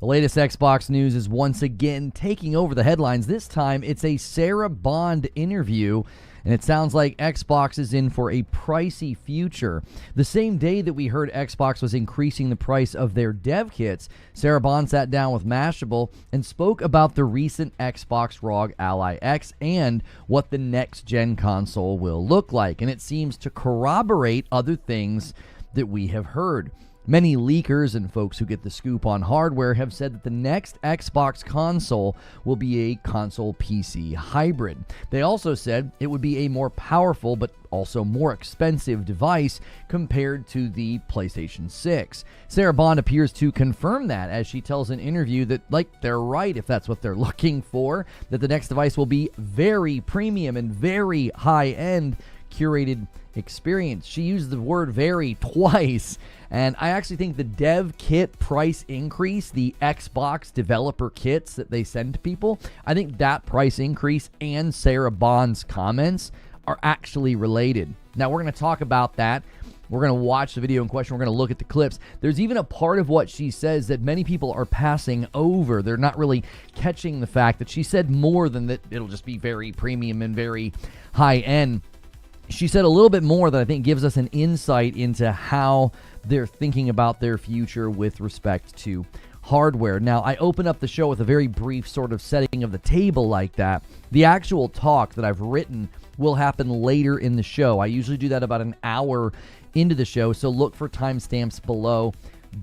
The latest Xbox news is once again taking over the headlines. This time, it's a Sarah Bond interview, and it sounds like Xbox is in for a pricey future. The same day that we heard Xbox was increasing the price of their dev kits, Sarah Bond sat down with Mashable and spoke about the recent Xbox ROG Ally X and what the next-gen console will look like, and it seems to corroborate other things that we have heard. Many leakers and folks who get the scoop on hardware have said that the next Xbox console will be a console PC hybrid. They also said it would be a more powerful but also more expensive device compared to the PlayStation 6. Sarah Bond appears to confirm that as she tells an interview that, they're right if that's what they're looking for, that the next device will be very premium and very high-end curated experience. She used the word very twice, and I actually think the dev kit price increase, the Xbox developer kits that they send to people, I think that price increase and Sarah Bond's comments are actually related. Now, we're going to talk about that. We're going to watch the video in question. We're going to look at the clips. There's even a part of what she says that many people are passing over. They're not really catching the fact that she said more than that it'll just be very premium and very high-end. She said a little bit more that I think gives us an insight into how they're thinking about their future with respect to hardware. Now, I open up the show with a very brief sort of setting of the table like that. The actual talk that I've written will happen later in the show. I usually do that about an hour into the show, so look for timestamps below.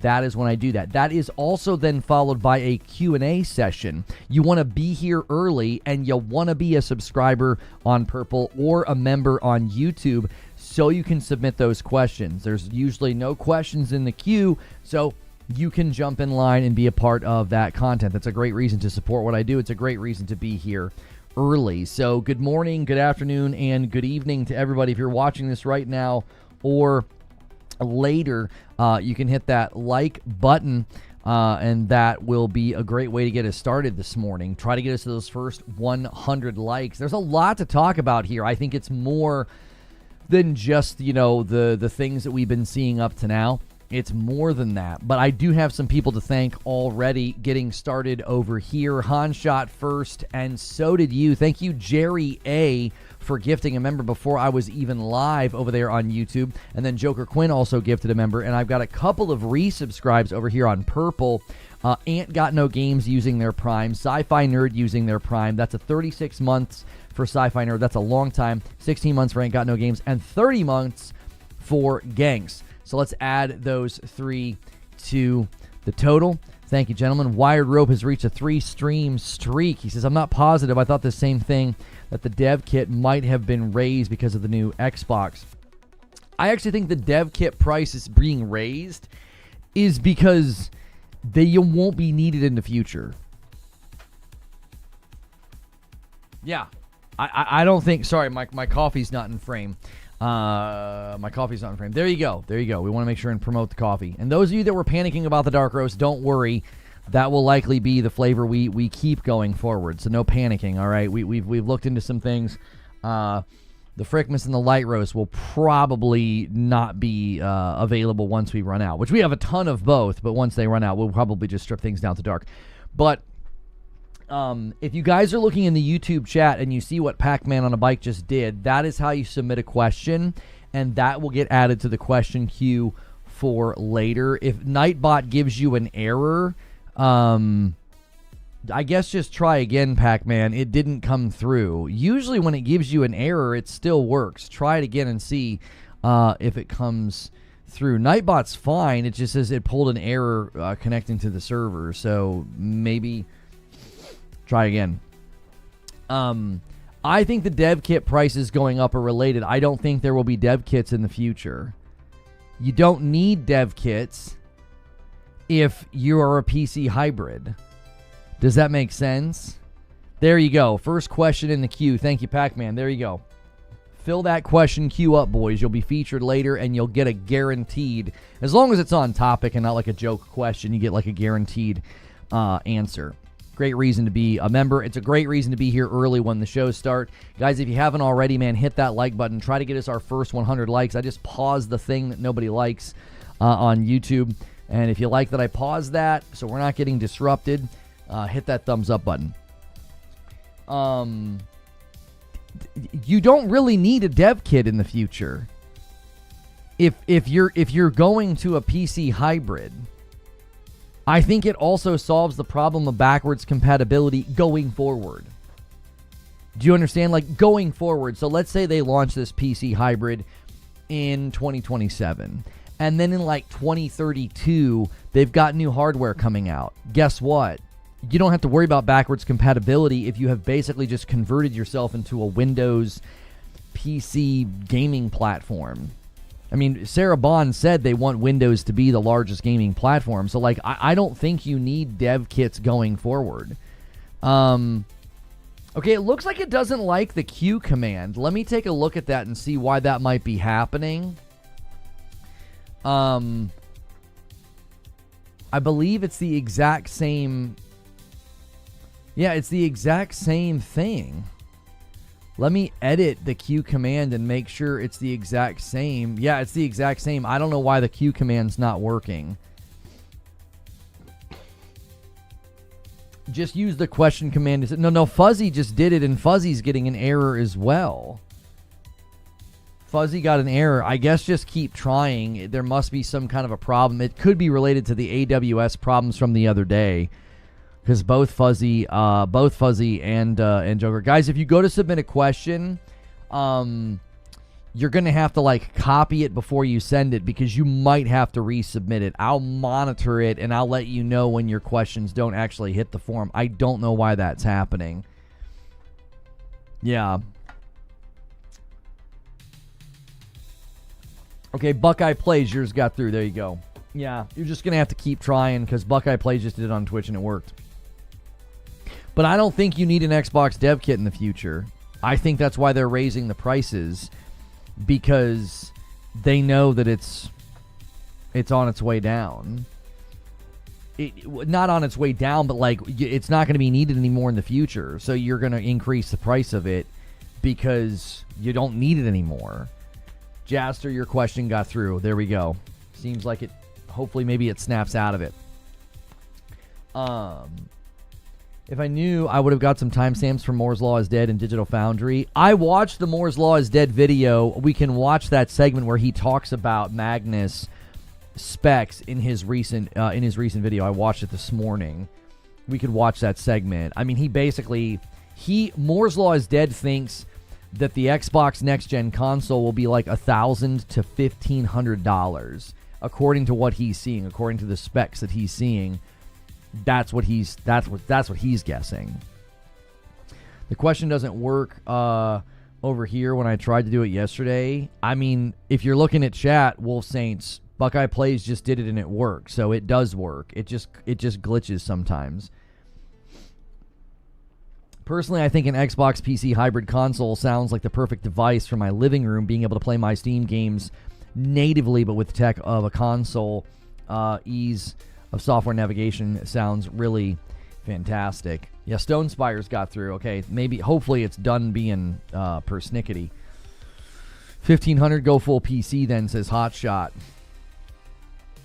That is when I do that. That is also then followed by a Q&A session. You want to be here early, and you want to be a subscriber on Purple or a member on YouTube so you can submit those questions. There's usually no questions in the queue, so you can jump in line and be a part of that content. That's a great reason to support what I do. It's a great reason to be here early. So good morning, good afternoon, and good evening to everybody. If you're watching this right now or later, you can hit that like button, and that will be a great way to get us started this morning. Try to get us to those first 100 likes. There's a lot to talk about here. I think it's more than just, the things that we've been seeing up to now. It's more than that. But I do have some people to thank already getting started over here. Han shot first, and so did you. Thank you, Jerry A., for gifting a member before I was even live over there on YouTube. And then Joker Quinn also gifted a member. And I've got a couple of resubscribes over here on Purple. Ant Got No Games using their Prime. Sci-Fi Nerd using their Prime. That's a 36 months for Sci-Fi Nerd. That's a long time. 16 months for Ant Got No Games. And 30 months for Ganks. So let's add those three to the total. Thank you, gentlemen. Wired Rope has reached a 3-stream streak. He says, I'm not positive. I thought the same thing, that the dev kit might have been raised because of the new Xbox. I actually think the dev kit price is being raised is because they won't be needed in the future. Yeah. I don't think... Sorry, my coffee's not in frame. My coffee's not in frame. There you go. We want to make sure and promote the coffee. And those of you that were panicking about the dark roast, don't worry. That will likely be the flavor we keep going forward. So no panicking, all right? We've looked into some things. The Frickmas and the light roast will probably not be available once we run out, which we have a ton of both, but once they run out, we'll probably just strip things down to dark. But if you guys are looking in the YouTube chat and you see what Pac-Man on a Bike just did, that is how you submit a question, and that will get added to the question queue for later. If Nightbot gives you an error, I guess just try again, Pac-Man. It didn't come through. Usually when it gives you an error, it still works. Try it again and see if it comes through. Nightbot's fine. It just says it pulled an error connecting to the server, so maybe... Try again. I think the dev kit prices going up are related. I don't think there will be dev kits in the future. You don't need dev kits if you are a PC hybrid. Does that make sense? There you go. First question in the queue. Thank you, Pac-Man. There you go. Fill that question queue up, boys. You'll be featured later, and you'll get a guaranteed, as long as it's on topic and not like a joke question, you get like a guaranteed answer. Great reason to be a member. It's a great reason to be here early when the shows start. Guys, if you haven't already, man, hit that like button. Try to get us our first 100 likes. I just paused the thing that nobody likes on YouTube And if you like that I paused that so we're not getting disrupted, hit that thumbs up button. You don't really need a dev kit in the future. If you're going to a PC hybrid, I think it also solves the problem of backwards compatibility going forward. Do you understand? Like, going forward. So let's say they launch this PC hybrid in 2027. And then in like 2032, they've got new hardware coming out. Guess what? You don't have to worry about backwards compatibility if you have basically just converted yourself into a Windows PC gaming platform. I mean, Sarah Bond said they want Windows to be the largest gaming platform. So, like, I don't think you need dev kits going forward. Okay, it looks like it doesn't like the Q command. Let me take a look at that and see why that might be happening. I believe it's the exact same. Yeah, it's the exact same thing. Let me edit the Q command and make sure it's the exact same. Yeah, it's the exact same. I don't know why the Q command's not working. Just use the question command. No, Fuzzy just did it, and Fuzzy's getting an error as well. Fuzzy got an error. I guess just keep trying. There must be some kind of a problem. It could be related to the AWS problems from the other day, because both Fuzzy and Joker. Guys, if you go to submit a question, you're gonna have to like copy it before you send it, because you might have to resubmit it. I'll monitor it and I'll let you know when your questions don't actually hit the form. I don't know why that's happening. Yeah. Okay, Buckeye Plays, yours got through. There you go. Yeah, you're just gonna have to keep trying, because Buckeye Plays just did it on Twitch and it worked. But I don't think you need an Xbox dev kit in the future. I think that's why they're raising the prices, because they know that it's on its way down. Not on its way down, but like it's not going to be needed anymore in the future. So you're going to increase the price of it because you don't need it anymore. Jaster, your question got through. There we go. Seems like it. Hopefully, maybe it snaps out of it. If I knew, I would have got some timestamps for Moore's Law is Dead and Digital Foundry. I watched the Moore's Law is Dead video. We can watch that segment where he talks about Magnus specs in his recent video. I watched it this morning. We could watch that segment. I mean, Moore's Law is Dead thinks that the Xbox Next Gen console will be like $1,000 to $1,500, according to what he's seeing, according to the specs that he's seeing. That's what he's guessing. The question doesn't work over here when I tried to do it yesterday. I mean, if you're looking at chat, Wolf Saints, Buckeye Plays just did it and it worked. So it does work. It just glitches sometimes. Personally, I think an Xbox PC hybrid console sounds like the perfect device for my living room, being able to play my Steam games natively, but with the tech of a console. Ease of software navigation sounds really fantastic. Yeah, Stone Spire's got through. Okay, hopefully it's done being persnickety. 1,500 go full PC then, says Hotshot.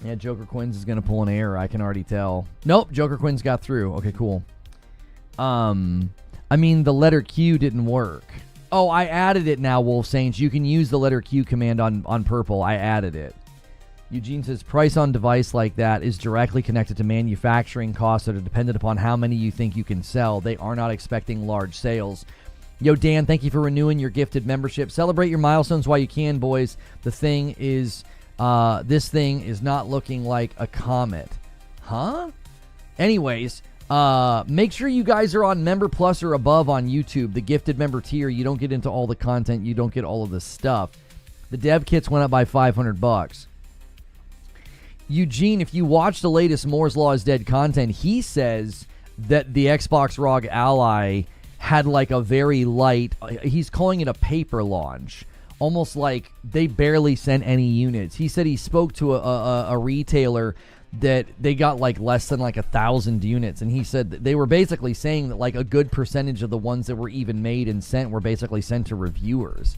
Yeah, Joker Quinn's is going to pull an error, I can already tell. Nope, Joker Quinn's got through. Okay, cool. I mean, the letter Q didn't work. Oh, I added it now, Wolf Saints. You can use the letter Q command on purple. I added it. Eugene says, price on device like that is directly connected to manufacturing costs that are dependent upon how many you think you can sell. They are not expecting large sales. Yo, Dan, thank you for renewing your gifted membership. Celebrate your milestones while you can, boys. This thing is not looking like a comet. Huh? Anyways, make sure you guys are on Member Plus or above on YouTube. The gifted member tier, you don't get into all the content. You don't get all of the stuff. The dev kits went up by $500. Eugene, if you watch the latest Moore's Law is Dead content, he says that the Xbox ROG Ally had like a very light, he's calling it a paper launch, almost like they barely sent any units. He said he spoke to a retailer that they got like less than like 1,000 units, and he said that they were basically saying that like a good percentage of the ones that were even made and sent were basically sent to reviewers.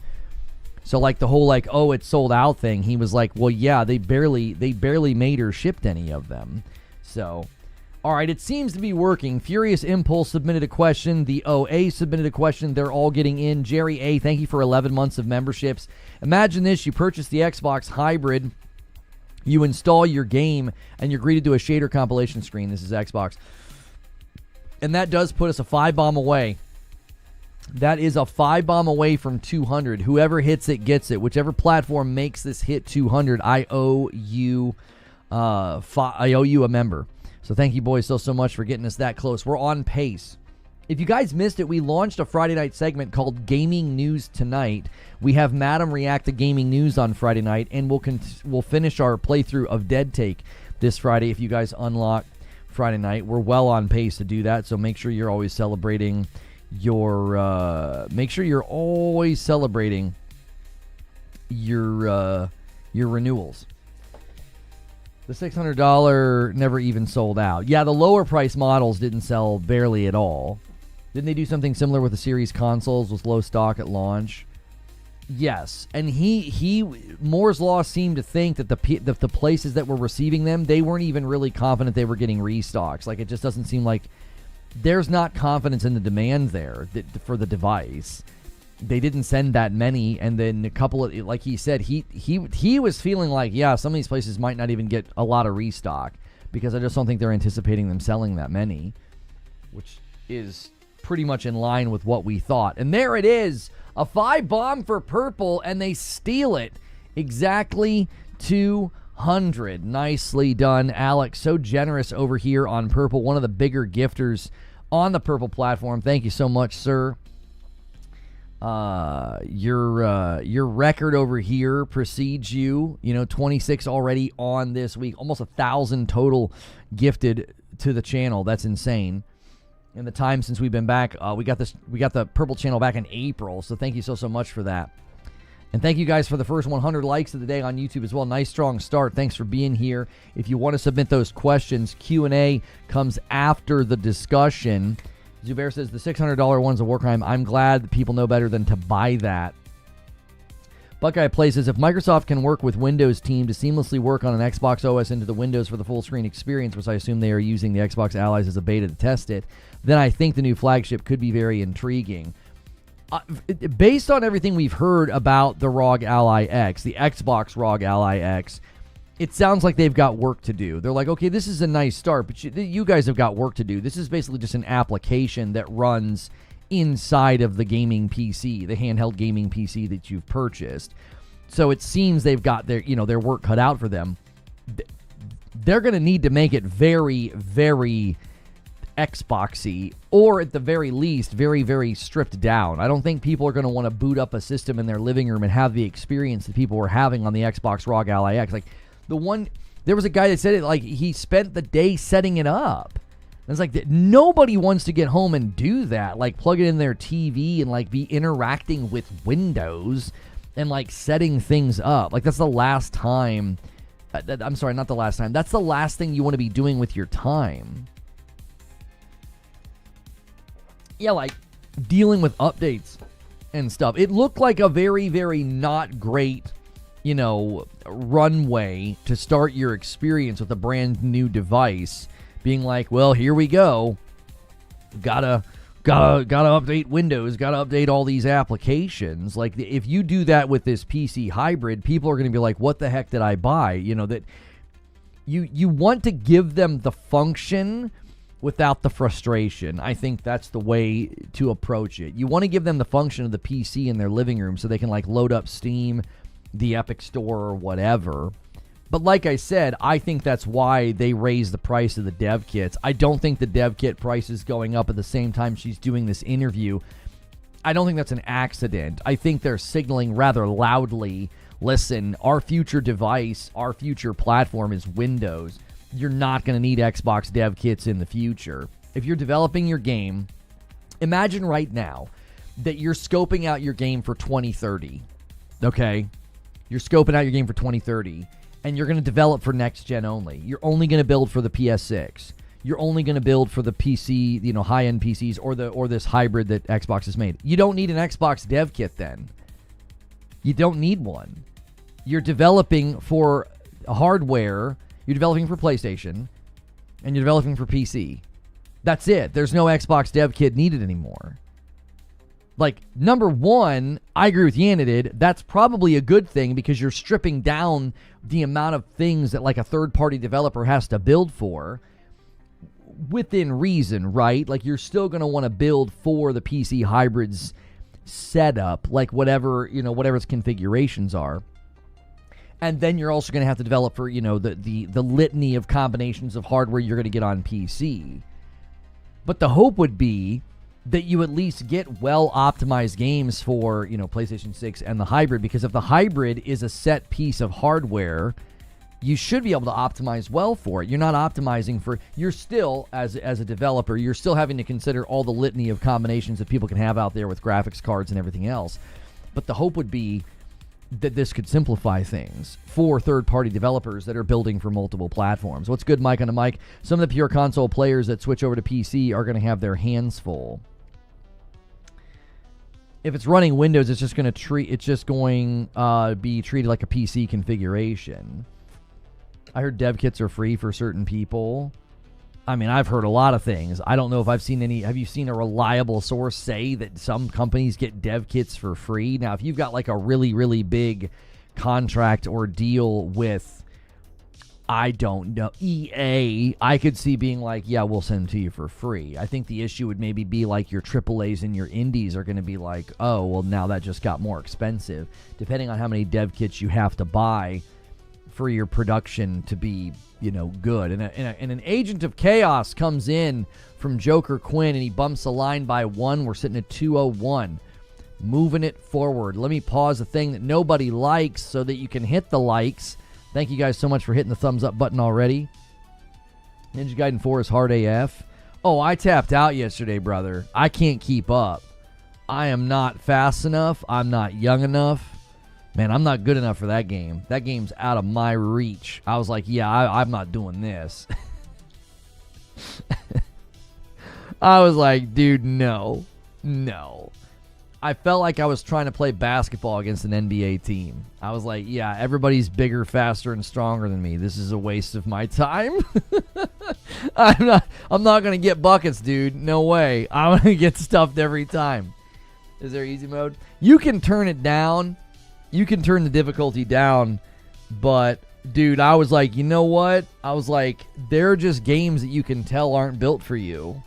So like the whole like, oh, it's sold out thing, he was like, well, yeah, they barely made or shipped any of them. So, all right, it seems to be working. Furious Impulse submitted a question. The OA submitted a question. They're all getting in. Jerry A, thank you for 11 months of memberships. Imagine this. You purchase the Xbox Hybrid. You install your game, and you're greeted to a shader compilation screen. This is Xbox. And that does put us a 5-bomb away. That is a 5-bomb away from 200. Whoever hits it gets it. Whichever platform makes this hit 200, I owe you a member. So thank you, boys, so much for getting us that close. We're on pace. If you guys missed it, we launched a Friday night segment called Gaming News Tonight. We have Madam react to gaming news on Friday night, and we'll finish our playthrough of Dead Take this Friday if you guys unlock Friday night. We're well on pace to do that, so make sure you're always celebrating your renewals. The $600 never even sold out. Yeah, the lower price models didn't sell barely at all. Didn't they do something similar with the series consoles with low stock at launch? Yes, and Moore's Law seemed to think that the places that were receiving them, they weren't even really confident they were getting restocks. Like, it just doesn't seem like there's not confidence in the demand there for the device. They didn't send that many, and then a couple of, like he said, he was feeling like, yeah, some of these places might not even get a lot of restock, because I just don't think they're anticipating them selling that many, which is pretty much in line with what we thought. And there it is, a 5-bomb for Purple, and they steal it exactly 200. Nicely done, Alex. So generous over here on Purple, one of the bigger gifters on the Purple platform. Thank you so much, sir. Your record over here precedes you. 26 already on this week, almost 1,000 total gifted to the channel. That's insane. In the time since we've been back, we got the Purple channel back in April. So thank you so much for that. And thank you guys for the first 100 likes of the day on YouTube as well. Nice, strong start. Thanks for being here. If you want to submit those questions, Q&A comes after the discussion. Zubair says, the $600 one's a war crime. I'm glad that people know better than to buy that. Buckeye Play says, if Microsoft can work with Windows team to seamlessly work on an Xbox OS into the Windows for the full screen experience, which I assume they are using the Xbox Allies as a beta to test it, then I think the new flagship could be very intriguing. Based on everything we've heard about the ROG Ally X, the Xbox ROG Ally X, it sounds like they've got work to do. They're like, okay, this is a nice start, but you guys have got work to do. This is basically just an application that runs inside of the gaming PC, the handheld gaming PC that you've purchased. So it seems they've got their work cut out for them. They're going to need to make it very, very Xboxy, or at the very least, very, very stripped down. I don't think people are going to want to boot up a system in their living room and have the experience that people were having on the Xbox ROG Ally X. Like, there was a guy that said it, like, he spent the day setting it up. And it's like, nobody wants to get home and do that. Like, plug it in their TV and, like, be interacting with Windows and, like, setting things up. Like, that's the last time. I'm sorry, not the last time. That's the last thing you want to be doing with your time. Yeah, like, dealing with updates and stuff. It looked like a very, very not great, runway to start your experience with a brand new device. Being like, well, here we go. Gotta update Windows. Gotta update all these applications. Like, if you do that with this PC hybrid, people are going to be like, what the heck did I buy? That you want to give them the function without the frustration. I think that's the way to approach it. You want to give them the function of the PC in their living room so they can, like, load up Steam, the Epic Store, or whatever. But like I said, I think that's why they raised the price of the dev kits. I don't think the dev kit price is going up at the same time she's doing this interview. I don't think that's an accident. I think they're signaling rather loudly, listen, our future device, our future platform is Windows. You're not going to need Xbox dev kits in the future. If you're developing your game, imagine right now that you're scoping out your game for 2030. Okay? You're scoping out your game for 2030, and you're going to develop for next gen only. You're only going to build for the PS6. You're only going to build for the PC, high-end PCs or this hybrid that Xbox has made. You don't need an Xbox dev kit then. You don't need one. You're developing for hardware, you're developing for PlayStation, and you're developing for PC. That's it. There's no Xbox dev kit needed anymore. Like, number one, I agree with Yanadid. That's probably a good thing because you're stripping down the amount of things that like a third-party developer has to build for within reason, right? Like, you're still going to want to build for the PC hybrids setup, like whatever its configurations are. And then you're also going to have to develop for, the litany of combinations of hardware you're going to get on PC. But the hope would be that you at least get well-optimized games for, PlayStation 6 and the hybrid, because if the hybrid is a set piece of hardware, you should be able to optimize well for it. You're not optimizing for... You're still, as a developer, you're still having to consider all the litany of combinations that people can have out there with graphics cards and everything else. But the hope would be that this could simplify things for third-party developers that are building for multiple platforms. What's good, Mike on the mic? Some of the pure console players that switch over to PC are going to have their hands full. If it's running Windows, it's just going to be treated like a PC configuration. I heard dev kits are free for certain people. I mean, I've heard a lot of things. I don't know if I've seen any. Have you seen a reliable source say that some companies get dev kits for free? Now, if you've got like a really, really big contract or deal with, I don't know, EA, I could see being like, yeah, we'll send them to you for free. I think the issue would maybe be like your AAAs and your indies are going to be like, oh, well, now that just got more expensive. Depending on how many dev kits you have to buy for your production to be, good. And an Agent of Chaos comes in from Joker Quinn, and he bumps the line by 1. We're sitting at 201. Moving it forward. Let me pause the thing that nobody likes so that you can hit the likes. Thank you guys so much for hitting the thumbs up button already. Ninja Gaiden 4 is hard AF. Oh, I tapped out yesterday, brother. I can't keep up. I am not fast enough. I'm not young enough. Man, I'm not good enough for that game. That game's out of my reach. I was like, yeah, I'm not doing this. I was like, dude, no. I felt like I was trying to play basketball against an NBA team. I was like, yeah, everybody's bigger, faster, and stronger than me. This is a waste of my time. I'm not going to get buckets, dude. No way. I'm going to get stuffed every time. Is there easy mode? You can turn it down. You can turn the difficulty down, but, dude, I was like, you know what? I was like, they're just games that you can tell aren't built for you.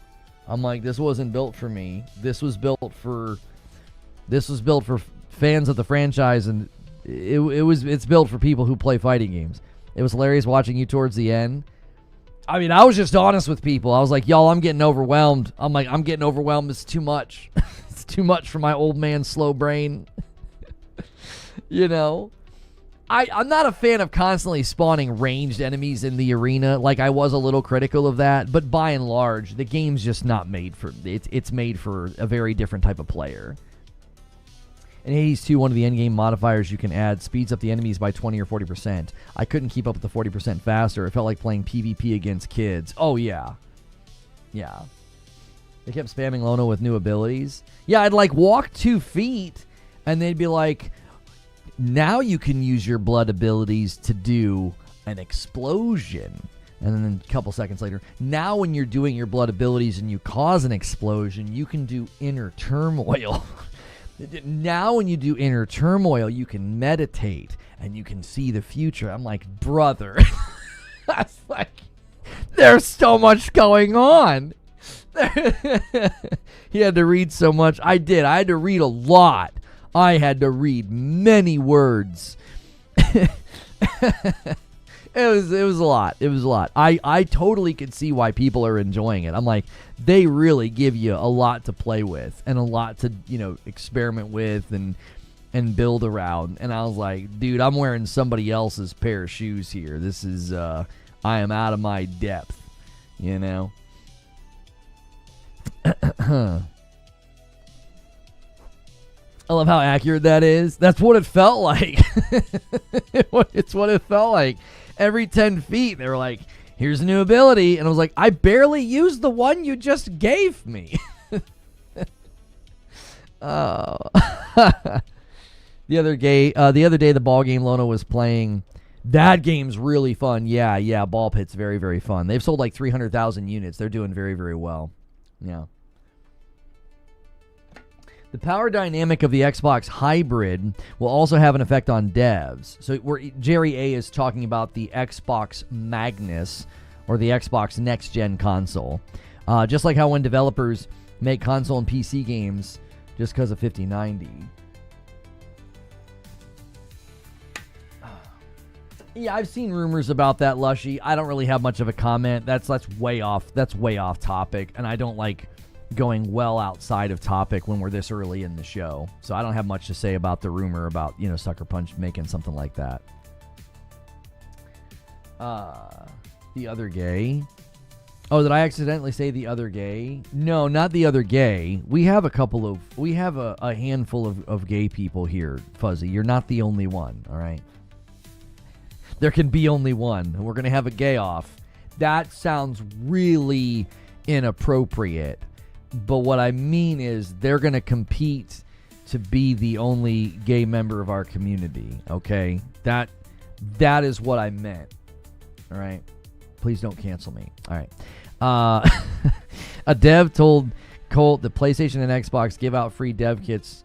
I'm like, this wasn't built for me. This was built for fans of the franchise, and it's built for people who play fighting games. It was hilarious watching you towards the end. I mean, I was just honest with people. I was like, y'all, I'm getting overwhelmed. I'm getting overwhelmed. It's too much. It's too much for my old man slow brain. I'm not a fan of constantly spawning ranged enemies in the arena. Like, I was a little critical of that, but by and large, the game's just not made for it. It's made for a very different type of player. In Hades 2, one of the endgame modifiers you can add speeds up the enemies by 20 or 40%. I couldn't keep up with the 40% faster. It felt like playing PvP against kids. Oh, yeah. Yeah. They kept spamming Lono with new abilities. Yeah, I'd like walk 2 feet, and they'd be like, now you can use your blood abilities to do an explosion. And then a couple seconds later, now when you're doing your blood abilities and you cause an explosion, you can do inner turmoil. Now when you do inner turmoil, you can meditate and you can see the future. I'm like, brother. I was like, there's so much going on. He had to read so much. I did. I had to read a lot. I had to read many words. It was a lot. It was a lot. I totally could see why people are enjoying it. I'm like, they really give you a lot to play with and a lot to, experiment with and build around. And I was like, dude, I'm wearing somebody else's pair of shoes here. This is, I am out of my depth, I love how accurate that is. That's what it felt like. It's what it felt like. Every 10 feet, they were like, here's a new ability. And I was like, I barely used the one you just gave me. Oh. The other day, the ball game Lono was playing. That game's really fun. Yeah. Ball Pit's very, very fun. They've sold like 300,000 units. They're doing very, very well. Yeah. The power dynamic of the Xbox Hybrid will also have an effect on devs. So Jerry A is talking about the Xbox Magnus, or the Xbox Next Gen console. Just like how when developers make console and PC games just because of 5090. Yeah, I've seen rumors about that, Lushy. I don't really have much of a comment. That's way off. That's way off topic, and I don't like going well outside of topic when we're this early in the show. So I don't have much to say about the rumor about, Sucker Punch making something like that. The other gay. Oh, did I accidentally say the other gay? No, not the other gay. We have a handful of gay people here, Fuzzy. You're not the only one, all right? There can be only one, and we're going to have a gay off. That sounds really inappropriate. But what I mean is they're going to compete to be the only gay member of our community, okay? That is what I meant, all right? Please don't cancel me, all right? A dev told Colt that PlayStation and Xbox give out free dev kits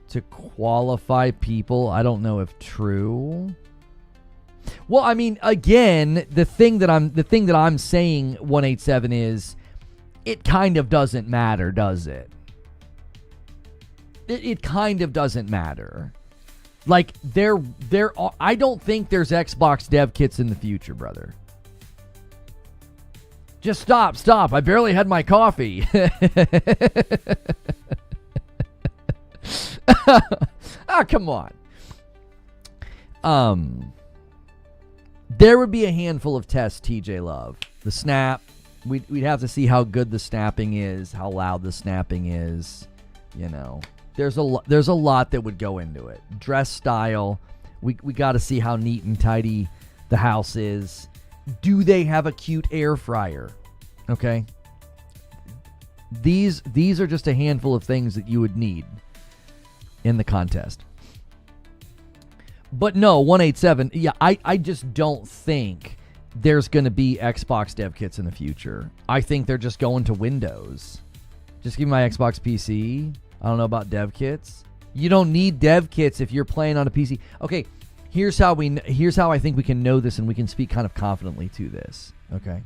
to qualify people. I don't know if true. Well, I mean, again, the thing that I'm saying, 187, is it kind of doesn't matter, does it? It kind of doesn't matter. Like, I don't think there's Xbox dev kits in the future, brother. Just stop. I barely had my coffee. Come on. There would be a handful of tests, TJ Love. The snap. We'd have to see how good the snapping is, how loud the snapping is. There's a lot that would go into it. Dress style. We got to see how neat and tidy the house is. Do they have a cute air fryer? Okay. These are just a handful of things that you would need in the contest. But no, 187. Yeah, I just don't think there's going to be Xbox dev kits in the future. I think they're just going to Windows. Just give me my Xbox PC. I don't know about dev kits. You don't need dev kits if you're playing on a PC. Okay, here's how I think we can know this, and we can speak kind of confidently to this. Okay.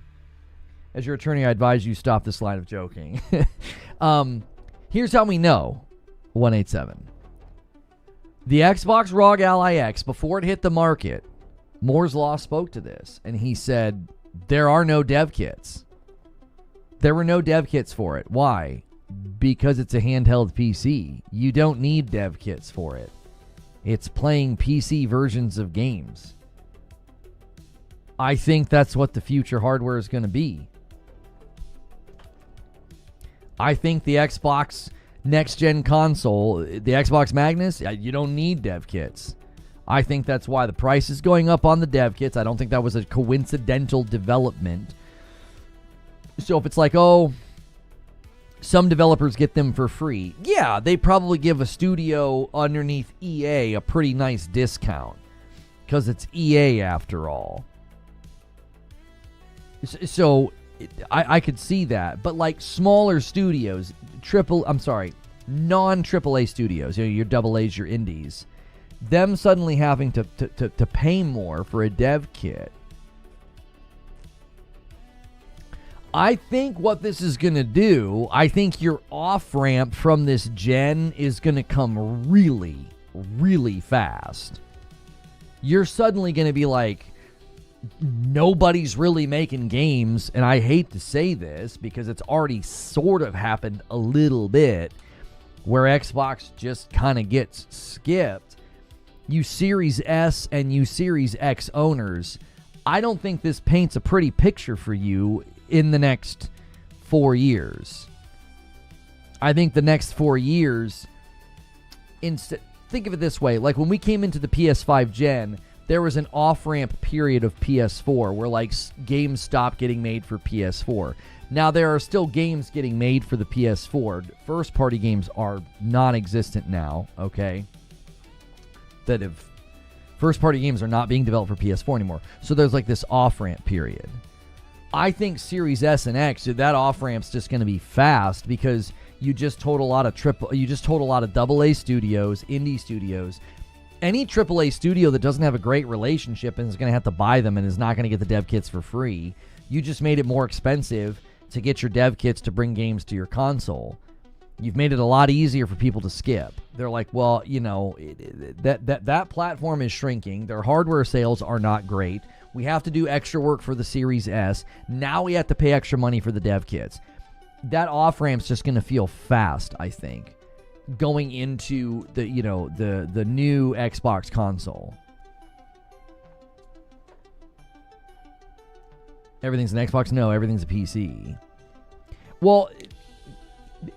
As your attorney, I advise you stop this line of joking. Here's how we know, 187. The Xbox ROG Ally X, before it hit the market, Moore's Law spoke to this, and he said there are no dev kits. There were no dev kits for it. Why? Because it's a handheld PC. You don't need dev kits for it. It's playing PC versions of games. I think that's what the future hardware is going to be. I think the Xbox next-gen console, the Xbox Magnus, you don't need dev kits. I think that's why the price is going up on the dev kits. I don't think that was a coincidental development. So if it's like, oh, some developers get them for free. Yeah, they probably give a studio underneath EA a pretty nice discount because it's EA after all. So I could see that. But like smaller studios, non-AAA studios, your double A's, your indies, them suddenly having to pay more for a dev kit. I think what this is going to do, I think your off-ramp from this gen is going to come really, really fast. You're suddenly going to be like, nobody's really making games, and I hate to say this because it's already sort of happened a little bit, where Xbox just kind of gets skipped. You Series S and you Series X owners, I don't think this paints a pretty picture for you in the next 4 years. I think the next 4 years, think of it this way, like when we came into the PS5 gen, there was an off-ramp period of PS4 where like games stopped getting made for PS4. Now there are still games getting made for the PS4. First-party games are non-existent now, okay? first-party games are not being developed for PS4 anymore. So there's like this off-ramp period. I think Series S and X, that off-ramp's just going to be fast because you just told a lot of AA studios, indie studios. Any AAA studio that doesn't have a great relationship and is going to have to buy them and is not going to get the dev kits for free, you just made it more expensive to get your dev kits to bring games to your console. You've made it a lot easier for people to skip. They're like, well, that platform is shrinking. Their hardware sales are not great. We have to do extra work for the Series S. Now we have to pay extra money for the dev kits. That off-ramp's just going to feel fast, I think, going into the new Xbox console. Everything's an Xbox? No, everything's a PC. Well,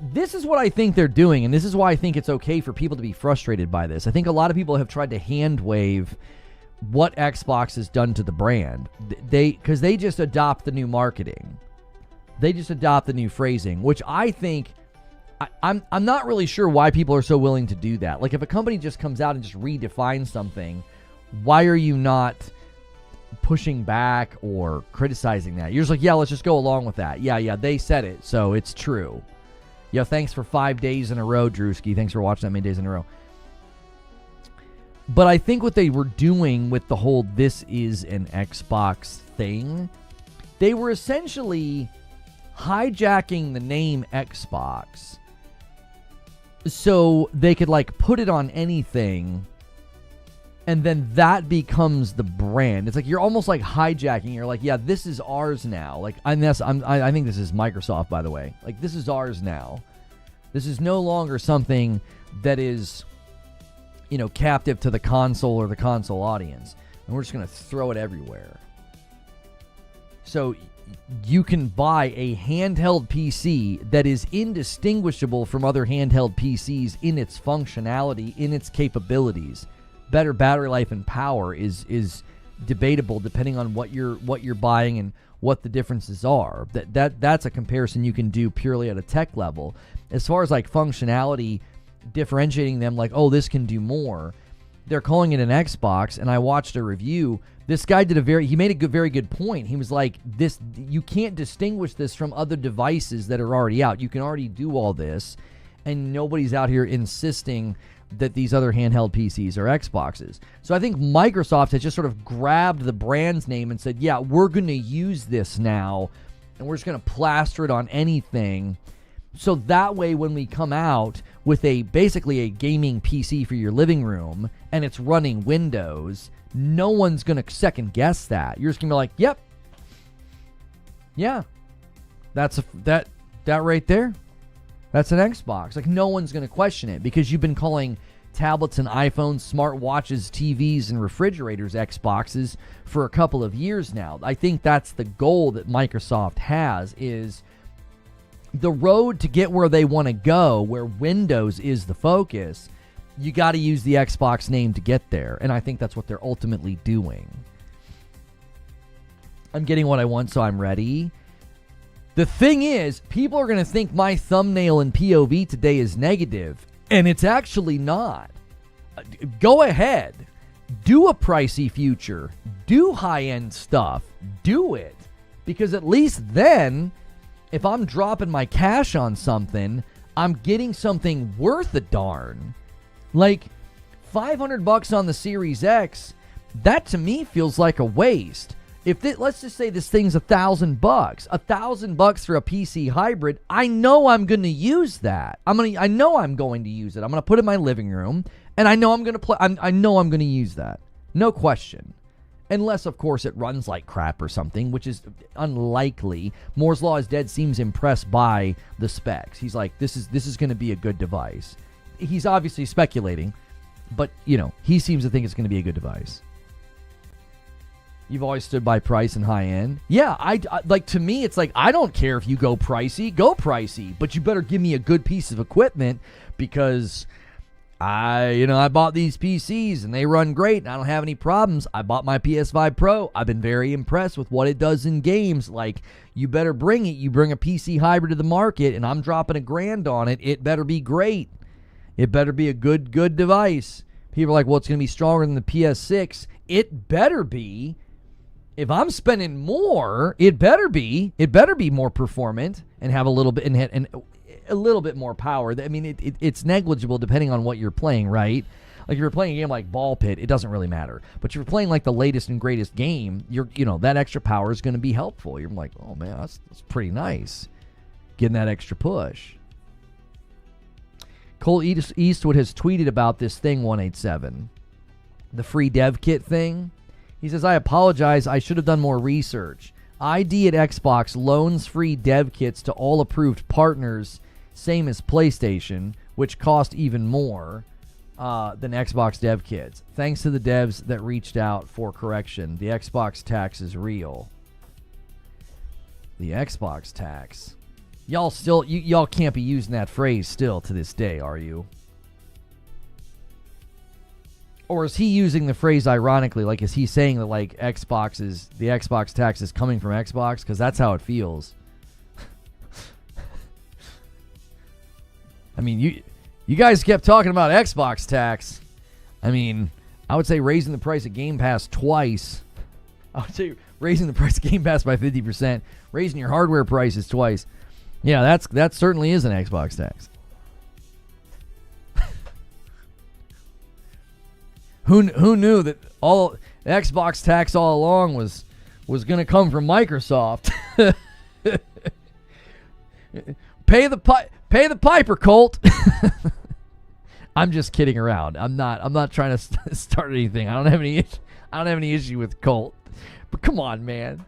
this is what I think they're doing, and this is why I think it's okay for people to be frustrated by this. I think a lot of people have tried to hand wave what Xbox has done to the brand. Because they just adopt the new marketing. They just adopt the new phrasing, which I think... I'm not really sure why people are so willing to do that. Like, if a company just comes out and just redefines something, why are you not pushing back or criticizing that? You're just like, yeah, let's just go along with that. Yeah, they said it, so it's true. Yeah, thanks for 5 days in a row, Drewski. Thanks for watching that many days in a row. But I think what they were doing with the whole this is an Xbox thing, they were essentially hijacking the name Xbox so they could like put it on anything, and then that becomes the brand. It's like you're almost like hijacking. You're like, yeah, this is ours now. Like, I think this is Microsoft, by the way. Like, this is ours now. This is no longer something that is, captive to the console or the console audience. And we're just going to throw it everywhere. So you can buy a handheld PC that is indistinguishable from other handheld PCs in its functionality, in its capabilities. Better battery life and power is debatable depending on what you're buying and what the differences are. That's a comparison you can do purely at a tech level. As far as like functionality, differentiating them like, oh, this can do more. They're calling it an Xbox, and I watched a review. This guy he made a very good point. He was like, this, you can't distinguish this from other devices that are already out. You can already do all this, and nobody's out here insisting that these other handheld PCs are Xboxes. So I think Microsoft has just sort of grabbed the brand's name and said, yeah, we're going to use this now, and we're just going to plaster it on anything. So that way, when we come out with basically a gaming PC for your living room and it's running Windows, no one's going to second guess that. You're just going to be like, yep. Yeah. That right there. That's an Xbox. Like, no one's going to question it because you've been calling tablets and iPhones, smartwatches, TVs, and refrigerators Xboxes for a couple of years now. I think that's the goal that Microsoft has, is the road to get where they want to go, where Windows is the focus. You got to use the Xbox name to get there, and I think that's what they're ultimately doing. I'm getting what I want, so I'm ready. The thing is, people are going to think my thumbnail and POV today is negative, and it's actually not. Go ahead. Do a pricey future. Do high-end stuff. Do it. Because at least then, if I'm dropping my cash on something, I'm getting something worth a darn. Like, $500 on the Series X, that to me feels like a waste. Let's just say this thing's $1,000, $1,000 for a PC hybrid, I know I'm going to use that. I know I'm going to use it. I'm going to put it in my living room, and I know I'm going to play. I know I'm going to use that, no question. Unless, of course, it runs like crap or something, which is unlikely. Moore's Law is Dead seems impressed by the specs. He's like, this is going to be a good device. He's obviously speculating, but he seems to think it's going to be a good device. You've always stood by price and high end. Yeah, I like, to me, it's like, I don't care if you go pricey, but you better give me a good piece of equipment, because I bought these PCs and they run great and I don't have any problems. I bought my PS5 Pro. I've been very impressed with what it does in games. Like, you better bring it. You bring a PC hybrid to the market and I'm dropping $1,000 on it. It better be great. It better be a good device. People are like, well, it's going to be stronger than the PS6. It better be. If I'm spending more, it better be more performant and have a little bit and a little bit more power. I mean, it's negligible depending on what you're playing, right? Like if you're playing a game like Ball Pit, it doesn't really matter. But if you're playing like the latest and greatest game, that extra power is going to be helpful. You're like, oh man, that's pretty nice, getting that extra push. Cole Eastwood has tweeted about this thing 187, the free dev kit thing. He says, I apologize. I should have done more research. ID at Xbox loans free dev kits to all approved partners, same as PlayStation, which cost even more than Xbox dev kits. Thanks to the devs that reached out for correction. The Xbox tax is real. The Xbox tax. Y'all can't be using that phrase still to this day, are you? Or is he using the phrase ironically? Like, is he saying that, like, the Xbox tax is coming from Xbox? Because that's how it feels. I mean, you guys kept talking about Xbox tax. I mean, I would say raising the price of Game Pass twice. I would say raising the price of Game Pass by 50%. Raising your hardware prices twice. Yeah, that certainly is an Xbox tax. Who knew that all Xbox tax all along was going to come from Microsoft? Pay the piper, Colt. I'm just kidding around. I'm not trying to start anything. I don't have any issue with Colt. But come on, man.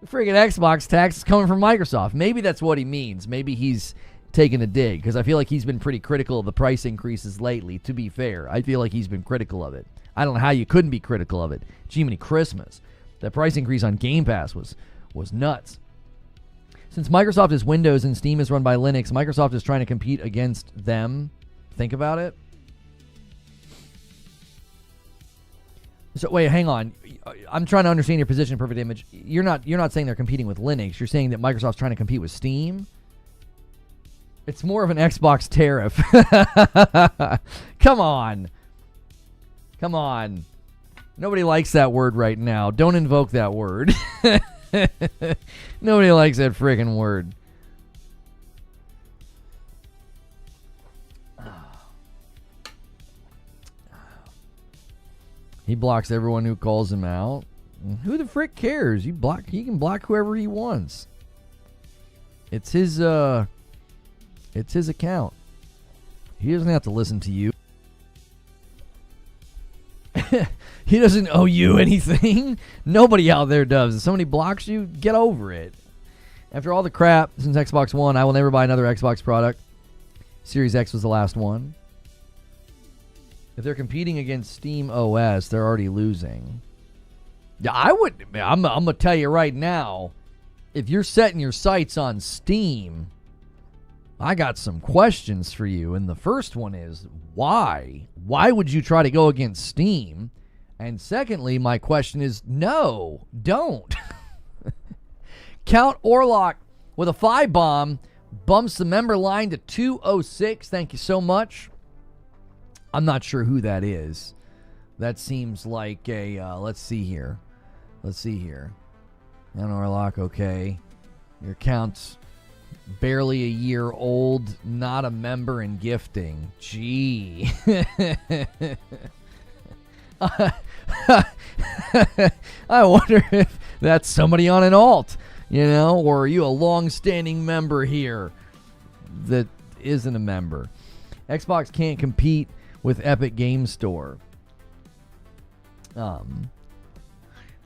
The friggin' Xbox tax is coming from Microsoft. Maybe that's what he means. Maybe he's taking a dig, because I feel like he's been pretty critical of the price increases lately, to be fair. I feel like he's been critical of it. I don't know how you couldn't be critical of it. Jiminy Christmas. That price increase on Game Pass was nuts. Since Microsoft is Windows and Steam is run by Linux, Microsoft is trying to compete against them. Think about it. So wait, hang on. I'm trying to understand your position, Perfect Image. You're not saying they're competing with Linux. You're saying that Microsoft's trying to compete with Steam. It's more of an Xbox tariff. Come on. Nobody likes that word right now. Don't invoke that word. Nobody likes that friggin' word. He blocks everyone who calls him out. Who the frick cares? He can block whoever he wants. It's his account. He doesn't have to listen to you. He doesn't owe you anything. Nobody out there does. If somebody blocks you, get over it. After all the crap since Xbox One, I will never buy another Xbox product. Series X was the last one. If they're competing against Steam OS, they're already losing. Yeah, I'm going to tell you right now, if you're setting your sights on Steam, I got some questions for you. And the first one is, why? Why would you try to go against Steam? And secondly, my question is, no, don't. Count Orlock with a 5-bomb bumps the member line to 206. Thank you so much. I'm not sure who that is. That seems like a, let's see here. Count Orlock, okay. Your account's barely a year old, not a member and gifting. Gee. I wonder if that's somebody on an alt, or are you a long-standing member here that isn't a member? Xbox can't compete with Epic Game Store.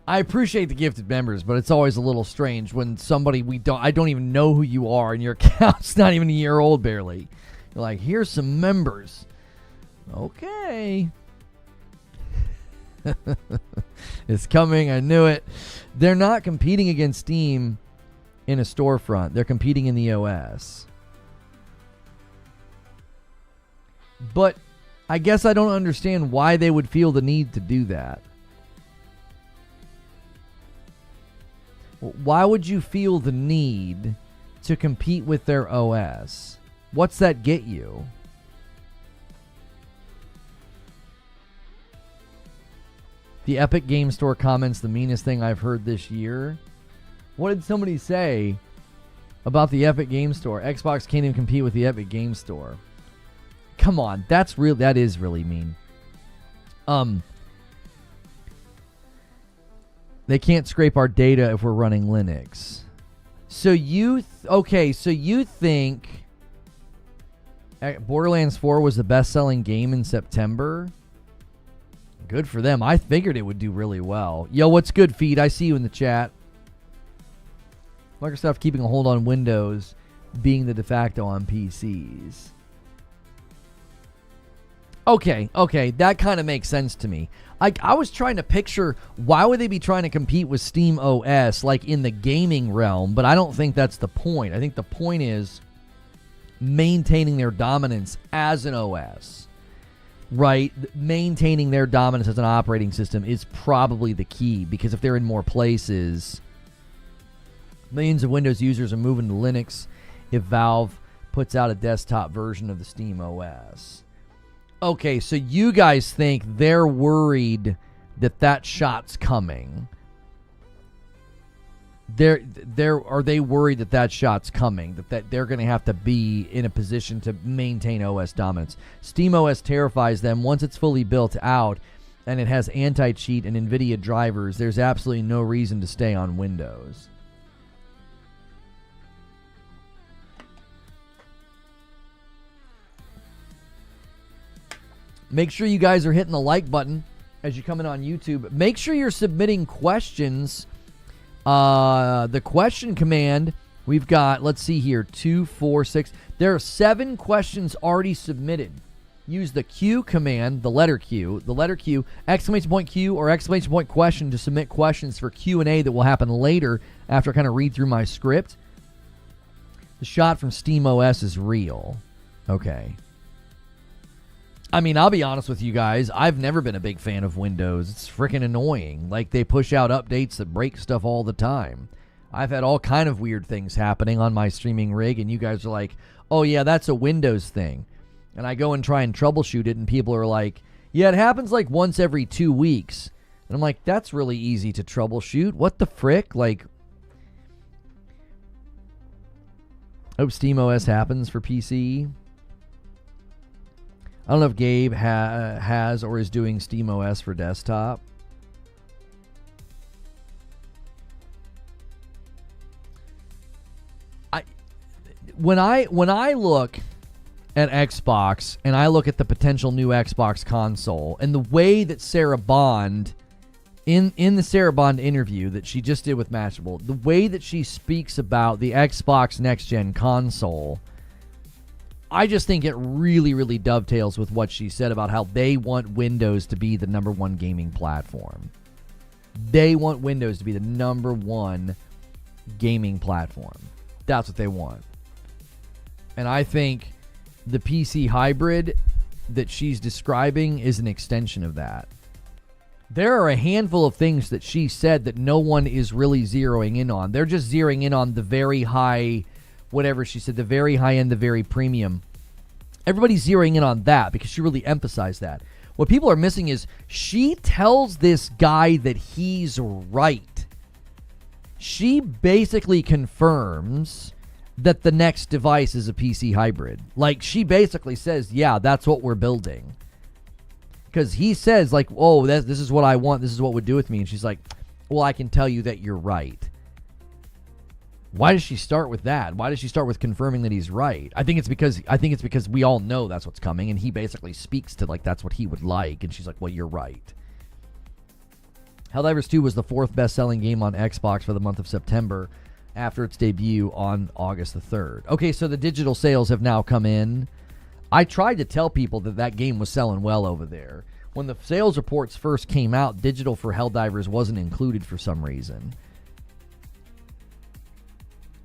I appreciate the gifted members, but it's always a little strange when somebody I don't even know who you are, and your account's not even a year old barely. You're like, here's some members. Okay. It's coming. I knew it. They're not competing against Steam in a storefront. They're competing in the OS. But I guess I don't understand why they would feel the need to do that. Why would you feel the need to compete with their OS? What's that get you? The Epic Game Store comments the meanest thing I've heard this year. What did somebody say about the Epic Game Store? Xbox can't even compete with the Epic Game Store. Come on, that is really mean. They can't scrape our data if we're running Linux. So you think Borderlands 4 was the best-selling game in September? Good for them. I figured it would do really well. Yo, what's good, Feed? I see you in the chat. Microsoft keeping a hold on Windows, being the de facto on PCs. Okay, that kind of makes sense to me. I was trying to picture, why would they be trying to compete with Steam OS, like in the gaming realm, but I don't think that's the point. I think the point is maintaining their dominance as an OS, right? Maintaining their dominance as an operating system is probably the key, because if they're in more places, millions of Windows users are moving to Linux if Valve puts out a desktop version of the Steam OS. Okay, so you guys think they're worried that shot's coming? Are they worried that shot's coming? That they're going to have to be in a position to maintain OS dominance? Steam OS terrifies them. Once it's fully built out and it has anti-cheat and NVIDIA drivers, there's absolutely no reason to stay on Windows. Make sure you guys are hitting the like button as you come in on YouTube. Make sure you're submitting questions. The question command, we've got, let's see here, 2, 4, 6. There are 7 questions already submitted. Use the Q command, the letter Q, exclamation point Q or exclamation point question to submit questions for Q&A that will happen later after I kind of read through my script. The shot from Steam OS is real. Okay. I mean, I'll be honest with you guys. I've never been a big fan of Windows. It's freaking annoying. Like, they push out updates that break stuff all the time. I've had all kind of weird things happening on my streaming rig, and you guys are like, oh, yeah, that's a Windows thing. And I go and try and troubleshoot it, and people are like, yeah, it happens like once every 2 weeks. And I'm like, that's really easy to troubleshoot. What the frick? Like, I hope SteamOS happens for PC. I don't know if Gabe has or is doing SteamOS for desktop. When I look at Xbox and I look at the potential new Xbox console and the way that Sarah Bond, in the Sarah Bond interview that she just did with Mashable, the way that she speaks about the Xbox next-gen console, I just think it really, really dovetails with what she said about how they want Windows to be the number one gaming platform. They want Windows to be the number one gaming platform. That's what they want. And I think the PC hybrid that she's describing is an extension of that. There are a handful of things that she said that no one is really zeroing in on. They're just zeroing in on the very high, whatever she said, the very high end, the very premium. Everybody's zeroing in on that because she really emphasized that. What people are missing is she tells this guy that he's right. She basically confirms that the next device is a PC hybrid. Like, she basically says, yeah, that's what we're building. Because he says, like, oh, this is what I want. This is what would do with me. And she's like, well, I can tell you that you're right. Why does she start with that? Why does she start with confirming that he's right? I think it's because we all know that's what's coming, and he basically speaks to, like, that's what he would like, and she's like, well, you're right. Helldivers 2 was the 4th best-selling game on Xbox for the month of September after its debut on August the 3rd. Okay, so the digital sales have now come in. I tried to tell people that game was selling well over there. When the sales reports first came out, digital for Helldivers wasn't included for some reason.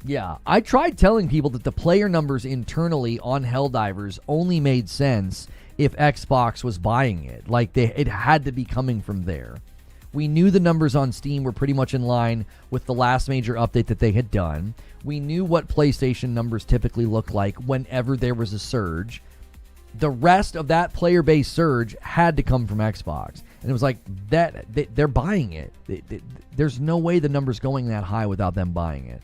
Yeah, I tried telling people that the player numbers internally on Helldivers only made sense if Xbox was buying it. Like, it had to be coming from there. We knew the numbers on Steam were pretty much in line with the last major update that they had done. We knew what PlayStation numbers typically look like whenever there was a surge. The rest of that player base surge had to come from Xbox. And it was like that. They're buying it. There's no way the number's going that high without them buying it.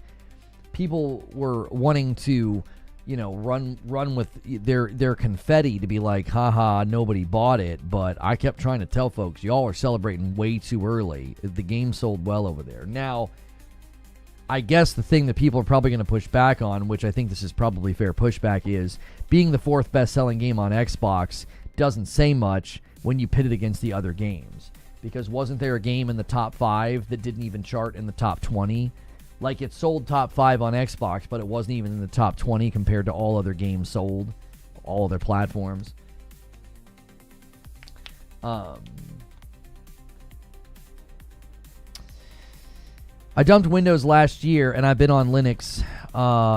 People were wanting to, run with their confetti to be like, haha, nobody bought it. But I kept trying to tell folks, y'all are celebrating way too early. The game sold well over there. Now, I guess the thing that people are probably going to push back on, which I think this is probably fair pushback, is being the 4th best-selling game on Xbox doesn't say much when you pit it against the other games. Because wasn't there a game in the top 5 that didn't even chart in the top 20? Like, it sold top 5 on Xbox, but it wasn't even in the top 20 compared to all other games sold, all other platforms. I dumped Windows last year, and I've been on Linux.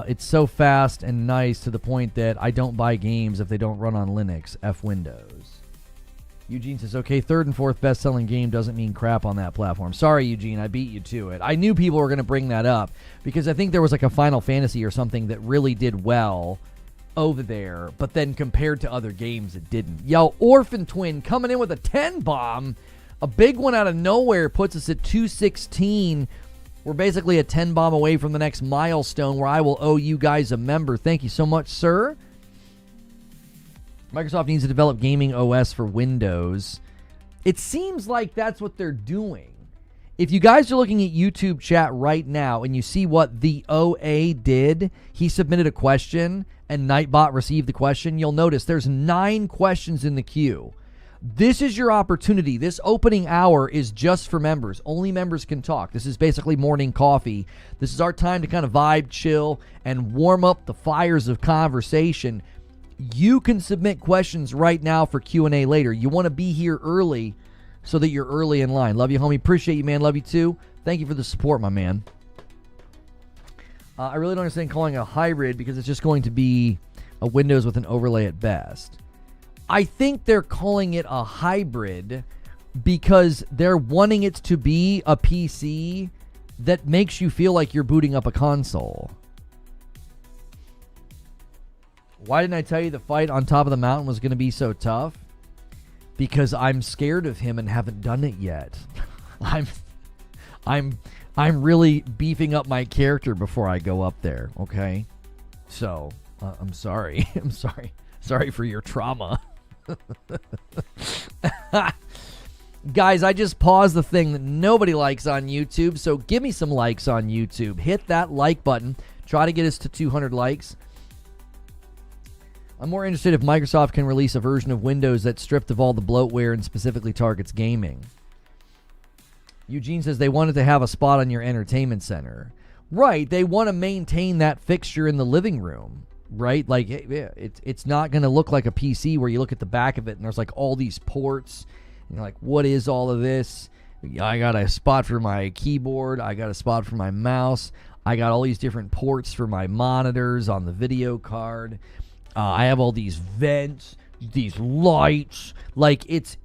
It's so fast and nice to the point that I don't buy games if they don't run on Linux. F Windows. Eugene says, okay, 3rd and 4th best-selling game doesn't mean crap on that platform. Sorry, Eugene, I beat you to it. I knew people were going to bring that up because I think there was like a Final Fantasy or something that really did well over there, but then compared to other games, it didn't. Yo, Orphan Twin coming in with a 10 bomb. A big one out of nowhere puts us at 216. We're basically a 10 bomb away from the next milestone where I will owe you guys a member. Thank you so much, sir. Microsoft needs to develop gaming OS for Windows. It seems like that's what they're doing. If you guys are looking at YouTube chat right now and you see what the OA did, he submitted a question and Nightbot received the question. You'll notice there's 9 questions in the queue. This is your opportunity. This opening hour is just for members. Only members can talk. This is basically morning coffee. This is our time to kind of vibe, chill, and warm up the fires of conversation. You can submit questions right now for Q&A later. You want to be here early so that you're early in line. Love you, homie. Appreciate you, man. Love you, too. Thank you for the support, my man. I really don't understand calling it a hybrid because it's just going to be a Windows with an overlay at best. I think they're calling it a hybrid because they're wanting it to be a PC that makes you feel like you're booting up a console. Why didn't I tell you the fight on top of the mountain was going to be so tough? Because I'm scared of him and haven't done it yet. I'm really beefing up my character before I go up there, okay? So, I'm sorry. I'm sorry. Sorry for your trauma. Guys, I just paused the thing that nobody likes on YouTube, so give me some likes on YouTube. Hit that like button. Try to get us to 200 likes. I'm more interested if Microsoft can release a version of Windows that's stripped of all the bloatware and specifically targets gaming. Eugene says they wanted to have a spot on your entertainment center. Right, they want to maintain that fixture in the living room, right? Like, it's not going to look like a PC where you look at the back of it and there's like all these ports. And you're like, what is all of this? I got a spot for my keyboard. I got a spot for my mouse. I got all these different ports for my monitors on the video card. I have all these vents, these lights. Like, it's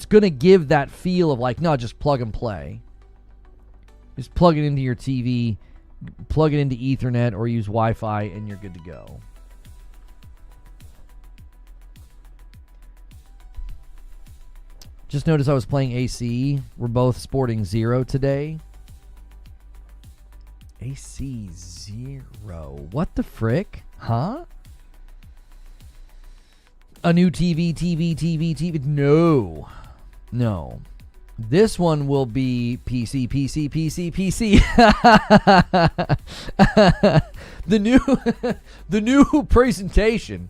going to give that feel of like, no, just plug and play. Just plug it into your TV, plug it into Ethernet, or use Wi-Fi, and you're good to go. Just noticed I was playing AC. We're both sporting 0 today. AC 0. What the frick? Huh? A new TV. No. This one will be PC. The new presentation.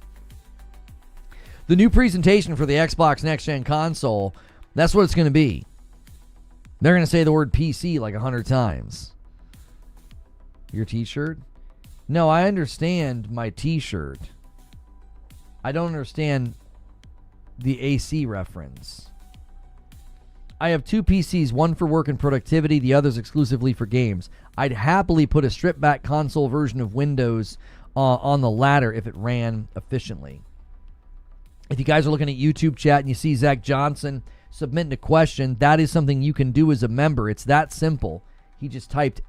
The new presentation for the Xbox Next Gen console, that's what it's going to be. They're going to say the word PC like 100 times. Your t-shirt? No, I understand my t-shirt. I don't understand the AC reference. I have 2 PCs, one for work and productivity, the other's exclusively for games. I'd happily put a stripped-back console version of Windows on the latter if it ran efficiently. If you guys are looking at YouTube chat and you see Zach Johnson submitting a question, that is something you can do as a member. It's that simple. He just typed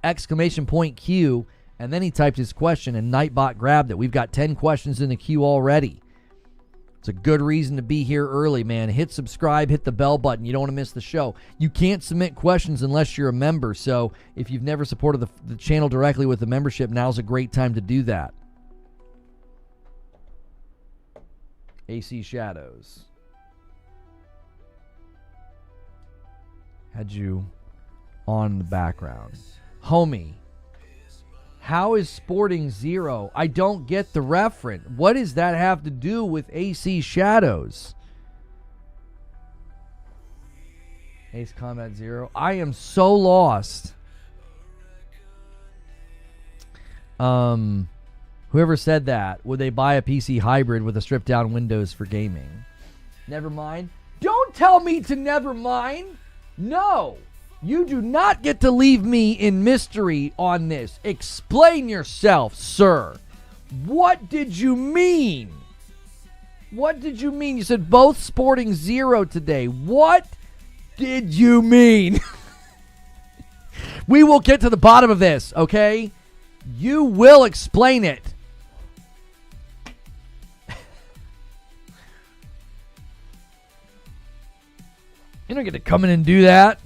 !Q, and then he typed his question, and Nightbot grabbed it. We've got 10 questions in the queue already. It's a good reason to be here early, man. Hit subscribe, hit the bell button. You don't want to miss the show. You can't submit questions unless you're a member. So if you've never supported the channel directly with the membership, now's a great time to do that. AC Shadows. Had you on the background. Homie. How is Sporting Zero? I don't get the reference. What does that have to do with AC Shadows? Ace Combat Zero. I am so lost. Whoever said that, would they buy a PC hybrid with a stripped down Windows for gaming? Never mind. Don't tell me to never mind. No. You do not get to leave me in mystery on this. Explain yourself, sir. What did you mean? What did you mean? You said both Sporting Zero today. What did you mean? We will get to the bottom of this, okay? You will explain it. You don't get to come in and do that.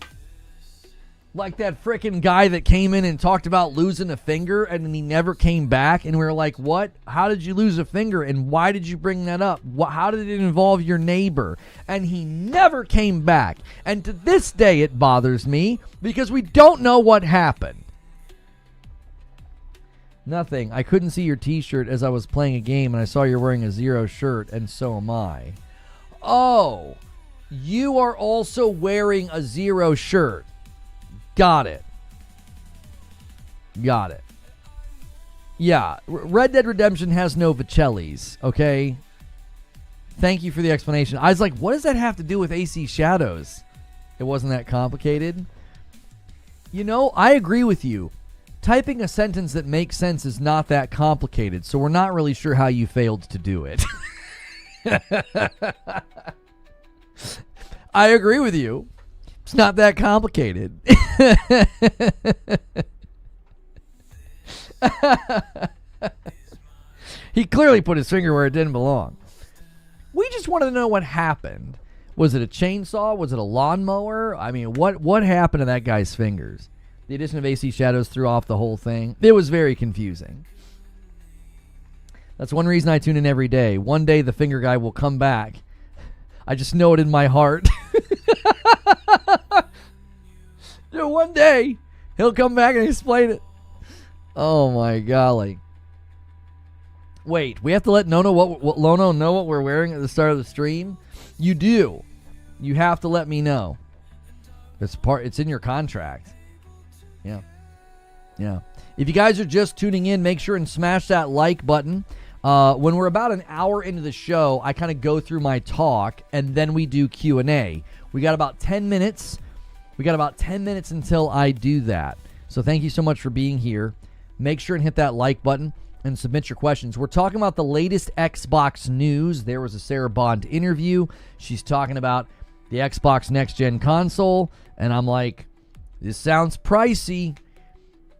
Like that frickin' guy that came in and talked about losing a finger and then he never came back. And we were like, what? How did you lose a finger? And why did you bring that up? How did it involve your neighbor? And he never came back. And to this day, it bothers me because we don't know what happened. Nothing. I couldn't see your t-shirt as I was playing a game and I saw you're wearing a Zero shirt and so am I. Oh, you are also wearing a Zero shirt. Got it. Got it. Yeah, Red Dead Redemption has no Vicellis, okay? Thank you for the explanation. I was like, what does that have to do with AC Shadows? It wasn't that complicated. You know, I agree with you. Typing a sentence that makes sense is not that complicated, so we're not really sure how you failed to do it. I agree with you. It's not that complicated. He clearly put his finger where it didn't belong. We just wanted to know what happened. Was it a chainsaw? Was it a lawnmower? I mean, what happened to that guy's fingers? The addition of AC Shadows threw off the whole thing. It was very confusing. That's one reason I tune in every day. One day the finger guy will come back. I just know it in my heart. Yeah, one day he'll come back and explain it. Oh my golly. Wait, we have to let Lono know what we're wearing at the start of the stream? You do. You have to let me know. It's in your contract. Yeah. Yeah. If you guys are just tuning in, make sure and smash that like button. When we're about an hour into the show, I kind of go through my talk, and then we do Q&A. We got about 10 minutes. We got about 10 minutes until I do that. So thank you so much for being here. Make sure and hit that like button and submit your questions. We're talking about the latest Xbox news. There was a Sarah Bond interview. She's talking about the Xbox next-gen console, and I'm like, this sounds pricey.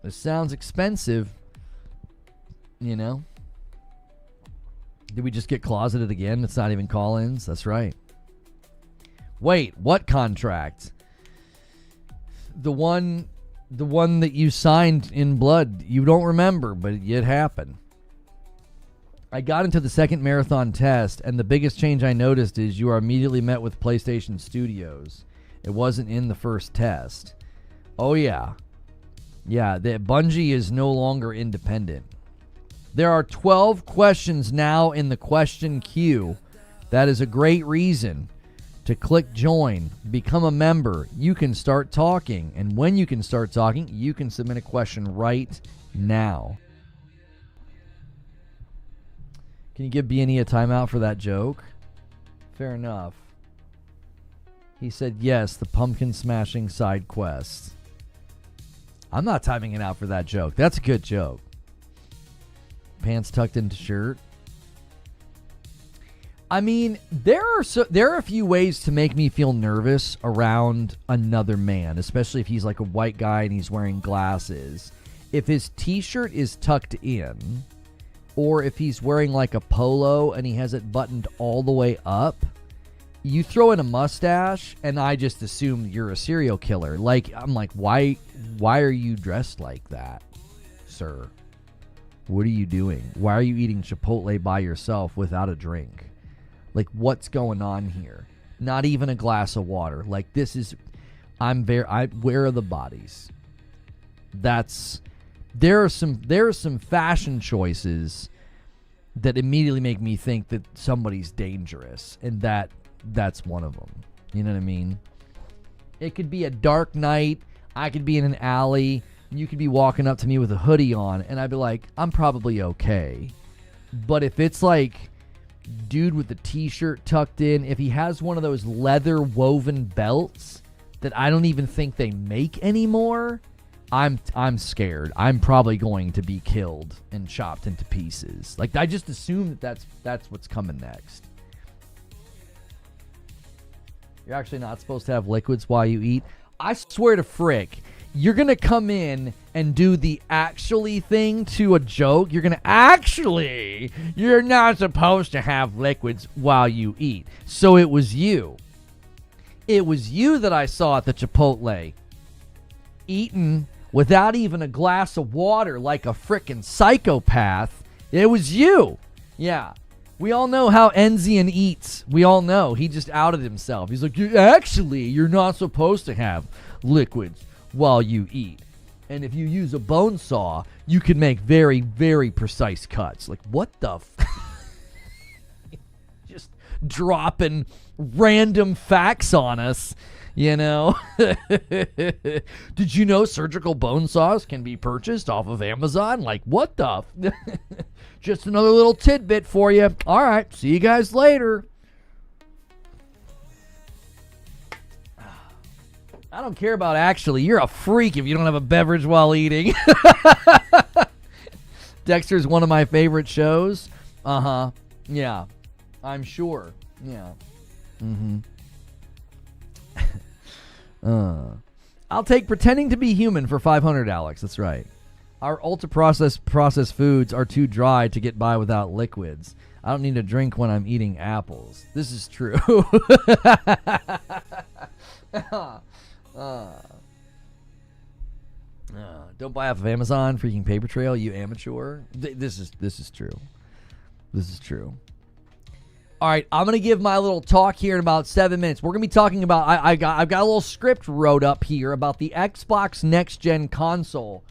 This sounds expensive. You know? Did we just get closeted again? It's not even call-ins. That's right. Wait, what contract? The one that you signed in blood. You don't remember, but it happened. I got into the second marathon test, and the biggest change I noticed is you are immediately met with PlayStation Studios. It wasn't in the first test. Oh, yeah. Yeah, the Bungie is no longer independent. There are 12 questions now in the question queue. That is a great reason to click join, become a member. You can start talking, and when you can start talking, you can submit a question right now. Can you give B&E a timeout for that joke? Fair enough. He said yes, the pumpkin smashing side quest. I'm not timing it out for that joke. That's a good joke. Pants tucked into shirt. I mean, there are a few ways to make me feel nervous around another man, especially if he's like a white guy and he's wearing glasses. If his t-shirt is tucked in, or if he's wearing like a polo and he has it buttoned all the way up, you throw in a mustache and I just assume you're a serial killer. Like, I'm like, why are you dressed like that, sir? What are you doing? Why are you eating Chipotle by yourself without a drink? Like, what's going on here? Not even a glass of water. Like, this is, where are the bodies? There are some fashion choices that immediately make me think that somebody's dangerous, and that's one of them. You know what I mean? It could be a dark night. I could be in an alley. You could be walking up to me with a hoodie on, and I'd be like, I'm probably okay. But if it's like dude with the t-shirt tucked in, if he has one of those leather woven belts that I don't even think they make anymore, I'm scared. I'm probably going to be killed and chopped into pieces. Like, I just assume that's what's coming next. You're actually not supposed to have liquids while you eat. I swear to frick, you're going to come in and do the actually thing to a joke. You're going to you're not supposed to have liquids while you eat. So it was you. It was you that I saw at the Chipotle eating without even a glass of water like a frickin' psychopath. It was you. Yeah. We all know how Enzian eats. We all know. He just outed himself. He's like, you're not supposed to have liquids while you eat. And if you use a bone saw, you can make very, very precise cuts. Like, what the just dropping random facts on us, you know? Did you know surgical bone saws can be purchased off of Amazon? Like, what the just another little tidbit for you. All right, see you guys later. I don't care about actually. You're a freak if you don't have a beverage while eating. Dexter's one of my favorite shows. Uh-huh. Yeah. I'm sure. Yeah. Mm-hmm. I'll take pretending to be human for $500, Alex. That's right. Our ultra-processed foods are too dry to get by without liquids. I don't need a drink when I'm eating apples. This is true. Don't buy off of Amazon, freaking paper trail, you amateur. This is true. This is true. All right, I'm gonna give my little talk here in about 7 minutes. We're gonna be talking about. I've got a little script wrote up here about the Xbox Next Gen console.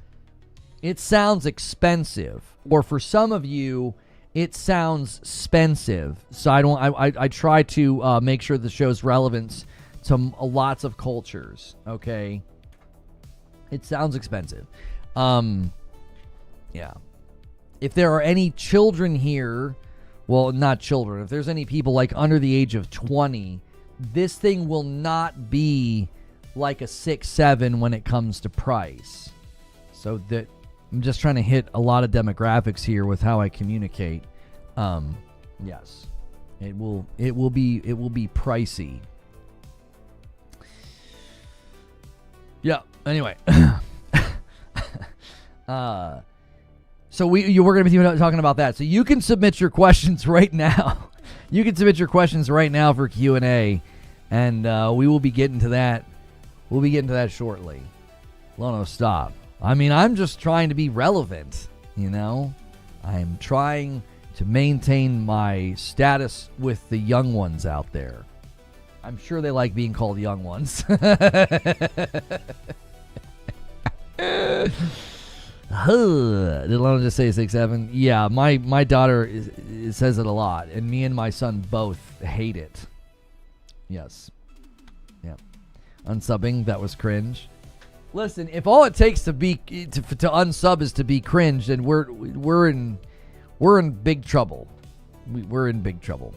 It sounds expensive, or for some of you, it sounds expensive. So I try to make sure the show's relevant to lots of cultures. Okay, it sounds expensive. Yeah. If there are any children here, well, not children. If there's any people like under the age of 20, this thing will not be like a 6-7 when it comes to price. So that I'm just trying to hit a lot of demographics here with how I communicate. Yes, it will be pricey. Yeah. Anyway, so we're going to be talking about that. So you can submit your questions right now. You can submit your questions right now for Q&A, and we will be getting to that. We'll be getting to that shortly. Lono, stop. I mean, I'm just trying to be relevant, you know? I'm trying to maintain my status with the young ones out there. I'm sure they like being called young ones. Did Lono just say 6-7? Yeah, my daughter says it a lot, and me and my son both hate it. Yes. Yeah. Unsubbing, that was cringe. Listen, if all it takes to unsub is to be cringe, then we're in big trouble. We're in big trouble.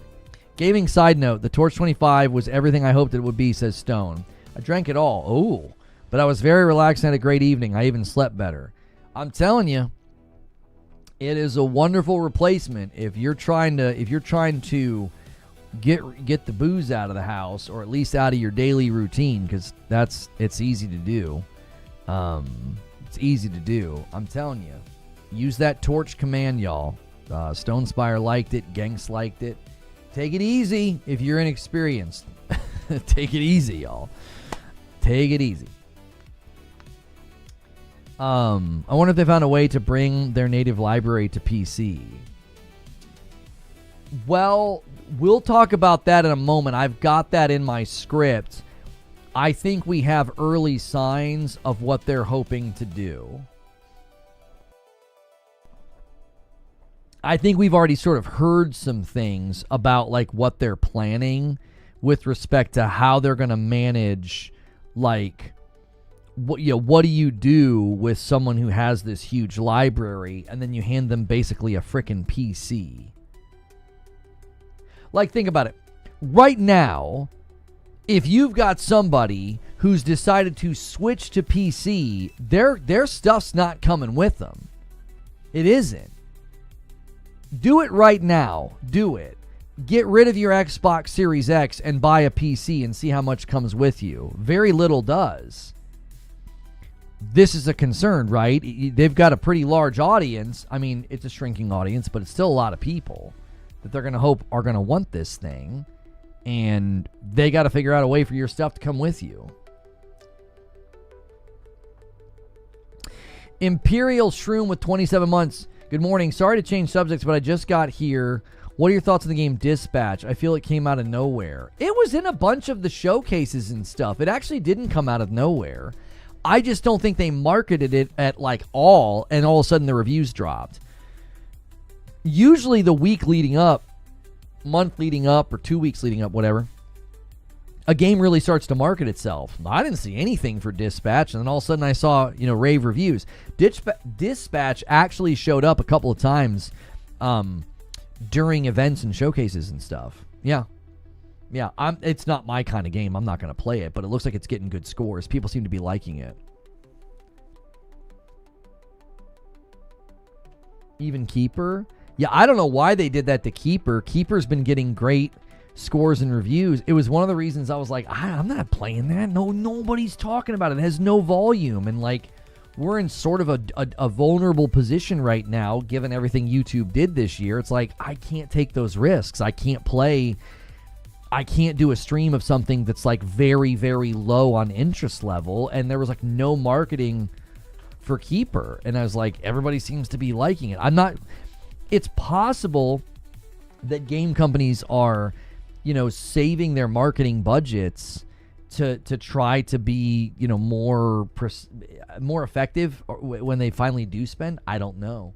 Gaming side note: the Torch 25 was everything I hoped it would be, says Stone. I drank it all. Oh, but I was very relaxed and had a great evening. I even slept better. I'm telling you, it is a wonderful replacement if you're trying to get the booze out of the house, or at least out of your daily routine, because it's easy to do. It's easy to do. I'm telling you, use that Torch command, y'all. Stonespire liked it. Genks liked it. Take it easy if you're inexperienced. Take it easy, y'all. Take it easy. I wonder if they found a way to bring their native library to PC. Well, we'll talk about that in a moment. I've got that in my script. I think we have early signs of what they're hoping to do. I think we've already sort of heard some things about like what they're planning with respect to how they're going to manage, like, what do you do with someone who has this huge library and then you hand them basically a frickin' PC? Like, think about it. Right now, if you've got somebody who's decided to switch to PC, their stuff's not coming with them. It isn't. Do it right now. Do it. Get rid of your Xbox Series X and buy a PC and see how much comes with you. Very little does. This is a concern, right? They've got a pretty large audience. I mean, it's a shrinking audience, but it's still a lot of people that they're going to hope are going to want this thing. And they got to figure out a way for your stuff to come with you. Imperial Shroom with 27 months. Good morning. Sorry to change subjects, but I just got here. What are your thoughts on the game Dispatch? I feel it came out of nowhere. It was in a bunch of the showcases and stuff. It actually didn't come out of nowhere. I just don't think they marketed it at like all, and all of a sudden the reviews dropped. Usually the week leading up, month leading up, or 2 weeks leading up, whatever, a game really starts to market itself. I didn't see anything for Dispatch, and then all of a sudden I saw, rave reviews. Dispatch actually showed up a couple of times during events and showcases and stuff. Yeah. It's not my kind of game. I'm not going to play it, but it looks like it's getting good scores. People seem to be liking it. Even Keeper? Yeah, I don't know why they did that to Keeper. Keeper's been getting great scores and reviews. It was one of the reasons I was like, I'm not playing that. No, nobody's talking about it. It has no volume. And like, we're in sort of a vulnerable position right now, given everything YouTube did this year. It's like, I can't take those risks. I can't do a stream of something that's like very, very low on interest level. And there was like no marketing for Keeper. And I was like, everybody seems to be liking it. It's possible that game companies are, saving their marketing budgets to try to be, more effective when they finally do spend. I don't know.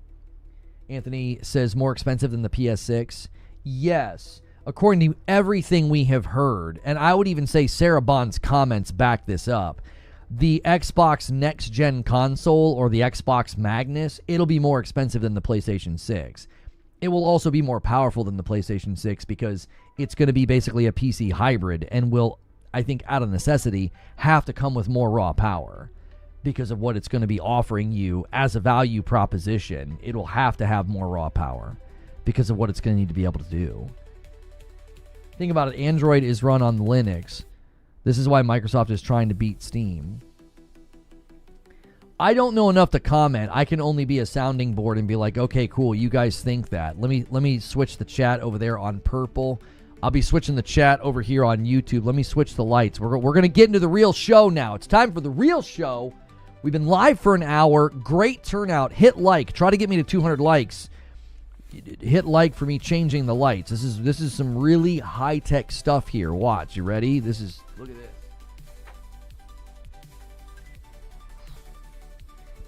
Anthony says more expensive than the PS6. Yes. According to everything we have heard, and I would even say Sarah Bond's comments back this up, the Xbox next-gen console or the Xbox Magnus, it'll be more expensive than the PlayStation 6. It will also be more powerful than the PlayStation 6 because it's going to be basically a PC hybrid and will, I think, out of necessity, have to come with more raw power because of what it's going to be offering you as a value proposition. It'll have to have more raw power because of what it's going to need to be able to do. Think about it. Android is run on Linux. This is why Microsoft is trying to beat Steam. I don't know enough to comment. I can only be a sounding board and be like, okay, cool, you guys think that. Let me switch the chat over there on purple. I'll be switching the chat over here on YouTube. Let me switch the lights. We're going to get into the real show now. It's time for the real show. We've been live for an hour. Great turnout. Hit like. Try to get me to 200 likes. Hit like for me changing the lights. This is some really high-tech stuff here. Watch. You ready? Look at this.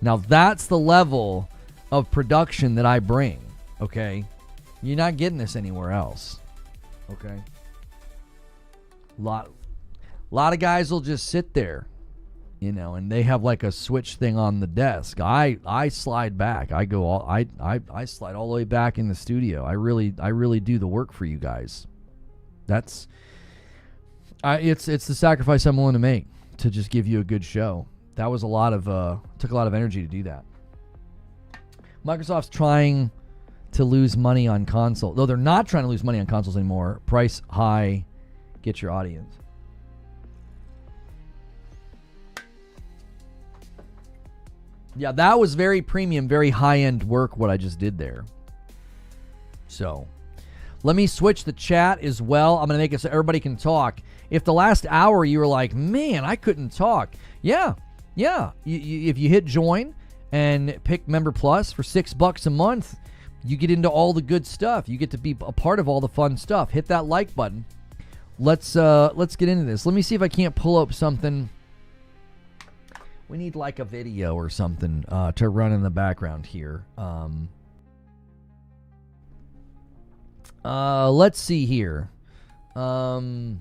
Now that's the level of production that I bring, okay? You're not getting this anywhere else, okay? Lot of guys will just sit there, and they have like a switch thing on the desk. I slide back. I slide all the way back in the studio. I really do the work for you guys. It's the sacrifice I'm willing to make to just give you a good show. That was took a lot of energy to do that. Microsoft's trying to lose money on console. Though they're not trying to lose money on consoles anymore. Price high, get your audience. Yeah, that was very premium, very high-end work, what I just did there. So let me switch the chat as well. I'm going to make it so everybody can talk. If the last hour you were like, man, I couldn't talk. Yeah. If you hit join and pick Member Plus for $6 a month, you get into all the good stuff. You get to be a part of all the fun stuff. Hit that like button. Let's get into this. Let me see if I can't pull up something. We need like a video or something to run in the background here. Let's see here. What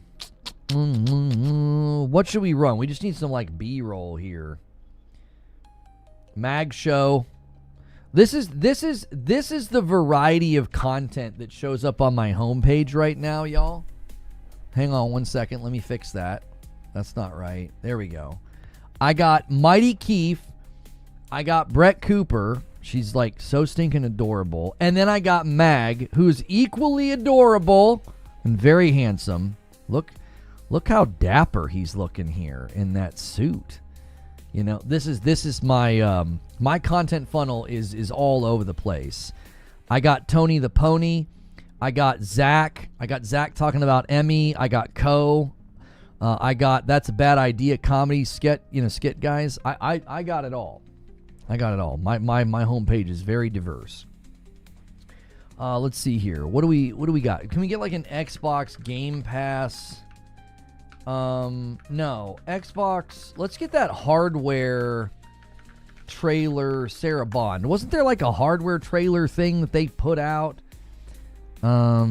should we run? We just need some like B-roll here. Mag show. This is the variety of content that shows up on my homepage right now, y'all. Hang on one second. Let me fix that. That's not right. There we go. I got Mighty Keith. I got Brett Cooper. She's like so stinking adorable. And then I got Mag, who's equally adorable and very handsome. Look how dapper he's looking here in that suit. You know, this is my my content funnel is all over the place. I got Tony the Pony. I got Zach. I got Zach talking about Emmy. I got Co. I got That's a Bad Idea comedy skit guys. I got it all. I got it all. My homepage is very diverse. Let's see here. What do we got? Can we get like an Xbox Game Pass? No. Xbox. Let's get that hardware trailer Sarah Bond. Wasn't there like a hardware trailer thing that they put out? I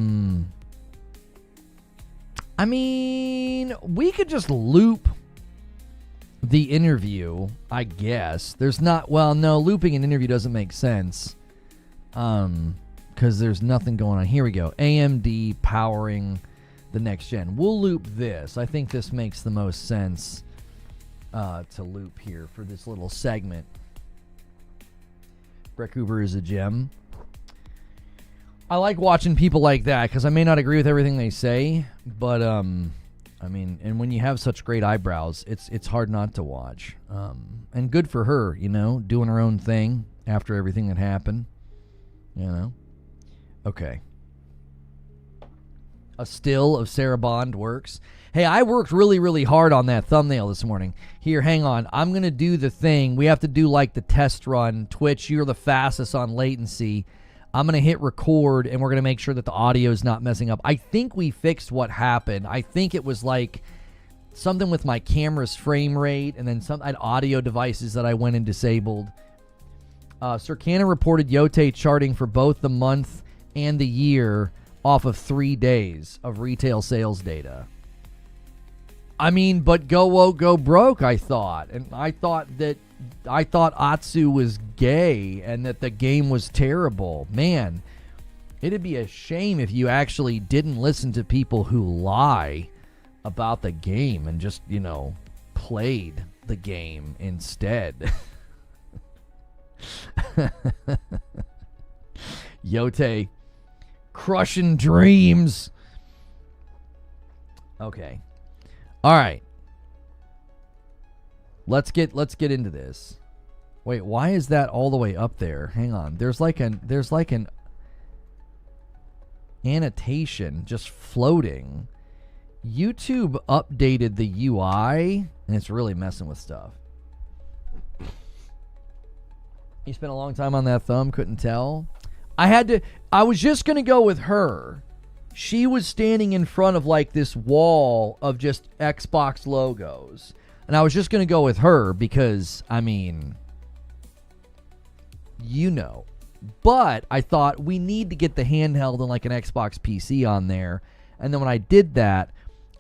mean, we could just loop the interview, I guess. There's not, well, no, looping an interview doesn't make sense. Because there's nothing going on. Here we go. AMD powering the next gen. We'll loop this. I think this makes the most sense to loop here for this little segment. Brett Cooper is a gem. I like watching people like that because I may not agree with everything they say, but I mean, and when you have such great eyebrows, it's hard not to watch. And good for her, you know, doing her own thing after everything that happened, you know. Okay. A still of Sarah Bond works. Hey, I worked really, really hard on that thumbnail this morning. Here, hang on. I'm going to do the thing. We have to do like the test run. Twitch, you're the fastest on latency. I'm going to hit record, and we're going to make sure that the audio is not messing up. I think we fixed what happened. I think it was like something with my camera's frame rate, and then some audio devices that I went and disabled. Circana reported Yote charting for both the month and the year off of 3 days of retail sales data. I mean, but go woke, go broke, I thought. And I thought Atsu was gay and that the game was terrible. Man, it'd be a shame if you actually didn't listen to people who lie about the game and just, you know, played the game instead. Yote, crushing dreams. Okay. All right. Let's get into this. Wait, why is that all the way up there? Hang on. There's like an annotation just floating. YouTube updated the UI and it's really messing with stuff. You spent a long time on that thumb, couldn't tell. I was just going to go with her. She was standing in front of like this wall of just Xbox logos. And I was just going to go with her because, I mean, you know. But I thought we need to get the handheld and like an Xbox PC on there. And then when I did that,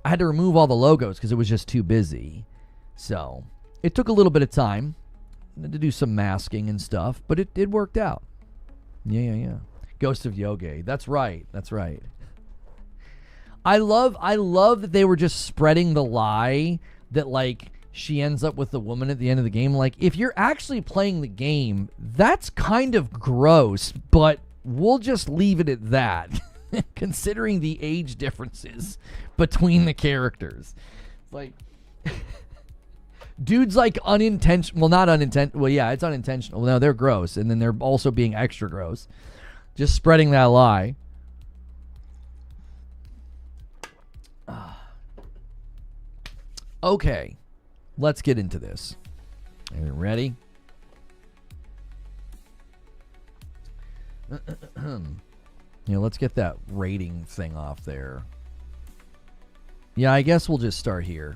I had to remove all the logos because it was just too busy. So it took a little bit of time to do some masking and stuff, but it worked out. Yeah. Ghost of Yoge. That's right. I love that they were just spreading the lie that like she ends up with the woman at the end of the game. Like, if you're actually playing the game, that's kind of gross, but we'll just leave it at that, considering the age differences between the characters. Like, dude's like unintentional. Well, not unintentional. Well, yeah, it's unintentional. No, they're gross, and then they're also being extra gross. Just spreading that lie. Okay, let's get into this. Are you ready? Let's get that rating thing off there. Yeah, I guess we'll just start here.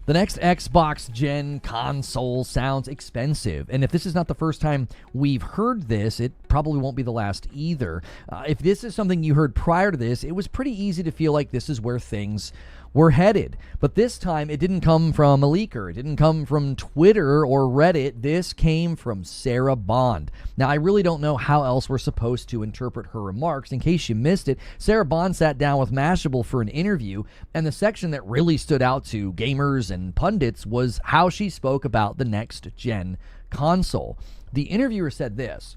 The next Xbox Gen console sounds expensive, and if this is not the first time we've heard this, it probably won't be the last either. If this is something you heard prior to this, it was pretty easy to feel like this is where things were headed. But this time, it didn't come from a leaker. It didn't come from Twitter or Reddit. This came from Sarah Bond. Now, I really don't know how else we're supposed to interpret her remarks. In case you missed it, Sarah Bond sat down with Mashable for an interview, and the section that really stood out to gamers and pundits was how she spoke about the next-gen console. The interviewer said this: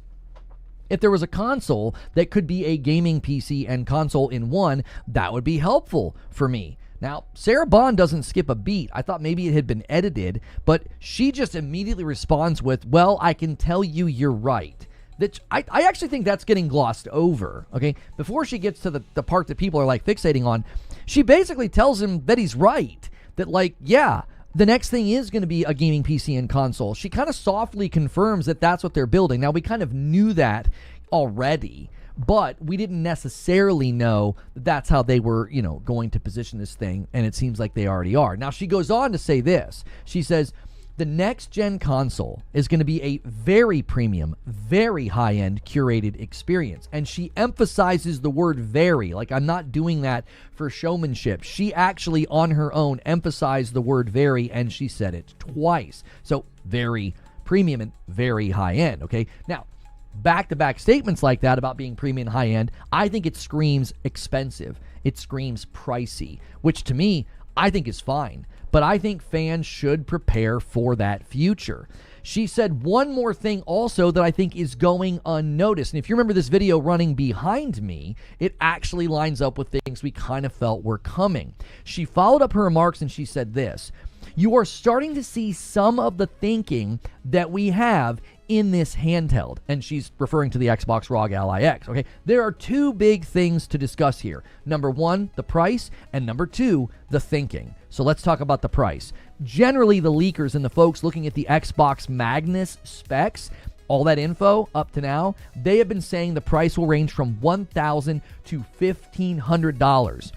if there was a console that could be a gaming PC and console in one, that would be helpful for me. Now, Sarah Bond doesn't skip a beat. I thought maybe it had been edited, but she just immediately responds with, well, I can tell you you're right. That I actually think that's getting glossed over, okay? Before she gets to the part that people are like fixating on, she basically tells him that he's right. That like, yeah, the next thing is going to be a gaming PC and console. She kind of softly confirms that that's what they're building. Now, we kind of knew that already, but we didn't necessarily know that that's how they were, going to position this thing, and it seems like they already are. Now, she goes on to say this. She says, the next-gen console is going to be a very premium, very high-end curated experience. And she emphasizes the word very. Like, I'm not doing that for showmanship. She actually, on her own, emphasized the word very, and she said it twice. So, very premium and very high-end, okay? Now, back-to-back statements like that about being premium and high-end, I think it screams expensive. It screams pricey, which to me, I think is fine. But I think fans should prepare for that future. She said one more thing also that I think is going unnoticed. And if you remember this video running behind me, it actually lines up with things we kind of felt were coming. She followed up her remarks and she said this: you are starting to see some of the thinking that we have in this handheld. And she's referring to the Xbox ROG Ally X. Okay, there are two big things to discuss here. Number one, the price, and number two, the thinking. So let's talk about the price. Generally, the leakers and the folks looking at the Xbox Magnus specs, all that info up to now, they have been saying the price will range from $1,000 to $1,500.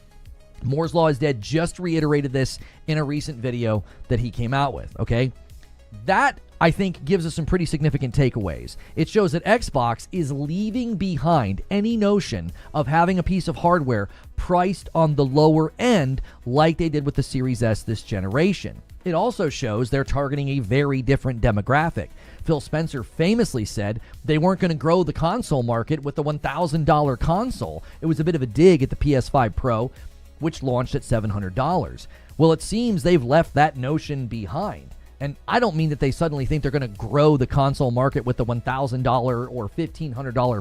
Moore's Law is Dead just reiterated this in a recent video that he came out with, okay? That, I think, gives us some pretty significant takeaways. It shows that Xbox is leaving behind any notion of having a piece of hardware priced on the lower end like they did with the Series S this generation. It also shows they're targeting a very different demographic. Phil Spencer famously said they weren't going to grow the console market with the $1,000 console. It was a bit of a dig at the PS5 Pro, which launched at $700. Well, it seems they've left that notion behind. And I don't mean that they suddenly think they're going to grow the console market with the $1,000 or $1,500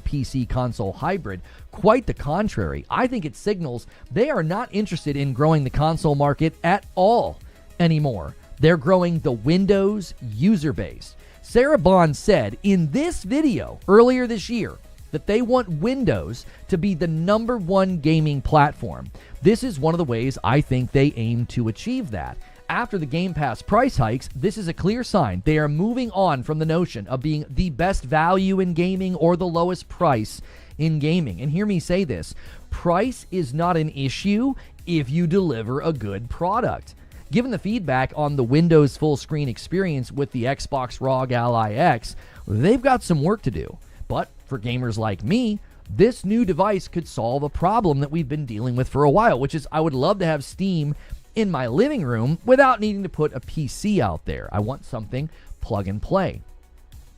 PC console hybrid. Quite the contrary. I think it signals they are not interested in growing the console market at all anymore. They're growing the Windows user base. Sarah Bond said in this video earlier this year that they want Windows to be the number one gaming platform. This is one of the ways I think they aim to achieve that. After the Game Pass price hikes, this is a clear sign they are moving on from the notion of being the best value in gaming or the lowest price in gaming. And hear me say this: price is not an issue if you deliver a good product. Given the feedback on the Windows full screen experience with the Xbox ROG Ally X, they've got some work to do. But for gamers like me, this new device could solve a problem that we've been dealing with for a while, which is I would love to have Steam in my living room without needing to put a PC out there. I want something plug and play.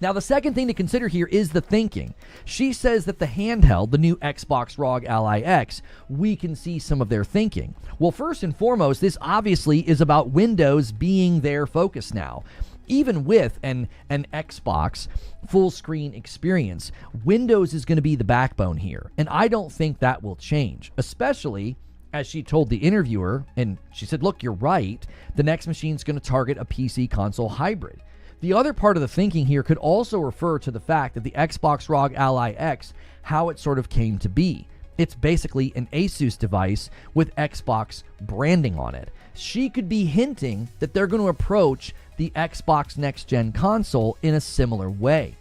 Now, the second thing to consider here is the thinking. She says that the handheld, the new Xbox ROG Ally X, we can see some of their thinking. Well, first and foremost, this obviously is about Windows being their focus now. Even with an Xbox full screen experience, Windows is going to be the backbone here. And I don't think that will change, especially as she told the interviewer, and she said, look, you're right, the next machine's going to target a PC console hybrid. The other part of the thinking here could also refer to the fact that the Xbox ROG Ally X, how it sort of came to be. It's basically an Asus device with Xbox branding on it. She could be hinting that they're going to approach the Xbox next-gen console in a similar way.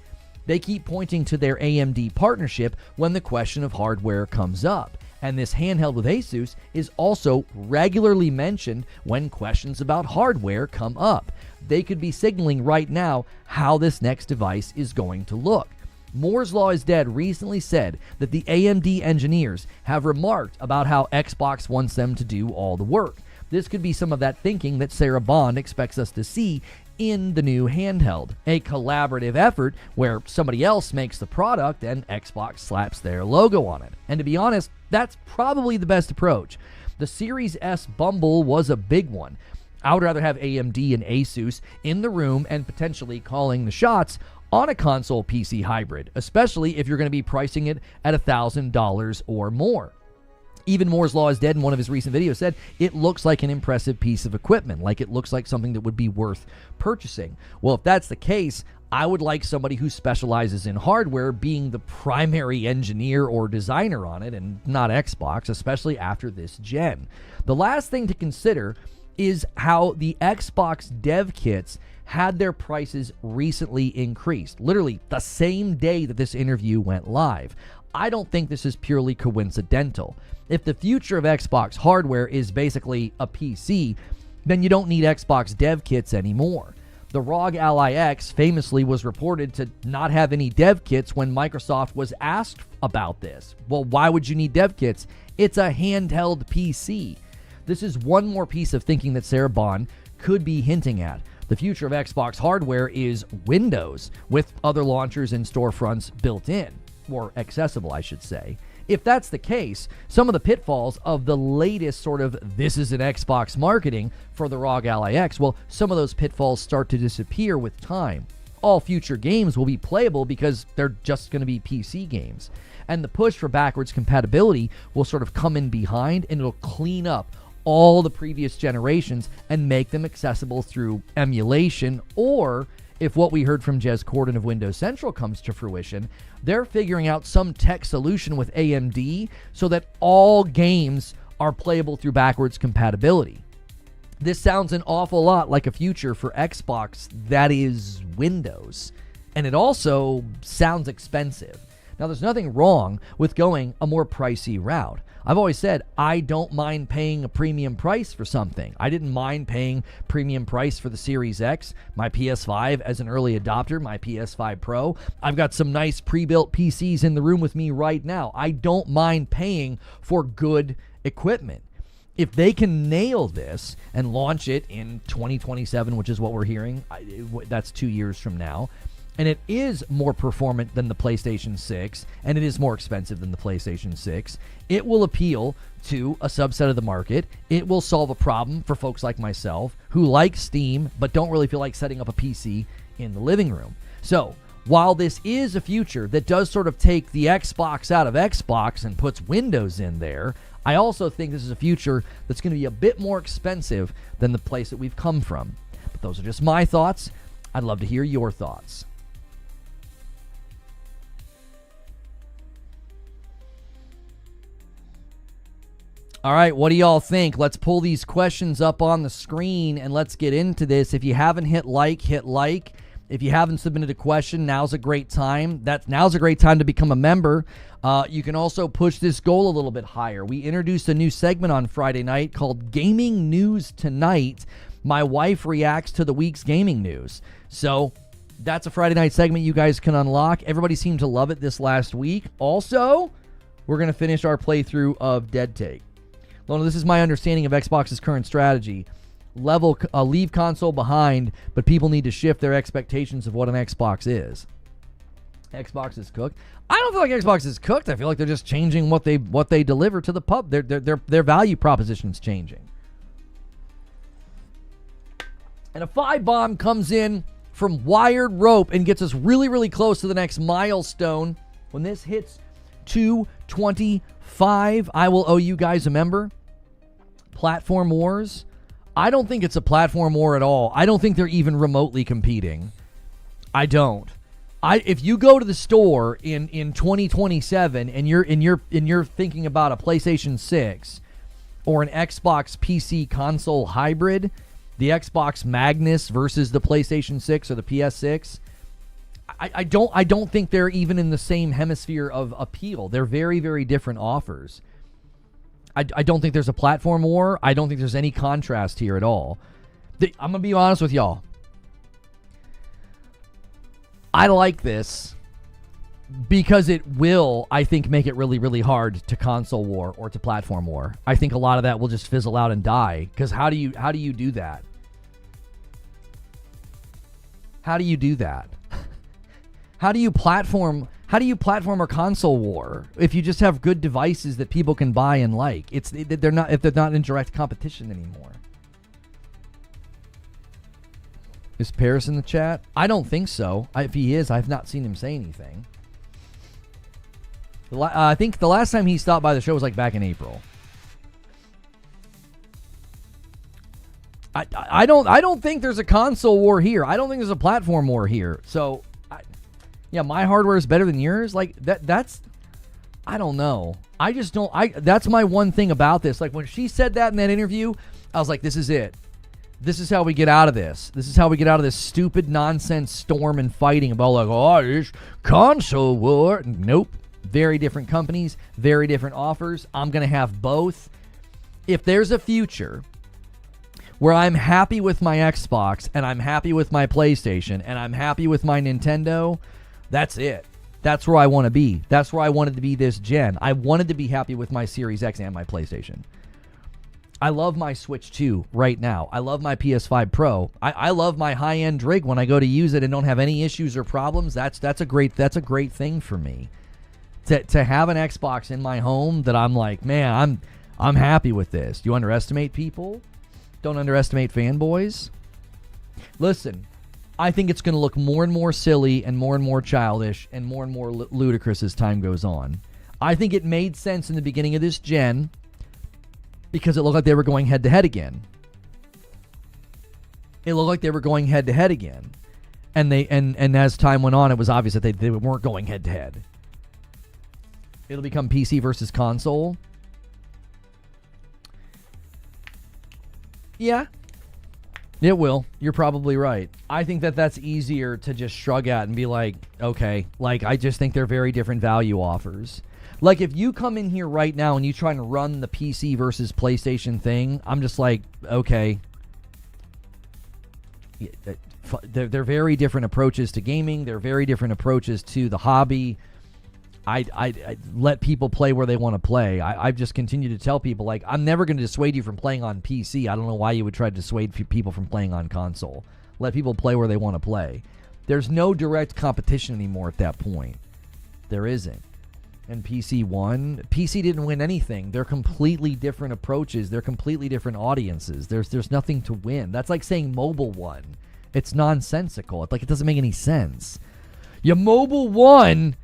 They keep pointing to their AMD partnership when the question of hardware comes up. And this handheld with Asus is also regularly mentioned when questions about hardware come up. They could be signaling right now how this next device is going to look. Moore's Law is Dead recently said that the AMD engineers have remarked about how Xbox wants them to do all the work. This could be some of that thinking that Sarah Bond expects us to see in the new handheld. A collaborative effort where somebody else makes the product and Xbox slaps their logo on it. And to be honest, that's probably the best approach. The Series S bumble was a big one. I would rather have AMD and Asus in the room and potentially calling the shots on a console PC hybrid, especially if you're going to be pricing it at $1,000 or more. Even Moore's Law is Dead in one of his recent videos said it looks like an impressive piece of equipment, like it looks like something that would be worth purchasing. Well, if that's the case, I would like somebody who specializes in hardware being the primary engineer or designer on it and not Xbox, especially after this gen. The last thing to consider is how the Xbox dev kits had their prices recently increased, literally the same day that this interview went live. I don't think this is purely coincidental. If the future of Xbox hardware is basically a PC, then you don't need Xbox dev kits anymore. The ROG Ally X famously was reported to not have any dev kits when Microsoft was asked about this. Well, why would you need dev kits? It's a handheld PC. This is one more piece of thinking that Sarah Bond could be hinting at. The future of Xbox hardware is Windows, with other launchers and storefronts built in, or accessible, I should say. If that's the case, some of the pitfalls of the latest sort of this is an Xbox marketing for the ROG Ally X, well, some of those pitfalls start to disappear with time. All future games will be playable because they're just going to be PC games. And the push for backwards compatibility will sort of come in behind, and it'll clean up all the previous generations and make them accessible through emulation, or if what we heard from Jez Corden of Windows Central comes to fruition, they're figuring out some tech solution with AMD so that all games are playable through backwards compatibility. This sounds an awful lot like a future for Xbox that is Windows, and it also sounds expensive. Now, there's nothing wrong with going a more pricey route. I've always said I don't mind paying a premium price for something. I didn't mind paying premium price for the Series X, my PS5 as an early adopter, my PS5 Pro. I've got some nice pre-built PCs in the room with me right now. I don't mind paying for good equipment. If they can nail this and launch it in 2027, which is what we're hearing, that's 2 years from now, and it is more performant than the PlayStation 6, and it is more expensive than the PlayStation 6, it will appeal to a subset of the market. It will solve a problem for folks like myself who like Steam but don't really feel like setting up a PC in the living room. So, while this is a future that does sort of take the Xbox out of Xbox and puts Windows in there, I also think this is a future that's going to be a bit more expensive than the place that we've come from. But those are just my thoughts. I'd love to hear your thoughts. All right, what do y'all think? Let's pull these questions up on the screen and let's get into this. If you haven't hit like, hit like. If you haven't submitted a question, now's a great time. Now's a great time to become a member. You can also push this goal a little bit higher. We introduced a new segment on Friday night called Gaming News Tonight. My wife reacts to the week's gaming news. So that's a Friday night segment you guys can unlock. Everybody seemed to love it this last week. Also, we're going to finish our playthrough of Dead Take. Lona, this is my understanding of Xbox's current strategy. Leave console behind, but people need to shift their expectations of what an Xbox is. Xbox is cooked. I don't feel like Xbox is cooked. I feel like they're just changing what they deliver to the pub. Their value proposition is changing. And a 5-bomb comes in from Wired Rope and gets us really, really close to the next milestone. When this hits 225, I will owe you guys a member. Platform Wars. I don't think it's a platform war at all. I don't think they're even remotely competing. I don't. If you go to the store in 2027 and you're thinking about a PlayStation 6 or an Xbox PC console hybrid, the Xbox Magnus versus the PlayStation 6 or the PS6, I don't think they're even in the same hemisphere of appeal. They're very, very different offers. I don't think there's a platform war. I don't think there's any contrast here at all. I'm going to be honest with y'all. I like this because it will, I think, make it really, really hard to console war or to platform war. I think a lot of that will just fizzle out and die. Because how do you do that? How do you do that? How do you platform a console war if you just have good devices that people can buy and like? If they're not in direct competition anymore. Is Paris in the chat? I don't think so. If he is, I've not seen him say anything. I think the last time he stopped by the show was like back in April. I don't think there's a console war here. I don't think there's a platform war here. So, yeah, my hardware is better than yours. Like that's I don't know. I just don't. That's my one thing about this. Like when she said that in that interview, I was like, this is it. This is how we get out of this. This is how we get out of this stupid nonsense storm and fighting about like, oh, it's console war. Nope. Very different companies, very different offers. I'm going to have both. If there's a future where I'm happy with my Xbox and I'm happy with my PlayStation and I'm happy with my Nintendo, that's it. That's where I want to be. That's where I wanted to be this gen. I wanted to be happy with my Series X and my PlayStation. I love my Switch 2 right now. I love my PS5 Pro. I love my high-end rig when I go to use it and don't have any issues or problems. That's a great thing for me. To have an Xbox in my home that I'm like, man, I'm happy with this. Do you underestimate people? Don't underestimate fanboys. Listen, I think it's going to look more and more silly and more childish and more ludicrous as time goes on. I think it made sense in the beginning of this gen because it looked like they were going head-to-head again. And as time went on, it was obvious that they weren't going head-to-head. It'll become PC versus console. Yeah, it will. You're probably right. I think that's easier to just shrug at and be like, okay, like I just think they're very different value offers. Like, if you come in here right now and you try to run the PC versus PlayStation thing, I'm just like, okay. They're very different approaches to gaming. They're very different approaches to the hobby. I let people play where they want to play. I just continue to tell people, like, I'm never going to dissuade you from playing on PC. I don't know why you would try to dissuade people from playing on console. Let people play where they want to play. There's no direct competition anymore at that point. There isn't. And PC won. PC didn't win anything. They're completely different approaches. They're completely different audiences. There's nothing to win. That's like saying mobile won. It's nonsensical. It's like it doesn't make any sense. Your mobile won.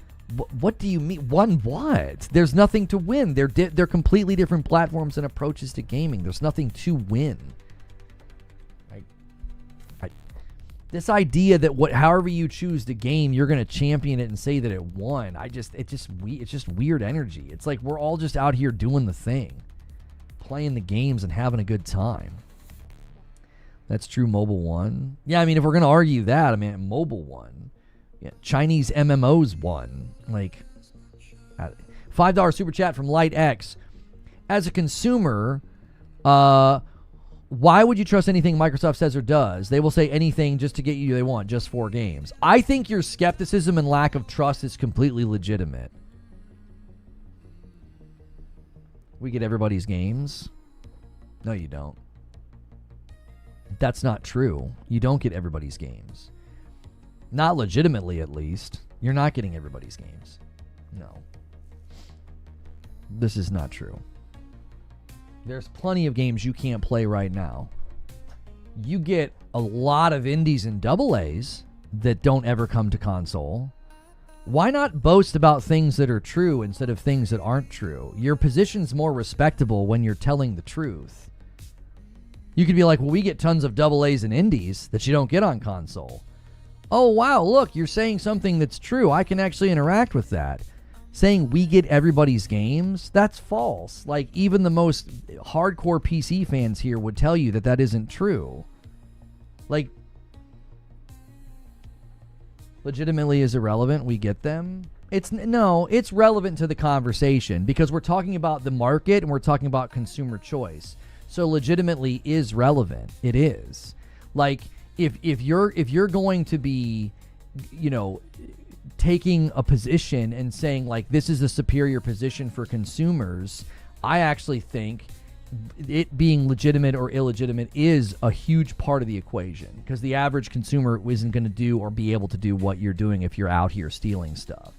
What do you mean? Won what? There's nothing to win. They're completely different platforms and approaches to gaming. There's nothing to win. This idea that however you choose to game, you're going to champion it and say that it won. It's just weird energy. It's like we're all just out here doing the thing, playing the games and having a good time. That's true. Mobile won. Yeah, I mean, if we're going to argue that, I mean, mobile won. Yeah, Chinese MMOs won. Like, $5 super chat from Light X. As a consumer, why would you trust anything Microsoft says or does? They will say anything just to get you they want, just 4 games. I think your skepticism and lack of trust is completely legitimate. We get everybody's games. No, you don't. That's not true. You don't get everybody's games. Not legitimately, at least. You're not getting everybody's games. No. This is not true. There's plenty of games you can't play right now. You get a lot of indies and AA's that don't ever come to console. Why not boast about things that are true instead of things that aren't true? Your position's more respectable when you're telling the truth. You could be like, well, we get tons of AA's and indies that you don't get on console. oh, wow, look, you're saying something that's true. I can actually interact with that. Saying we get everybody's games, that's false. Like, even the most hardcore PC fans here would tell you that that isn't true. Like, legitimately is irrelevant. We get them. It's relevant to the conversation because we're talking about the market and we're talking about consumer choice. So legitimately is relevant. It is. Like, if you're going to be, taking a position and saying like this is a superior position for consumers, I actually think it being legitimate or illegitimate is a huge part of the equation, because the average consumer isn't going to do or be able to do what you're doing if you're out here stealing stuff.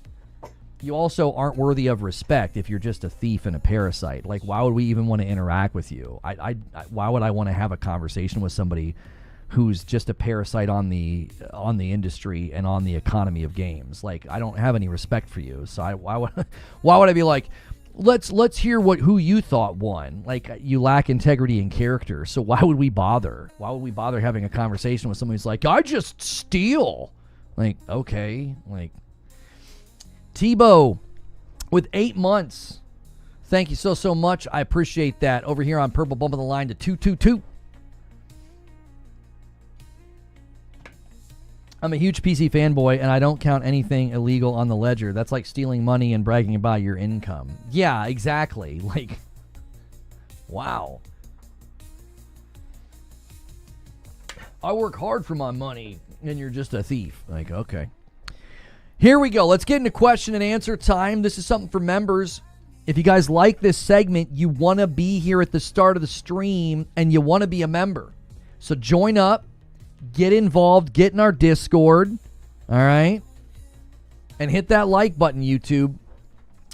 You also aren't worthy of respect if you're just a thief and a parasite. Like, why would we even want to interact with you? Why would I want to have a conversation with somebody who's just a parasite on the industry and on the economy of games? Like, I don't have any respect for you. So why would I be like, let's hear who you thought won? Like, you lack integrity and character. So why would we bother? Why would we bother having a conversation with somebody who's like, I just steal? Like, okay, like Tebow with 8 months. Thank you so much. I appreciate that. Over here on Purple, bumping the line to 222. I'm a huge PC fanboy, and I don't count anything illegal on the ledger. That's like stealing money and bragging about your income. Yeah, exactly. Like, wow. I work hard for my money, and you're just a thief. Like, okay. Here we go. Let's get into question and answer time. This is something for members. If you guys like this segment, you want to be here at the start of the stream, and you want to be a member. So join up. Get involved, get in our Discord, all right? And hit that like button, YouTube.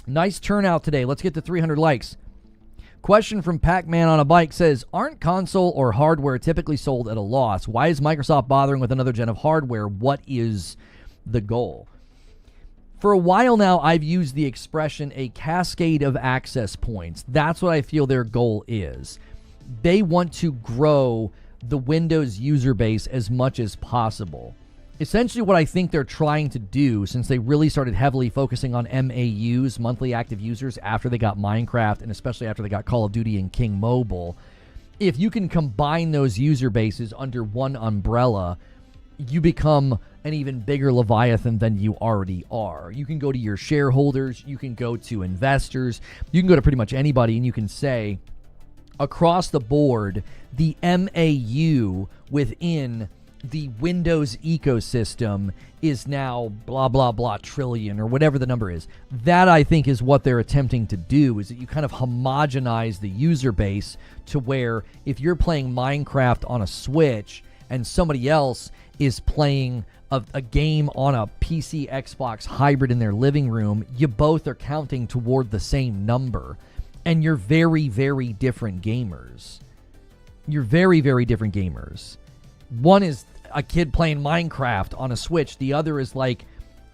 Nice turnout today. Let's get to 300 likes. Question from Pac-Man on a Bike says, aren't console or hardware typically sold at a loss? Why is Microsoft bothering with another gen of hardware? What is the goal? For a while now, I've used the expression a cascade of access points. That's what I feel their goal is. They want to grow the Windows user base as much as possible. Essentially what I think they're trying to do, since they really started heavily focusing on MAUs, monthly active users, after they got Minecraft and especially after they got Call of Duty and King Mobile, if you can combine those user bases under one umbrella, you become an even bigger Leviathan than you already are. You can go to your shareholders, you can go to investors, you can go to pretty much anybody, and you can say, across the board, the MAU within the Windows ecosystem is now blah, blah, blah trillion, or whatever the number is. That, I think, is what they're attempting to do, is that you kind of homogenize the user base to where if you're playing Minecraft on a Switch and somebody else is playing a game on a PC Xbox hybrid in their living room, you both are counting toward the same number. And you're very, very different gamers. You're very, very different gamers. One is a kid playing Minecraft on a Switch. The other is like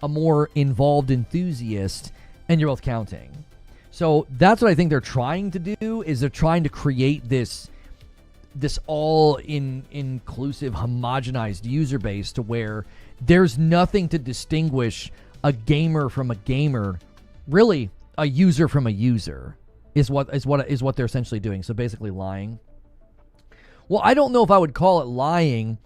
a more involved enthusiast, and you're both counting. So that's what I think they're trying to do, is they're trying to create this all-inclusive, homogenized user base to where there's nothing to distinguish a gamer from a gamer. Really, a user from a user. Is what they're essentially doing. So basically lying. Well, I don't know if I would call it lying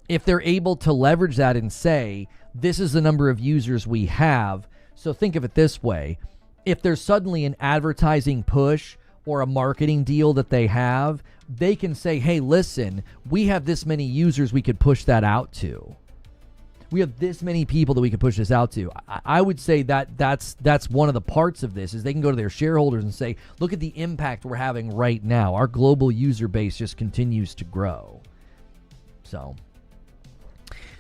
if they're able to leverage that and say, this is the number of users we have. So think of it this way. If there's suddenly an advertising push or a marketing deal that they have, they can say, hey, listen, we have this many users we could push that out to. We have this many people that we could push this out to. I would say that's one of the parts of this, is they can go to their shareholders and say, look at the impact we're having right now. Our global user base just continues to grow. So,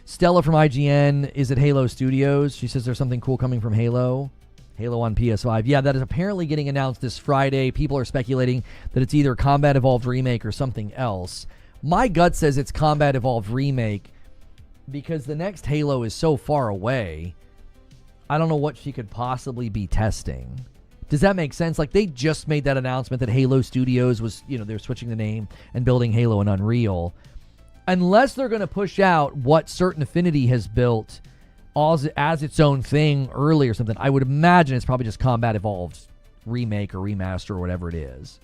Stella from IGN is at Halo Studios. She says there's something cool coming from Halo. Halo on PS5. Yeah, that is apparently getting announced this Friday. People are speculating that it's either Combat Evolved Remake or something else. My gut says it's Combat Evolved Remake, because the next Halo is so far away. I don't know what she could possibly be testing. Does that make sense? Like, they just made that announcement that Halo Studios was, they're switching the name and building Halo and Unreal. unless they're going to push out what Certain Affinity has built as its own thing early or something, I would imagine it's probably just Combat Evolved remake or remaster or whatever it is.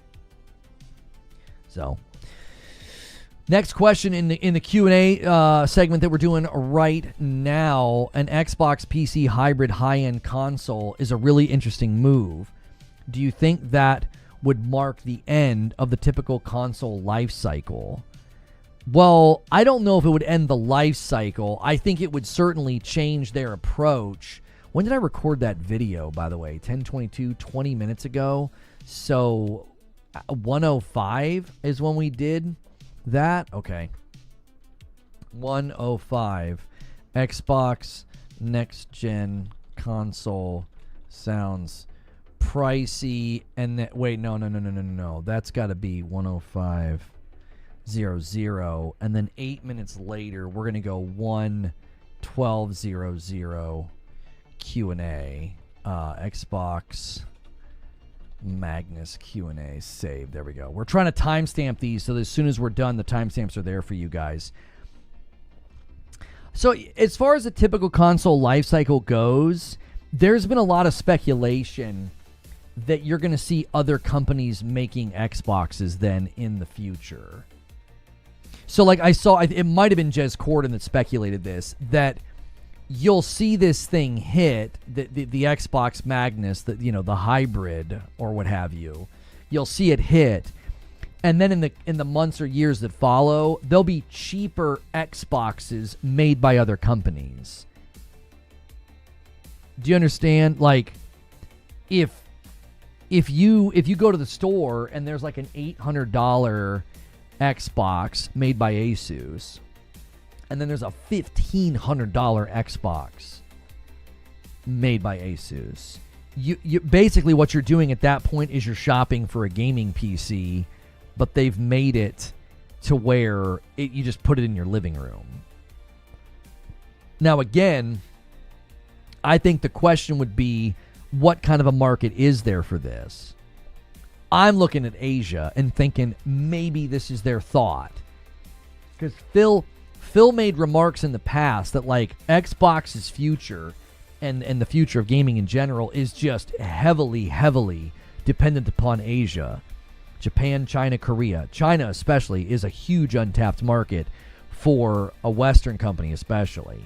So, next question in the Q&A segment that we're doing right now, an Xbox PC hybrid high-end console is a really interesting move. Do you think that would mark the end of the typical console life cycle? Well, I don't know if it would end the life cycle. I think it would certainly change their approach. When did I record that video, by the way? 10:22, 20 minutes ago. So 1:05 is when we did that. Okay. 1:05. Xbox next gen console sounds pricey. And then, wait, no. That's got to be 1:05:00, and then 8 minutes later we're gonna go 1:12:00 Q&A. Xbox Magnus Q&A save. There we go. We're trying to timestamp these so that as soon as we're done, the timestamps are there for you guys. So as far as the typical console life cycle goes, there's been a lot of speculation that you're going to see other companies making Xboxes then in the future. So like I saw, it might have been Jez Corden that speculated this, that you'll see this thing hit, the Xbox Magnus, the hybrid or what have you. You'll see it hit, and then in the months or years that follow, there'll be cheaper Xboxes made by other companies. Do you understand? Like, if you go to the store and there's like an $800 Xbox made by Asus, and then there's a $1,500 Xbox made by Asus, you basically what you're doing at that point is you're shopping for a gaming PC, but they've made it to where you just put it in your living room. Now again, I think the question would be, what kind of a market is there for this? I'm looking at Asia and thinking maybe this is their thought. Because Phil made remarks in the past that like Xbox's future and the future of gaming in general is just heavily dependent upon Asia. Japan, China, Korea. China especially is a huge untapped market for a Western company especially.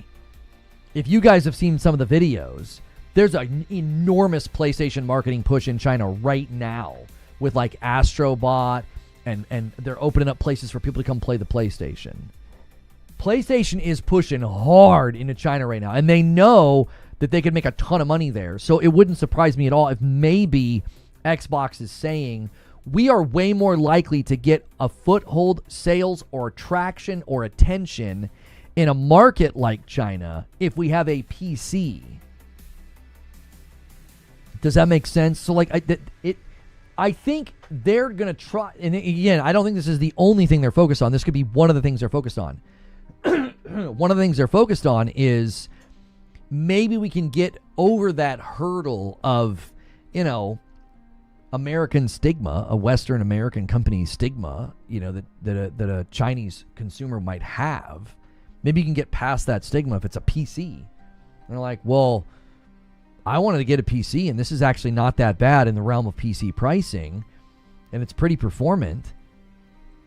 If you guys have seen some of the videos, there's an enormous PlayStation marketing push in China right now with like Astrobot, and they're opening up places for people to come play the PlayStation. PlayStation is pushing hard into China right now, and they know that they could make a ton of money there. So it wouldn't surprise me at all if maybe Xbox is saying, we are way more likely to get a foothold, sales, or traction or attention in a market like China if we have a PC. Does that make sense? So like I think they're going to try, and again, I don't think this is the only thing they're focused on. This could be one of the things they're focused on. One of the things they're focused on is maybe we can get over that hurdle of, American stigma, a Western American company stigma, that a Chinese consumer might have. Maybe you can get past that stigma if it's a PC. And they're like, well, I wanted to get a PC, and this is actually not that bad in the realm of PC pricing, and it's pretty performant.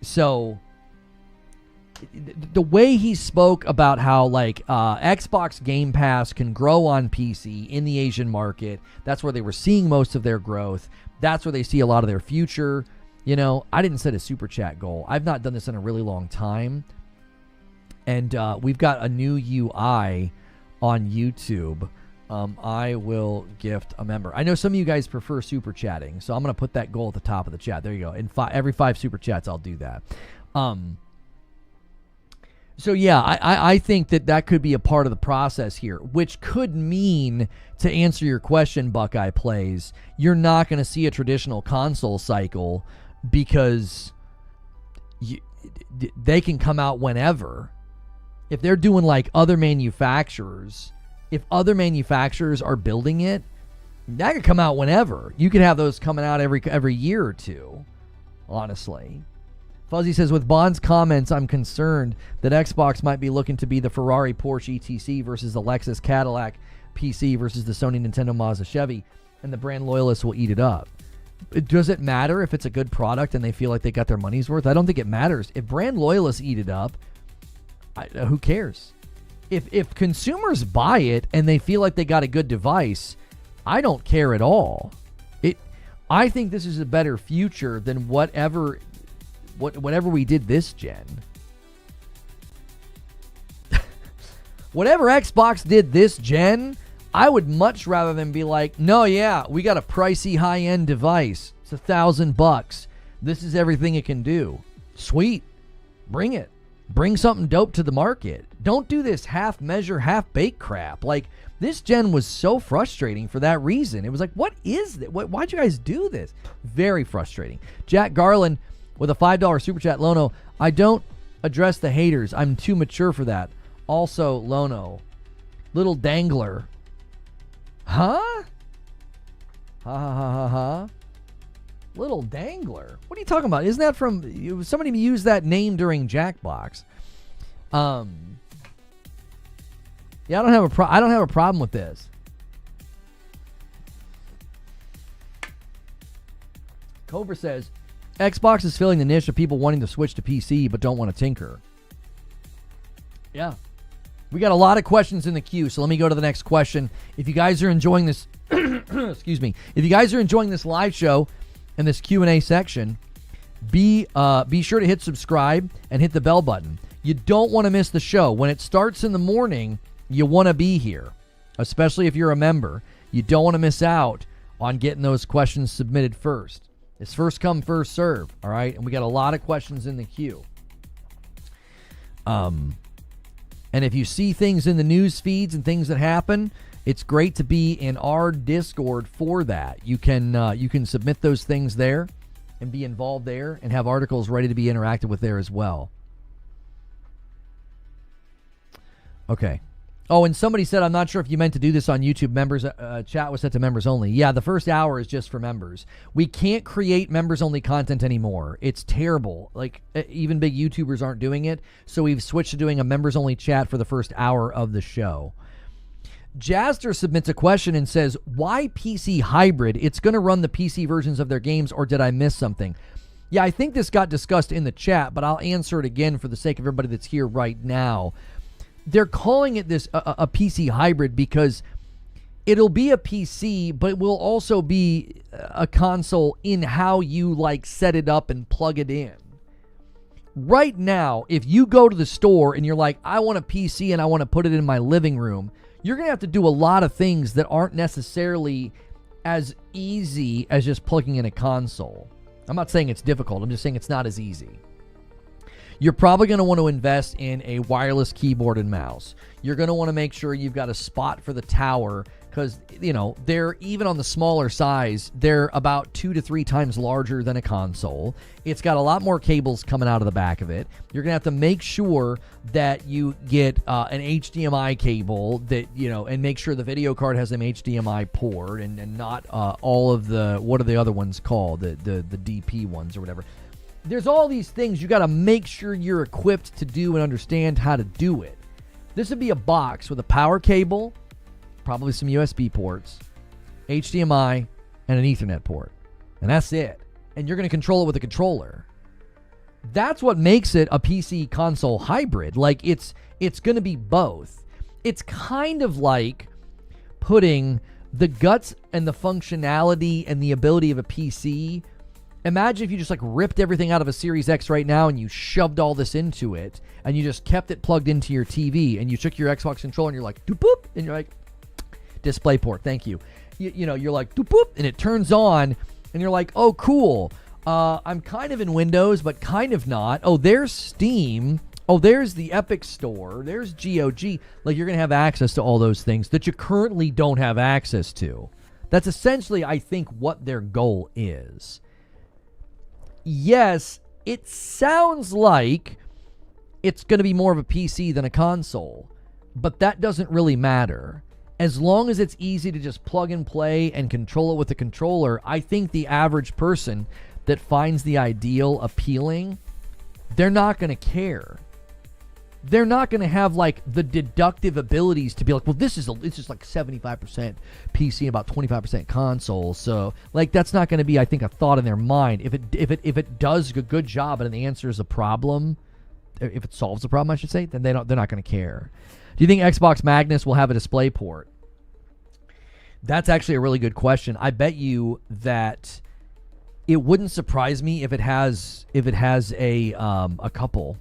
So the way he spoke about how like Xbox Game Pass can grow on PC in the Asian market, that's where they were seeing most of their growth. That's where they see a lot of their future. I didn't set a super chat goal. I've not done this in a really long time. And we've got a new UI on YouTube. I will gift a member. I know some of you guys prefer super chatting, so I'm going to put that goal at the top of the chat. There you go. Every 5 super chats, I'll do that. So yeah, I think that could be a part of the process here, which could mean, to answer your question, Buckeye Plays, you're not going to see a traditional console cycle because they can come out whenever. If they're doing like other manufacturers, if other manufacturers are building it, that could come out whenever. You could have those coming out every year or two, honestly. Fuzzy says, with Bond's comments, I'm concerned that Xbox might be looking to be the Ferrari, Porsche, ETC versus the Lexus, Cadillac, PC versus the Sony, Nintendo, Mazda, Chevy, and the brand loyalists will eat it up. Does it matter if it's a good product and they feel like they got their money's worth? I don't think it matters. If brand loyalists eat it up, who cares? If consumers buy it and they feel like they got a good device, I don't care at all. I think this is a better future than whatever we did this gen. Whatever Xbox did this gen, I would much rather than be like, no, yeah, we got a pricey high-end device. It's $1,000. This is everything it can do. Sweet. Bring it. Bring something dope to the market. Don't do this half-measure, half-baked crap. Like, this gen was so frustrating for that reason. It was like, what is this? Why'd you guys do this? Very frustrating. Jack Garland with a $5 super chat. Lono, I don't address the haters. I'm too mature for that. Also, Lono, little dangler. Huh? Ha ha ha ha ha. Little dangler. What are you talking about? Isn't that from somebody used that name during Jackbox? Yeah, I don't have a problem with this. Cobra says, Xbox is filling the niche of people wanting to switch to PC but don't want to tinker. Yeah. We got a lot of questions in the queue, so let me go to the next question. If you guys are enjoying this, excuse me, if you guys are enjoying this live show and this Q&A section, be sure to hit subscribe and hit the bell button. You don't want to miss the show. When it starts in the morning, you want to be here, especially if you're a member. You don't want to miss out on getting those questions submitted first. It's first come, first serve, all right? And we got a lot of questions in the queue. And if you see things in the news feeds and things that happen, it's great to be in our Discord for that. You can submit those things there and be involved there and have articles ready to be interacted with there as well. Okay. Oh, and somebody said, I'm not sure if you meant to do this on YouTube. Members, chat was set to members only. Yeah, the first hour is just for members. We can't create members-only content anymore. It's terrible. Like, even big YouTubers aren't doing it. So we've switched to doing a members-only chat for the first hour of the show. Jaster submits a question and says, why PC hybrid? It's going to run the PC versions of their games, or did I miss something? Yeah, I think this got discussed in the chat, but I'll answer it again for the sake of everybody that's here right now. They're calling it this a PC hybrid because it'll be a PC, but it will also be a console in how you like set it up and plug it in. Right now, if you go to the store and you're like, I want a PC and I want to put it in my living room, you're going to have to do a lot of things that aren't necessarily as easy as just plugging in a console. I'm not saying it's difficult. I'm just saying it's not as easy. You're probably going to want to invest in a wireless keyboard and mouse. You're going to want to make sure you've got a spot for the tower because, you know, they're even on the smaller size, they're about 2 to 3 times larger than a console. It's got a lot more cables coming out of the back of it. You're going to have to make sure that you get an HDMI cable that, you know, and make sure the video card has an HDMI port and not all of the, what are the other ones called? The DP ones or whatever. There's all these things you got to make sure you're equipped to do and understand how to do it. This would be a box with a power cable, probably some USB ports, HDMI, and an Ethernet port. And that's it. And you're going to control it with a controller. That's what makes it a PC console hybrid. Like, it's going to be both. It's kind of like putting the guts and the functionality and the ability of a PC. Imagine if you just like ripped everything out of a Series X right now and you shoved all this into it and you just kept it plugged into your TV and you took your Xbox controller and you're like, doop boop, and you're like, display port, thank you. You know, you're like, doop boop, and it turns on and you're like, oh, cool. I'm kind of in Windows, but kind of not. Oh, there's Steam. Oh, there's the Epic Store. There's GOG. Like, you're going to have access to all those things that you currently don't have access to. That's essentially, I think, what their goal is. Yes, it sounds like it's going to be more of a PC than a console, but that doesn't really matter. As long as it's easy to just plug and play and control it with a controller, I think the average person that finds the ideal appealing they're not going to care. They're not going to have like the deductive abilities to be like, well, it's just like 75% PC and about 25% console. So like that's not going to be, I think, a thought in their mind. If it does a good job and the answer is a problem, if it solves a problem, I should say, then they're not going to care. Do you think Xbox Magnus will have a display port? That's actually a really good question. I bet you that it wouldn't surprise me if it has a couple.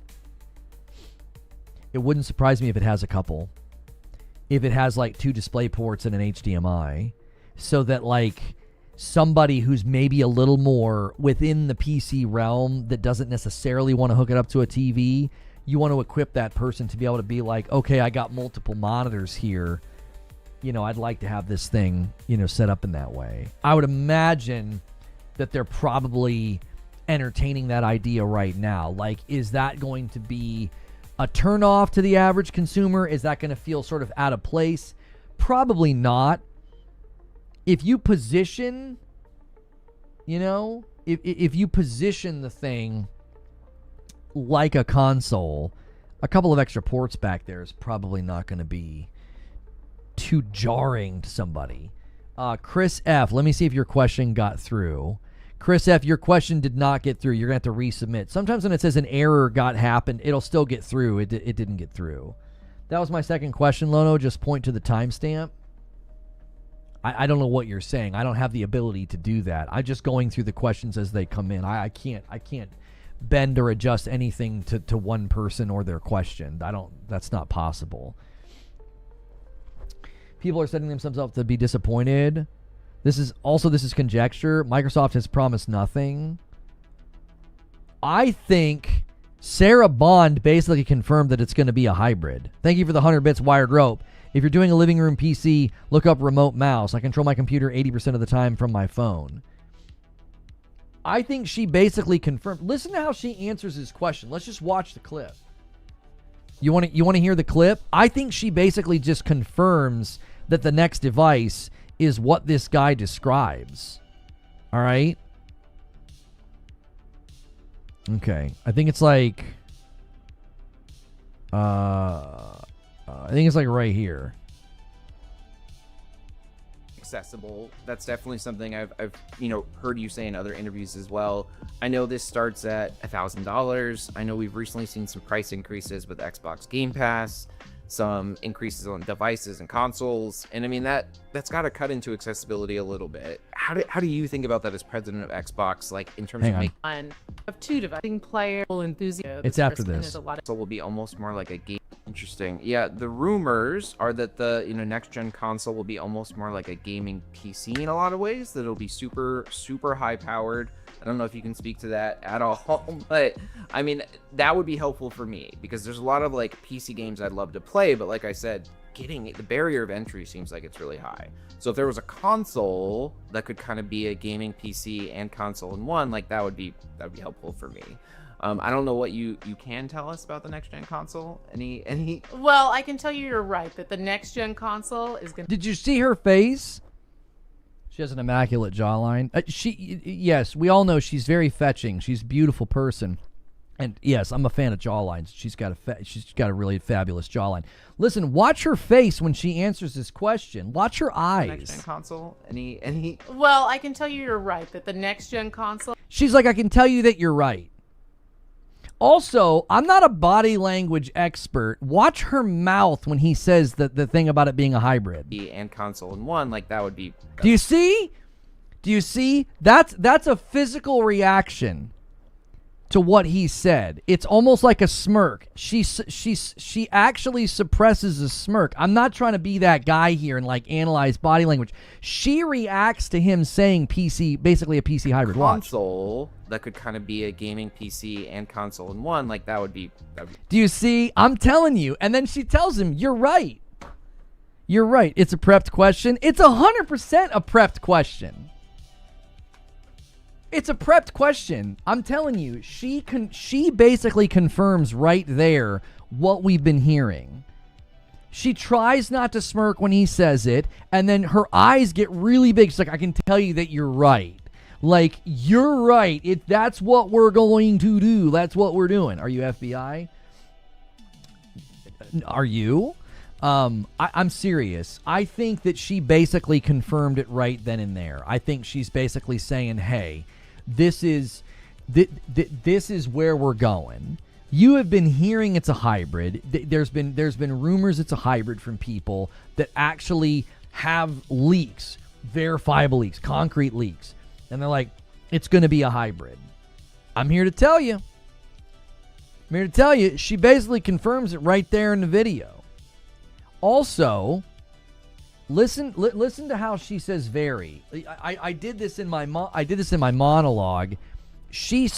It wouldn't surprise me if it has a couple. If it has like 2 display ports and an HDMI, so that like somebody who's maybe a little more within the PC realm that doesn't necessarily want to hook it up to a TV, you want to equip that person to be able to be like, okay, I got multiple monitors here. You know, I'd like to have this thing, you know, set up in that way. I would imagine that they're probably entertaining that idea right now. Like, is that going to be a turnoff to the average consumer? Is that going to feel sort of out of place? Probably not. If you position, you know, if you position the thing like a console, a couple of extra ports back there is probably not going to be too jarring to somebody. Chris F., let me see if your question got through. Chris F., your question did not get through. You're going to have to resubmit. Sometimes when it says an error happened, it'll still get through. It didn't get through. That was my second question, Lono. Just point to the timestamp. I don't know what you're saying. I don't have the ability to do that. I'm just going through the questions as they come in. I can't bend or adjust anything to one person or their question. That's not possible. People are setting themselves up to be disappointed. This is conjecture. Microsoft has promised nothing. I think Sarah Bond basically confirmed that it's going to be a hybrid. Thank you for the 100 bits wired rope. If you're doing a living room PC, look up remote mouse. I control my computer 80% of the time from my phone. I think she basically confirmed. Listen to how she answers his question. Let's just watch the clip. You want to hear the clip? I think she basically just confirms that the next device is what this guy describes. All right? Okay. I think it's like right here. Accessible. That's definitely something I've heard you say in other interviews as well. I know this starts at $1,000. I know we've recently seen some price increases with Xbox Game Pass, some increases on devices and consoles, and I mean that's got to cut into accessibility a little bit. How do you think about that as president of Xbox, like in terms of making one of 2 devices player enthusiasts? It's after this. So will be almost more like a game. Interesting. Yeah, the rumors are that the next gen console will be almost more like a gaming PC in a lot of ways. That it'll be super high powered. I don't know if you can speak to that at all, but I mean that would be helpful for me because there's a lot of like PC games I'd love to play, but like I said, getting the barrier of entry seems like it's really high. So if there was a console that could kind of be a gaming PC and console in one, like that would be helpful for me. I don't know what you can tell us about the next gen console. Any? Well, I can tell you you're right that the next gen console is going to. Did you see her face? She has an immaculate jawline. Yes, we all know she's very fetching. She's a beautiful person. And yes, I'm a fan of jawlines. She's got a really fabulous jawline. Listen, watch her face when she answers this question. Watch her eyes. Next gen console? Any? Well, I can tell you you're right that the next gen console. She's like, I can tell you that you're right. Also, I'm not a body language expert. Watch her mouth when he says the thing about it being a hybrid. And console in one, like that would be. Do you see? That's a physical reaction to what he said. It's almost like a smirk. She actually suppresses a smirk. I'm not trying to be that guy here and like analyze body language. She reacts to him saying PC, basically a PC hybrid. Console that could kind of be a gaming PC and console in one, like that would be. Do you see? I'm telling you. And then she tells him, "You're right. You're right. It's a prepped question. It's 100% a prepped question." It's a prepped question. I'm telling you, she basically confirms right there what we've been hearing. She tries not to smirk when he says it, and then her eyes get really big. She's like, I can tell you that you're right. Like, you're right. That's what we're going to do. That's what we're doing. Are you FBI? Are you? I'm serious. I think that she basically confirmed it right then and there. I think she's basically saying, hey, this is where we're going. You have been hearing it's a hybrid. There's been rumors it's a hybrid from people that actually have leaks, verifiable leaks, concrete leaks. And they're like, it's going to be a hybrid. I'm here to tell you. She basically confirms it right there in the video. Also, listen to how she says very. I did this in my monologue. She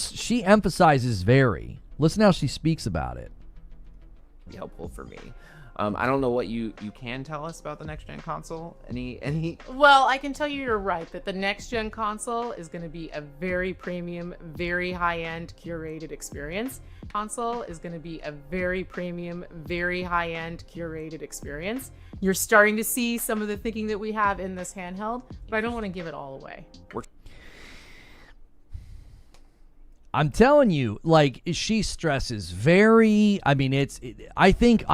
emphasizes very. Listen how she speaks about it. Be helpful for me. I don't know what you can tell us about the next gen console. Any? Well, I can tell you're right that the next gen console is going to be a very premium, very high-end curated experience. Console is going to be a very premium, very high-end curated experience. You're starting to see some of the thinking that we have in this handheld, but I don't want to give it all away. I'm telling you, like, she stresses very. I mean, I think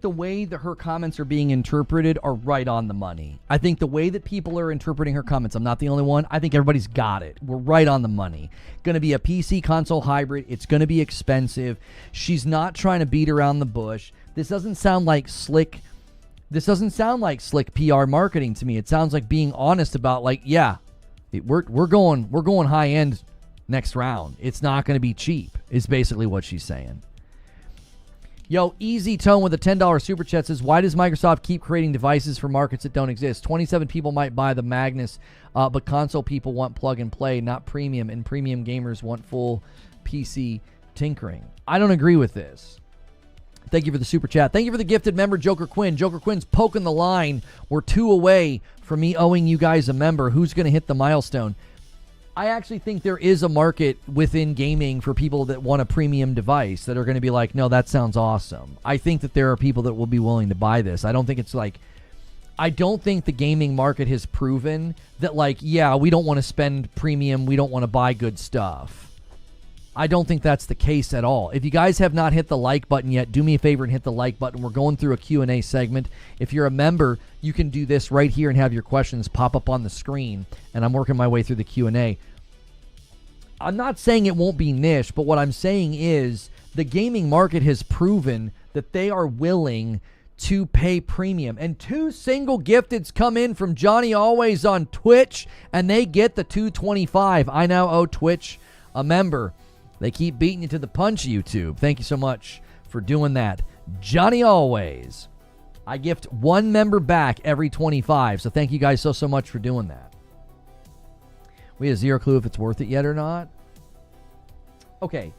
the way that her comments are being interpreted are right on the money. I think the way that people are interpreting her comments, I'm not the only one. I think everybody's got it. We're right on the money. Going to be a PC console hybrid. It's going to be expensive. She's not trying to beat around the bush. This doesn't sound like slick. This doesn't sound like slick PR marketing to me. It sounds like being honest about, like, yeah, we're going high end. Next round. It's not going to be cheap, is basically what she's saying. Yo, Easy Tone with a $10 super chat says, why does Microsoft keep creating devices for markets that don't exist? 27 people might buy the Magnus, but console people want plug and play, not premium, and premium gamers want full PC tinkering. I don't agree with this. Thank you for the super chat. Thank you for the gifted member, Joker Quinn. Joker Quinn's poking the line. We're 2 away from me owing you guys a member. Who's going to hit the milestone? I actually think there is a market within gaming for people that want a premium device that are going to be like, no, that sounds awesome. I think that there are people that will be willing to buy this. I don't think the gaming market has proven that, like, yeah, we don't want to spend premium. We don't want to buy good stuff. I don't think that's the case at all. If you guys have not hit the like button yet, do me a favor and hit the like button. We're going through a Q&A segment. If you're a member, you can do this right here and have your questions pop up on the screen, and I'm working my way through the Q&A. I'm not saying it won't be niche, but what I'm saying is the gaming market has proven that they are willing to pay premium. And 2 single gifteds come in from Johnny Always on Twitch, and they get the $2.25. I now owe Twitch a member. They keep beating you to the punch, YouTube. Thank you so much for doing that. Johnny Always. I gift 1 member back every 25, so thank you guys so much for doing that. We have zero clue if it's worth it yet or not. Okay,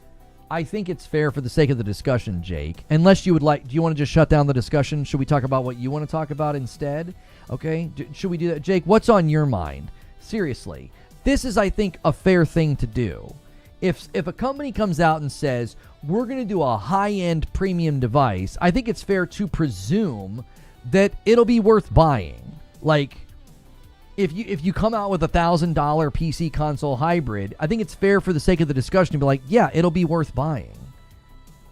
I think it's fair for the sake of the discussion, Jake. Unless you would like, do you want to just shut down the discussion? Should we talk about what you want to talk about instead? Okay, should we do that? Jake, what's on your mind? Seriously, this is, I think, a fair thing to do. If a company comes out and says, we're going to do a high-end premium device, I think it's fair to presume that it'll be worth buying. Like, if you come out with $1,000 PC console hybrid, I think it's fair for the sake of the discussion to be like, yeah, it'll be worth buying.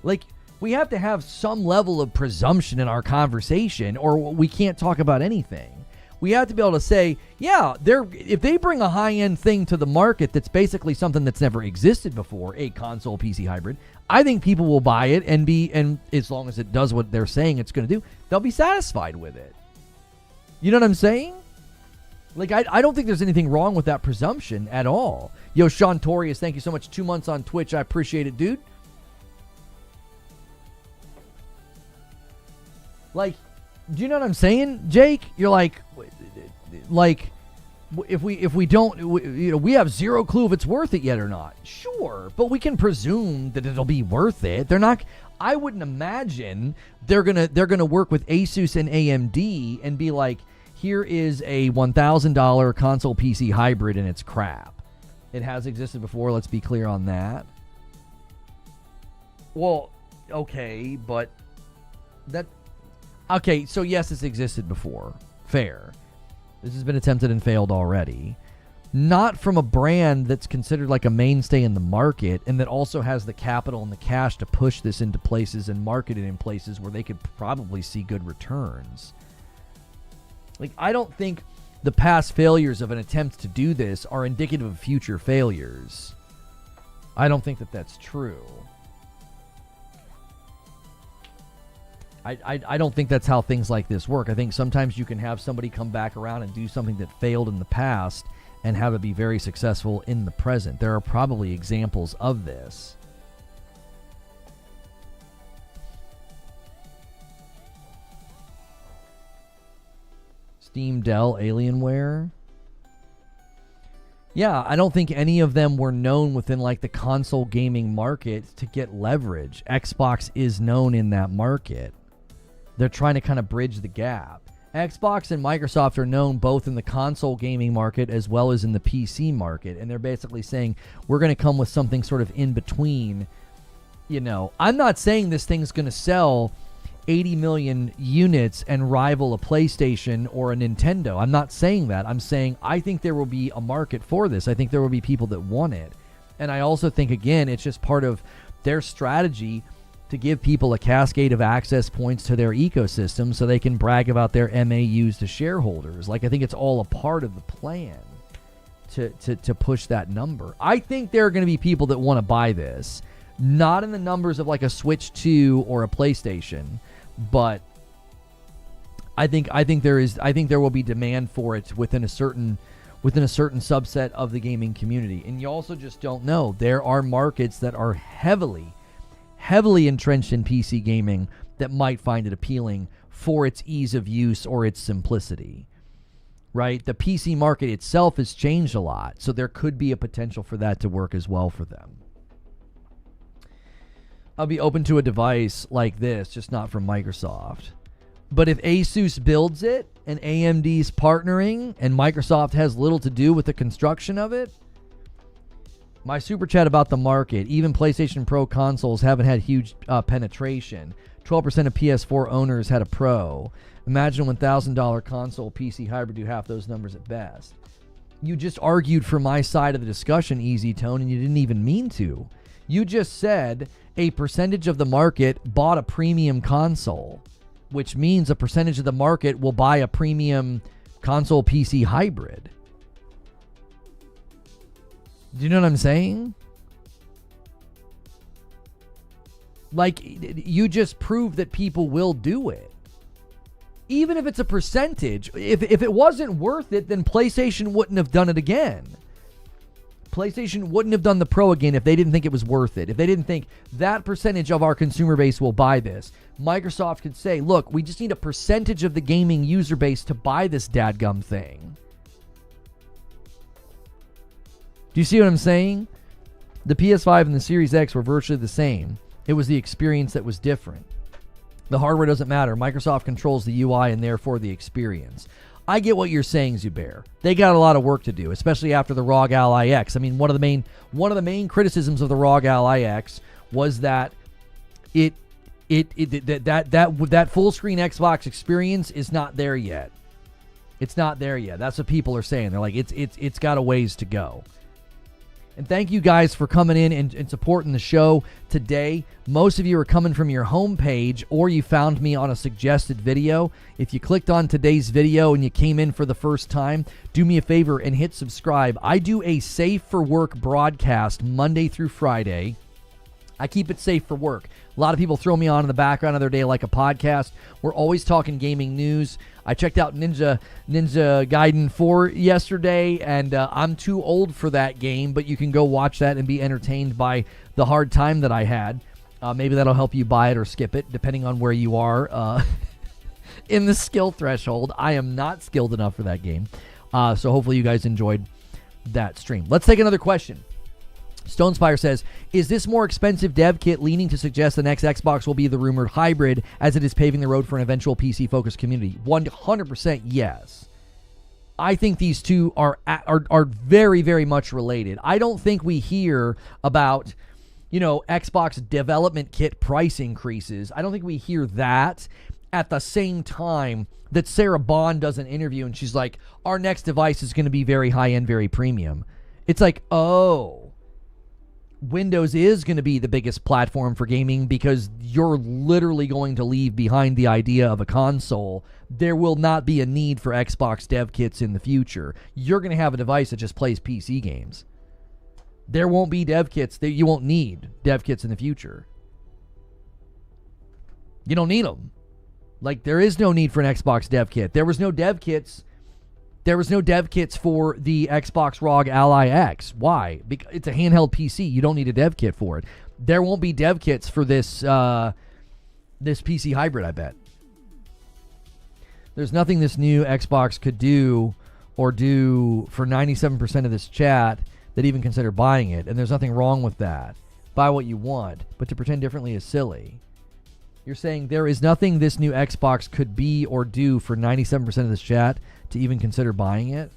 Like, we have to have some level of presumption in our conversation, or we can't talk about anything. We have to be able to say, yeah, if they bring a high-end thing to the market that's basically something that's never existed before, a console PC hybrid, I think people will buy it and as long as it does what they're saying it's going to do, they'll be satisfied with it. You know what I'm saying? Like, I don't think there's anything wrong with that presumption at all. Yo, Sean Torius, thank you so much. 2 months on Twitch. I appreciate it, dude. Like, do you know what I'm saying, Jake? You're like if we don't, we have zero clue if it's worth it yet or not. Sure, but we can presume that it'll be worth it. They're not. I wouldn't imagine they're gonna work with Asus and AMD and be like, here is a $1,000 console PC hybrid and it's crap. It has existed before. Let's be clear on that. Well, okay, but okay, so yes, it's existed before. Fair. This has been attempted and failed already. not from a brand that's considered like a mainstay in the market and that also has the capital and the cash to push this into places and market it in places where they could probably see good returns. Like, I don't think the past failures of an attempt to do this are indicative of future failures. I don't think that that's true. I don't think that's how things like this work. I think sometimes you can have somebody come back around and do something that failed in the past and have it be very successful in the present. There are probably examples of this. Steam, Dell, Alienware. Yeah, I don't think any of them were known within like the console gaming market to get leverage. Xbox is known in that market. They're trying to kind of bridge the gap. Xbox and Microsoft are known both in the console gaming market as well as in the PC market, and they're basically saying we're going to come with something sort of in between. You know, I'm not saying this thing's going to sell 80 million units and rival a PlayStation or a Nintendo. I'm not saying that. I'm saying I think there will be a market for this. I think there will be people that want it. And I also think, again, it's just part of their strategy to give people a cascade of access points to their ecosystem so they can brag about their MAUs to shareholders. Like, I think it's all a part of the plan to push that number. I think there are going to be people that want to buy this, not in the numbers of like a Switch 2 or a PlayStation, but I think there will be demand for it within a certain subset of the gaming community. And you also just don't know. There are markets that are heavily entrenched in PC gaming that might find it appealing for its ease of use or its simplicity, right? The PC market itself has changed a lot, so there could be a potential for that to work as well for them. I'll be open to a device like this, just not from Microsoft. But if Asus builds it and AMD's partnering and Microsoft has little to do with the construction of it, my super chat about the market, even PlayStation Pro consoles haven't had huge penetration. 12% of PS4 owners had a Pro. Imagine a $1,000 console PC hybrid do half those numbers at best. You just argued for my side of the discussion, Easy Tone, and you didn't even mean to. You just said a percentage of the market bought a premium console, which means a percentage of the market will buy a premium console PC hybrid. Do you know what I'm saying? Like, you just proved that people will do it. Even if it's a percentage, if it wasn't worth it, then PlayStation wouldn't have done it again. PlayStation wouldn't have done the Pro again if they didn't think it was worth it. If they didn't think that percentage of our consumer base will buy this. Microsoft could say, look, we just need a percentage of the gaming user base to buy this dadgum thing. Do you see what I'm saying? The PS5 and the Series X were virtually the same. It was the experience that was different. The hardware doesn't matter. Microsoft controls the UI and therefore the experience. I get what you're saying, Zubair. They got a lot of work to do, especially after the ROG Ally X. I mean, one of the main criticisms of the ROG Ally X was that that full screen Xbox experience is not there yet. It's not there yet. That's what people are saying. They're like, it's got a ways to go. And thank you guys for coming in and supporting the show today. Most of you are coming from your homepage, or you found me on a suggested video. If you clicked on today's video and you came in for the first time, do me a favor and hit subscribe. I do a Safe for Work broadcast Monday through Friday. I keep it safe for work. A lot of people throw me on in the background of their day like a podcast. We're always talking gaming news. I checked out Ninja Gaiden 4 yesterday, and I'm too old for that game, but you can go watch that and be entertained by the hard time that I had. Maybe that'll help you buy it or skip it, depending on where you are in the skill threshold. I am not skilled enough for that game. So hopefully you guys enjoyed that stream. Let's take another question. Stonespire says, is this more expensive dev kit leaning to suggest the next Xbox will be the rumored hybrid as it is paving the road for an eventual PC-focused community? 100% yes. I think these two are very, very much related. I don't think we hear about, Xbox development kit price increases. I don't think we hear that at the same time that Sarah Bond does an interview and she's like, our next device is going to be very high-end, very premium. It's like, oh, Windows is going to be the biggest platform for gaming because you're literally going to leave behind the idea of a console. There will not be a need for Xbox dev kits in the future. You're going to have a device that just plays PC games. There won't be dev kits. You won't need dev kits in the future. You don't need them. Like, there is no need for an Xbox dev kit. There was no dev kits. There was no dev kits for the Xbox ROG Ally X. Why? Because it's a handheld PC. You don't need a dev kit for it. There won't be dev kits for this this PC hybrid, I bet. There's nothing this new Xbox could do or do for 97% of this chat that even consider buying it. And there's nothing wrong with that. Buy what you want, but to pretend differently is silly. You're saying there is nothing this new Xbox could be or do for 97% of this chat to even consider buying it?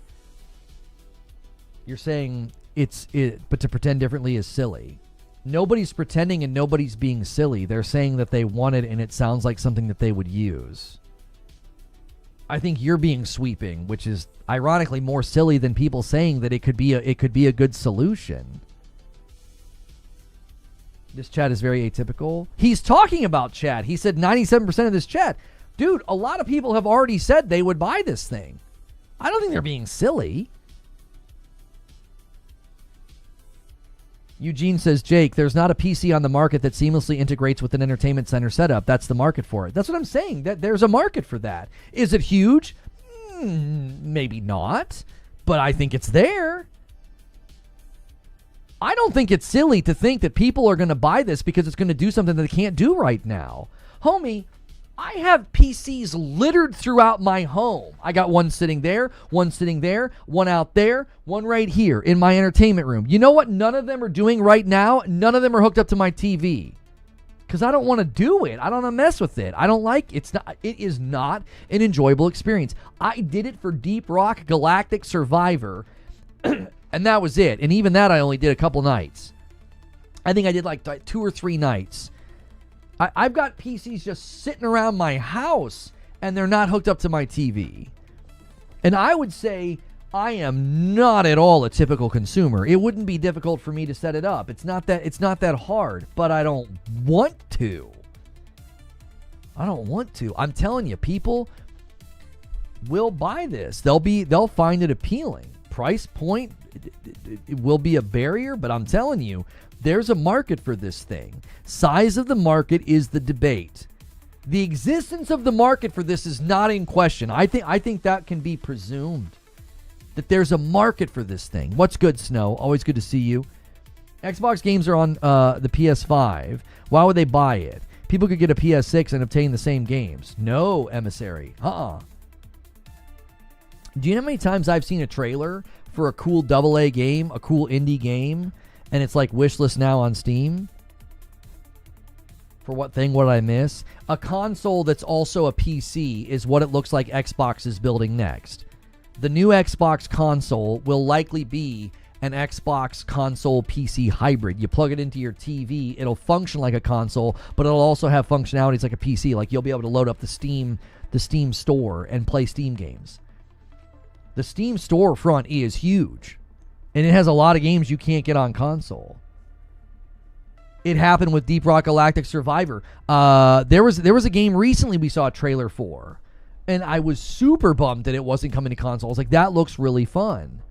You're saying but to pretend differently is silly. Nobody's pretending and nobody's being silly. They're saying that they want it and it sounds like something that they would use. I think you're being sweeping, which is ironically more silly than people saying that it could be a good solution. This chat is very atypical. He's talking about chat. He said 97% of this chat. Dude, a lot of people have already said they would buy this thing. I don't think they're being silly. Eugene says, Jake, there's not a PC on the market that seamlessly integrates with an entertainment center setup. That's the market for it. That's what I'm saying. That there's a market for that. Is it huge? Maybe not. But I think it's there. I don't think it's silly to think that people are going to buy this because it's going to do something that they can't do right now. Homie, I have PCs littered throughout my home. I got one sitting there, one out there, one right here in my entertainment room. You know what none of them are doing right now? None of them are hooked up to my TV. Because I don't want to do it. I don't want to mess with it. I don't like it. It is not an enjoyable experience. I did it for Deep Rock Galactic Survivor, and that was it. And even that I only did a couple nights. I think I did like 2 or 3 nights. I've got PCs just sitting around my house, and they're not hooked up to my TV. And I would say I am not at all a typical consumer. It wouldn't be difficult for me to set it up. It's not that hard, but I don't want to. I'm telling you, people will buy this. They'll find it appealing. Price point, it will be a barrier, but I'm telling you, there's a market for this thing. Size of the market is the debate. The existence of the market for this is not in question. I think that can be presumed. That there's a market for this thing. What's good, Snow? Always good to see you. Xbox games are on the PS5. Why would they buy it? People could get a PS6 and obtain the same games. No, Emissary. Do you know how many times I've seen a trailer for a cool AA game, a cool indie game, and it's like wishlist now on Steam? For what thing? What did I miss? A console that's also a PC is what it looks like Xbox is building next. The new Xbox console will likely be an Xbox console PC hybrid. You plug it into your TV, it'll function like a console, but it'll also have functionalities like a PC. Like you'll be able to load up the Steam store and play Steam games. The Steam storefront is huge, and it has a lot of games you can't get on console. It happened with Deep Rock Galactic Survivor. There was a game recently we saw a trailer for, and I was super bummed that it wasn't coming to console. I was like, that looks really fun.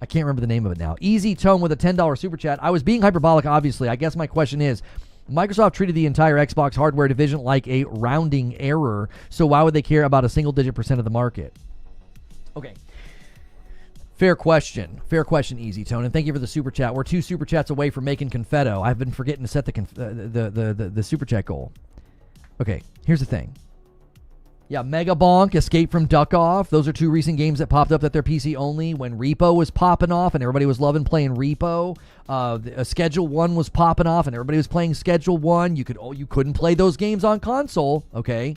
I can't remember the name of it now. Easy Tone with a $10 super chat. I was being hyperbolic, obviously. I guess my question is, Microsoft treated the entire Xbox hardware division like a rounding error, so why would they care about a single-digit % of the market? Okay. Fair question, Easy Tone, and thank you for the super chat. We're 2 super chats away from making confetto. I've been forgetting to set the super chat goal. Okay, here's the thing. Yeah, Mega Bonk, Escape from Duck Off. Those are 2 recent games that popped up that they're PC only when Repo was popping off and everybody was loving playing Repo. Schedule 1 was popping off and everybody was playing Schedule 1. You couldn't play those games on console, okay?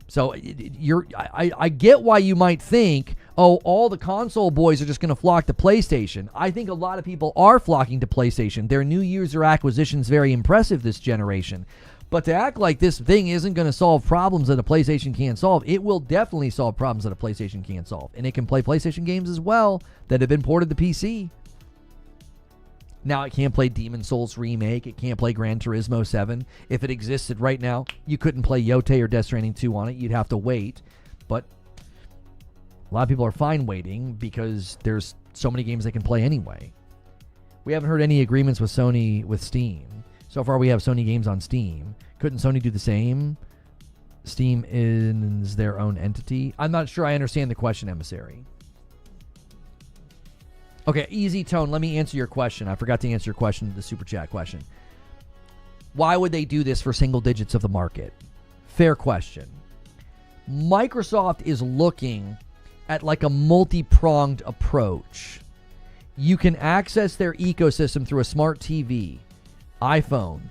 So I get why you might think, oh, all the console boys are just going to flock to PlayStation. I think a lot of people are flocking to PlayStation. Their new user acquisition is very impressive this generation. But to act like this thing isn't going to solve problems that a PlayStation can't solve, it will definitely solve problems that a PlayStation can't solve. And it can play PlayStation games as well that have been ported to PC. Now it can't play Demon's Souls Remake. It can't play Gran Turismo 7. If it existed right now, you couldn't play Yote or Death Stranding 2 on it. You'd have to wait. But a lot of people are fine waiting because there's so many games they can play anyway. We haven't heard any agreements with Sony with Steam. So far we have Sony games on Steam. Couldn't Sony do the same? Steam is their own entity. I'm not sure I understand the question, Emissary. Okay, Easy Tone, let me answer your question. I forgot to answer your question, the Super Chat question. Why would they do this for single digits of the market? Fair question. Microsoft is looking at like a multi-pronged approach. You can access their ecosystem through a smart TV, iPhone,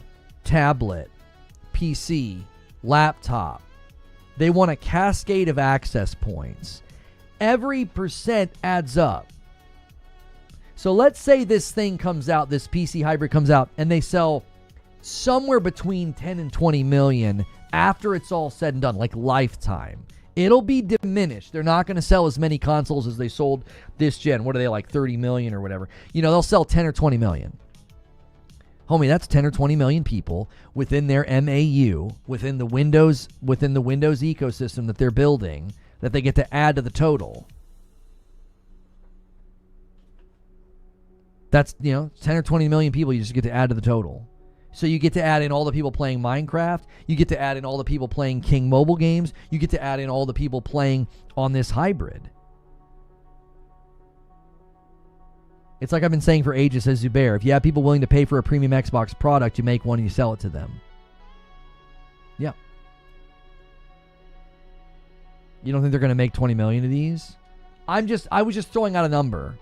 tablet, PC, laptop. They want a cascade of access points. Every percent adds up. So let's say this thing comes out, this PC hybrid comes out, and they sell somewhere between 10 and 20 million after it's all said and done, like lifetime. It'll be diminished. They're not going to sell as many consoles as they sold this gen. What are they, like 30 million or whatever? You know, they'll sell 10 or 20 million. Homie, that's 10 or 20 million people within their MAU, within the Windows ecosystem that they're building, that they get to add to the total. That's, 10 or 20 million people you just get to add to the total. So you get to add in all the people playing Minecraft. You get to add in all the people playing King mobile games. You get to add in all the people playing on this hybrid. It's like I've been saying for ages, says Zubair. If you have people willing to pay for a premium Xbox product, you make one and you sell it to them. Yeah. You don't think they're going to make 20 million of these? I was just throwing out a number.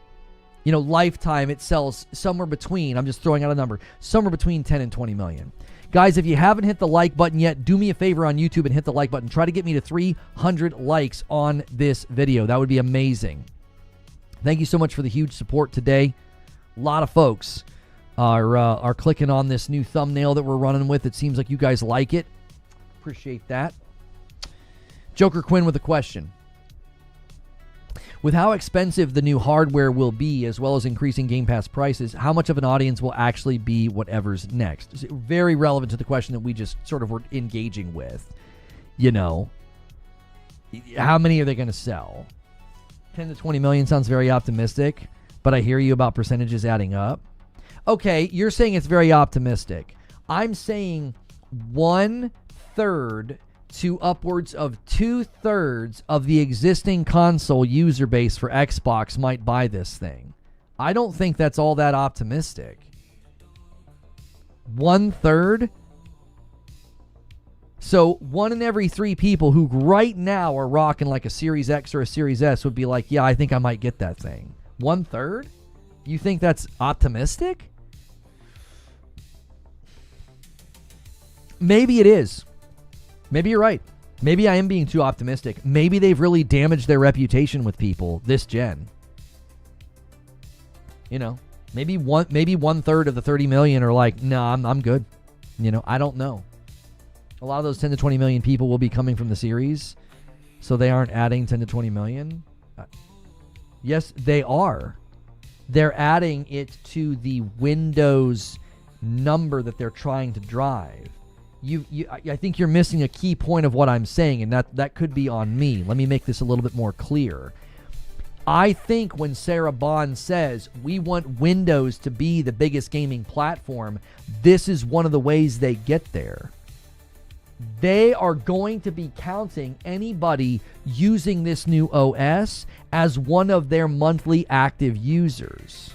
Lifetime, it sells somewhere between, I'm just throwing out a number, somewhere between 10 and 20 million. Guys, if you haven't hit the like button yet, do me a favor on YouTube and hit the like button. Try to get me to 300 likes on this video. That would be amazing. Thank you so much for the huge support today. A lot of folks are clicking on this new thumbnail that we're running with. It seems like you guys like it. Appreciate that. Joker Quinn with a question. With how expensive the new hardware will be, as well as increasing Game Pass prices, how much of an audience will actually be whatever's next? It's very relevant to the question that we just sort of were engaging with. How many are they going to sell? 10 to 20 million sounds very optimistic, but I hear you about percentages adding up. Okay, you're saying it's very optimistic. I'm saying 1/3 to upwards of 2/3 of the existing console user base for Xbox might buy this thing. I don't think that's all that optimistic. 1/3? So 1 in every 3 people who right now are rocking like a Series X or a Series S would be like, yeah, I think I might get that thing. 1/3? You think that's optimistic? Maybe it is. Maybe you're right. Maybe I am being too optimistic. Maybe they've really damaged their reputation with people this gen. Maybe 1/3 of the 30 million are like, no, I'm good. I don't know. A lot of those 10 to 20 million people will be coming from the series, so they aren't adding 10 to 20 million. Yes, they are. They're adding it to the Windows number that they're trying to drive. I think you're missing a key point of what I'm saying, and that could be on me. Let me make this a little bit more clear. I think when Sarah Bond says we want Windows to be the biggest gaming platform, this is one of the ways they get there. They are going to be counting anybody using this new OS as one of their monthly active users.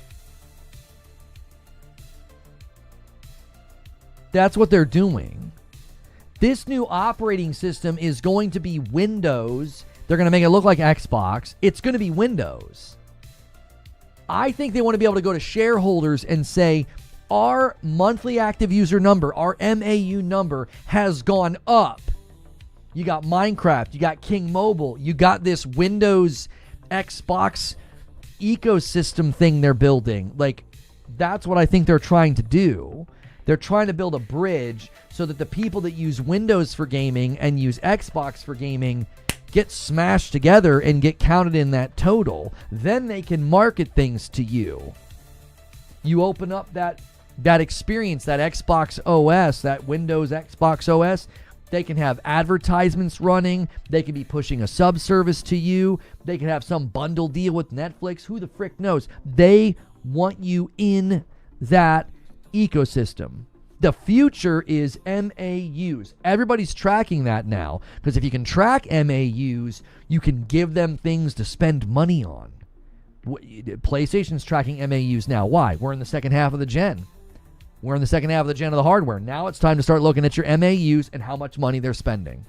That's what they're doing. This new operating system is going to be Windows. They're going to make it look like Xbox. It's going to be Windows. I think they want to be able to go to shareholders and say, our monthly active user number, our MAU number, has gone up. You got Minecraft, you got King Mobile, you got this Windows Xbox ecosystem thing they're building. Like, that's what I think they're trying to do. They're trying to build a bridge so that the people that use Windows for gaming and use Xbox for gaming get smashed together and get counted in that total. Then they can market things to you. You open up that experience, that Xbox OS, that Windows Xbox OS, they can have advertisements running. They can be pushing a sub-service to you. They can have some bundle deal with Netflix. Who the frick knows? They want you in that ecosystem. The future is MAUs. Everybody's tracking that now, because if you can track MAUs, you can give them things to spend money on. PlayStation's tracking MAUs now. Why? We're in the second half of the gen. We're in the second half of the gen of the hardware. Now it's time to start looking at your MAUs and how much money they're spending.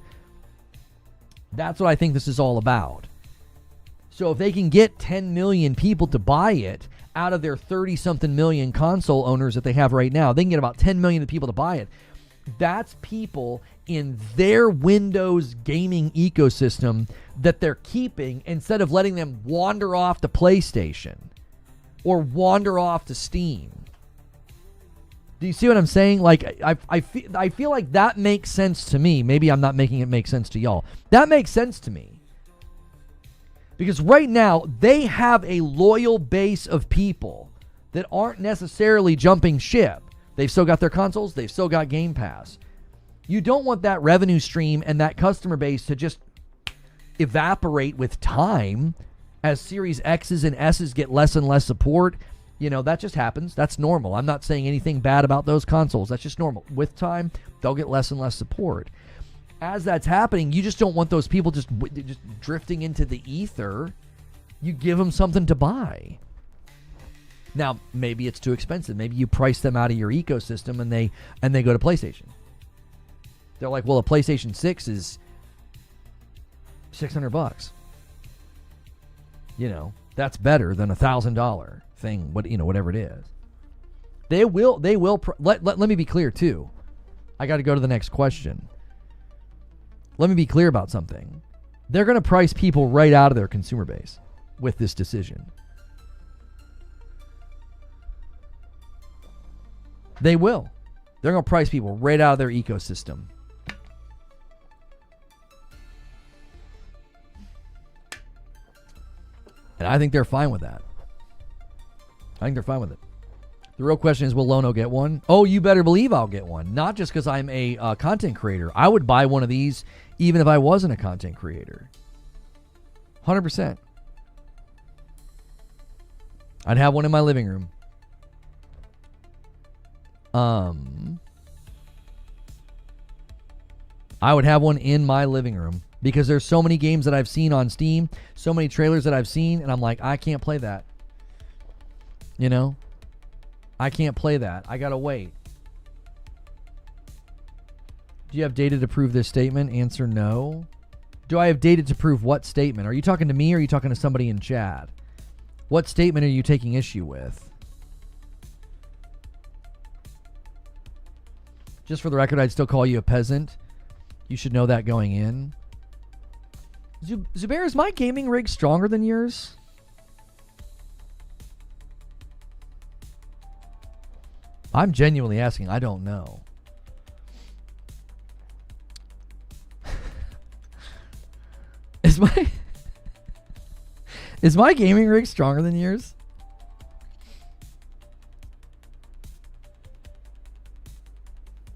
That's what I think this is all about. So if they can get 10 million people to buy it out of their 30-something million console owners that they have right now, they can get about 10 million people to buy it. That's people in their Windows gaming ecosystem that they're keeping instead of letting them wander off to PlayStation or wander off to Steam. Do you see what I'm saying? Like, I feel like that makes sense to me. Maybe I'm not making it make sense to y'all. That makes sense to me. Because right now, they have a loyal base of people that aren't necessarily jumping ship. They've still got their consoles. They've still got Game Pass. You don't want that revenue stream and that customer base to just evaporate with time as Series X's and S's get less and less support. You know, that just happens. That's normal. I'm not saying anything bad about those consoles. That's just normal. With time, they'll get less and less support. As that's happening, you just don't want those people just drifting into the ether. You give them something to buy. Now, maybe it's too expensive. Maybe you price them out of your ecosystem and they go to PlayStation. They're like, well, a PlayStation 6 is $600. You know, that's better than $1,000 thing, whatever it is. They will let me be clear too. I got to go to the next question. Let me be clear about something. They're going to price people right out of their consumer base with this decision. They will. They're going to price people right out of their ecosystem. And I think they're fine with that. I think they're fine with it. The real question is, will Lono get one? Oh, you better believe I'll get one. Not just because I'm a content creator. I would buy one of these even if I wasn't a content creator. 100%. I'd have one in my living room. I would have one in my living room because there's so many games that I've seen on Steam, so many trailers that I've seen, and I'm like, I can't play that. You know? I can't play that. I gotta wait. Do you have data to prove this statement? Answer no. Do I have data to prove what statement? Are you talking to me or are you talking to somebody in chat? What statement are you taking issue with? Just for the record, I'd still call you a peasant. You should know that going in. Zubair, is my gaming rig stronger than yours? I'm genuinely asking. I don't know. Is my gaming rig stronger than yours?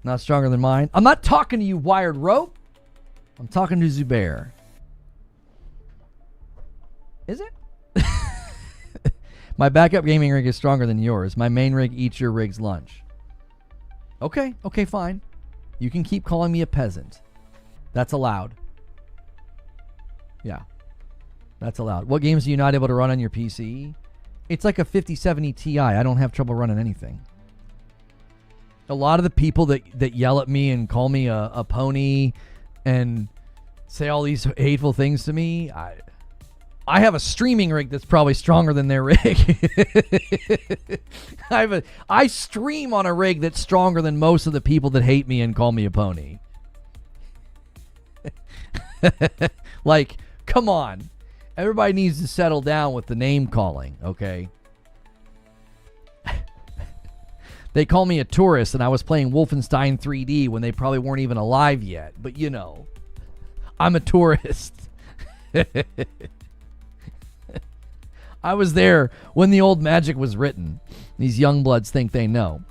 Not stronger than mine. I'm not talking to you, Wired Rope. I'm talking to Zubair. Is it? My backup gaming rig is stronger than yours. My main rig eats your rig's lunch. Okay, fine. You can keep calling me a peasant. That's allowed. Yeah, that's allowed. What games are you not able to run on your PC? It's like a 5070 Ti. I don't have trouble running anything. A lot of the people that yell at me and call me a pony and say all these hateful things to me, I have a streaming rig that's probably stronger than their rig. I stream on a rig that's stronger than most of the people that hate me and call me a pony. Like, come on. Everybody needs to settle down with the name calling, okay? They call me a tourist, and I was playing Wolfenstein 3D when they probably weren't even alive yet. But, you know, I'm a tourist. I was there when the old magic was written. These young bloods think they know.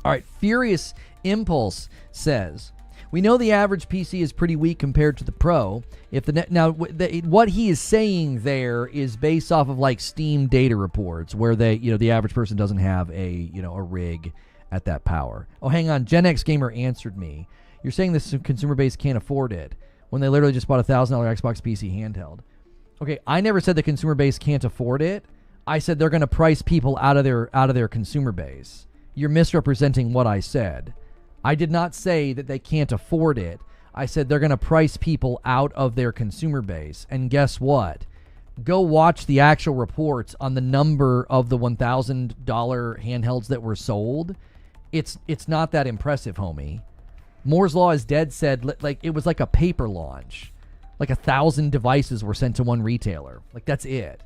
All right, Furious Impulse says, we know the average PC is pretty weak compared to the Pro. What he is saying there is based off of like Steam data reports where the average person doesn't have a rig at that power. Oh, hang on. Gen X Gamer answered me. You're saying the consumer base can't afford it when they literally just bought a $1,000 Xbox PC handheld. Okay, I never said the consumer base can't afford it. I said they're going to price people out of their consumer base. You're misrepresenting what I said. I did not say that they can't afford it. I said they're going to price people out of their consumer base. And guess what? Go watch the actual reports on the number of the $1,000 handhelds that were sold. It's not that impressive, homie. Moore's Law is Dead said like it was like a paper launch. Like 1,000 devices were sent to one retailer. Like that's it.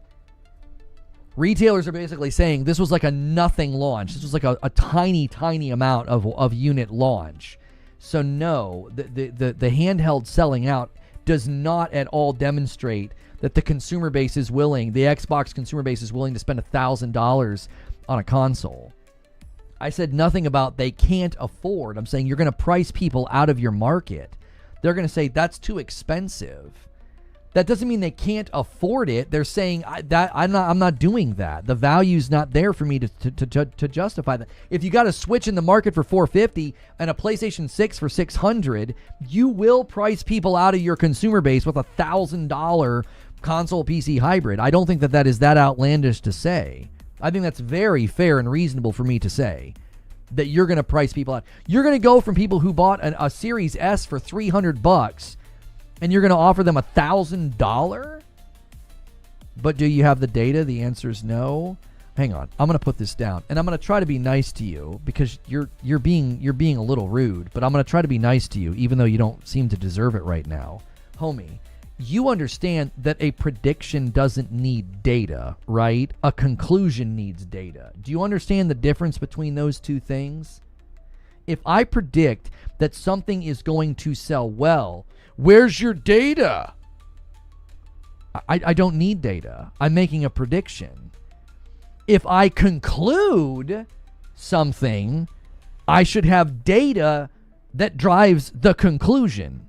Retailers are basically saying this was like a nothing launch. This was like a tiny amount of unit launch. So no, the handheld selling out does not at all demonstrate that the consumer base is willing, the Xbox consumer base is willing to spend $1,000 on a console. I said nothing about they can't afford. I'm saying you're going to price people out of your market. They're going to say that's too expensive. That doesn't mean they can't afford it. They're saying I'm not doing that. The value's not there for me to justify that. If you got a Switch in the market for $450 and a PlayStation 6 for $600, you will price people out of your consumer base with a $1,000 console PC hybrid. I don't think that is that outlandish to say. I think that's very fair and reasonable for me to say. That you're going to price people out. You're going to go from people who bought a Series S for $300 and you're going to offer them $1,000? But do you have the data? The answer is no. Hang on. I'm going to put this down and I'm going to try to be nice to you because you're being a little rude, but I'm going to try to be nice to you even though you don't seem to deserve it right now. Homie, you understand that a prediction doesn't need data, right? A conclusion needs data. Do you understand the difference between those two things? If I predict that something is going to sell well, where's your data? I don't need data. I'm making a prediction. If I conclude something, I should have data that drives the conclusion.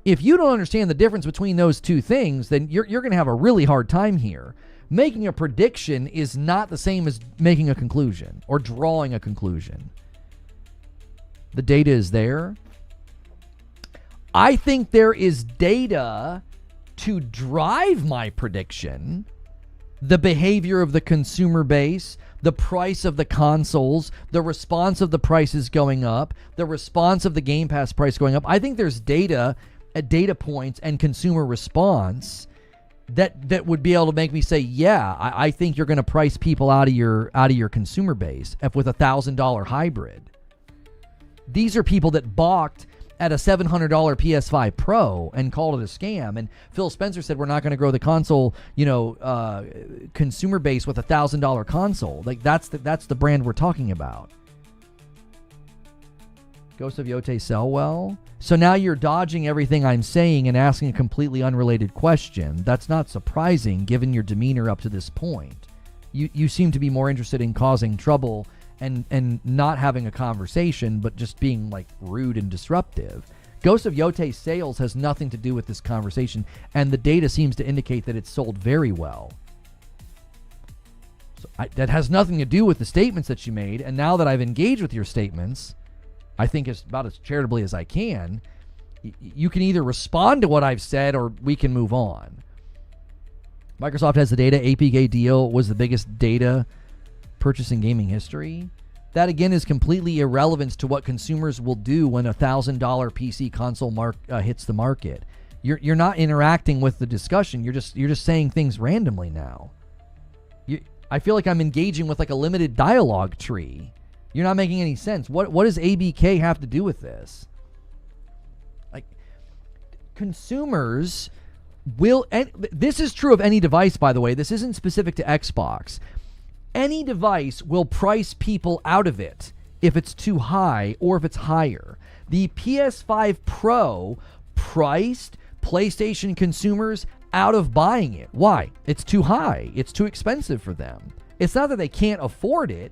If you don't understand the difference between those two things, then you're going to have a really hard time here. Making a prediction is not the same as making a conclusion or drawing a conclusion. The data is there. I think there is data to drive my prediction. The behavior of the consumer base, the price of the consoles, the response of the prices going up, the response of the Game Pass price going up. I think there's data points and consumer response that would be able to make me say, yeah, I think you're going to price people out of your consumer base with a $1,000 hybrid. These are people that balked at a $700 PS5 Pro and called it a scam. And Phil Spencer said we're not going to grow the console, consumer base with a $1,000 console. Like that's the brand we're talking about. Ghost of Yote sell well? So now you're dodging everything I'm saying and asking a completely unrelated question. That's not surprising given your demeanor up to this point. You seem to be more interested in causing trouble and not having a conversation, but just being like rude and disruptive. Ghost of Yote sales has nothing to do with this conversation, and the data seems to indicate that it's sold very well. So that has nothing to do with the statements that you made, and now that I've engaged with your statements, I think it's about as charitably as I can. You can either respond to what I've said or we can move on. Microsoft has the data. APK deal was the biggest data purchase in gaming history. That again is completely irrelevant to what consumers will do when a $1,000 PC console hits the market. You're not interacting with the discussion. You're just saying things randomly now. I feel like I'm engaging with like a limited dialogue tree. You're not making any sense. What does ABK have to do with this? Like, consumers will, and this is true of any device, by the way. This isn't specific to Xbox. Any device will price people out of it if it's too high or if it's higher. The PS5 Pro priced PlayStation consumers out of buying it. Why? It's too high. It's too expensive for them. It's not that they can't afford it.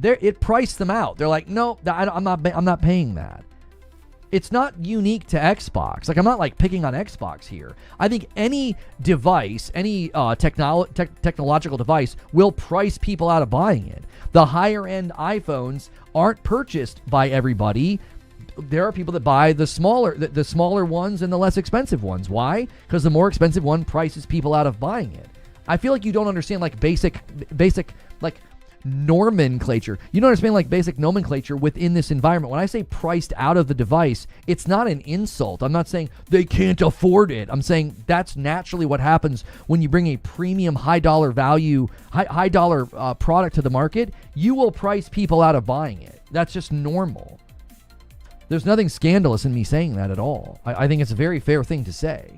It priced them out. They're like, no, I'm not paying that. It's not unique to Xbox. Like, I'm not like picking on Xbox here. I think any device, any technological device will price people out of buying it. The higher end iPhones aren't purchased by everybody. There are people that buy the smaller ones and the less expensive ones. Why? Because the more expensive one prices people out of buying it. I feel like you don't understand like basic like nomenclature. You don't understand like basic nomenclature within this environment. When I say priced out of the device, it's not an insult. I'm not saying they can't afford it. I'm saying that's naturally what happens when you bring a premium high dollar product to the market. You will price people out of buying it. That's just normal. There's nothing scandalous in me saying that at all. I think it's a very fair thing to say.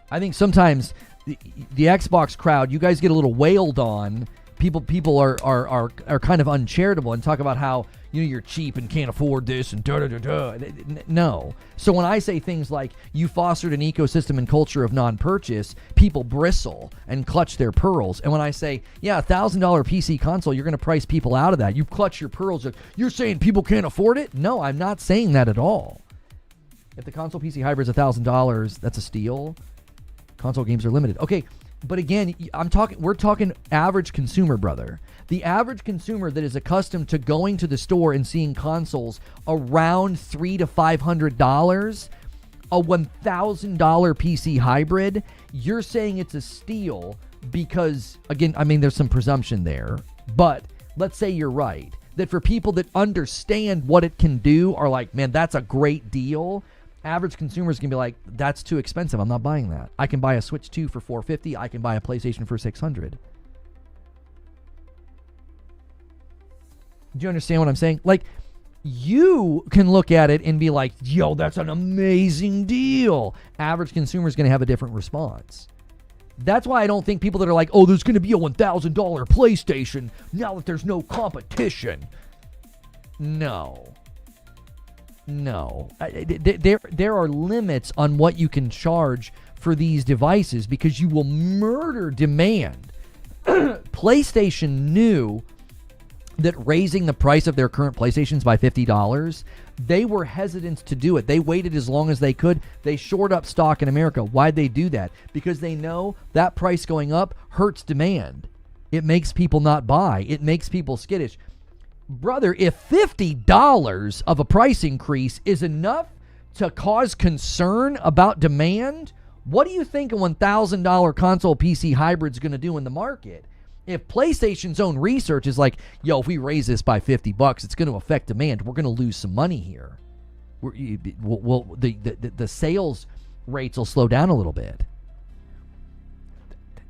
I think sometimes the Xbox crowd, you guys get a little wailed on. People are kind of uncharitable and talk about how you're cheap and can't afford this and da da da da. No. So when I say things like you fostered an ecosystem and culture of non-purchase, people bristle and clutch their pearls. And when I say, yeah, $1,000 PC console, you're going to price people out of that. You clutch your pearls. You're saying people can't afford it? No, I'm not saying that at all. If the console PC hybrid is $1,000, that's a steal. Console games are limited. Okay, but again, we're talking average consumer, brother. The average consumer that is accustomed to going to the store and seeing consoles around $300 to $500, a $1,000 PC hybrid, you're saying it's a steal because, again, I mean, there's some presumption there, but let's say you're right. That for people that understand what it can do are like, man, that's a great deal. Average consumers can be like, that's too expensive. I'm not buying that. I can buy a Switch 2 for $450. I can buy a PlayStation for $600. Do you understand what I'm saying? Like, you can look at it and be like, yo, that's an amazing deal. Average consumer is going to have a different response. That's why I don't think people that are like, oh, there's going to be a $1,000 PlayStation now that there's no competition. No. There are limits on what you can charge for these devices because you will murder demand. PlayStation knew that raising the price of their current PlayStations by $50, they were hesitant to do it. They waited as long as they could. They shored up stock in America. Why'd they do that? Because they know that price going up hurts demand. It makes people not buy. It makes people skittish. Brother, if $50 of a price increase is enough to cause concern about demand, what do you think a $1,000 console PC hybrid is going to do in the market? If PlayStation's own research is like, yo, if we raise this by $50, it's going to affect demand. We're going to lose some money here. The sales rates will slow down a little bit.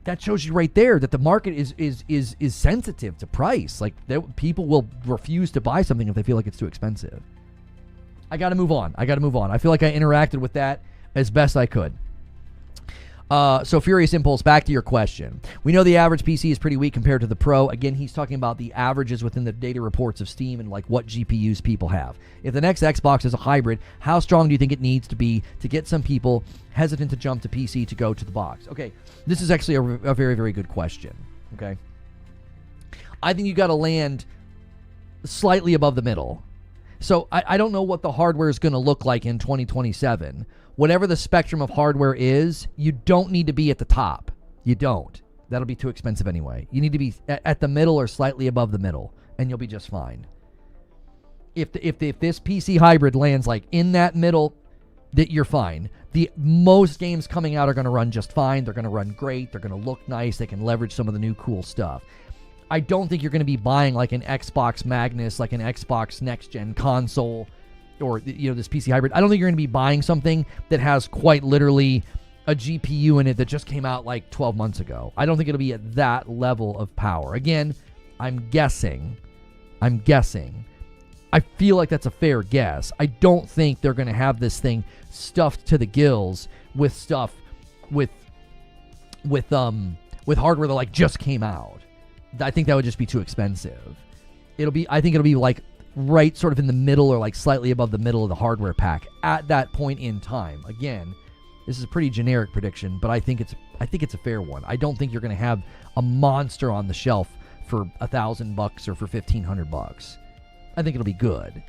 That shows you right there that the market is sensitive to price. Like, people will refuse to buy something if they feel like it's too expensive. I got to move on. I feel like I interacted with that as best I could. So Furious Impulse, back to your question. We know the average PC is pretty weak compared to the Pro. Again, he's talking about the averages within the data reports of Steam and like what GPUs people have. If the next Xbox is a hybrid, how strong do you think it needs to be to get some people hesitant to jump to PC to go to the box? Okay, this is actually a very, very good question. Okay, I think you got to land slightly above the middle. So I don't know what the hardware is going to look like in 2027. Whatever the spectrum of hardware is, you don't need to be at the top. You don't. That'll be too expensive anyway. You need to be at the middle or slightly above the middle, and you'll be just fine. If this PC hybrid lands like in that middle, that you're fine. Most games coming out are going to run just fine. They're going to run great. They're going to look nice. They can leverage some of the new cool stuff. I don't think you're going to be buying like an Xbox Magnus, like an Xbox next-gen console, or this PC hybrid. I don't think you're going to be buying something that has quite literally a GPU in it that just came out like 12 months ago. I don't think it'll be at that level of power. Again, I'm guessing. I feel like that's a fair guess. I don't think they're going to have this thing stuffed to the gills with stuff with hardware that like just came out. I think that would just be too expensive. I think it'll be like right sort of in the middle or like slightly above the middle of the hardware pack at that point in time. Again, this is a pretty generic prediction, but I think it's a fair one. I don't think you're going to have a monster on the shelf for $1,000 or for $1,500. I think it'll be good.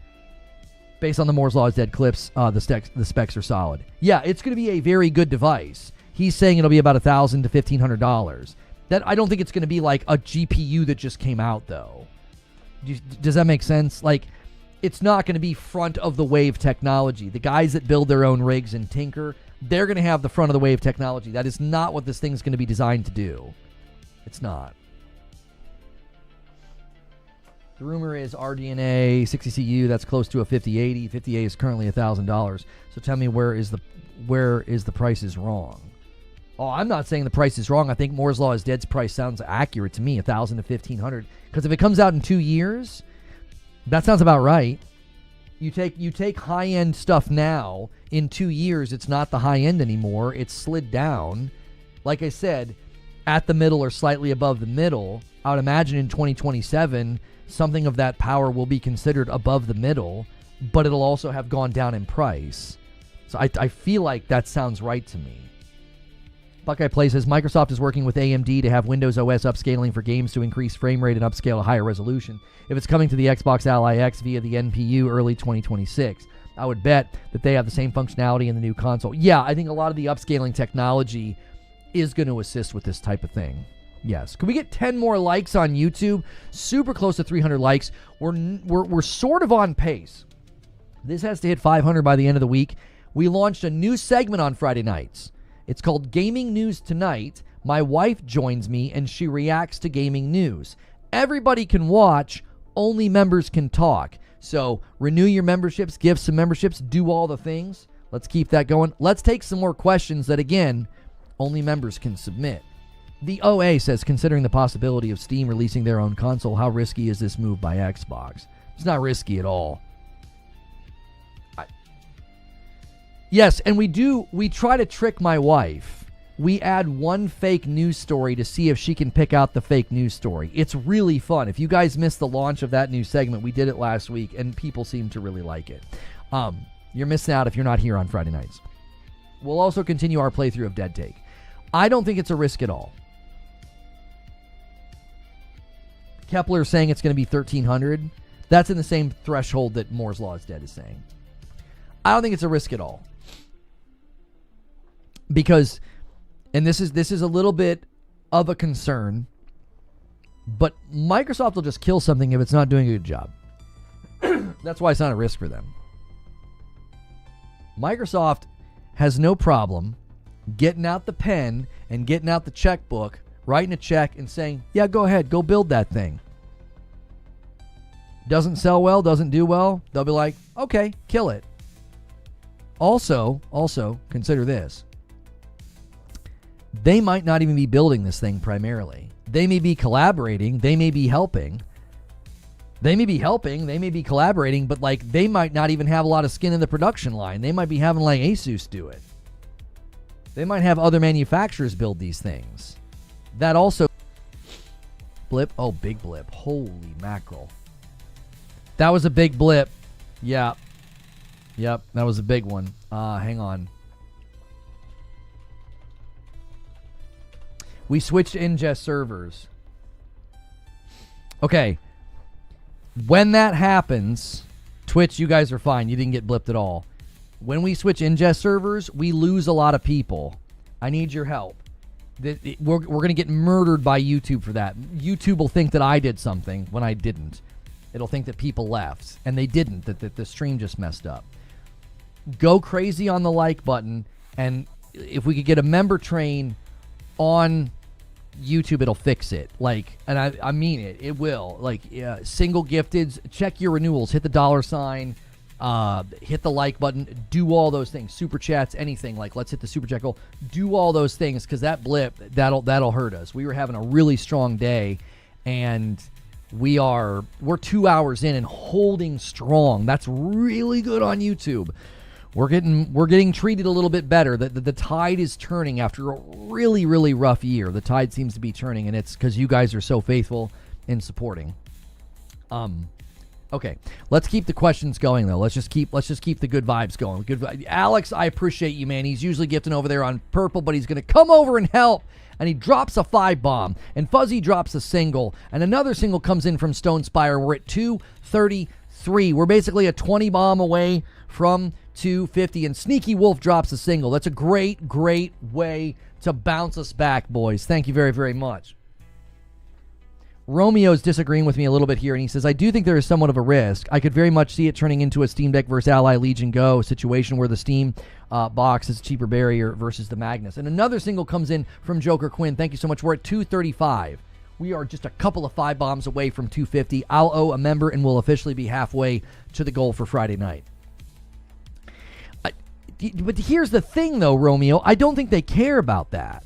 Based on the Moore's Law is Dead clips, the specs are solid. Yeah, it's going to be a very good device. He's saying it'll be about $1,000 to $1,500. That I don't think it's going to be like a GPU that just came out, though. Does that make sense? Like, it's not going to be front of the wave technology. The guys that build their own rigs and tinker, they're going to have the front of the wave technology. That is not what this thing's going to be designed to do. It's not. The rumor is RDNA 60CU, that's close to a 5080. 5080 is currently $1,000. So tell me where is the price is wrong? Oh, I'm not saying the price is wrong. I think Moore's Law is Dead's price sounds accurate to me, $1,000 to $1,500. Because if it comes out in 2 years, that sounds about right. You take high-end stuff now, in 2 years, it's not the high-end anymore. It's slid down. Like I said, at the middle or slightly above the middle. I would imagine in 2027, something of that power will be considered above the middle, but it'll also have gone down in price. So I feel like that sounds right to me. Buckeye Play says Microsoft is working with AMD to have Windows OS upscaling for games to increase frame rate and upscale to higher resolution. If it's coming to the Xbox Ally X via the NPU early 2026, I would bet that they have the same functionality in the new console. Yeah, I think a lot of the upscaling technology is going to assist with this type of thing. Yes. Can we get 10 more likes on YouTube? Super close to 300 likes. We're sort of on pace. This has to hit 500 by the end of the week. We launched a new segment on Friday nights. It's called Gaming News Tonight. My wife joins me and she reacts to gaming news. Everybody can watch, only members can talk. So renew your memberships, give some memberships, do all the things. Let's keep that going. Let's take some more questions that, again, only members can submit. The OA says, considering the possibility of Steam releasing their own console, how risky is this move by Xbox? It's not risky at all. Yes, and we try to trick my wife. We add one fake news story to see if she can pick out the fake news story. It's really fun. If you guys missed the launch of that new segment, we did it last week, and people seem to really like it. You're missing out if you're not here on Friday nights. We'll also continue our playthrough of Dead Take. I don't think it's a risk at all. Kepler saying it's going to be 1,300. That's in the same threshold that Moore's Law is Dead is saying. I don't think it's a risk at all. Because, and this is a little bit of a concern, but Microsoft will just kill something if it's not doing a good job. That's why it's not a risk for them. Microsoft has no problem getting out the pen and getting out the checkbook, writing a check and saying, yeah, go ahead, go build that thing. Doesn't sell well, doesn't do well, they'll be like, okay, kill it. Also, consider this. They might not even be building this thing primarily. They may be collaborating. They may be helping. They may be collaborating, but like they might not even have a lot of skin in the production line. They might be having like Asus do it. They might have other manufacturers build these things. That also... Blip? Oh, big blip. Holy mackerel. That was a big blip. Yeah. Yep, that was a big one. Hang on. We switched to ingest servers. Okay. When that happens, Twitch, you guys are fine. You didn't get blipped at all. When we switch ingest servers, we lose a lot of people. I need your help. We're going to get murdered by YouTube for that. YouTube will think that I did something when I didn't. It'll think that people left, and they didn't, that the stream just messed up. Go crazy on the like button, and if we could get a member train on YouTube, it'll fix it. Like, and I mean it. It will. Like, single gifteds, check your renewals, hit the $, hit the like button, do all those things. Super chats, anything. Like, let's hit the super chat goal. Do all those things, because that blip, that'll hurt us. We were having a really strong day, and we're 2 hours in and holding strong. That's really good on YouTube. We're getting treated a little bit better. The tide is turning after a really, really rough year. The tide seems to be turning, and it's because you guys are so faithful in supporting. Okay, let's keep the questions going though. Let's just keep the good vibes going. Alex, I appreciate you, man. He's usually gifting over there on purple, but he's gonna come over and help. And he drops a 5-bomb, and Fuzzy drops a single, and another single comes in from Stone Spire. We're at 233. We're basically a 20 bomb away from 250, and Sneaky Wolf drops a single. That's a great way to bounce us back, boys. Thank you very, very much. Romeo's disagreeing with me a little bit here, and he says, I do think there is somewhat of a risk. I could very much see it turning into a Steam Deck versus Ally Legion Go situation where the Steam box is a cheaper barrier versus the Magnus. And another single comes in from Joker Quinn. Thank you so much. We're at 235. We are just a couple of 5 bombs away from 250. I'll owe a member and we'll officially be halfway to the goal for Friday night. But here's the thing, though, Romeo. I don't think they care about that.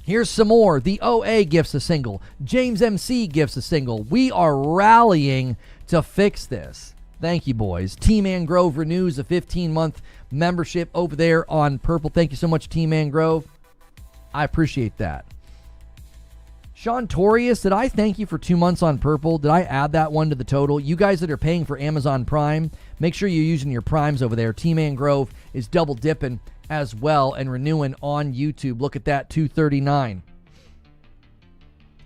Here's some more. The OA gifts a single. James MC gifts a single. We are rallying to fix this. Thank you, boys. Team Mangrove renews a 15-month membership over there on Purple. Thank you so much, Team Mangrove. I appreciate that. Sean Torius, did I thank you for 2 months on Purple? Did I add that one to the total? You guys that are paying for Amazon Prime, make sure you're using your Primes over there. Team Mangrove is double dipping as well and renewing on YouTube. Look at that, 239.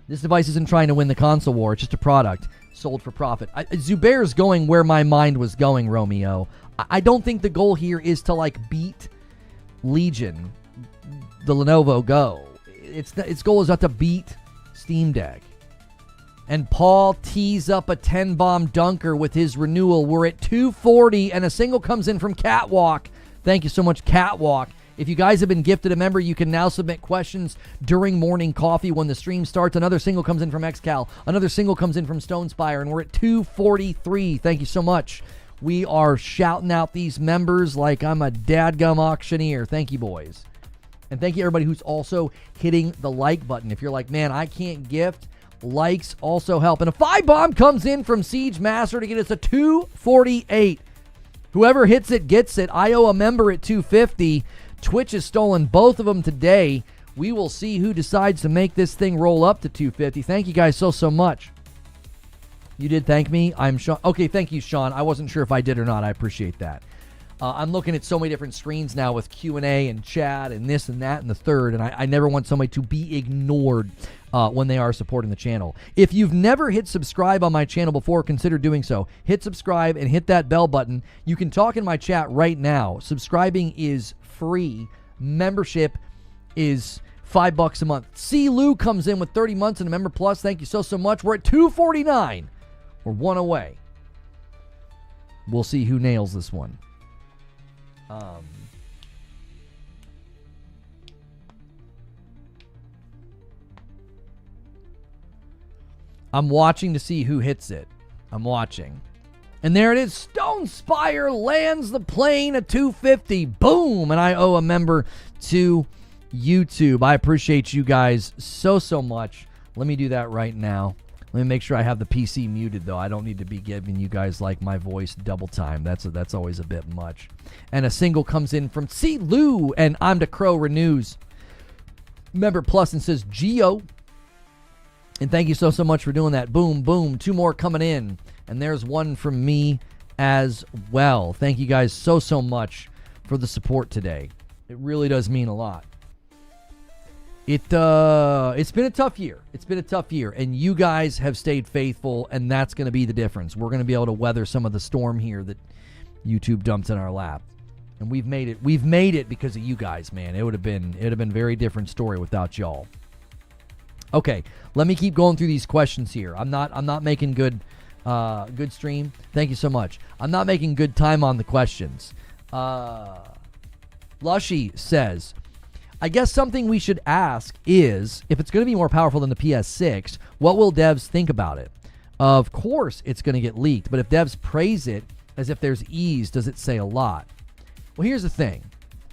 This device isn't trying to win the console war. It's just a product sold for profit. Zubair's going where my mind was going, Romeo. I don't think the goal here is to, like, beat Legion, the Lenovo Go. Its goal is not to beat Steam Deck. And Paul tees up a 10-bomb dunker with his renewal. We're at 240, and a single comes in from Catwalk. Thank you so much, Catwalk. If you guys have been gifted a member, you can now submit questions during morning coffee when the stream starts. Another single comes in from XCal. Another single comes in from Stone Spire, and we're at 243. Thank you so much. We are shouting out these members like I'm a dadgum auctioneer. Thank you, boys. And thank you, everybody who's also hitting the like button. If you're like, man, I can't gift, likes also help. And a 5-bomb comes in from Siege Master to get us a 248. Whoever hits it gets it. I owe a member at 250. Twitch has stolen both of them today. We will see who decides to make this thing roll up to 250. Thank you guys so much. You did thank me? I'm Sean. Okay, thank you, Sean. I wasn't sure if I did or not. I appreciate that. I'm looking at so many different screens now with Q&A and chat and this and that and the third, and I never want somebody to be ignored when they are supporting the channel. If you've never hit subscribe on my channel before, consider doing so. Hit subscribe and hit that bell button. You can talk in my chat right now. Subscribing is free. Membership is $5 a month. C. Lou comes in with 30 months and a member plus. Thank you so much. We're at 249. We're one away. We'll see who nails this one. I'm watching to see who hits it. I'm watching. And there it is. Stone Spire lands the plane at 250. Boom. And I owe a member to YouTube. I appreciate you guys so much. Let me do that right now. Let me make sure I have the PC muted, though. I don't need to be giving you guys, like, my voice double time. That's always a bit much. And a single comes in from C. Lou, and I'm the Crow renews member plus and says Geo. And thank you so much for doing that. Boom, boom. 2 more coming in. And there's one from me as well. Thank you guys so much for the support today. It really does mean a lot. It's been a tough year. It's been a tough year, and you guys have stayed faithful, and that's going to be the difference. We're going to be able to weather some of the storm here that YouTube dumped in our lap, and we've made it. We've made it because of you guys, man. It would have been a very different story without y'all. Okay, let me keep going through these questions here. I'm not making good stream. Thank you so much. I'm not making good time on the questions. Lushy says, I guess something we should ask is, if it's going to be more powerful than the PS6, what will devs think about it? Of course it's going to get leaked, but if devs praise it as if there's ease, does it say a lot? Well, here's the thing.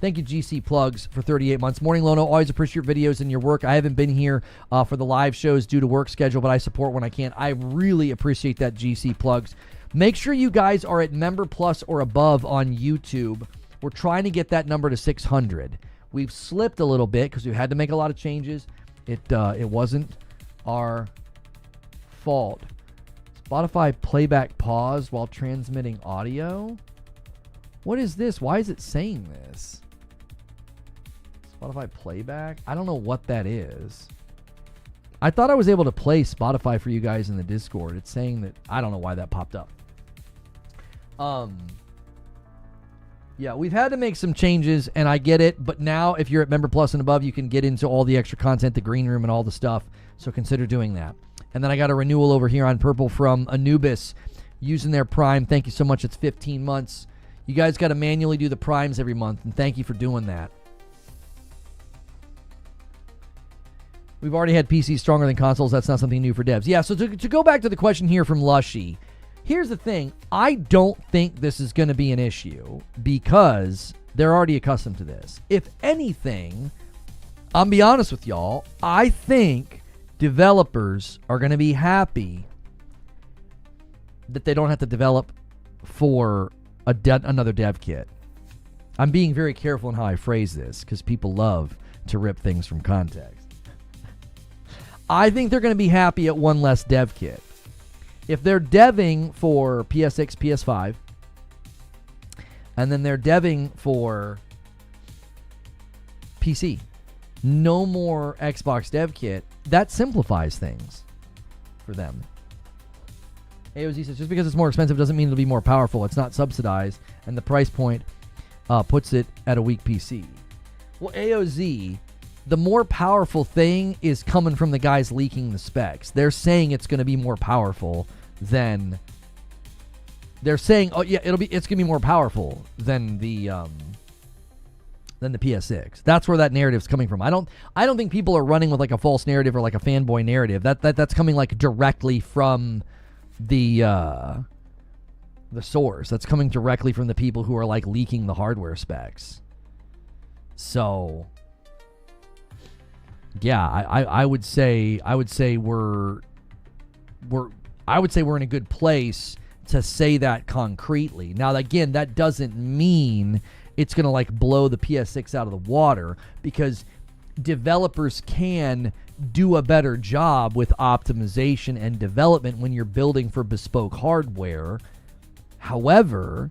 Thank you, GC Plugs, for 38 months. Morning, Lono. Always appreciate your videos and your work. I haven't been here for the live shows due to work schedule, but I support when I can. I really appreciate that, GC Plugs. Make sure you guys are at Member Plus or above on YouTube. We're trying to get that number to 600. We've slipped a little bit because we had to make a lot of changes. It wasn't our fault. Spotify playback pause while transmitting audio. What is this? Why is it saying this? Spotify playback? I don't know what that is. I thought I was able to play Spotify for you guys in the Discord. It's saying that, I don't know why that popped up. Yeah, we've had to make some changes, and I get it, but now if you're at Member Plus and above, you can get into all the extra content, the green room, and all the stuff, so consider doing that. And then I got a renewal over here on Purple from Anubis using their Prime. Thank you so much. It's 15 months. You guys got to manually do the Primes every month, and thank you for doing that. We've already had PCs stronger than consoles. That's not something new for devs. Yeah, so to go back to the question here from Lushy, here's the thing. I don't think this is going to be an issue because they're already accustomed to this. If anything, I'll be honest with y'all, I think developers are going to be happy that they don't have to develop for another dev kit. I'm being very careful in how I phrase this because people love to rip things from context. I think they're going to be happy at one less dev kit. If they're deving for PS6, PS5, and then they're deving for PC, no more Xbox dev kit, that simplifies things for them. AOZ says, just because it's more expensive doesn't mean it'll be more powerful. It's not subsidized, and the price point puts it at a weak PC. Well, AOZ, the more powerful thing is coming from the guys leaking the specs. They're saying it's going to be more powerful than... They're saying, oh yeah, it's going to be more powerful than the PS6. That's where that narrative's coming from. I don't think people are running with like a false narrative or like a fanboy narrative. That's coming like directly from the source. That's coming directly from the people who are like leaking the hardware specs. So yeah, I would say we're in a good place to say that concretely. Now again, that doesn't mean it's going to like blow the PS6 out of the water, because developers can do a better job with optimization and development when you're building for bespoke hardware. However,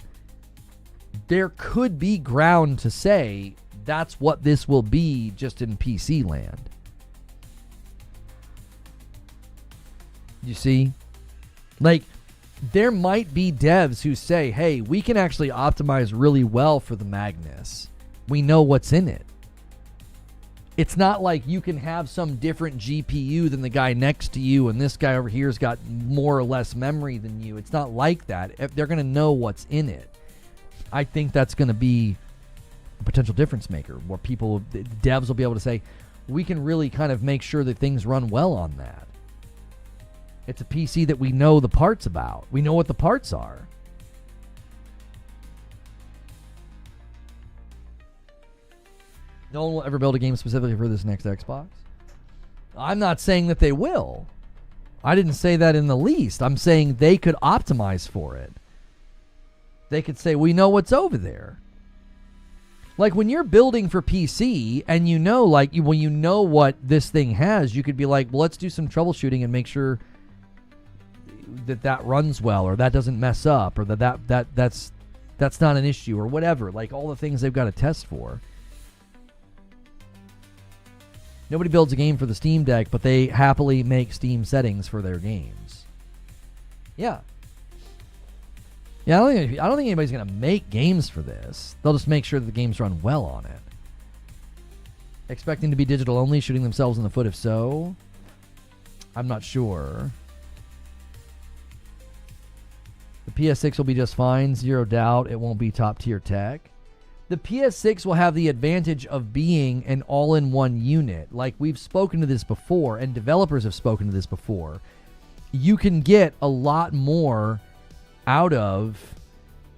there could be ground to say that's what this will be just in PC land. You see? Like, there might be devs who say, hey, we can actually optimize really well for the Magnus. We know what's in it. It's not like you can have some different GPU than the guy next to you and this guy over here's got more or less memory than you. It's not like that. They're going to know what's in it. I think that's going to be a potential difference maker where devs will be able to say, we can really kind of make sure that things run well on that. It's a PC that we know the parts about. We know what the parts are. No one will ever build a game specifically for this next Xbox. I'm not saying that they will. I didn't say that in the least. I'm saying they could optimize for it. They could say, we know what's over there. Like when you're building for PC and you know, like when you know what this thing has, you could be like, well, let's do some troubleshooting and make sure that runs well, or that doesn't mess up, or that's not an issue, or whatever. Like all the things they've got to test for. Nobody builds a game for the Steam Deck, but they happily make Steam settings for their games. Yeah. Yeah, I don't think anybody's going to make games for this. They'll just make sure that the games run well on it. Expecting to be digital only, shooting themselves in the foot if so? I'm not sure. The PS6 will be just fine. Zero doubt it won't be top tier tech. The PS6 will have the advantage of being an all-in-one unit. Like we've spoken to this before, and developers have spoken to this before. You can get a lot more out of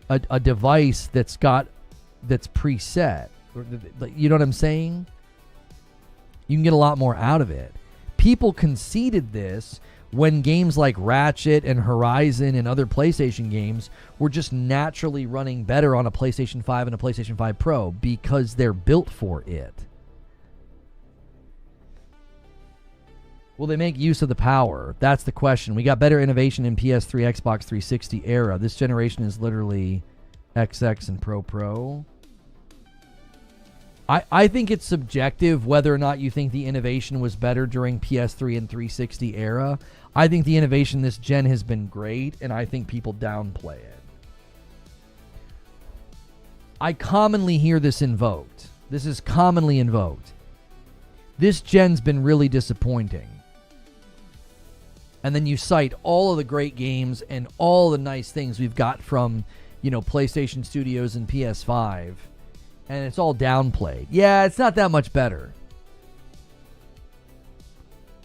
a device that's preset. You know what I'm saying? You can get a lot more out of it. People conceded this when games like Ratchet and Horizon and other PlayStation games were just naturally running better on a PlayStation 5 and a PlayStation 5 Pro because they're built for it. Will they make use of the power? That's the question. We got better innovation in PS3, Xbox 360 era. This generation is literally XX and Pro. I think it's subjective whether or not you think the innovation was better during PS3 and 360 era. I think the innovation this gen has been great, and I think people downplay it. I commonly hear this invoked. This is commonly invoked. This gen's been really disappointing. And then you cite all of the great games and all the nice things we've got from, PlayStation Studios and PS5. And it's all downplayed. Yeah, it's not that much better.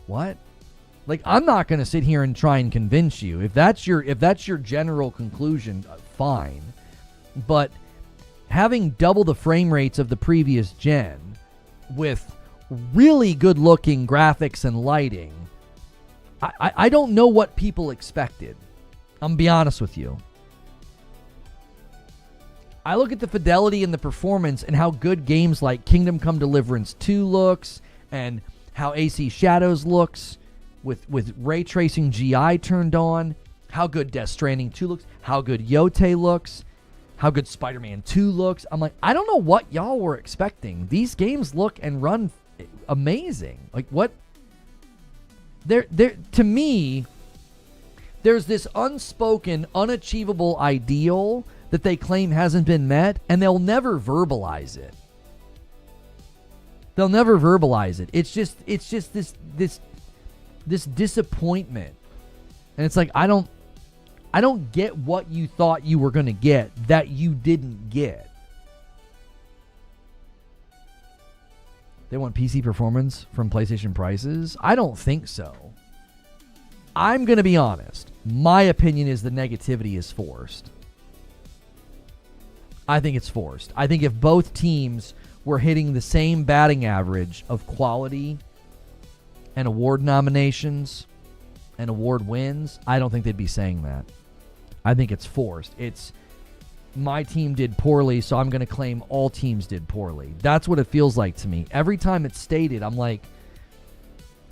What? Like, I'm not going to sit here and try and convince you. If that's your general conclusion, fine. But having double the frame rates of the previous gen with really good-looking graphics and lighting, I don't know what people expected. I'm going to be honest with you. I look at the fidelity and the performance and how good games like Kingdom Come Deliverance 2 looks and how AC Shadows looks with ray tracing GI turned on, how good Death Stranding 2 looks, how good Yote looks, how good Spider-Man 2 looks. I'm like, I don't know what y'all were expecting. These games look and run amazing. Like, what? To me, there's this unspoken, unachievable ideal that they claim hasn't been met, and they'll never verbalize it. They'll never verbalize it. It's just this disappointment. And it's like, I don't get what you thought you were going to get that you didn't get. They want PC performance from PlayStation prices? I don't think so. I'm going to be honest. My opinion is the negativity is forced. I think it's forced. I think if both teams were hitting the same batting average of quality and award nominations and award wins, I don't think they'd be saying that. I think it's forced. It's my team did poorly, so I'm going to claim all teams did poorly. That's what it feels like to me. Every time it's stated, I'm like,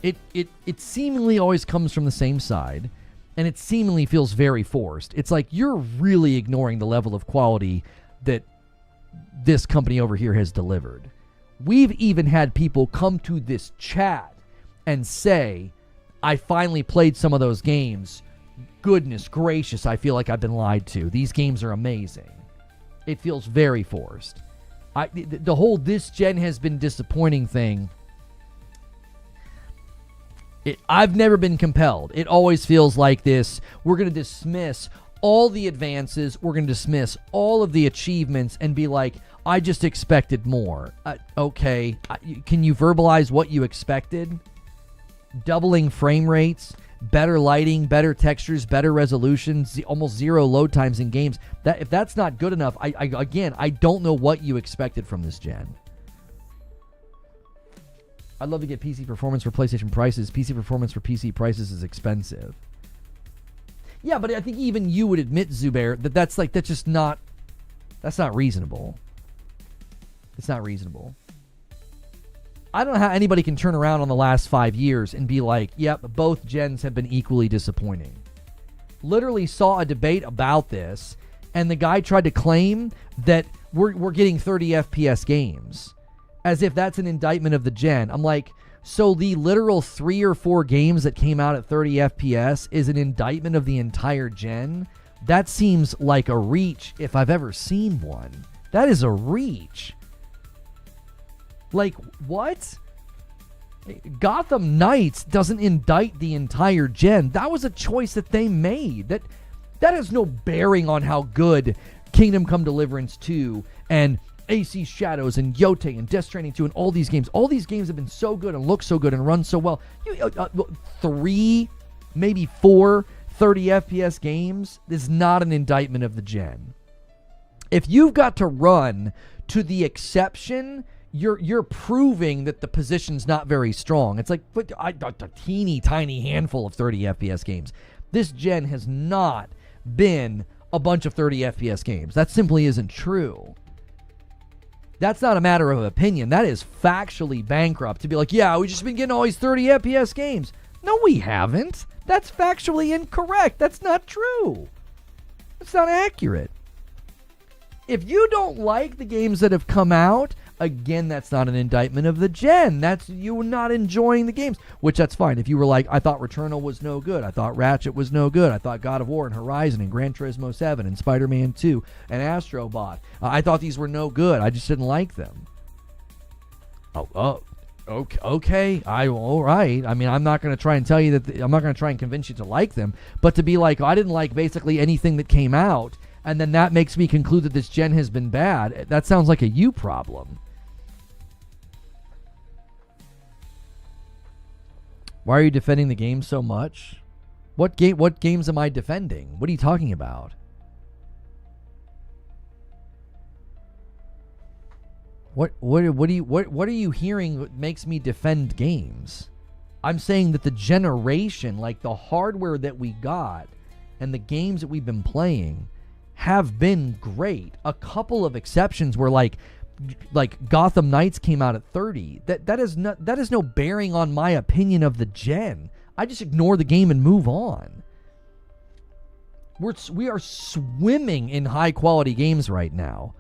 it seemingly always comes from the same side, and it seemingly feels very forced. It's like you're really ignoring the level of quality that this company over here has delivered. We've even had people come to this chat and say, I finally played some of those games. Goodness gracious, I feel like I've been lied to. These games are amazing. It feels very forced. The whole this gen has been disappointing thing, I've never been compelled. It always feels like this. We're going to dismiss all the advances. We're going to dismiss all of the achievements and be like, I just expected more. Okay. Can you verbalize what you expected? Doubling frame rates, better lighting, better textures, better resolutions, almost zero load times in games. If that's not good enough, I don't know what you expected from this gen. I'd love to get PC performance for PlayStation prices. PC performance for PC prices is expensive. Yeah, but I think even you would admit, Zubair, that's not reasonable. It's not reasonable. I don't know how anybody can turn around on the last 5 years and be like, yep, both gens have been equally disappointing. Literally saw a debate about this, and the guy tried to claim that we're getting 30 FPS games, as if that's an indictment of the gen. I'm like, so the literal 3 or 4 games that came out at 30 FPS is an indictment of the entire gen? That seems like a reach if I've ever seen one. That is a reach. Like, what? Gotham Knights doesn't indict the entire gen. That was a choice that they made. That has no bearing on how good Kingdom Come Deliverance 2 and AC Shadows and Yote and Death Stranding 2 and all these games have been so good and look so good and run so well. 3, maybe 4 30 FPS games is not an indictment of the gen. If you've got to run to the exception, you're proving that the position's not very strong. It's like a teeny tiny handful of 30 FPS games. This gen has not been a bunch of 30 FPS games. That simply isn't true. That's not a matter of opinion. That is factually bankrupt to be like, yeah, we've just been getting all these 30 FPS games. No, we haven't. That's factually incorrect. That's not true. That's not accurate. If you don't like the games that have come out, again, that's not an indictment of the gen. That's you not enjoying the games, which that's fine. If you were like, I thought Returnal was no good. I thought Ratchet was no good. I thought God of War and Horizon and Gran Turismo 7 and Spider-Man 2 and Astro Bot. I thought these were no good. I just didn't like them. Okay. All right. I mean, I'm not going to try and tell you that. I'm not going to try and convince you to like them. But to be like, I didn't like basically anything that came out, and then that makes me conclude that this gen has been bad. That sounds like a you problem. Why are you defending the game so much? What games am I defending? What are you talking about? What are you hearing that makes me defend games? I'm saying that the generation, like the hardware that we got and the games that we've been playing have been great. A couple of exceptions were like Gotham Knights came out at 30. That is no bearing on my opinion of the gen. I just ignore the game and move on. We are swimming in high quality games right now.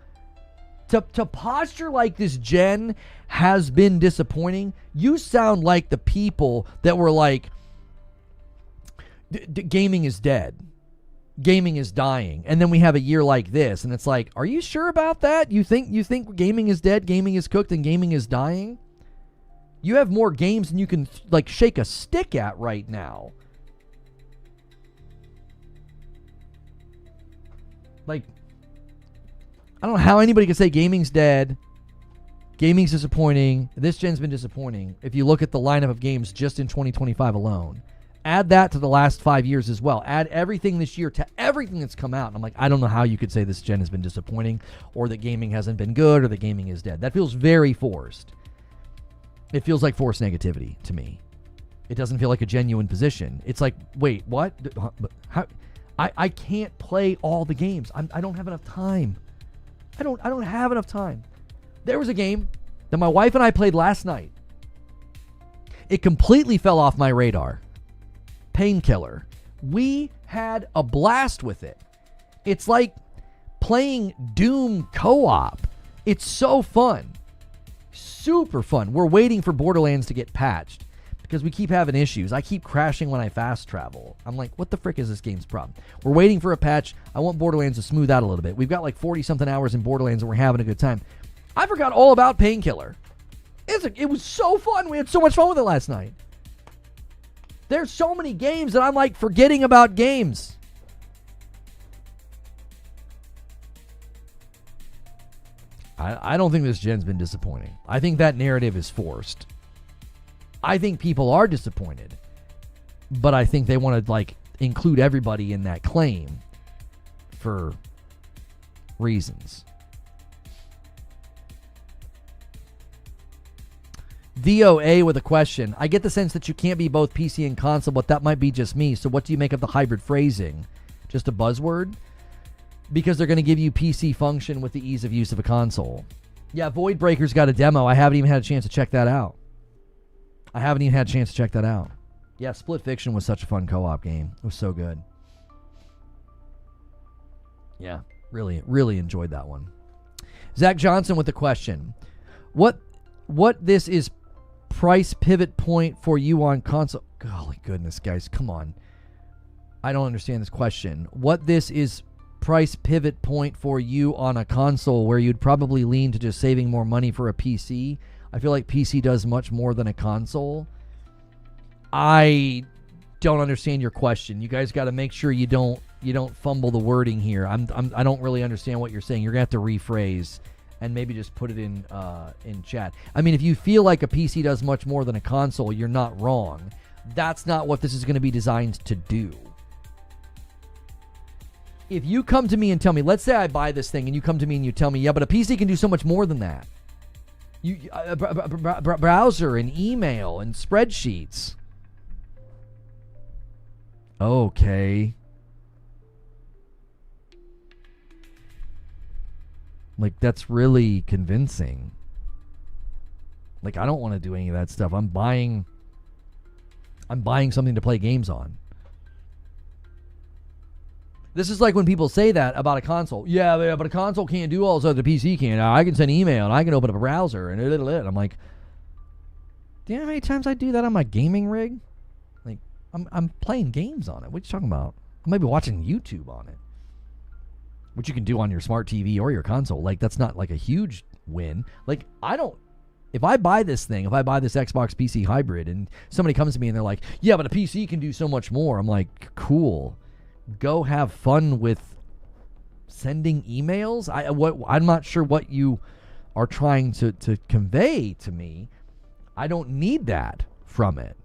To posture like this gen has been disappointing, you sound like the people that were like, gaming is dead. Gaming is dying. And then we have a year like this, and it's like, are you sure about that? You think gaming is dead, gaming is cooked, and gaming is dying? You have more games than you can like shake a stick at right now. Like, I don't know how anybody can say gaming's dead. Gaming's disappointing. This gen's been disappointing. If you look at the lineup of games just in 2025 alone, add that to the last 5 years as well. Add everything this year to everything that's come out. And I'm like, I don't know how you could say this gen has been disappointing, or that gaming hasn't been good, or that gaming is dead. That feels very forced. It feels like forced negativity to me. It doesn't feel like a genuine position. It's like, wait, what? How? I can't play all the games. I don't have enough time. I don't have enough time. There was a game that my wife and I played last night. It completely fell off my radar. Painkiller. We had a blast with it. It's like playing Doom co-op. It's so fun. Super fun. We're waiting for Borderlands to get patched because we keep having issues. I keep crashing when I fast travel. I'm like, what the frick is this game's problem? We're waiting for a patch. I want Borderlands to smooth out a little bit. We've got like 40-something hours in Borderlands and we're having a good time. I forgot all about Painkiller. It was so fun. We had so much fun with it last night. There's so many games that I'm like forgetting about games. I don't think this gen's been disappointing. I think that narrative is forced. I think people are disappointed, but I think they want to like include everybody in that claim for reasons. VOA with a question. I get the sense that you can't be both PC and console, but that might be just me. So what do you make of the hybrid phrasing? Just a buzzword? Because they're going to give you PC function with the ease of use of a console. Yeah, Void Breaker's got a demo. I haven't even had a chance to check that out. Yeah, Split Fiction was such a fun co-op game. It was so good. Yeah, really enjoyed that one. Zach Johnson with a question. What this is price pivot point for you on console? Golly goodness, guys, come on. I don't understand this question. What this is price pivot point for you on a console where you'd probably lean to just saving more money for a PC? I feel like PC does much more than a console. I don't understand your question. You guys got to make sure you don't fumble the wording here. I don't really understand what you're saying. You're gonna have to rephrase and maybe just put it in chat. I mean, if you feel like a PC does much more than a console, you're not wrong. That's not what this is going to be designed to do. If you come to me and tell me, let's say I buy this thing and you come to me and you tell me, yeah, but a PC can do so much more than that. Browser and email and spreadsheets. Okay. Like, that's really convincing. Like, I don't want to do any of that stuff. I'm buying I'm buying something to play games on. This is like when people say that about a console. Yeah, but a console can't do all this other PC can. I can send email and I can open up a browser and I'm like, do you know how many times I do that on my gaming rig? Like, I'm playing games on it. What are you talking about? I might be watching YouTube on it, which you can do on your smart TV or your console. Like, that's not like a huge win. Like, if I buy this Xbox PC hybrid and somebody comes to me and they're like, yeah, but a PC can do so much more. I'm like, cool. Go have fun with sending emails. I'm not sure what you are trying to convey to me. I don't need that from it.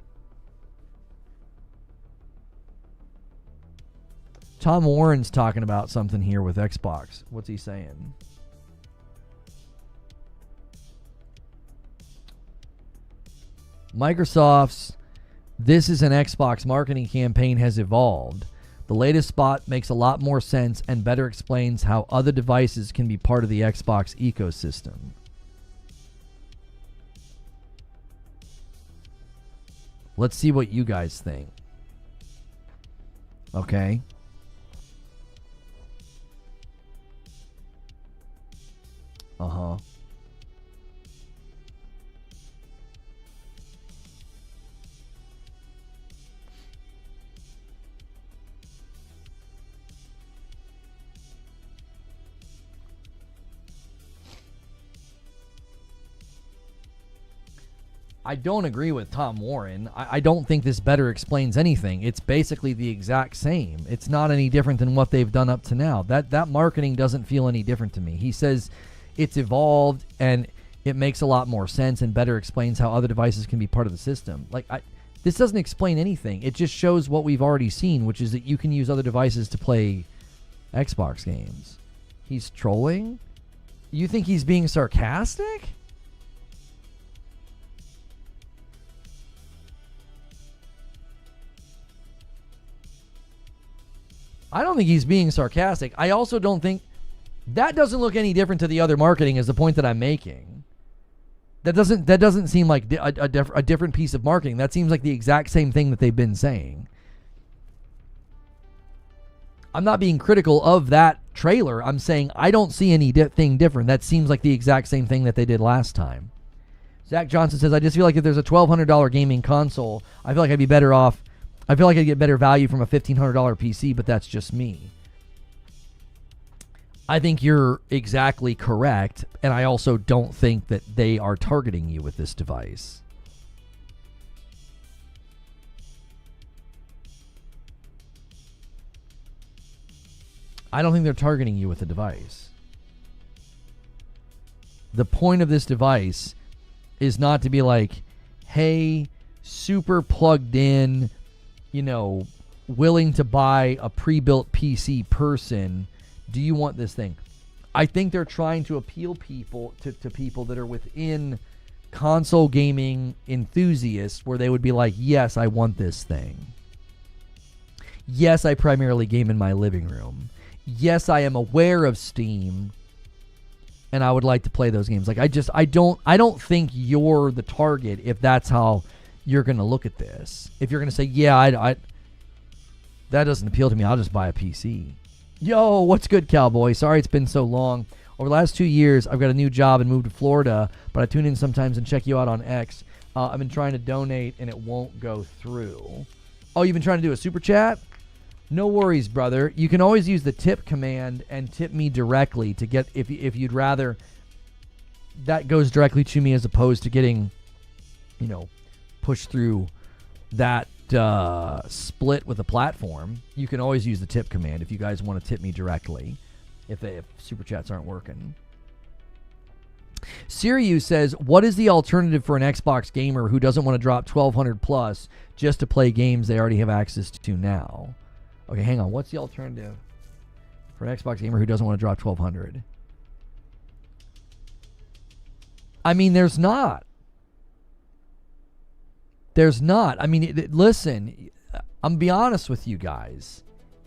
Tom Warren's talking about something here with Xbox. What's he saying? Microsoft's "This is an Xbox" marketing campaign has evolved. The latest spot makes a lot more sense and better explains how other devices can be part of the Xbox ecosystem. Let's see what you guys think. Okay. Uh-huh. I don't agree with Tom Warren. I don't think this better explains anything. It's basically the exact same. It's not any different than what they've done up to now. That marketing doesn't feel any different to me. He says it's evolved and it makes a lot more sense and better explains how other devices can be part of the system. Like, this doesn't explain anything. It just shows what we've already seen, which is that you can use other devices to play Xbox games. He's trolling? You think he's being sarcastic? I don't think he's being sarcastic. I also don't think that doesn't look any different to the other marketing is the point that I'm making. That doesn't seem like a different piece of marketing. That seems like the exact same thing that they've been saying. I'm not being critical of that trailer. I'm saying I don't see anything different. That seems like the exact same thing that they did last time. Zach Johnson says, I just feel like if there's a $1,200 gaming console, I feel like I'd be better off. I feel like I'd get better value from a $1,500 PC, but that's just me. I think you're exactly correct, and I also don't think that they are targeting you with this device. I don't think they're targeting you with the device. The point of this device is not to be like, hey, super plugged in, willing to buy a pre-built PC person, do you want this thing? I think they're trying to appeal to people that are within console gaming enthusiasts where they would be like, yes, I want this thing. Yes, I primarily game in my living room. Yes, I am aware of Steam and I would like to play those games. Like, I don't think you're the target if that's how you're going to look at this. If you're going to say, yeah, I that doesn't appeal to me, I'll just buy a PC. Yo, what's good, cowboy? Sorry it's been so long. Over the last 2 years, I've got a new job and moved to Florida, but I tune in sometimes and check you out on X. I've been trying to donate, and it won't go through. Oh, you've been trying to do a super chat? No worries, brother. You can always use the tip command and tip me directly to get, if you'd rather, that goes directly to me as opposed to getting, pushed through that split with the platform. You can always use the tip command if you guys want to tip me directly if super chats aren't working. Sirius says, what is the alternative for an Xbox gamer who doesn't want to drop $1,200 plus just to play games they already have access to now? Okay, hang on. What's the alternative for an Xbox gamer who doesn't want to drop $1,200? I mean, there's not. There's not. I mean, listen, I'm be honest with you guys.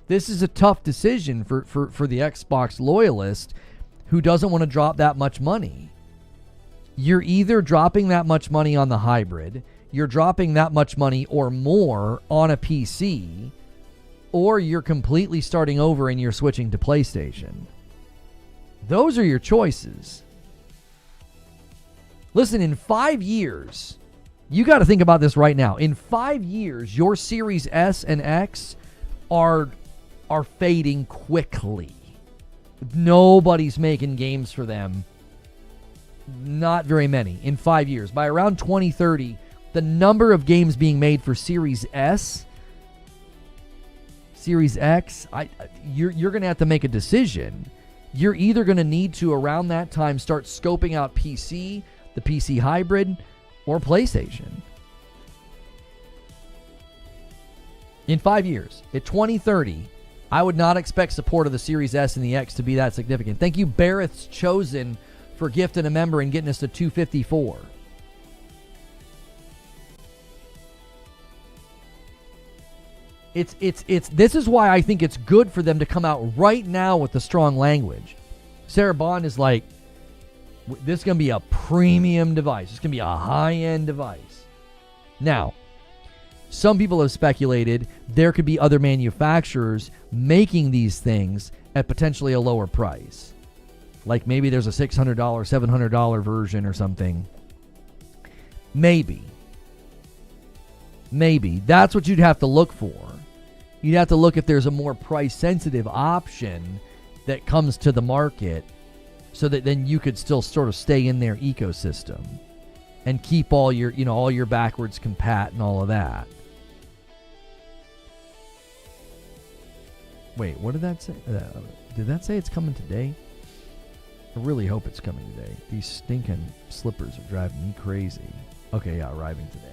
This is a tough decision for the Xbox loyalist who doesn't want to drop that much money. You're either dropping that much money on the hybrid, you're dropping that much money or more on a PC, or you're completely starting over and you're switching to PlayStation. Those are your choices. Listen, in 5 years, you got to think about this right now. In 5 years, your Series S and X are fading quickly. Nobody's making games for them. Not very many in 5 years. By around 2030, the number of games being made for Series S, Series X, you're going to have to make a decision. You're either going to need to, around that time, start scoping out PC, the PC hybrid, or PlayStation. In 5 years, at 2030, I would not expect support of the Series S and the X to be that significant. Thank you, Barrett's Chosen, for gifting a member and getting us to 254. This is why I think it's good for them to come out right now with the strong language. Sarah Bond is like, this is going to be a premium device. It's going to be a high-end device. Now, some people have speculated there could be other manufacturers making these things at potentially a lower price. Like maybe there's a $600, $700 version or something. Maybe. That's what you'd have to look for. You'd have to look if there's a more price-sensitive option that comes to the market, so that then you could still sort of stay in their ecosystem and keep all your backwards compat and all of that. Wait, what did that say? Did that say it's coming today? I really hope it's coming today. These stinking slippers are driving me crazy. Okay, yeah, arriving today.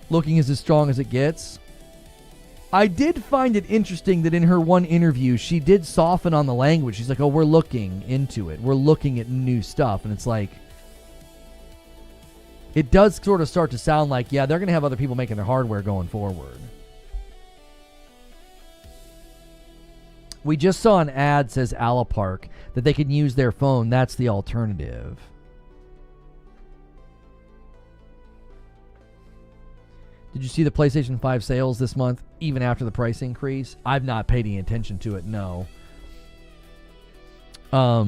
Looking as strong as it gets. I did find it interesting that in her one interview, she did soften on the language. She's like, oh, we're looking into it. We're looking at new stuff. And it's like, it does sort of start to sound like, yeah, they're going to have other people making their hardware going forward. We just saw an ad, says Alapark, that they can use their phone. That's the alternative. Did you see the PlayStation 5 sales this month, even after the price increase? I've not paid any attention to it, no. A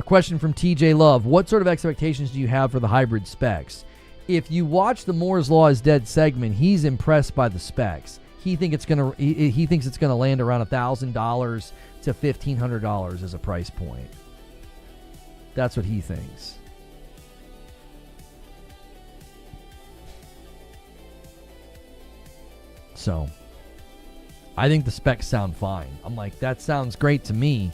question from TJ Love. What sort of expectations do you have for the hybrid specs? If you watch the Moore's Law is Dead segment, he's impressed by the specs. He thinks it's gonna land around $1,000 to $1,500 as a price point. That's what he thinks. So, I think the specs sound fine. I'm like, that sounds great to me.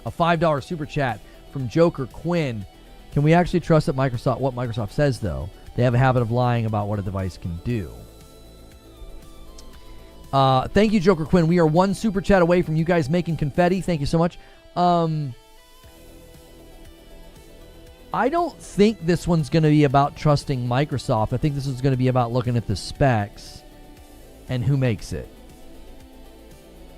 A $5 super chat from Joker Quinn. Can we actually trust that what Microsoft says, though? They have a habit of lying about what a device can do. Thank you, Joker Quinn. We are one super chat away from you guys making confetti. Thank you so much. I don't think this one's going to be about trusting Microsoft. I think this is going to be about looking at the specs and who makes it.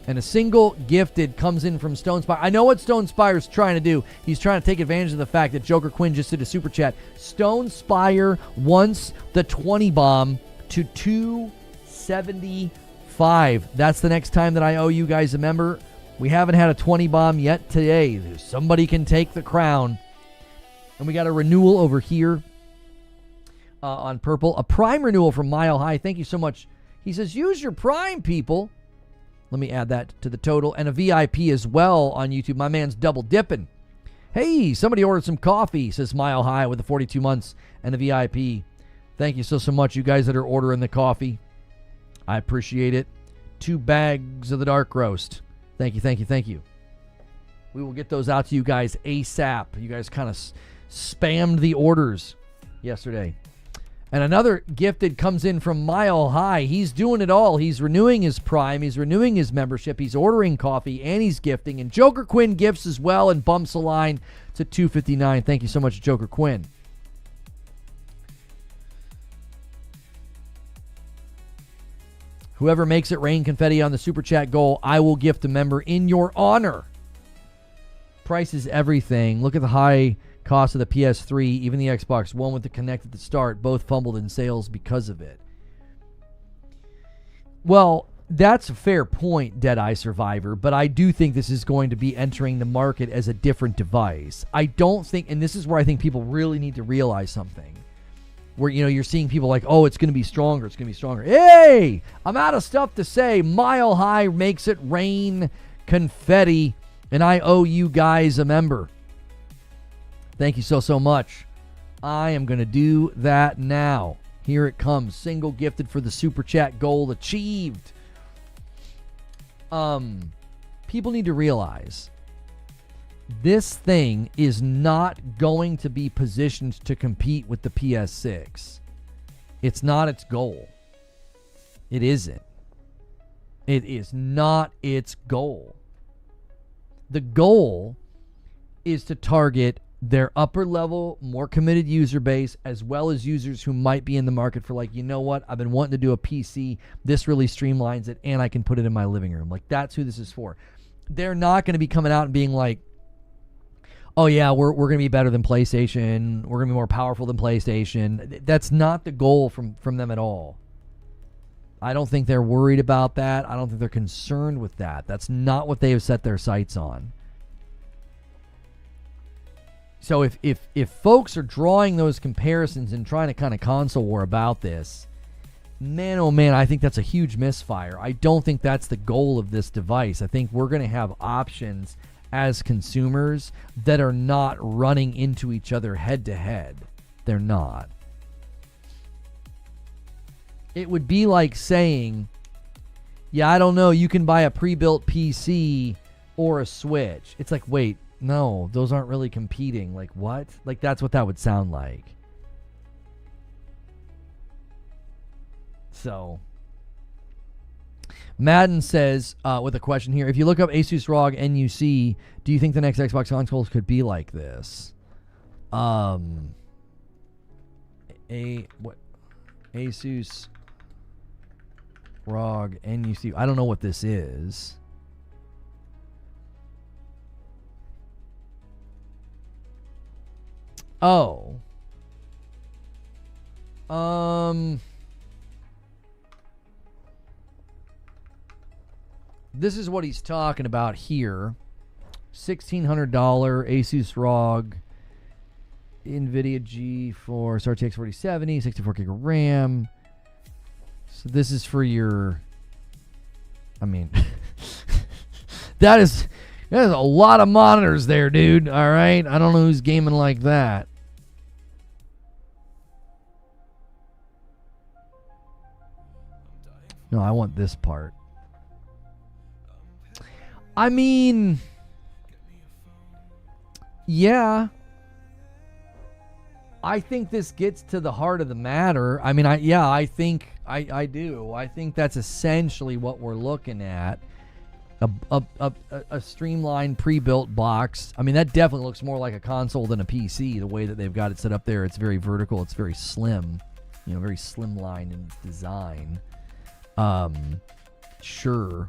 And a single gifted comes in from Stone Spire. I know what Stone Spire is trying to do. He's trying to take advantage of the fact that Joker Quinn just did a super chat. Stone Spire wants the 20 bomb to 275. That's the next time that I owe you guys a member. We haven't had a 20 bomb yet today. Somebody can take the crown. And we got a renewal over here on purple. A Prime renewal from Mile High. Thank you so much. He says, use your Prime, people. Let me add that to the total. And a VIP as well on YouTube. My man's double dipping. Hey, somebody ordered some coffee, says Mile High with the 42 months and a VIP. Thank you so much, you guys that are ordering the coffee. I appreciate it. 2 bags of the dark roast. Thank you. We will get those out to you guys ASAP. You guys kind of spammed the orders yesterday. And another gifted comes in from Mile High. He's doing it all. He's renewing his Prime. He's renewing his membership. He's ordering coffee, and he's gifting. And Joker Quinn gifts as well and bumps the line to 259. Thank you so much, Joker Quinn. Whoever makes it rain confetti on the Super Chat goal, I will gift a member in your honor. Price is everything. Look at the high cost of the PS3, even the Xbox One with the Kinect at the start, both fumbled in sales because of it. Well, that's a fair point, Deadeye Survivor, but I do think this is going to be entering the market as a different device. I don't think, and this is where I think people really need to realize something, where, you know, you're seeing people like, oh, it's going to be stronger, it's going to be stronger. Hey, I'm out of stuff to say. Mile High makes it rain confetti, and I owe you guys a member. Thank you so much. I am going to do that now. Here it comes. Single gifted for the Super Chat goal achieved. People need to realize this thing is not going to be positioned to compete with the PS6. It's not its goal. It isn't. It is not its goal. The goal is to target their upper level, more committed user base, as well as users who might be in the market for, like, you know what, I've been wanting to do a PC. This really streamlines it, and I can put it in my living room. Like, that's who this is for. They're not going to be coming out and being like, oh yeah, we're going to be better than PlayStation. We're going to be more powerful than PlayStation. That's not the goal from them at all. I don't think they're worried about that. I don't think they're concerned with that. That's not what they have set their sights on. So if folks are drawing those comparisons and trying to kind of console war about this, man, oh man, I think that's a huge misfire. I don't think that's the goal of this device. I think we're going to have options as consumers that are not running into each other head to head. They're not. It would be like saying, yeah, I don't know, you can buy a pre-built PC or a Switch. It's like, wait, no, those aren't really competing. Like, what? Like, that's what that would sound like. So, Madden says, with a question here, if you look up Asus ROG NUC, do you think the next Xbox consoles could be like this? Asus ROG NUC. I don't know what this is. Oh. This is what he's talking about here. $1,600 Asus ROG NVIDIA GeForce RTX 4070, 64 gig of RAM. So this is for your, I mean, that is a lot of monitors there, dude. All right. I don't know who's gaming like that. No, I want this part. I mean, yeah. I think this gets to the heart of the matter. I mean, I think I do. I think that's essentially what we're looking at. A streamlined pre-built box. I mean, that definitely looks more like a console than a PC, the way that they've got it set up there. It's very vertical. It's very slim. You know, very slimline in design. Sure.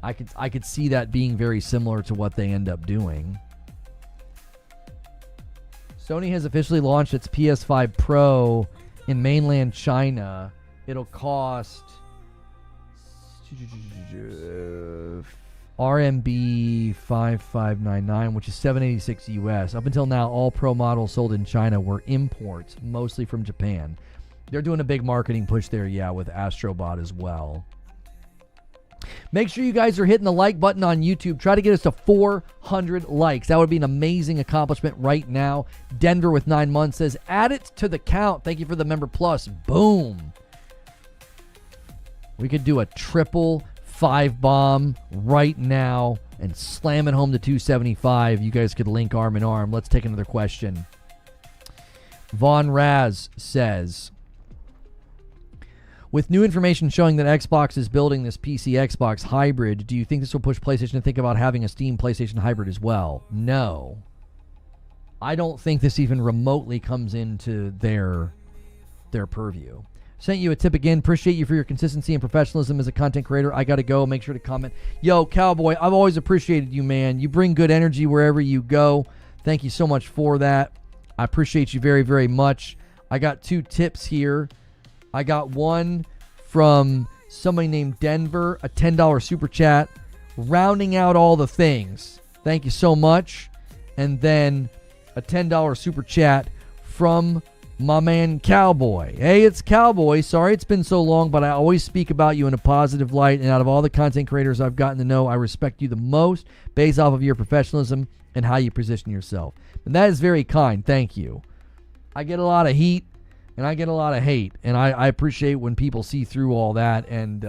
I could see that being very similar to what they end up doing. Sony has officially launched its PS5 Pro in mainland China. It'll cost RMB 5599, which is $786 US. Up until now, all Pro models sold in China were imports, mostly from Japan. They're doing a big marketing push there, yeah, with Astrobot as well. Make sure you guys are hitting the like button on YouTube. Try to get us to 400 likes. That would be an amazing accomplishment right now. Denver with 9 months says, add it to the count. Thank you for the member plus. Boom. We could do a triple 5-bomb right now and slam it home to 275. You guys could link arm in arm. Let's take another question. Von Raz says, with new information showing that Xbox is building this PC Xbox hybrid, do you think this will push PlayStation to think about having a Steam PlayStation hybrid as well? No. I don't think this even remotely comes into their purview. Sent you a tip again. Appreciate you for your consistency and professionalism as a content creator. I got to go. Make sure to comment. Yo, Cowboy, I've always appreciated you, man. You bring good energy wherever you go. Thank you so much for that. I appreciate you very, very much. I got 2 tips here. I got one from somebody named Denver, a $10 super chat, rounding out all the things. Thank you so much. And then a $10 super chat from my man Cowboy. Hey, it's Cowboy. Sorry it's been so long, but I always speak about you in a positive light. And out of all the content creators I've gotten to know, I respect you the most based off of your professionalism and how you position yourself. And that is very kind. Thank you. I get a lot of heat and I get a lot of hate. And I appreciate when people see through all that and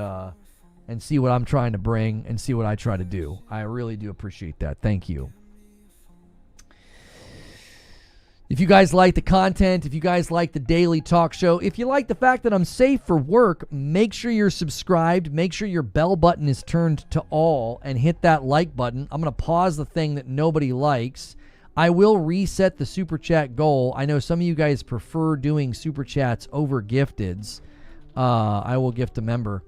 see what I'm trying to bring and see what I try to do. I really do appreciate that. Thank you. If you guys like the content, if you guys like the daily talk show, if you like the fact that I'm safe for work, make sure you're subscribed. Make sure your bell button is turned to all and hit that like button. I'm going to pause the thing that nobody likes. I will reset the super chat goal. I know some of you guys prefer doing super chats over gifteds. I will gift a member.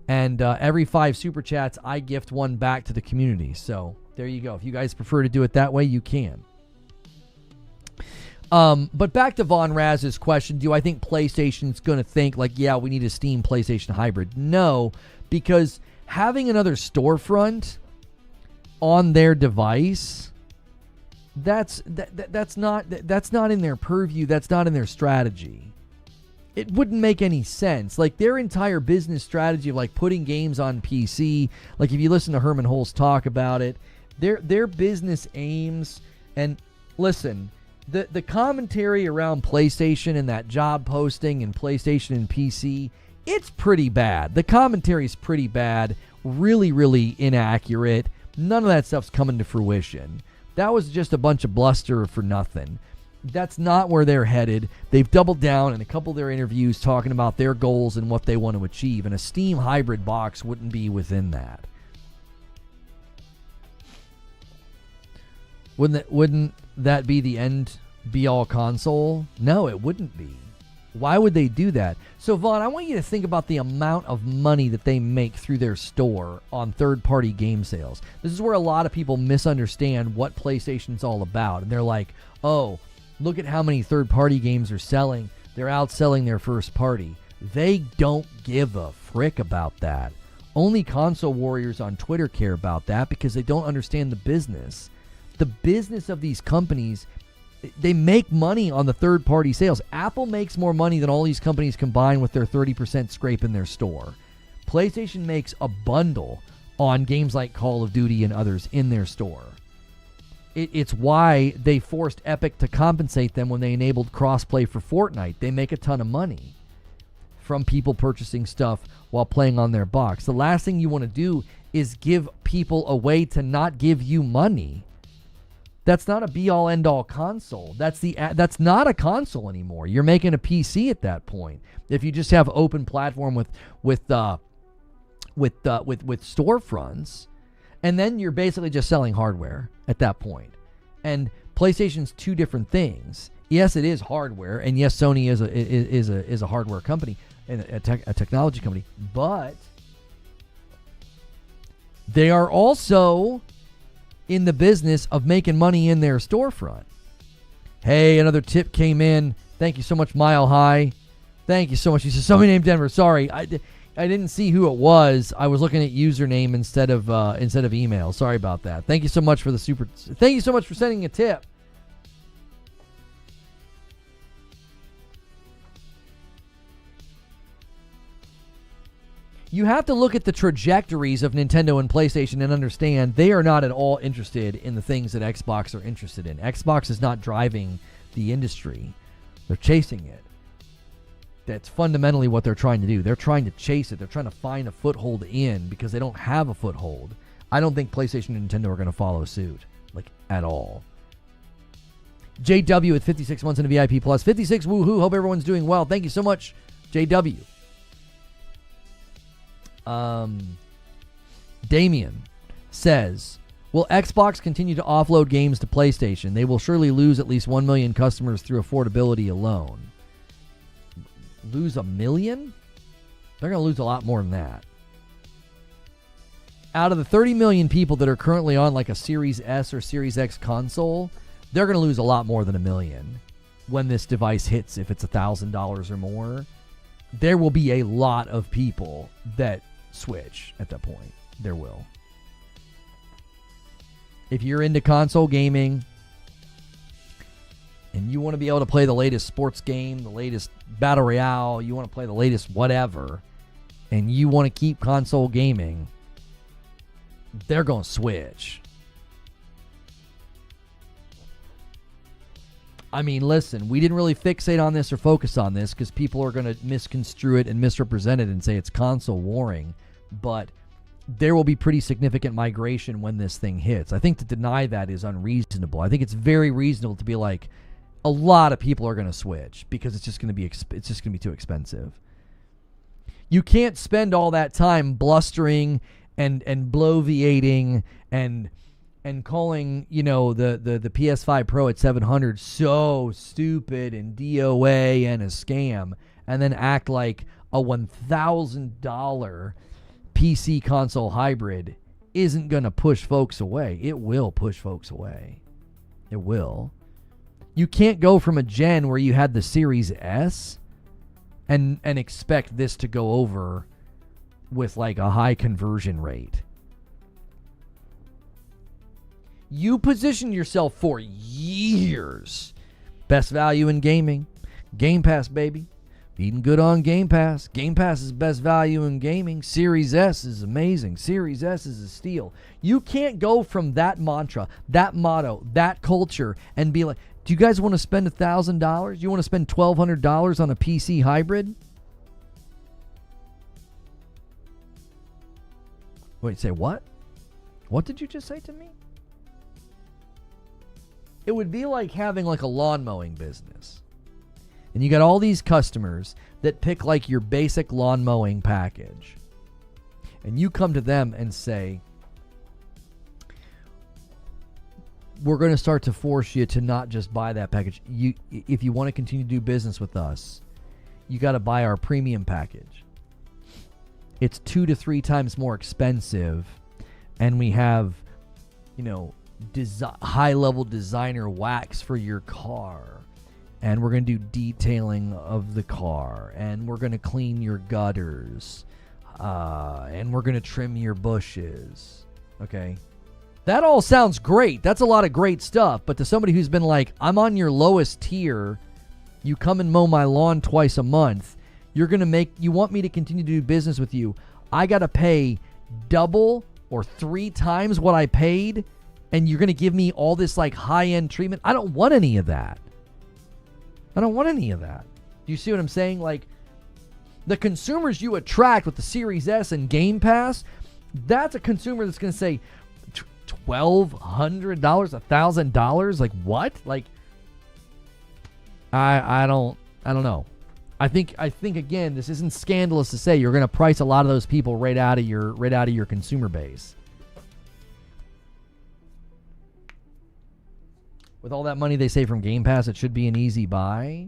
And every 5 super chats, I gift one back to the community. So there you go. If you guys prefer to do it that way, you can. But back to Von Raz's question, do I think PlayStation's going to think like, yeah, we need a Steam PlayStation hybrid? No, because having another storefront on their device, that's not in their purview. That's not in their strategy. It wouldn't make any sense. Like their entire business strategy of like putting games on PC, like if you listen to Herman Hulse talk about it, their business aims, and listen, the commentary around PlayStation and that job posting and PlayStation and PC, it's pretty bad. The commentary's pretty bad, really, really inaccurate. None of that stuff's coming to fruition. That was just a bunch of bluster for nothing. That's not where they're headed. They've doubled down in a couple of their interviews talking about their goals and what they want to achieve, and a Steam hybrid box wouldn't be within that. Wouldn't that be the end be all console? No, it wouldn't be. Why would they do that? So Vaughn, I want you to think about the amount of money that they make through their store on third-party game sales. This is where a lot of people misunderstand what PlayStation's all about. And they're like, oh, look at how many third-party games are selling. They're outselling their first party. They don't give a frick about that. Only console warriors on Twitter care about that because they don't understand the business. The business of these companies, they make money on the third-party sales. Apple makes more money than all these companies combined with their 30% scrape in their store. PlayStation makes a bundle on games like Call of Duty and others in their store. It's why they forced Epic to compensate them when they enabled crossplay for Fortnite. They make a ton of money from people purchasing stuff while playing on their box. The last thing you want to do is give people a way to not give you money. That's not a be-all, end-all console. That's not a console anymore. You're making a PC at that point. If you just have open platform with storefronts, and then you're basically just selling hardware at that point. And PlayStation's two different things. Yes, it is hardware, and yes, Sony is a hardware company and a technology company, but they are also in the business of making money in their storefront. Hey, another tip came in. Thank you so much, Mile High. Thank you so much. He says, somebody named Denver. Sorry, I didn't see who it was. I was looking at username instead of email. Sorry about that. Thank you so much for the super. Thank you so much for sending a tip. You have to look at the trajectories of Nintendo and PlayStation and understand they are not at all interested in the things that Xbox are interested in. Xbox is not driving the industry. They're chasing it. That's fundamentally what they're trying to do. They're trying to chase it. They're trying to find a foothold in because they don't have a foothold. I don't think PlayStation and Nintendo are going to follow suit, like, at all. JW with 56 months in a VIP Plus. 56, woohoo. Hope everyone's doing well. Thank you so much, JW. Damien says, will Xbox continue to offload games to PlayStation? They will surely lose at least 1 million customers through affordability alone. Lose 1 million? They're going to lose a lot more than that. Out of the 30 million people that are currently on like a Series S or Series X console, they're going to lose a lot more than $1 million when this device hits. If it's $1,000 or more, there will be a lot of people that switch at that point. There will. If you're into console gaming and you want to be able to play the latest sports game, the latest battle royale, you want to play the latest whatever, and you want to keep console gaming, they're going to switch. I mean, listen, we didn't really fixate on this or focus on this because people are going to misconstrue it and misrepresent it and say it's console warring, but there will be pretty significant migration when this thing hits. I think to deny that is unreasonable. I think it's very reasonable to be like, a lot of people are going to switch because it's just going to be too expensive. You can't spend all that time blustering and bloviating and calling, you know, the PS5 Pro at $700 so stupid and DOA and a scam, and then act like a $1,000 PC console hybrid isn't going to push folks away. It will push folks away. It will. You can't go from a gen where you had the Series S and expect this to go over with like a high conversion rate. You positioned yourself for years. Best value in gaming. Game Pass, baby. Eating good on Game Pass. Game Pass is best value in gaming. Series S is amazing. Series S is a steal. You can't go from that mantra, that motto, that culture, and be like, do you guys want to spend $1,000? You want to spend $1,200 on a PC hybrid? Wait, say what? What did you just say to me? It would be like having like a lawn mowing business. And you got all these customers that pick like your basic lawn mowing package. And you come to them and say, we're going to start to force you to not just buy that package. If you want to continue to do business with us, you got to buy our premium package. It's 2 to 3 times more expensive. And we have, you know, high-level designer wax for your car. And we're going to do detailing of the car. And we're going to clean your gutters. And we're going to trim your bushes. Okay? That all sounds great. That's a lot of great stuff. But to somebody who's been like, I'm on your lowest tier. You come and mow my lawn twice a month. You want me to continue to do business with you. I got to pay double or 3 times what I paid. And you're going to give me all this like high-end treatment. I don't want any of that. I don't want any of that. Do you see what I'm saying? Like, the consumers you attract with the Series S and Game Pass, that's a consumer that's going to say, $1,200, $1,000? Like, what? Like, I don't know. I think again, this isn't scandalous to say you're going to price a lot of those people right out of your consumer base. With all that money they save from Game Pass, it should be an easy buy.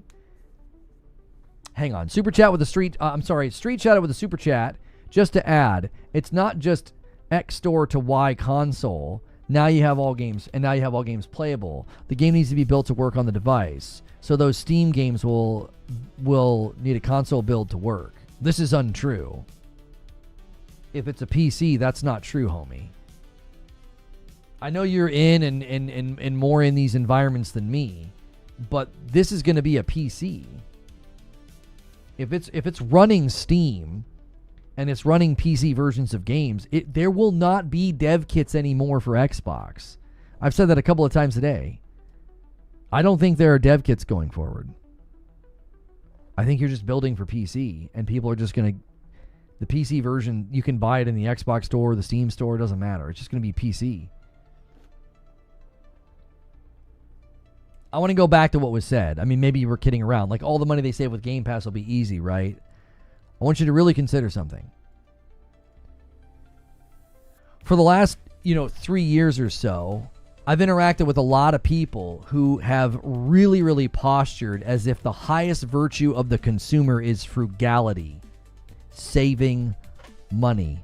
Hang on. Super chat with a street chat with a super chat. Just to add, it's not just X store to Y console. Now you have all games, and now you have all games playable. The game needs to be built to work on the device. So those Steam games will need a console build to work. This is untrue. If it's a PC, that's not true, homie. I know you're in and more in these environments than me, but this is going to be a PC. If it's running Steam and it's running PC versions of games, there will not be dev kits anymore for Xbox. I've said that a couple of times today. I don't think there are dev kits going forward. I think you're just building for PC, and people are just going to... The PC version, you can buy it in the Xbox store, the Steam store, it doesn't matter. It's just going to be PC. I want to go back to what was said. I mean, maybe you were kidding around. Like, all the money they save with Game Pass will be easy, right? I want you to really consider something. For the last, 3 years or so, I've interacted with a lot of people who have really, really postured as if the highest virtue of the consumer is frugality, saving money.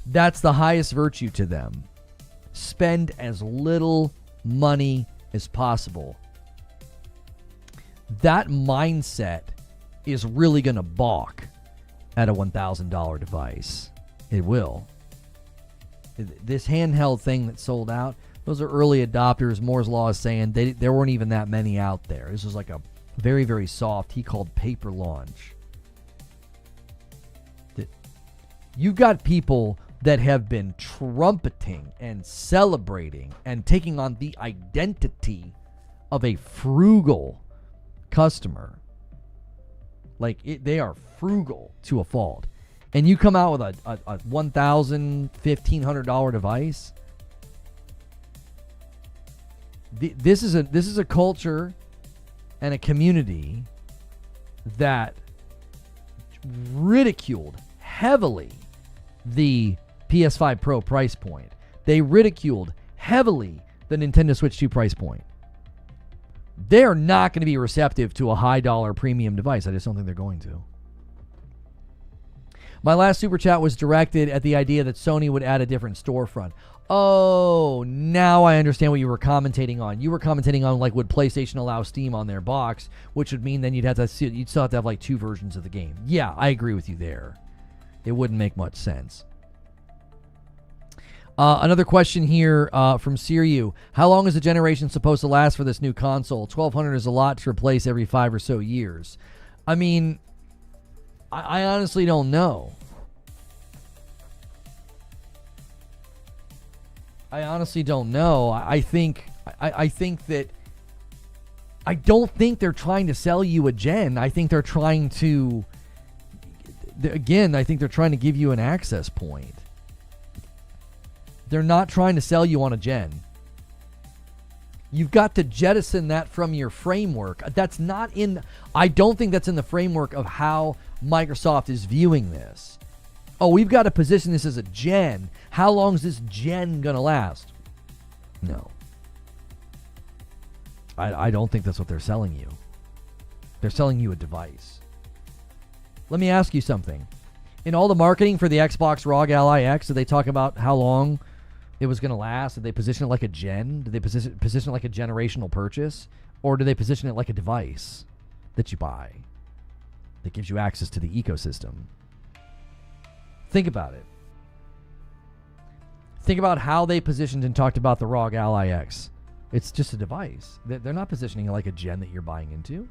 That's the highest virtue to them. Spend as little money as possible. That mindset is really going to balk at a $1,000 device. It will. This handheld thing that sold out, those are early adopters. Moore's Law is saying there weren't even that many out there. This was like a very, very soft, he called paper launch. You've got people that have been trumpeting and celebrating and taking on the identity of a frugal customer. Like, they are frugal to a fault. And you come out with a $1,000, $1,500 device. This is a culture and a community that ridiculed heavily the PS5 Pro price point. They ridiculed heavily the Nintendo Switch 2 price point. They're not going to be receptive to a high dollar premium device. I just don't think they're going to. My last super chat was directed at the idea that Sony would add a different storefront. Oh, now I understand what you were commentating on. You were commentating on, like, would PlayStation allow Steam on their box, which would mean then you'd still have to have like two versions of the game. Yeah, I agree with you there. It wouldn't make much sense. Another question here from Siriu. How long is the generation supposed to last for this new console? 1,200 is a lot to replace every 5 or so years. I mean, I honestly don't know. I think that I don't think they're trying to sell you a gen. I think they're trying to, again, I think they're trying to give you an access point. They're not trying to sell you on a gen. You've got to jettison that from your framework. That's not in, I don't think that's in the framework of how Microsoft is viewing this. Oh, we've got to position this as a gen. How long is this gen going to last? No. I don't think that's what they're selling you. They're selling you a device. Let me ask you something. In all the marketing for the Xbox ROG Ally X, did they talk about how long it was going to last? Did they position it like a gen? Did they position it like a generational purchase? Or do they position it like a device that you buy that gives you access to the ecosystem? Think about it. Think about how they positioned and talked about the ROG Ally X. It's just a device. They're not positioning it like a gen that you're buying into.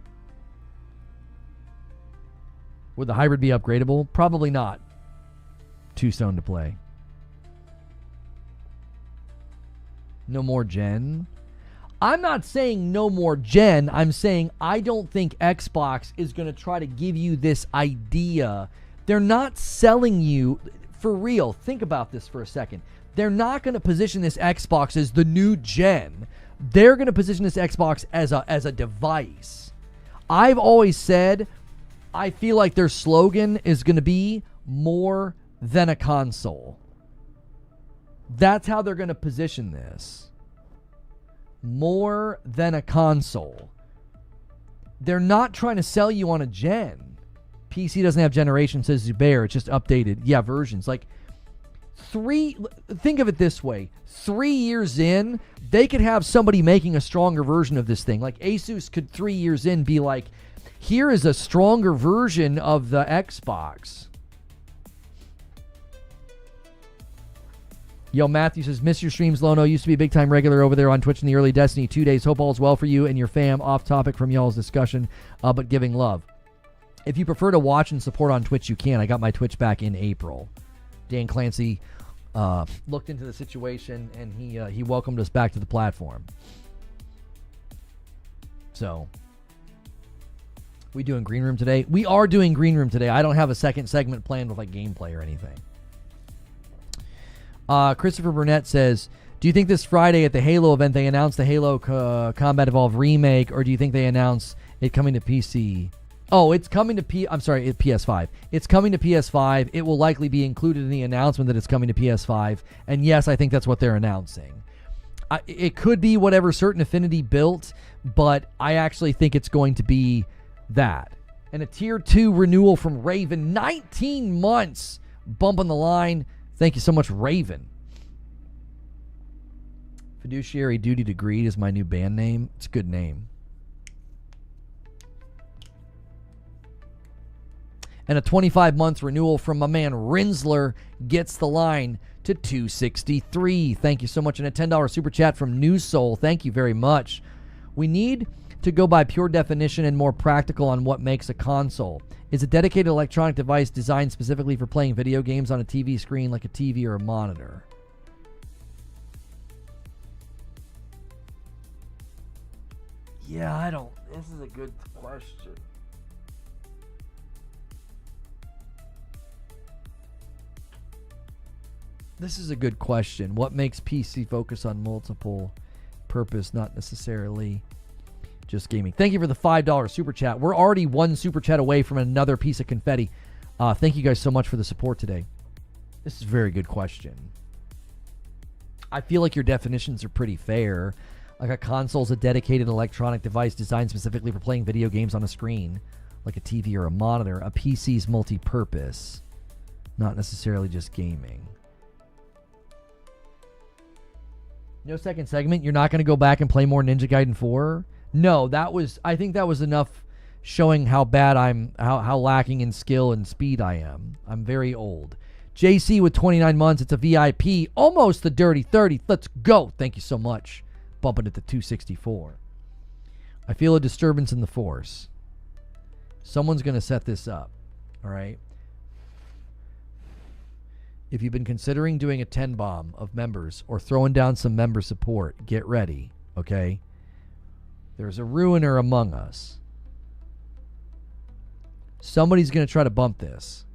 Would the hybrid be upgradable? Probably not. Too stoned to play. No more gen. I'm not saying no more gen. I'm saying I don't think Xbox is going to try to give you this idea. They're not selling you, for real, think about this for a second. They're not going to position this Xbox as the new gen. They're going to position this Xbox as a device. I've always said, I feel like their slogan is going to be more than a console. That's how they're going to position this. More than a console. They're not trying to sell you on a gen. PC doesn't have generation, says Zubair. It's just updated. Yeah, versions. Like, think of it this way. 3 years in, they could have somebody making a stronger version of this thing. Like, Asus could 3 years in be like, here is a stronger version of the Xbox. Yo, Matthew says, miss your streams, Lono. Used to be a big-time regular over there on Twitch in the early Destiny 2 days. Hope all's well for you and your fam. Off topic from y'all's discussion, but giving love. If you prefer to watch and support on Twitch, you can. I got my Twitch back in April. Dan Clancy looked into the situation, and he welcomed us back to the platform. So, we doing Green Room today? We are doing Green Room today. I don't have a second segment planned with like gameplay or anything. Christopher Burnett says, do you think this Friday at the Halo event they announced the Halo Combat Evolved remake, or do you think they announce it coming to PC? Oh, it's coming to PS5. It's coming to PS5. It will likely be included in the announcement that it's coming to PS5. And yes, I think that's what they're announcing. It could be whatever Certain Affinity built, but I actually think it's going to be that. And a Tier 2 renewal from Raven. 19 months. Bump on the line. Thank you so much, Raven. Fiduciary Duty to Greed is my new band name. It's a good name. And a 25-month renewal from my man Rinsler gets the line to $263. Thank you so much. And a $10 super chat from New Soul. Thank you very much. We need to go by pure definition and more practical on what makes a console. Is a dedicated electronic device designed specifically for playing video games on a TV screen like a TV or a monitor? Yeah, I don't. This is a good question. This is a good question. What makes PC focus on multiple purpose, not necessarily just gaming? Thank you for the $5 super chat. We're already one super chat away from another piece of confetti. Thank you guys so much for the support today. This is a very good question. I feel like your definitions are pretty fair. Like a console is a dedicated electronic device designed specifically for playing video games on a screen, like a TV or a monitor. A PC is multi-purpose, not necessarily just gaming. No second segment? You're not going to go back and play more Ninja Gaiden 4? No, I think that was enough showing how bad how lacking in skill and speed I am. I'm very old. JC with 29 months. It's a VIP. Almost the dirty 30. Let's go. Thank you so much. Bumping it to 264. I feel a disturbance in the force. Someone's going to set this up. All right. If you've been considering doing a 10 bomb of members or throwing down some member support, get ready, okay? There's a ruiner among us. Somebody's going to try to bump this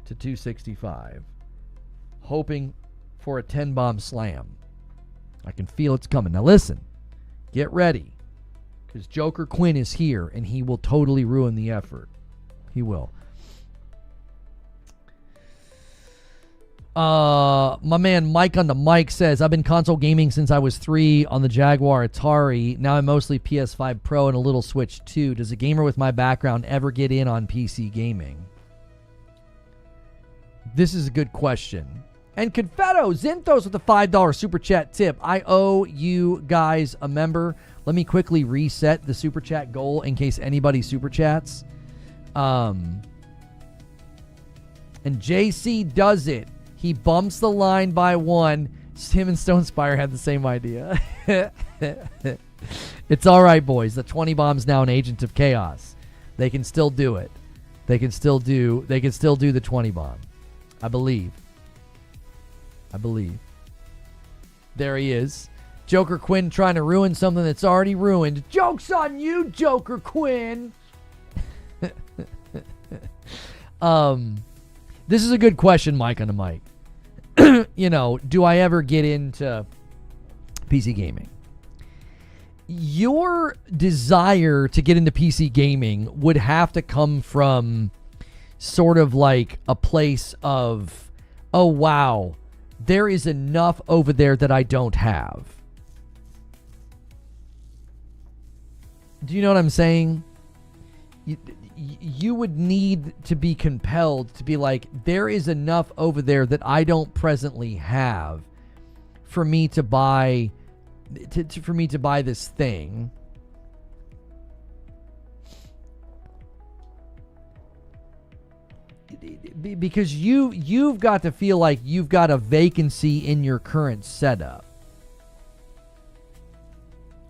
to 265, hoping for a 10 bomb slam. I can feel it's coming. Now listen, get ready, because Joker Quinn is here and he will totally ruin the effort. He will. My man Mike on the mic says, I've been console gaming since I was 3 on the Jaguar Atari. Now I'm mostly PS5 Pro and a little Switch 2. Does a gamer with my background ever get in on PC gaming? This is a good question. And Confetto Zinthos with a $5 super chat tip. I owe you guys a member. Let me quickly reset the super chat goal in case anybody super chats. And JC does it. He bumps the line by 1. Him and Stone Spire had the same idea. It's all right, boys. The 20 bomb's now an agent of chaos. They can still do it. They can still do the 20 bomb. I believe. There he is. Joker Quinn trying to ruin something that's already ruined. Joke's on you, Joker Quinn. This is a good question, Mike on the mic. Do I ever get into PC gaming? Your desire to get into PC gaming would have to come from sort of like a place of, oh, wow, there is enough over there that I don't have. Do you know what I'm saying? You would need to be compelled to be like, there is enough over there that I don't presently have for me to buy this thing. Because you've got to feel like you've got a vacancy in your current setup.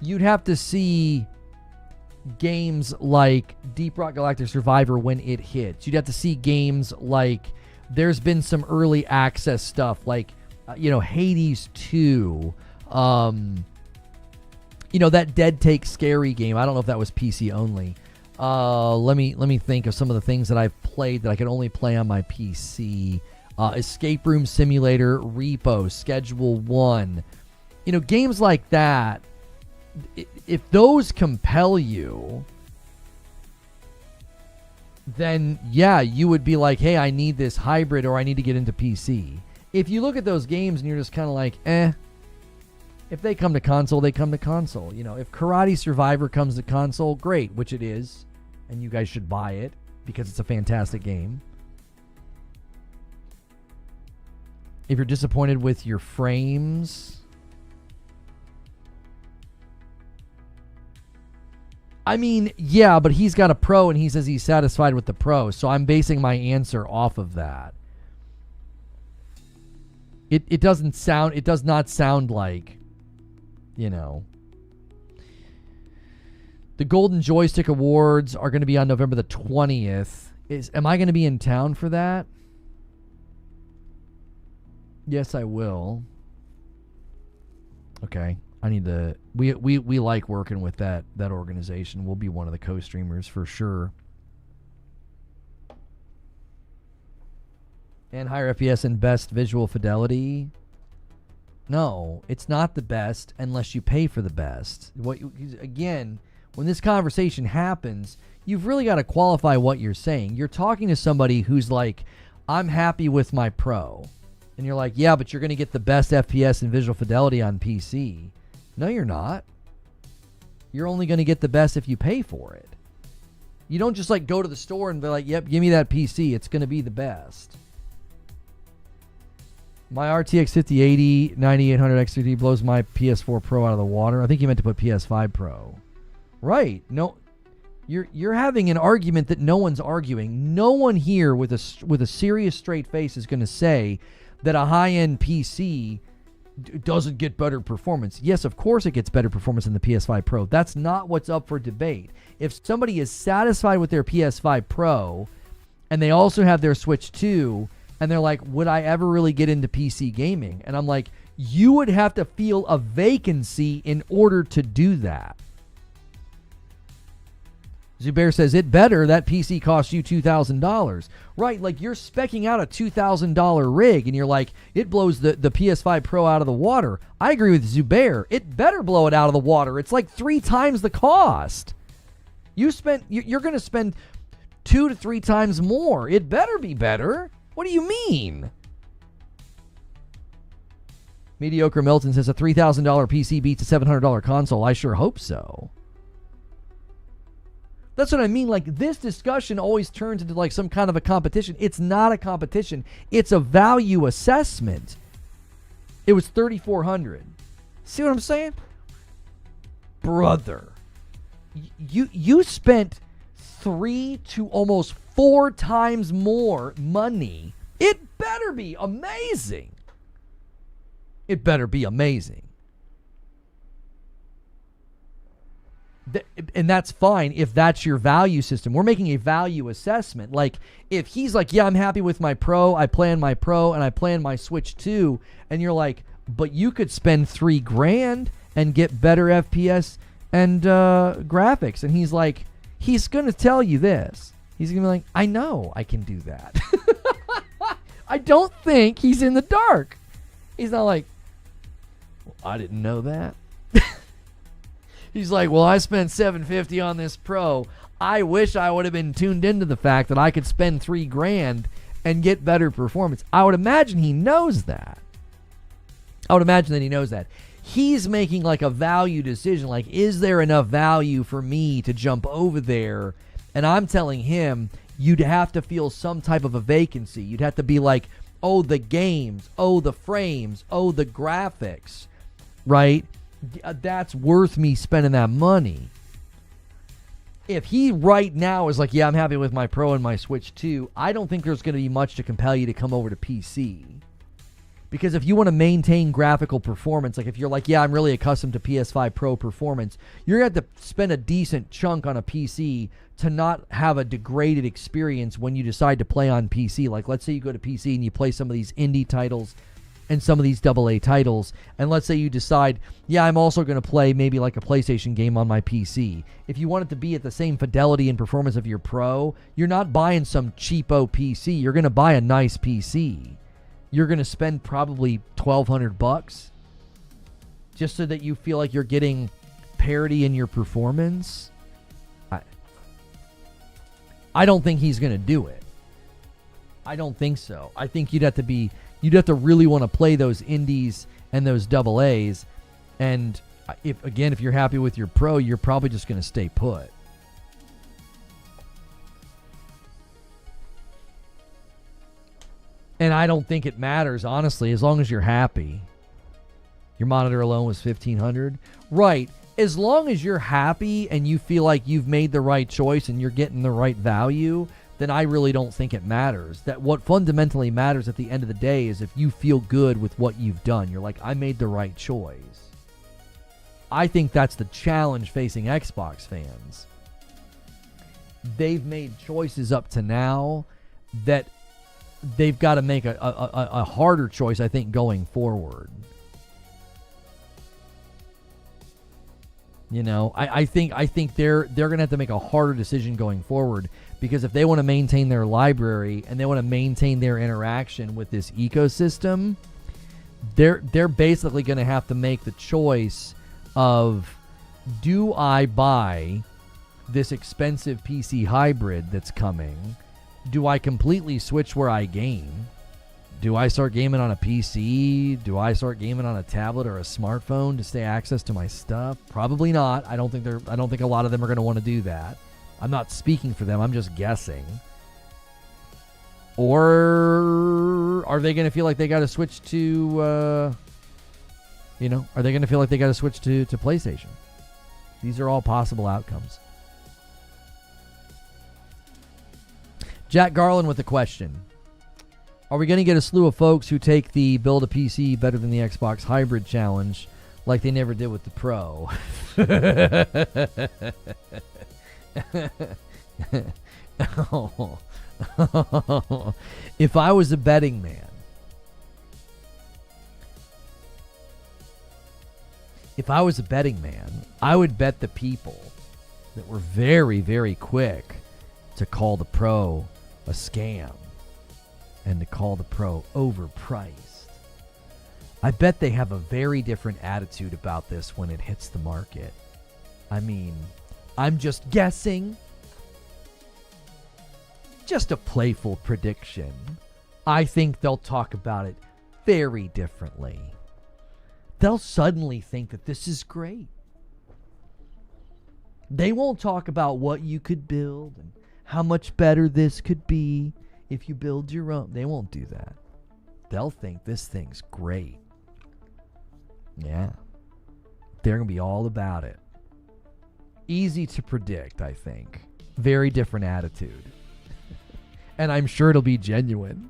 You'd have to see games like Deep Rock Galactic Survivor when it hits. You'd have to see games like, there's been some early access stuff like Hades 2, that Dead Take Scary game. I don't know if that was PC only. Let me think of some of the things that I've played that I can only play on my PC. Escape Room Simulator, Repo, Schedule 1. Games like that, if those compel you, then yeah, you would be like, hey, I need this hybrid or I need to get into PC. If you look at those games and you're just kind of like, if they come to console, they come to console. If Karate Survivor comes to console, great, which it is, and you guys should buy it because it's a fantastic game. If you're disappointed with your frames, I mean, yeah, but he's got a Pro and he says he's satisfied with the Pro, so I'm basing my answer off of that. It does not sound like, you know. The Golden Joystick Awards are going to be on November the 20th. Am I going to be in town for that? Yes, I will. Okay. I need to... We like working with that organization. We'll be one of the co-streamers for sure. And higher FPS and best visual fidelity. No, it's not the best unless you pay for the best. Again, when this conversation happens, you've really got to qualify what you're saying. You're talking to somebody who's like, I'm happy with my Pro. And you're like, yeah, but you're going to get the best FPS and visual fidelity on PC. No, you're not. You're only going to get the best if you pay for it. You don't just like go to the store and be like, yep, give me that PC. It's going to be the best. My RTX 5080 9800 XT blows my PS4 Pro out of the water. I think you meant to put PS5 Pro. Right. No, you're having an argument that no one's arguing. No one here with a serious straight face is going to say that a high-end PC doesn't get better performance. Yes, of course it gets better performance than the PS5 Pro. That's not what's up for debate. If somebody is satisfied with their PS5 Pro and they also have their Switch 2 and they're like, would I ever really get into PC gaming? And I'm like, you would have to feel a vacancy in order to do that. Zubair says, it better. That PC costs you $2,000. Right, like you're speccing out a $2,000 rig and you're like, it blows the PS5 Pro out of the water. I agree with Zubair. It better blow it out of the water. It's like 3 times the cost. You're going to spend 2 to 3 times more. It better be better. What do you mean? Mediocre Milton says a $3,000 PC beats a $700 console. I sure hope so. That's what I mean. Like, this discussion always turns into like some kind of a competition. It's not a competition. It's a value assessment. It was $3,400. See what I'm saying? Brother, you spent 3 to almost 4 times more money. It better be amazing. It better be amazing. And that's fine if that's your value system. We're making a value assessment. Like, if he's like, yeah, I'm happy with my Pro, I play on my Pro, and I play on my Switch 2, and you're like, but you could spend $3,000 and get better FPS and graphics. And he's like, he's going to tell you this. He's going to be like, I know I can do that. I don't think he's in the dark. He's not like, well, I didn't know that. He's like, well, I spent $750 on this Pro. I wish I would have been tuned into the fact that I could spend $3,000 and get better performance. I would imagine he knows that. I would imagine that he knows that. He's making like a value decision. Like, is there enough value for me to jump over there? And I'm telling him, you'd have to feel some type of a vacancy. You'd have to be like, oh, the games, oh, the frames, oh, the graphics, right? That's worth me spending that money. If he right now is like, yeah, I'm happy with my Pro and my Switch 2, I don't think there's going to be much to compel you to come over to PC. Because if you want to maintain graphical performance, like if you're like, yeah, I'm really accustomed to PS5 Pro performance, you're going to have to spend a decent chunk on a PC to not have a degraded experience when you decide to play on PC. Like, let's say you go to PC and you play some of these indie titles and some of these AA titles, and let's say you decide, yeah, I'm also going to play maybe like a PlayStation game on my PC. If you want it to be at the same fidelity and performance of your Pro, you're not buying some cheapo PC. You're going to buy a nice PC. You're going to spend probably $1,200 just so that you feel like you're getting parity in your performance. I don't think he's going to do it. I don't think so. I think you'd have to really want to play those indies and those AA's. And if you're happy with your Pro, you're probably just going to stay put. And I don't think it matters, honestly, as long as you're happy. Your monitor alone was $1,500. Right. as long as you're happy and you feel like you've made the right choice and you're getting the right value, then I really don't think it matters. That what fundamentally matters at the end of the day is if you feel good with what you've done. You're like, I made the right choice. I think that's the challenge facing Xbox fans. They've made choices up to now that they've got to make a harder choice, I think, going forward. You know, I think they're going to have to make a harder decision going forward, because if they want to maintain their library and they want to maintain their interaction with this ecosystem, they're basically going to have to make the choice of, do I buy this expensive PC hybrid that's coming? Do I completely switch where I game? Do I start gaming on a PC? Do I start gaming on a tablet or a smartphone to stay access to my stuff? Probably not. I don't think a lot of them are going to want to do that. I'm not speaking for them. I'm just guessing. Or are they going to feel like they got to switch to, are they going to feel like they got to switch to PlayStation? These are all possible outcomes. Jack Garland with a question. Are we going to get a slew of folks who take the build a PC better than the Xbox hybrid challenge like they never did with the Pro? If I was a betting man, I would bet the people that were very, very quick to call the Pro a scam and to call the Pro overpriced. I bet they have a very different attitude about this when it hits the market. I mean, I'm just guessing. Just a playful prediction. I think they'll talk about it very differently. They'll suddenly think that this is great. They won't talk about what you could build and how much better this could be if you build your own. They won't do that. They'll think this thing's great. Yeah. They're going to be all about it. Easy to predict, I think. Very different attitude. And I'm sure it'll be genuine.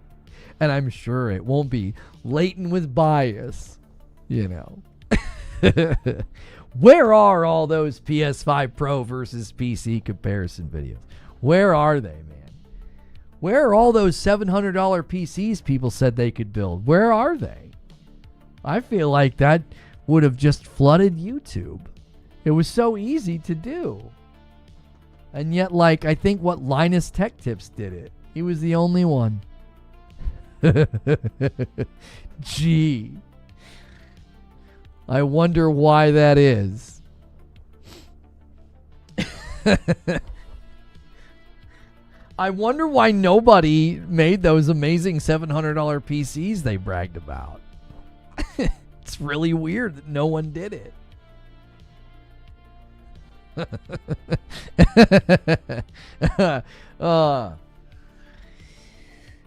And I'm sure it won't be laden with bias. You know. Where are all those PS5 Pro versus PC comparison videos? Where are they, man? Where are all those $700 PCs people said they could build? Where are they? I feel like that would have just flooded YouTube. It was so easy to do. And yet, like, I think Linus Tech Tips did it. He was the only one. Gee. I wonder why that is. I wonder why nobody made those amazing $700 PCs they bragged about. It's really weird that no one did it.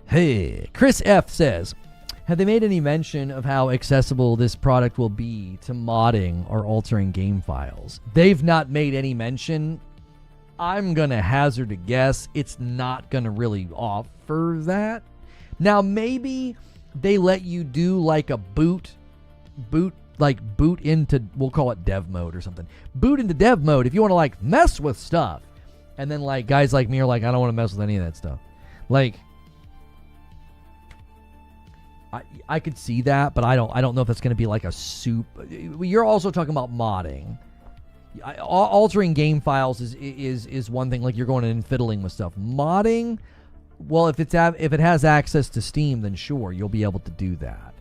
Hey, Chris F says, have they made any mention of how accessible this product will be to modding or altering game files? They've not made any mention. I'm going to hazard a guess it's not going to really offer that. Now, maybe they let you do like a boot into, we'll call it dev mode or something. Boot into dev mode if you want to like mess with stuff. And then like guys like me are like, I don't want to mess with any of that stuff. Like, I could see that, but I don't know if that's going to be like a soup. You're also talking about modding. Altering game files is one thing. Like you're going in and fiddling with stuff. Modding, well, if it has access to Steam, then sure, you'll be able to do that.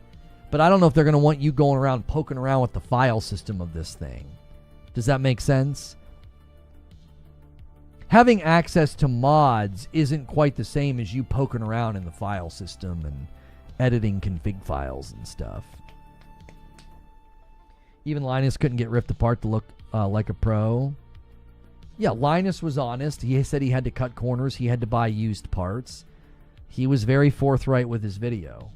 But I don't know if they're going to want you going around poking around with the file system of this thing. Does that make sense? Having access to mods isn't quite the same as you poking around in the file system and editing config files and stuff. Even Linus couldn't get ripped apart to look like a pro. Yeah, Linus was honest. He said he had to cut corners. He had to buy used parts. He was very forthright with his video.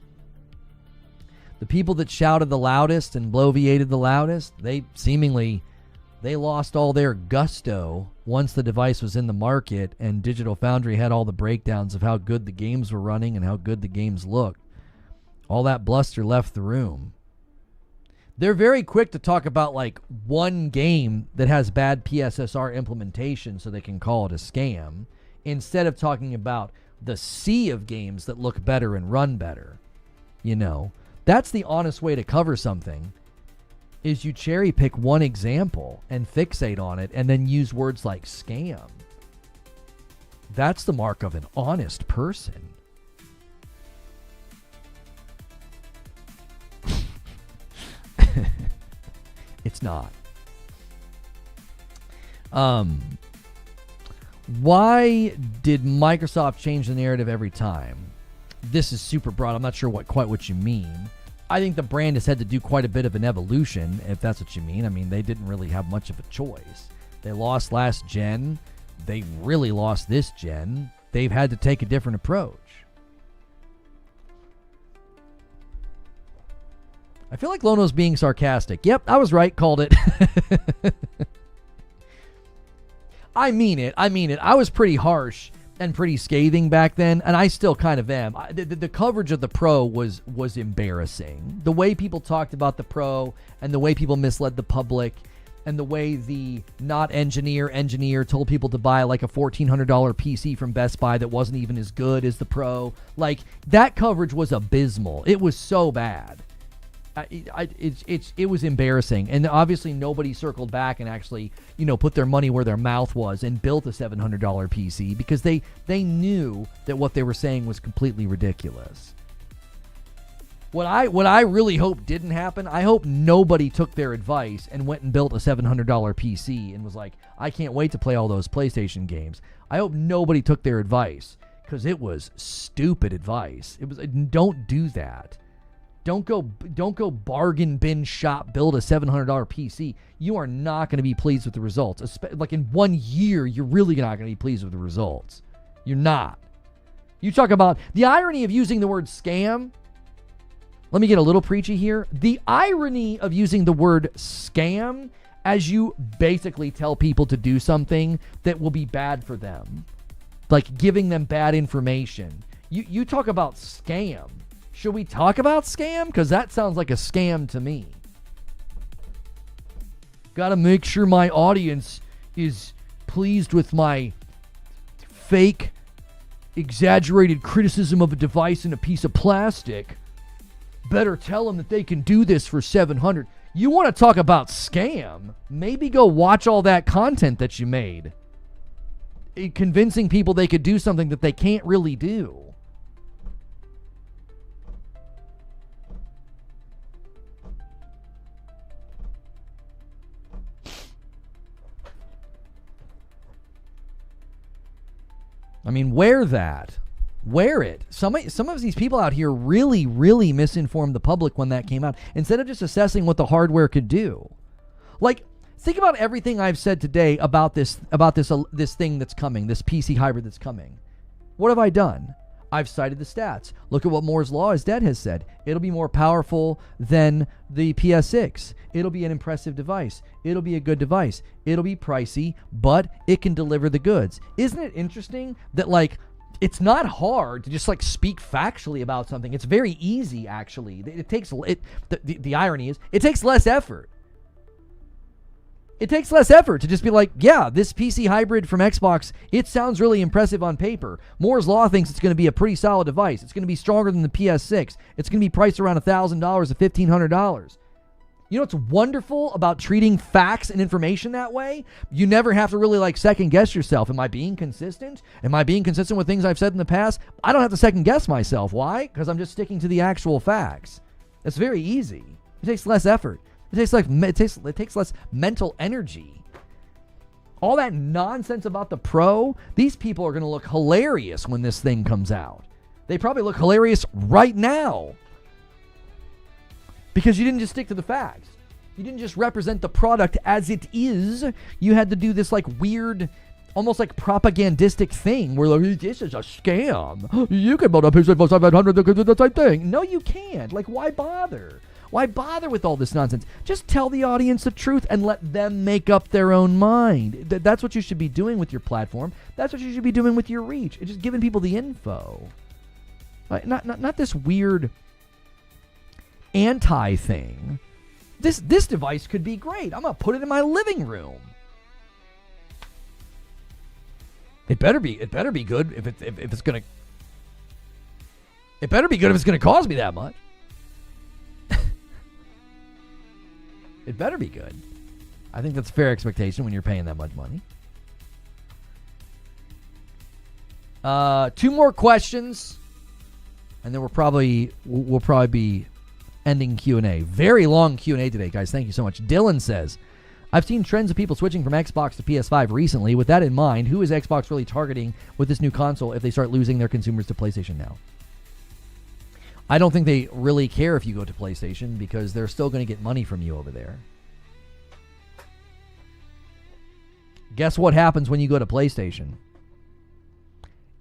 The people that shouted the loudest and bloviated the loudest, they They lost all their gusto once the device was in the market and Digital Foundry had all the breakdowns of how good the games were running and how good the games looked. All that bluster left the room. They're very quick to talk about like one game that has bad PSSR implementation so they can call it a scam, instead of talking about the sea of games that look better and run better. You know, that's the honest way to cover something, is you cherry pick one example and fixate on it and then use words like scam. That's the mark of an honest person. It's not. Why did Microsoft change the narrative every time? This is super broad. I'm not sure quite what you mean. I think the brand has had to do quite a bit of an evolution, if that's what you mean. I mean, they didn't really have much of a choice. They lost last gen. They really lost this gen. They've had to take a different approach. I feel like Lono's being sarcastic. Yep, I was right. Called it. I mean it. I was pretty harsh and pretty scathing back then, and I still kind of am. The coverage of the Pro was embarrassing. The way people talked about the Pro and the way people misled the public and the way the not engineer told people to buy like a $1,400 PC from Best Buy that wasn't even as good as the Pro. Like, that coverage was abysmal. It was so bad. It was embarrassing, and obviously nobody circled back and actually, put their money where their mouth was and built a $700 PC because they knew that what they were saying was completely ridiculous. What I really hope didn't happen, I hope nobody took their advice and went and built a $700 PC and was like, I can't wait to play all those PlayStation games. I hope nobody took their advice, because it was stupid advice. It was, don't do that. Don't go bargain bin shop, build a $700 PC. You are not going to be pleased with the results. Like in 1 year, you're really not going to be pleased with the results. You're not. You talk about the irony of using the word scam. Let me get a little preachy here. The irony of using the word scam as you basically tell people to do something that will be bad for them. Like giving them bad information. You talk about scam. Should we talk about scam? Because that sounds like a scam to me. Got to make sure my audience is pleased with my fake, exaggerated criticism of a device in a piece of plastic. Better tell them that they can do this for $700. You want to talk about scam? Maybe go watch all that content that you made. Convincing people they could do something that they can't really do. I mean, wear that. Wear it. Some of these people out here really, really misinformed the public when that came out, instead of just assessing what the hardware could do. Like, think about everything I've said today about this thing that's coming, this PC hybrid that's coming. What have I done? I've cited the stats. Look at what Moore's Law is dead has said. It'll be more powerful than the PS6. It'll be an impressive device. It'll be a good device. It'll be pricey, but it can deliver the goods. Isn't it interesting that, like, it's not hard to just, like, speak factually about something. It's very easy, actually. The irony is, it takes less effort. It takes less effort to just be like, yeah, this PC hybrid from Xbox, it sounds really impressive on paper. Moore's Law thinks it's going to be a pretty solid device. It's going to be stronger than the PS6. It's going to be priced around $1,000 to $1,500. You know what's wonderful about treating facts and information that way? You never have to really, like, second guess yourself. Am I being consistent? Am I being consistent with things I've said in the past? I don't have to second guess myself. Why? Because I'm just sticking to the actual facts. It's very easy. It takes less effort. It takes less mental energy. All that nonsense about the Pro, these people are going to look hilarious when this thing comes out. They probably look hilarious right now. Because you didn't just stick to the facts. You didn't just represent the product as it is. You had to do this, like, weird, almost like propagandistic thing where, like, this is a scam. You can build a PC for $700 that could do the same thing. No, you can't. Like, why bother? Why bother with all this nonsense? Just tell the audience the truth and let them make up their own mind. That's what you should be doing with your platform. That's what you should be doing with your reach. It's just giving people the info. Not this weird anti-thing. This device could be great. I'm going to put it in my living room. It better be good if it's going to. It better be good if it's going to cost me that much. It better be good. I think that's a fair expectation when you're paying that much money. 2 more questions, and then we'll probably be ending Q&A. Very long Q&A today, guys. Thank you so much. Dylan says, I've seen trends of people switching from Xbox to PS5 recently. With that in mind, who is Xbox really targeting with this new console if they start losing their consumers to PlayStation now? I don't think they really care if you go to PlayStation because they're still going to get money from you over there. Guess what happens when you go to PlayStation?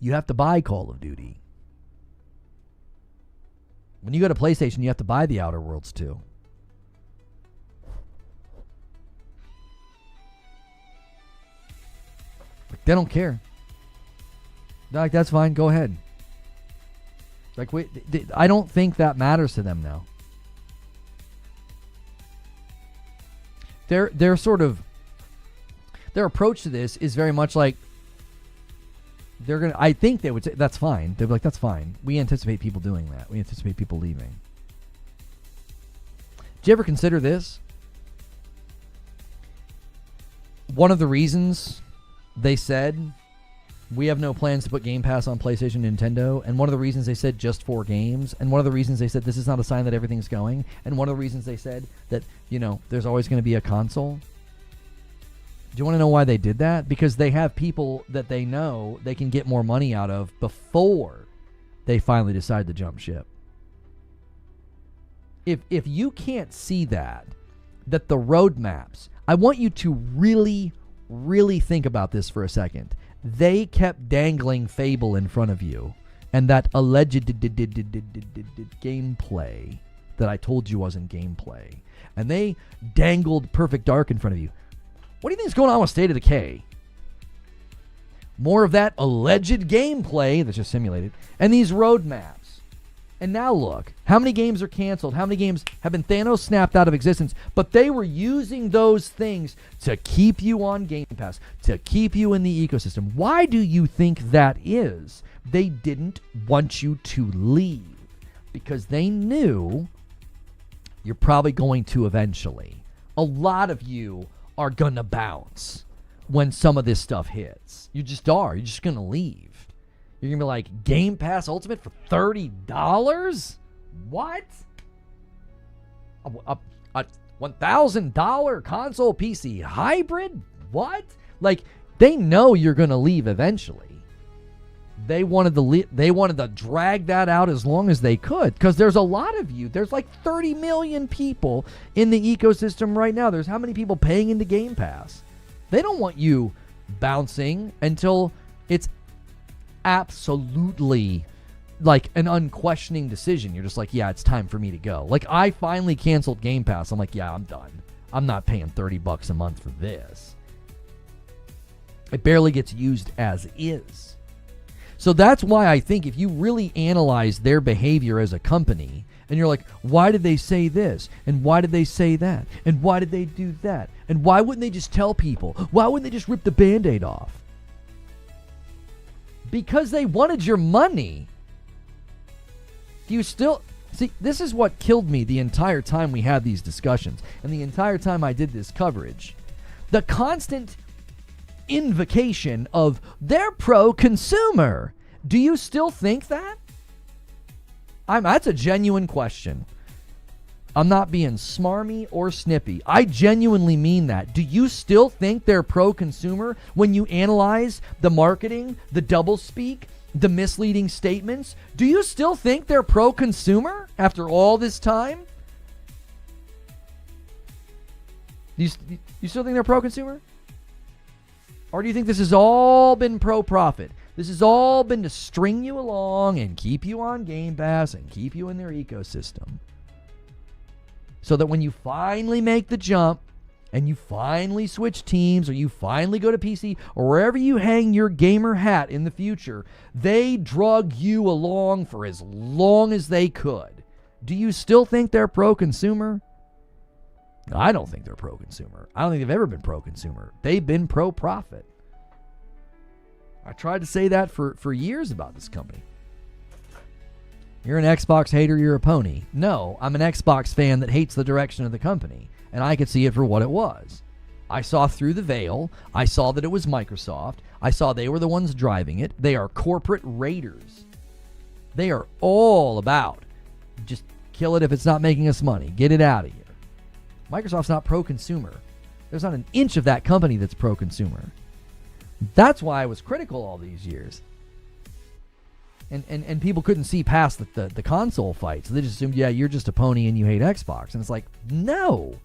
You have to buy Call of Duty. When you go to PlayStation, you have to buy The Outer Worlds too. But they don't care. They're like, that's fine, go ahead. Like, wait, I don't think that matters to them now. Their sort of, their approach to this is very much like they're gonna. I think they would say that's fine. They'd be like, that's fine. We anticipate people doing that. We anticipate people leaving. Did you ever consider this? One of the reasons they said we have no plans to put Game Pass on PlayStation and Nintendo, and one of the reasons they said just 4 games, and one of the reasons they said this is not a sign that everything's going, and one of the reasons they said that, there's always going to be a console. Do you want to know why they did that? Because they have people that they know they can get more money out of before they finally decide to jump ship. If you can't see that the roadmaps, I want you to really, really think about this for a second. They kept dangling Fable in front of you, and that alleged gameplay that I told you wasn't gameplay, and they dangled Perfect Dark in front of you. What do you think is going on with State of Decay? More of that alleged gameplay that's just simulated, and these roadmaps. And now look, how many games are canceled? How many games have been Thanos snapped out of existence? But they were using those things to keep you on Game Pass, to keep you in the ecosystem. Why do you think that is? They didn't want you to leave because they knew you're probably going to eventually. A lot of you are going to bounce when some of this stuff hits. You just are. You're just going to leave. You're going to be like, Game Pass Ultimate for $30? What? A $1,000 console PC hybrid? What? Like, they know you're going to leave eventually. They wanted to drag that out as long as they could because there's a lot of you. There's like 30 million people in the ecosystem right now. There's how many people paying into Game Pass? They don't want you bouncing until it's absolutely like an unquestioning decision. You're just like, yeah, it's time for me to go. Like, I finally canceled Game Pass. I'm like, yeah, I'm done. I'm not paying $30 a month for this. It barely gets used as is. So that's why I think if you really analyze their behavior as a company, and you're like, why did they say this? And why did they say that? And why did they do that? And why wouldn't they just tell people? Why wouldn't they just rip the Band-Aid off? Because they wanted your money. Do you still... See, this is what killed me the entire time we had these discussions and the entire time I did this coverage. The constant invocation of they're pro-consumer. Do you still think that? That's a genuine question. I'm not being smarmy or snippy. I genuinely mean that. Do you still think they're pro-consumer when you analyze the marketing, the doublespeak, the misleading statements? Do you still think they're pro-consumer after all this time? You still think they're pro-consumer? Or do you think this has all been pro-profit? This has all been to string you along and keep you on Game Pass and keep you in their ecosystem? so that when you finally make the jump and you finally switch teams or you finally go to PC or wherever you hang your gamer hat in the future, they drug you along for as long as they could. Do you still think they're pro-consumer? I don't think they're pro-consumer. I don't think they've ever been pro-consumer. They've been pro-profit. I tried to say that for years about this company. You're an Xbox hater, you're a pony. No, I'm an Xbox fan that hates the direction of the company, and I could see it for what it was. I saw through the veil. I saw that it was Microsoft. I saw they were the ones driving it. They are corporate raiders. They are all about just kill it if it's not making us money. Get it out of here. Microsoft's not pro-consumer. There's not an inch of that company that's pro-consumer. That's why I was critical all these years. And people couldn't see past the console fight. So they just assumed, yeah, you're just a pony and you hate Xbox. And it's like, no.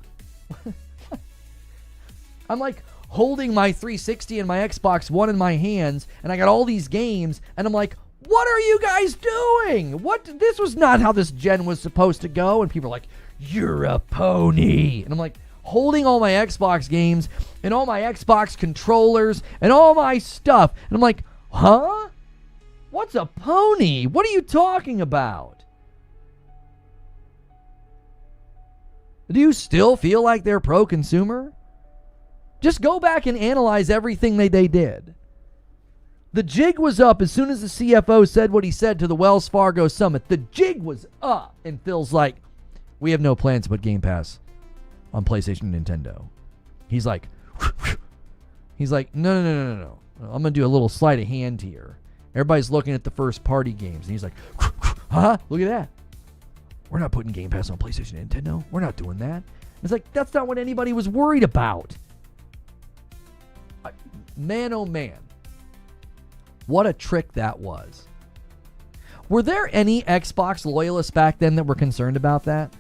I'm like holding my 360 and my Xbox One in my hands, and I got all these games, and I'm like, what are you guys doing? This was not how this gen was supposed to go. And people are like, you're a pony. And I'm like, holding all my Xbox games and all my Xbox controllers and all my stuff. And I'm like, huh? What's a pony? What are you talking about? Do you still feel like they're pro-consumer? Just go back and analyze everything they did. The jig was up as soon as the CFO said what he said to the Wells Fargo Summit. The jig was up. And Phil's like, we have no plans to put Game Pass on PlayStation and Nintendo. He's like, no. I'm going to do a little sleight of hand here. Everybody's looking at the first party games. And he's like, huh? Look at that. We're not putting Game Pass on PlayStation and Nintendo. We're not doing that. It's like, that's not what anybody was worried about. Man, oh man. What a trick that was. Were there any Xbox loyalists back then that were concerned about that?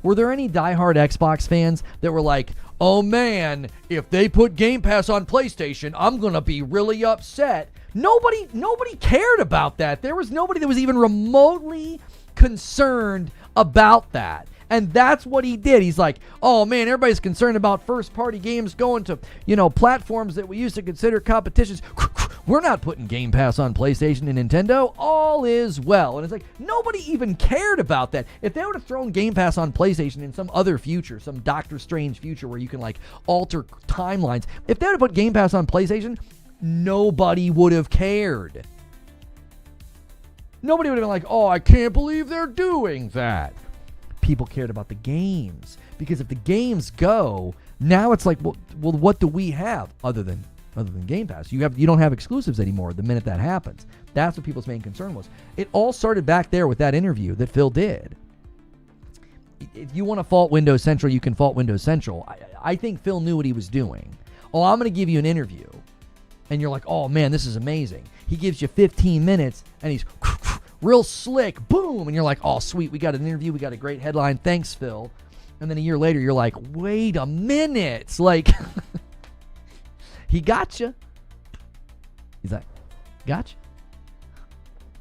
Were there any diehard Xbox fans that were like, oh man, if they put Game Pass on PlayStation, I'm going to be really upset? Nobody cared about that. There was nobody that was even remotely concerned about that. And that's what he did. He's like, oh man, everybody's concerned about first-party games going to, platforms that we used to consider competitions. We're not putting Game Pass on PlayStation and Nintendo. All is well. And it's like, nobody even cared about that. If they would have thrown Game Pass on PlayStation in some other future, some Doctor Strange future where you can alter timelines, if they would have put Game Pass on PlayStation, nobody would have cared. Nobody would have been like, oh, I can't believe they're doing that. People cared about the games, because if the games go, now it's like, well, what do we have other than Game Pass? You don't have exclusives anymore the minute that happens. That's what people's main concern was. It all started back there with that interview that Phil did. If you want to fault Windows Central, you can fault Windows Central. I think Phil knew what he was doing. Oh, I'm going to give you an interview. And you're like, oh man, this is amazing. He gives you 15 minutes and he's real slick, boom, and you're like, oh sweet, we got an interview, we got a great headline, thanks Phil. And then a year later you're like, wait a minute, he got you. He's like, gotcha.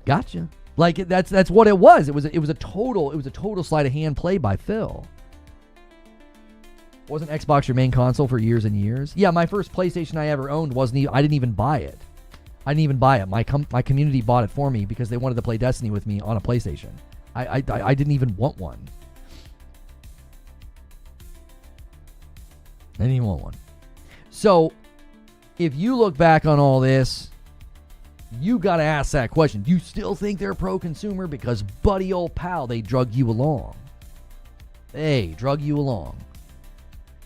That's what it was. It was a total sleight of hand play by Phil. Wasn't Xbox your main console for years and years? Yeah, my first PlayStation I ever owned I didn't even buy it. My community bought it for me because they wanted to play Destiny with me on a PlayStation. I didn't even want one. I didn't even want one. So, if you look back on all this, you got to ask that question. Do you still think they're pro-consumer? Because buddy old pal, they drug you along. They drug you along.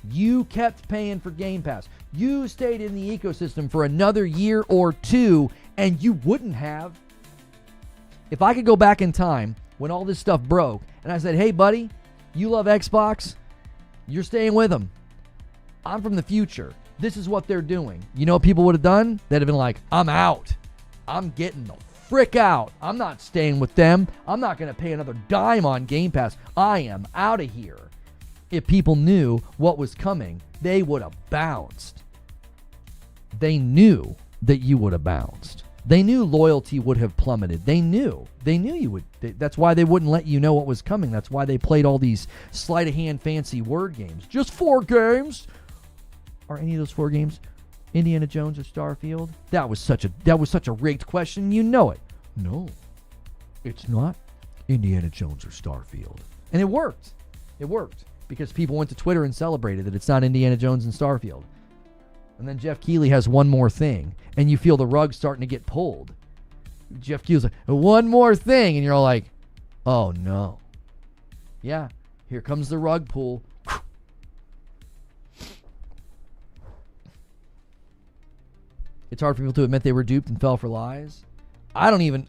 You kept paying for Game Pass. You stayed in the ecosystem for another year or two, and you wouldn't have. If I could go back in time when all this stuff broke, and I said, hey, buddy, you love Xbox? You're staying with them. I'm from the future. This is what they're doing. You know what people would have done? They'd have been like, I'm out. I'm getting the frick out. I'm not staying with them. I'm not going to pay another dime on Game Pass. I am out of here. If people knew what was coming, they would have bounced. They knew that you would have bounced. They knew loyalty would have plummeted. They knew you would. That's why they wouldn't let you know what was coming. That's why they played all these sleight of hand fancy word games. Just 4 games. Are any of those 4 games Indiana Jones or Starfield? That was such a rigged question. You know it. No, it's not Indiana Jones or Starfield. And it worked. It worked because people went to Twitter and celebrated that it's not Indiana Jones and Starfield. And then Jeff Keighley has one more thing, and you feel the rug starting to get pulled. Jeff Keighley's like, one more thing, and you're all like, oh no. Yeah, here comes the rug pull. It's hard for people to admit they were duped and fell for lies. I don't even,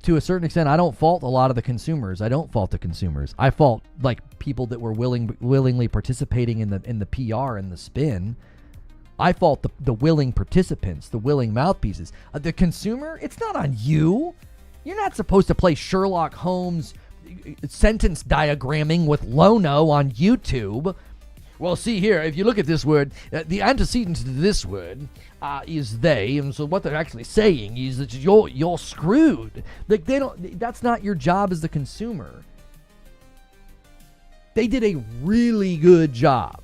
to a certain extent, I don't fault a lot of the consumers. I don't fault the consumers. I fault like people that were willingly participating in the PR and the spin. I fault the willing participants, the willing mouthpieces. The consumer, it's not on you. You're not supposed to play Sherlock Holmes sentence diagramming with Lono on YouTube. Well, see here, if you look at this word, the antecedent to this word is they, and so what they're actually saying is that you're screwed. Like they don't. That's not your job as the consumer. They did a really good job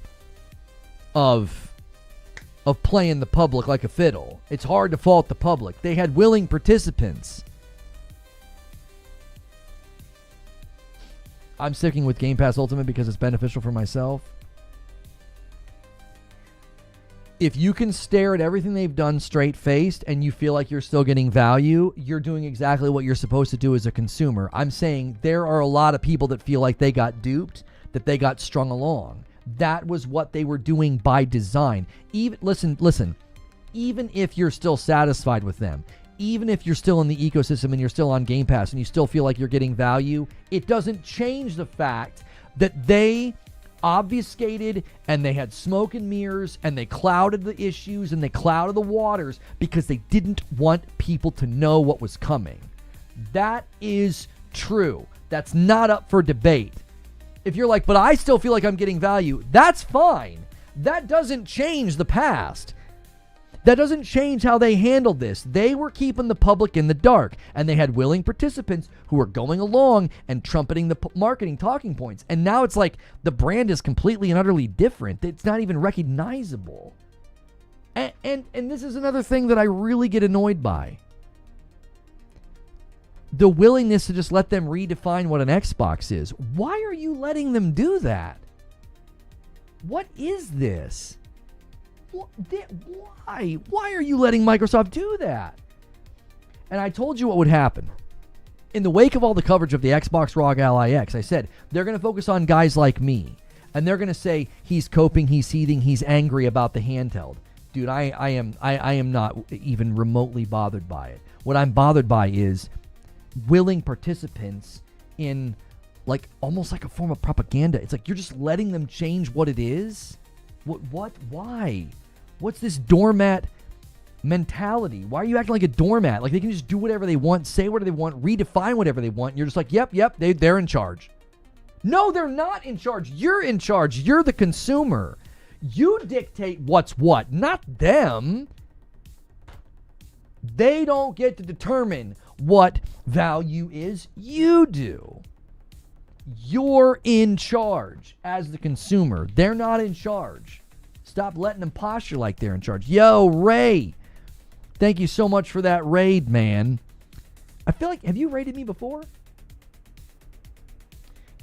of playing the public like a fiddle. It's hard to fault the public. They had willing participants. I'm sticking with Game Pass Ultimate because it's beneficial for myself. If you can stare at everything they've done straight-faced and you feel like you're still getting value, you're doing exactly what you're supposed to do as a consumer. I'm saying there are a lot of people that feel like they got duped, that they got strung along. That was what they were doing by design. Even listen, even if you're still satisfied with them, even if you're still in the ecosystem and you're still on Game Pass and you still feel like you're getting value, it doesn't change the fact that they obfuscated and they had smoke and mirrors and they clouded the issues and they clouded the waters because they didn't want people to know what was coming. That is true. That's not up for debate. If you're like, but I still feel like I'm getting value, that's fine. That doesn't change the past. That doesn't change how they handled this. They were keeping the public in the dark, and they had willing participants who were going along and trumpeting the marketing talking points. And now it's like the brand is completely and utterly different. It's not even recognizable. And this is another thing that I really get annoyed by. The willingness to just let them redefine what an Xbox is. Why are you letting them do that? What is this? Why? Why are you letting Microsoft do that? And I told you what would happen. In the wake of all the coverage of the Xbox ROG Ally X, I said, they're going to focus on guys like me. And they're going to say, he's coping, he's seething, he's angry about the handheld. Dude, I am not even remotely bothered by it. What I'm bothered by is willing participants in like almost like a form of propaganda. It's like you're just letting them change what it is. What? Why? What's this doormat mentality? Why are you acting like a doormat? Like they can just do whatever they want, say whatever they want, redefine whatever they want. And you're just like, yep, they're in charge. No, they're not in charge. You're in charge. You're the consumer. You dictate what's what, not them. They don't get to determine what value is. You do. You're in charge as the consumer. They're not in charge. Stop letting them posture like they're in charge. Yo, Ray. Thank you so much for that raid, man. I feel like, have you raided me before?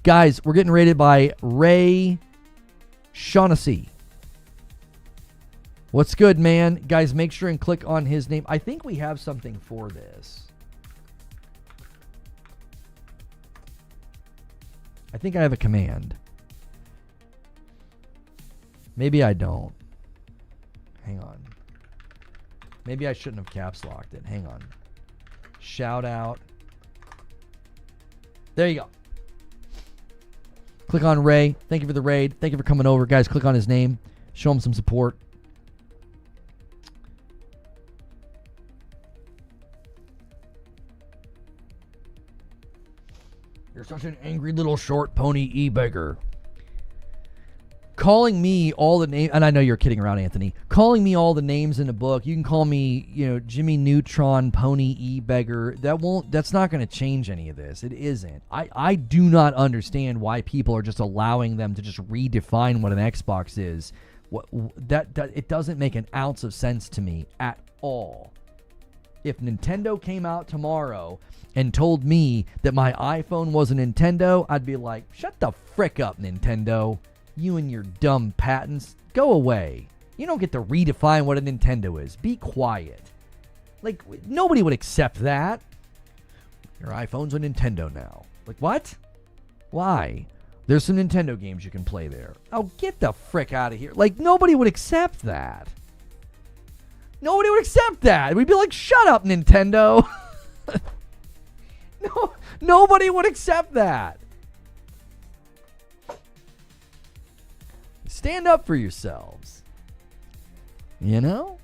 Guys, we're getting raided by Ray Shaughnessy. What's good, man? Guys, make sure and click on his name. I think we have something for this. I think I have a command. Maybe I don't. Hang on. Maybe I shouldn't have caps locked it. Hang on. Shout out. There you go. Click on Ray. Thank you for the raid. Thank you for coming over. Guys, click on his name. Show him some support. You're such an angry little short pony e-beggar. calling me all the names, and I know you're kidding around, Anthony. Calling me all the names in the book. You can call me, Jimmy Neutron, Pony E-Beggar. That's not going to change any of this. It isn't. I do not understand why people are just allowing them to just redefine what an Xbox is. That it doesn't make an ounce of sense to me at all. If Nintendo came out tomorrow and told me that my iPhone was a Nintendo, I'd be like, shut the frick up, Nintendo. You and your dumb patents, go away. You don't get to redefine what a Nintendo is. Be quiet. Like, nobody would accept that. Your iPhone's a Nintendo now. Like, what? Why? There's some Nintendo games you can play there. Oh, get the frick out of here. Like, nobody would accept that. Nobody would accept that. We'd be like, shut up, Nintendo. No, nobody would accept that. Stand up for yourselves. Don't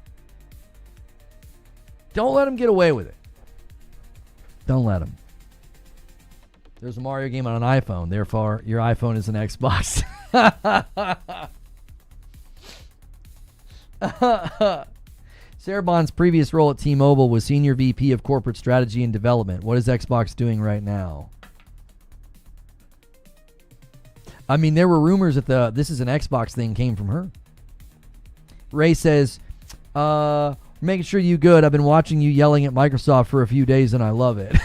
let them get away with it. Don't let them. There's a Mario game on an iPhone. Therefore, your iPhone is an Xbox. Sarah Bond's previous role at T-Mobile was Senior VP of Corporate Strategy and Development. What is Xbox doing right now? I mean, there were rumors that this is an Xbox thing came from her. Ray says, making sure you good. I've been watching you yelling at Microsoft for a few days and I love it.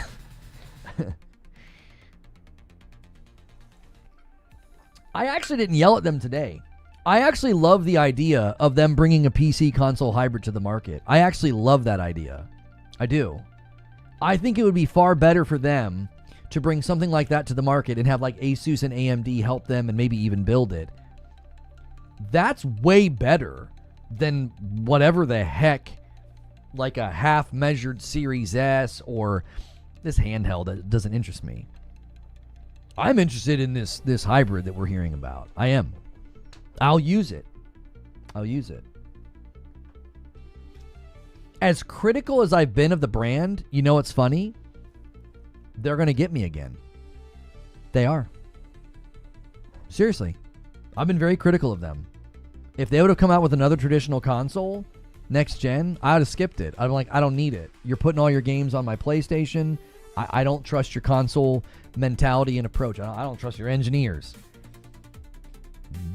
I actually didn't yell at them today. I actually love the idea of them bringing a PC console hybrid to the market. I actually love that idea. I do. I think it would be far better for them to bring something like that to the market and have like Asus and AMD help them and maybe even build it. That's way better than whatever the heck, like a half-measured Series S or this handheld that doesn't interest me. I'm interested in this hybrid that we're hearing about. I am. I'll use it. As critical as I've been of the brand, it's funny? They're going to get me again. They are. Seriously. I've been very critical of them. If they would have come out with another traditional console, next gen, I would have skipped it. I'm like, I don't need it. You're putting all your games on my PlayStation. I don't trust your console mentality and approach. I don't trust your engineers.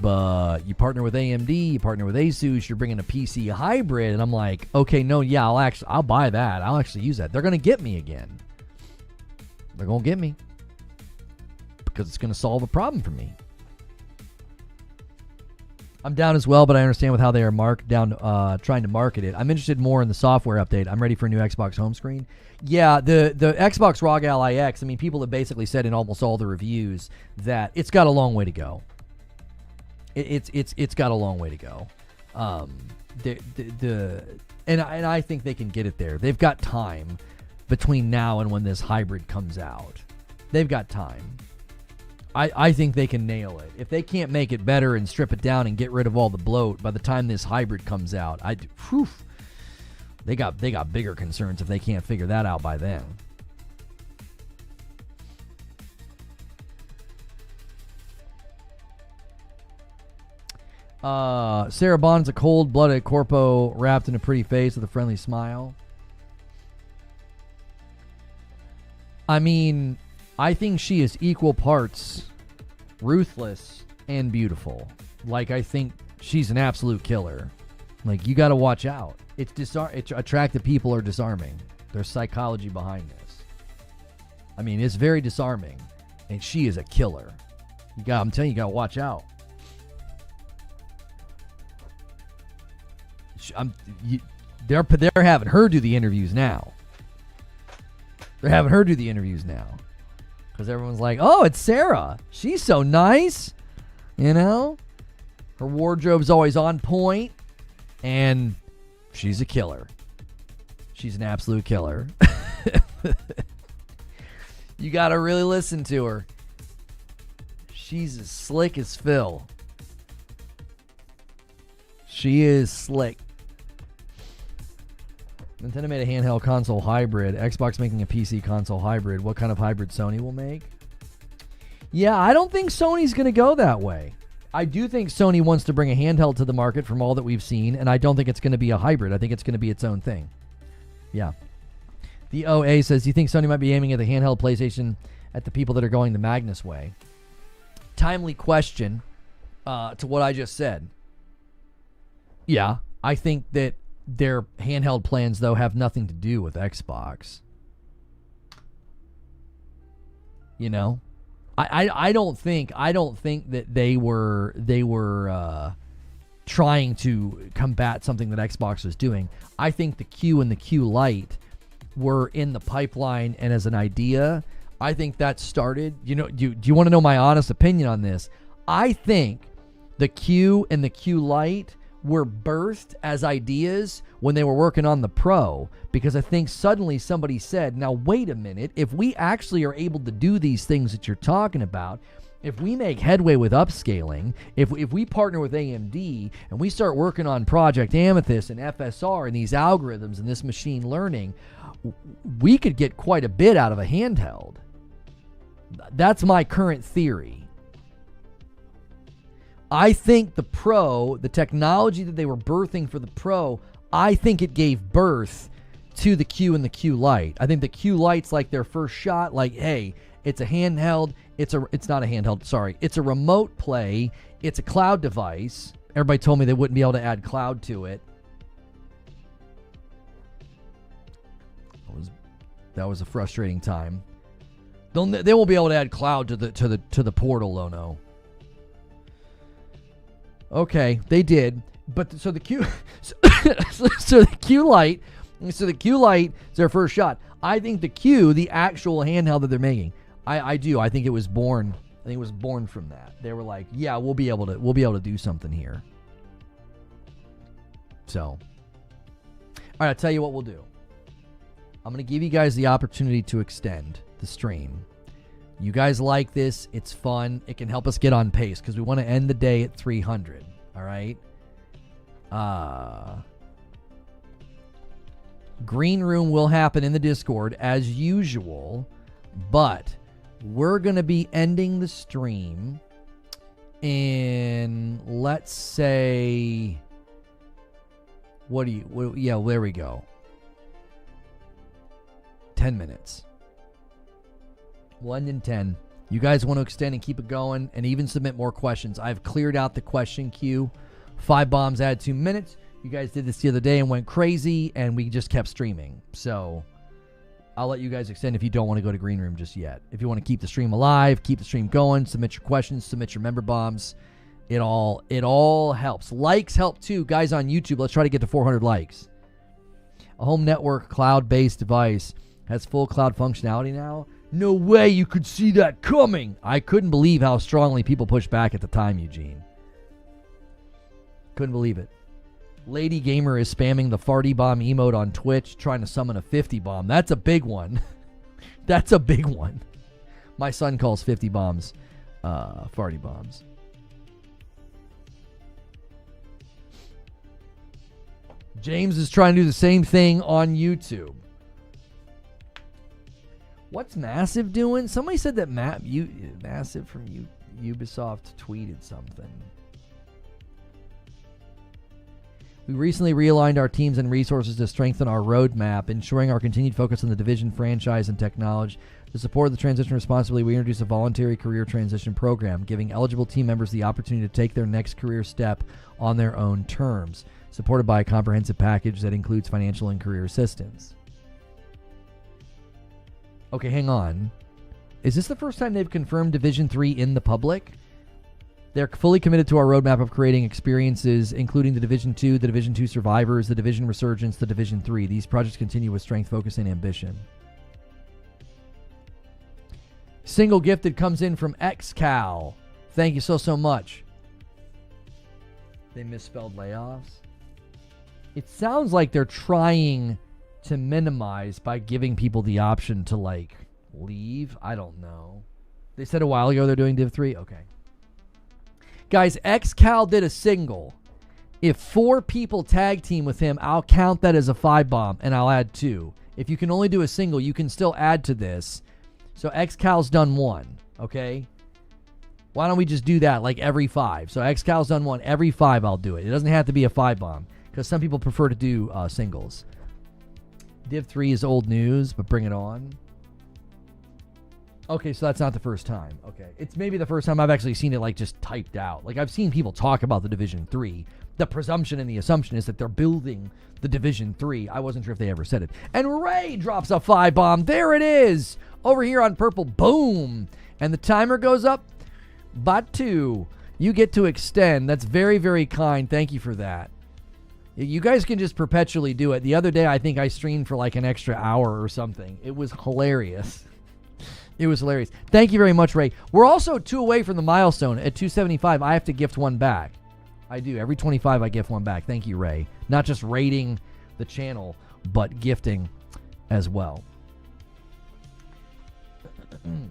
But you partner with AMD, you partner with Asus, you're bringing a PC hybrid, and I'm like, okay, no, yeah, I'll buy that. I'll actually use that. They're going to get me again. They're going to get me because it's going to solve a problem for me. I'm down as well, but I understand with how they are trying to market it. I'm interested more in the software update. I'm ready for a new Xbox home screen. Yeah, the Xbox ROG Ally X, I mean, people have basically said in almost all the reviews that it's got a long way to go. It's got a long way to go. And I think they can get it there. They've got time between now and when this hybrid comes out. They've got time. I think they can nail it. If they can't make it better and strip it down and get rid of all the bloat by the time this hybrid comes out, they got bigger concerns if they can't figure that out by then. Sarah Bond's a cold-blooded corpo wrapped in a pretty face with a friendly smile. I mean, I think she is equal parts ruthless and beautiful. Like, I think she's an absolute killer. Like, you got to watch out. Attractive people are disarming. There's psychology behind this. I mean, it's very disarming, and she is a killer. I'm telling you, you got to watch out. They're having her do the interviews now. Because everyone's like, oh, it's Sarah. She's so nice. Her wardrobe's always on point. And she's a killer. She's an absolute killer. You got to really listen to her. She's as slick as Phil. She is slick. Nintendo made a handheld console hybrid. Xbox making a PC console hybrid. What kind of hybrid Sony will make? Yeah, I don't think Sony's going to go that way. I do think Sony wants to bring a handheld to the market from all that we've seen, and I don't think it's going to be a hybrid. I think it's going to be its own thing. Yeah. The OA says, do you think Sony might be aiming at the handheld PlayStation at the people that are going the Magnus way? Timely question to what I just said. Yeah, I think that their handheld plans, though, have nothing to do with Xbox. You know? I don't think that they were trying to combat something that Xbox was doing. I think the Q and the Q Lite were in the pipeline, and as an idea, I think that started. You know, do you want to know my honest opinion on this? I think the Q and the Q Lite were birthed as ideas when they were working on the Pro, because I think suddenly somebody said, now wait a minute, if we actually are able to do these things that you're talking about, if we make headway with upscaling, if we partner with AMD and we start working on Project Amethyst and FSR and these algorithms and this machine learning, we could get quite a bit out of a handheld. That's my current theory. I think the Pro, the technology that they were birthing for the Pro, I think it gave birth to the Q and the Q Lite. I think the Q Lite's like their first shot, like, hey, it's a handheld, it's not a handheld, sorry. It's a remote play, it's a cloud device. Everybody told me they wouldn't be able to add cloud to it. That was a frustrating time. They won't be able to add cloud to the portal, oh no. Okay, they did, but so the Q, so the Q Lite is their first shot. I think the Q, the actual handheld that they're making, I do. I think it was born. I think it was born from that. They were like, yeah, we'll be able to do something here. So, all right, I'll tell you what we'll do. I'm gonna give you guys the opportunity to extend the stream. You guys like this. It's fun. It can help us get on pace because we want to end the day at 300. All right. Green room will happen in the Discord as usual, but we're going to be ending the stream in, let's say, yeah, there we go. 10 minutes. 1 in 10. You guys want to extend and keep it going and even submit more questions. I've cleared out the question queue. 5 bombs add 2 minutes. You guys did this the other day and went crazy, and we just kept streaming. So I'll let you guys extend if you don't want to go to Green Room just yet. If you want to keep the stream alive, keep the stream going, submit your questions, submit your member bombs. It all helps. Likes help too. Guys on YouTube, let's try to get to 400 likes. A home network cloud-based device has full cloud functionality now. No way you could see that coming. I couldn't believe how strongly people pushed back at the time, Eugene. Couldn't believe it. Lady Gamer is spamming the farty bomb emote on Twitch, trying to summon a 50 bomb. That's a big one. That's a big one. My son calls 50 bombs farty bombs. James is trying to do the same thing on YouTube. What's Massive doing? Somebody said that Massive from Ubisoft tweeted something. We recently realigned our teams and resources to strengthen our roadmap, ensuring our continued focus on the Division franchise and technology. To support the transition responsibly, we introduced a voluntary career transition program, giving eligible team members the opportunity to take their next career step on their own terms, supported by a comprehensive package that includes financial and career assistance. Okay, hang on. Is this the first time they've confirmed Division 3 in the public? They're fully committed to our roadmap of creating experiences, including the Division 2, the Division 2 Survivors, the Division Resurgence, the Division 3. These projects continue with strength, focus, and ambition. Single gifted comes in from XCal. Thank you so much. They misspelled layoffs. It sounds like they're trying to minimize by giving people the option to, like, leave. I don't know. They said a while ago they're doing Div 3? Okay. Guys, XCal did a single. If 4 people tag team with him, I'll count that as a 5-bomb, and I'll add 2. If you can only do a single, you can still add to this. So XCal's done 1, okay? Why don't we just do that like every 5? So XCal's done one. Every 5 I'll do it. It doesn't have to be a 5-bomb because some people prefer to do singles. Div 3 is old news, but bring it on. Okay, so that's not the first time. Okay. It's maybe the first time I've actually seen it like just typed out. Like I've seen people talk about the Division 3. The presumption and the assumption is that they're building the Division 3. I wasn't sure if they ever said it. And Ray drops a 5-bomb. There it is. Over here on purple. Boom. And the timer goes up by 2. You get to extend. That's very, very kind. Thank you for that. You guys can just perpetually do it. The other day, I think I streamed for like an extra hour or something. It was hilarious. It was hilarious. Thank you very much, Ray. We're also 2 away from the milestone. At 275, I have to gift 1 back. I do. Every 25, I gift 1 back. Thank you, Ray. Not just rating the channel, but gifting as well.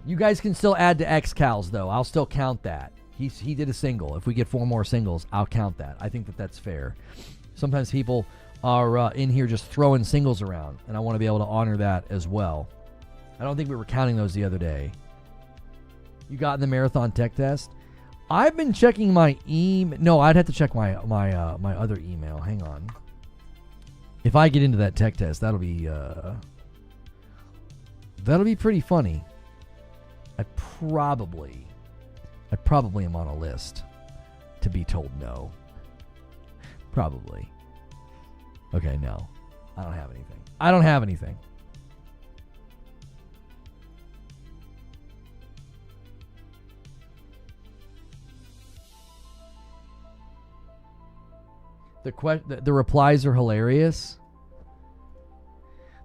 You guys can still add to XCals, though. I'll still count that. He did a single. If we get 4 more singles, I'll count that. I think that that's fair. Sometimes people are in here just throwing singles around, and I want to be able to honor that as well. I don't think we were counting those the other day. You got in the marathon tech test? I've been checking my email. No, I'd have to check my other email. Hang on. If I get into that tech test, that'll be pretty funny. I probably am on a list to be told no. Probably. Okay, no. I don't have anything. The replies are hilarious.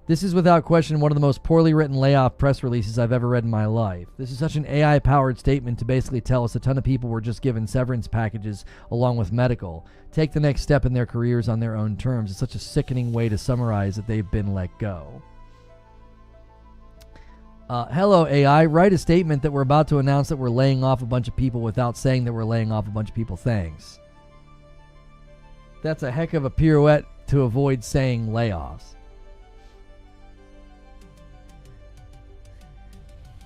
This is without question one of the most poorly written layoff press releases I've ever read in my life. This is such an AI-powered statement to basically tell us a ton of people were just given severance packages along with medical. Take the next step in their careers on their own terms. It's such a sickening way to summarize that they've been let go. Hello, AI. Write a statement that we're about to announce that we're laying off a bunch of people without saying that we're laying off a bunch of people. Thanks. That's a heck of a pirouette to avoid saying layoffs.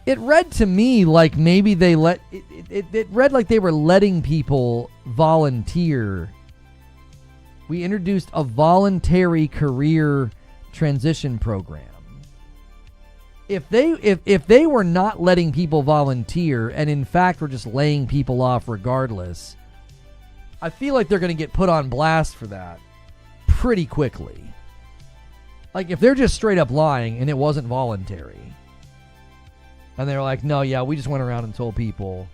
It read to me like maybe they it read like they were letting people volunteer. We introduced a voluntary career transition program. If they were not letting people volunteer and in fact were just laying people off regardless, I feel like they're going to get put on blast for that pretty quickly. Like if they're just straight up lying and it wasn't voluntary. And they're like, no, yeah, we just went around and told people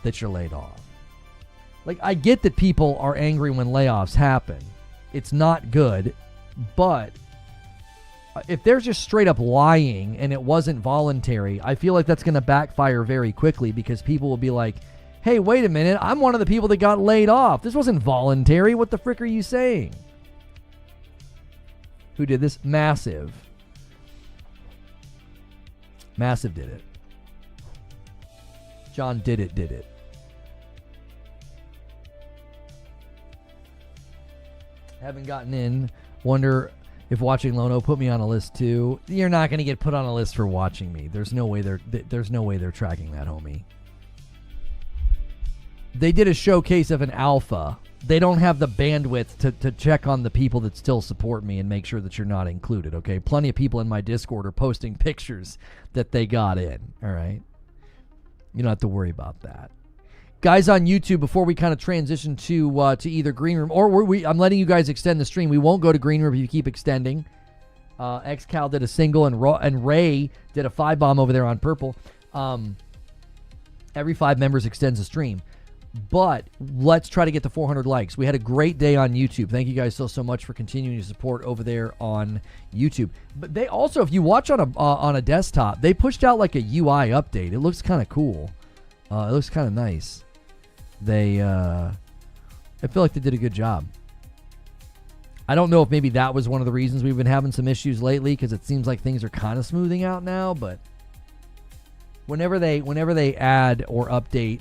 that you're laid off. Like, I get that people are angry when layoffs happen. It's not good. But if they're just straight up lying and it wasn't voluntary, I feel like that's going to backfire very quickly because people will be like, hey, wait a minute, I'm one of the people that got laid off. This wasn't voluntary. What the frick are you saying? Who did this? Massive. Massive did it. John did it. Haven't gotten in. Wonder if watching Lono put me on a list too. You're not going to get put on a list for watching me. There's no way they're tracking that, homie. They did a showcase of an alpha. They don't have the bandwidth to check on the people that still support me and make sure that you're not included, okay? Plenty of people in my Discord are posting pictures that they got in, all right? You don't have to worry about that. Guys on YouTube, before we kind of transition to either Green Room, or I'm letting you guys extend the stream. We won't go to Green Room if you keep extending. XCal did a single, and Ray did a 5-bomb over there on purple. Every 5 members extends the stream. But let's try to get to 400 likes. We had a great day on YouTube. Thank you guys so much for continuing to support over there on YouTube. But they also, if you watch on a desktop, they pushed out like a UI update. It looks kind of cool. It looks kind of nice. I feel like they did a good job. I don't know if maybe that was one of the reasons we've been having some issues lately, because it seems like things are kind of smoothing out now. But whenever they add or update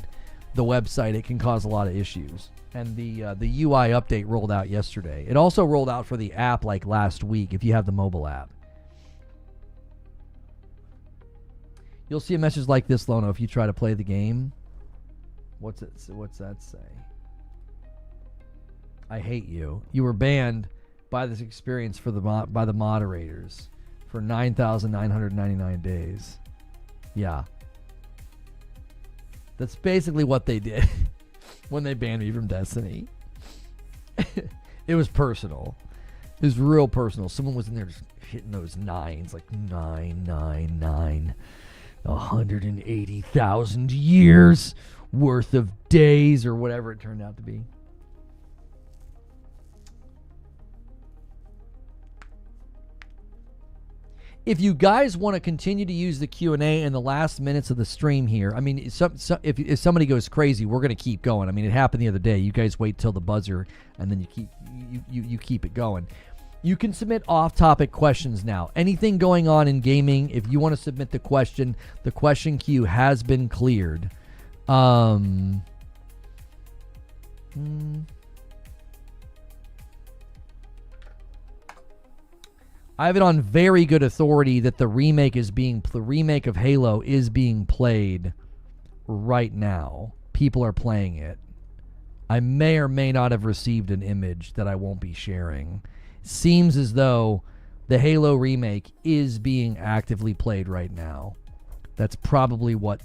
the website, it can cause a lot of issues. And the UI update rolled out yesterday. It also rolled out for the app like last week if you have the mobile app. You'll see a message like this, Lono, if you try to play the game. What's that say? I hate you. You were banned by this experience by the moderators for 9,999 days. Yeah. That's basically what they did when they banned me from Destiny. It was personal. It was real personal. Someone was in there just hitting those nines, like 999. 180,000 years worth of days, or whatever it turned out to be. If you guys want to continue to use the Q&A in the last minutes of the stream here, I mean, if somebody goes crazy, we're going to keep going. I mean, it happened the other day. You guys wait till the buzzer, and then you keep it going. You can submit off-topic questions now. Anything going on in gaming, if you want to submit the question queue has been cleared. I have it on very good authority that the remake of Halo is being played right now. People are playing it. I may or may not have received an image that I won't be sharing. Seems as though the Halo remake is being actively played right now. That's probably what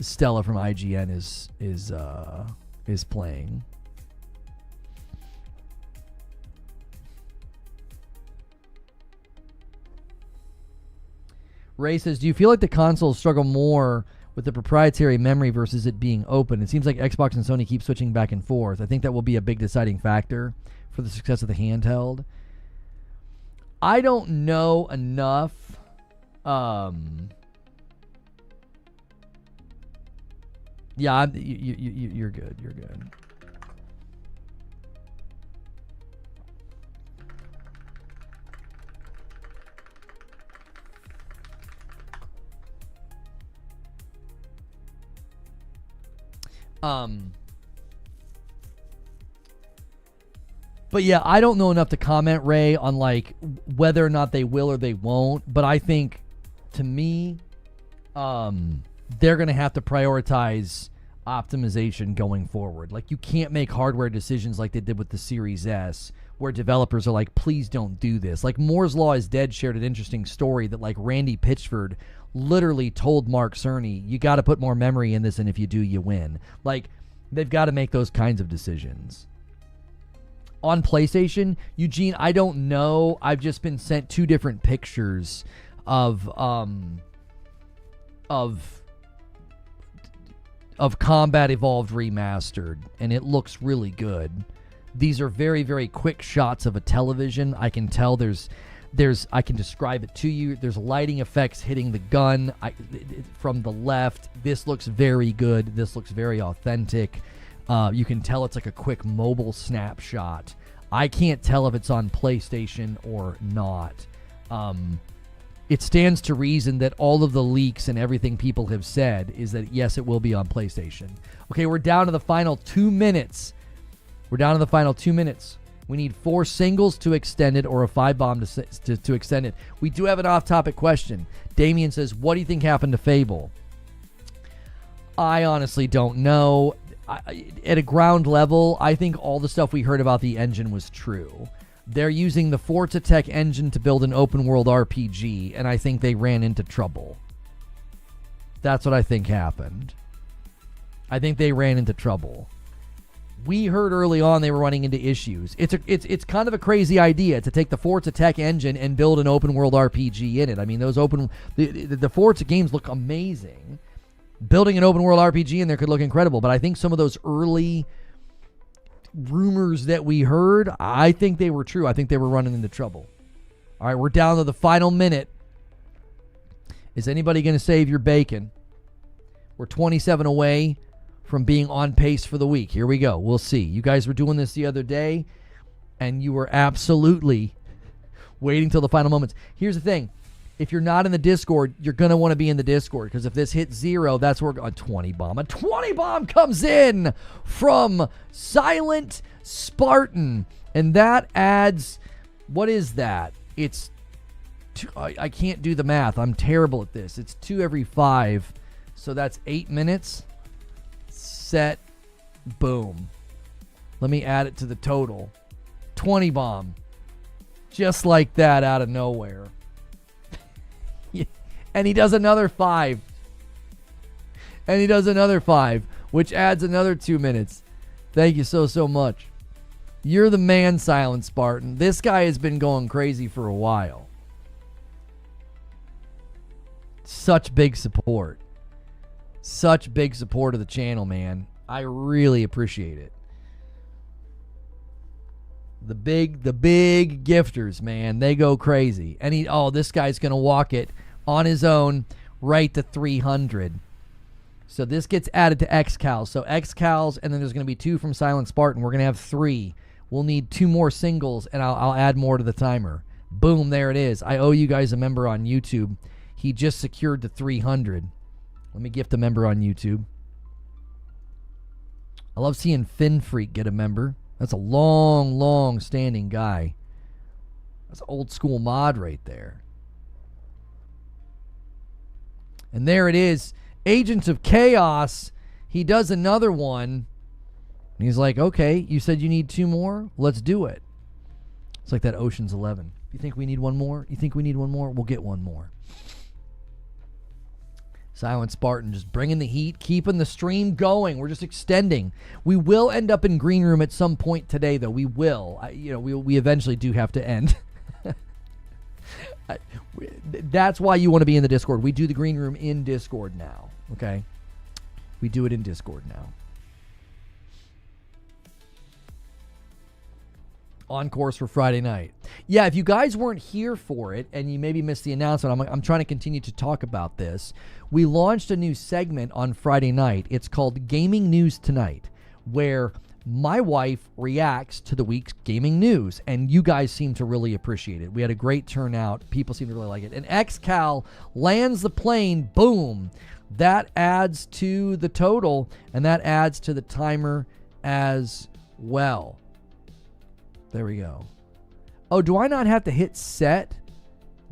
Stella from IGN is playing. Ray says, do you feel like the consoles struggle more with the proprietary memory versus it being open? It seems like Xbox and Sony keep switching back and forth. I think that will be a big deciding factor for the success of the handheld. I don't know enough. Yeah, you're good. You're good. But yeah, I don't know enough to comment, Ray, on like whether or not they will or they won't. But I think, to me, they're going to have to prioritize optimization going forward. Like, you can't make hardware decisions like they did with the Series S, where developers are like, please don't do this. Like, Moore's Law is Dead shared an interesting story that, like, Randy Pitchford literally told Mark Cerny, you got to put more memory in this, and if you do, you win. Like, they've got to make those kinds of decisions. On PlayStation, Eugene, I don't know. I've just been sent two different pictures of Combat Evolved Remastered, and it looks really good. These are very, very quick shots of a television. I can tell I can describe it to you. There's lighting effects hitting the gun from the left. This looks very good. This looks very authentic. You can tell it's like a quick mobile snapshot. I can't tell if it's on PlayStation or not. It stands to reason that all of the leaks and everything people have said is that, yes, it will be on PlayStation. Okay, we're down to the final 2 minutes. We need 4 singles to extend it or a 5-bomb to extend it. We do have an off-topic question. Damien says, what do you think happened to Fable? I honestly don't know. At a ground level, I think all the stuff we heard about the engine was true. They're using the Forza Tech engine to build an open-world RPG, and I think they ran into trouble. That's what I think happened. I think they ran into trouble. We heard early on they were running into issues. It's kind of a crazy idea to take the Forza Tech engine and build an open-world RPG in it. I mean, the Forza games look amazing. Building an open-world RPG in there could look incredible, but I think some of those early rumors that we heard, I think they were true. I think they were running into trouble. All right, we're down to the final minute. Is anybody going to save your bacon? We're 27 away from being on pace for the week. Here we go. We'll see. You guys were doing this the other day, and you were absolutely waiting till the final moments. Here's the thing. If you're not in the Discord, you're going to want to be in the Discord, because if this hits 0, that's where a 20 bomb. A 20 bomb comes in from Silent Spartan. And that adds, what is that? It's, I can't do the math. I'm terrible at this. It's 2 every 5. So that's 8 minutes. set, boom. Let me add it to the total. 20 bomb. Just like that out of nowhere. And he does another 5. And he does another 5, which adds another 2 minutes. Thank you so much. You're the man, Silent Spartan. This guy has been going crazy for a while. Such big support. Such big support of the channel, man. I really appreciate it. The big gifters, man, they go crazy. And this guy's going to walk it on his own right to 300. So this gets added to XCals. So XCals, and then there's going to be 2 from Silent Spartan. We're going to have 3. We'll need 2 more singles, and I'll add more to the timer. Boom, there it is. I owe you guys a member on YouTube. He just secured the 300. Let me gift a member on YouTube. I love seeing Fin Freak get a member. That's a long standing guy. That's old school mod right there. And there it is. Agents of Chaos. He does another one. And he's like, okay, you said you need 2 more? Let's do it. It's like that Ocean's 11. You think we need 1 more? You think we need 1 more? We'll get 1 more. Silent Spartan just bringing the heat, keeping the stream going. We're just extending. We will end up in Green Room at some point today, though. We will. We eventually do have to end. That's why you want to be in the Discord. We do the Green Room in Discord now, okay? We do it in Discord now. On course for Friday night. Yeah, if you guys weren't here for it and you maybe missed the announcement, I'm trying to continue to talk about this. We launched a new segment on Friday night. It's called Gaming News Tonight, where my wife reacts to the week's gaming news, and you guys seem to really appreciate it. We had a great turnout. People seem to really like it. And XCal lands the plane. Boom. That adds to the total, and that adds to the timer as well. There we go. Oh, do I not have to hit set?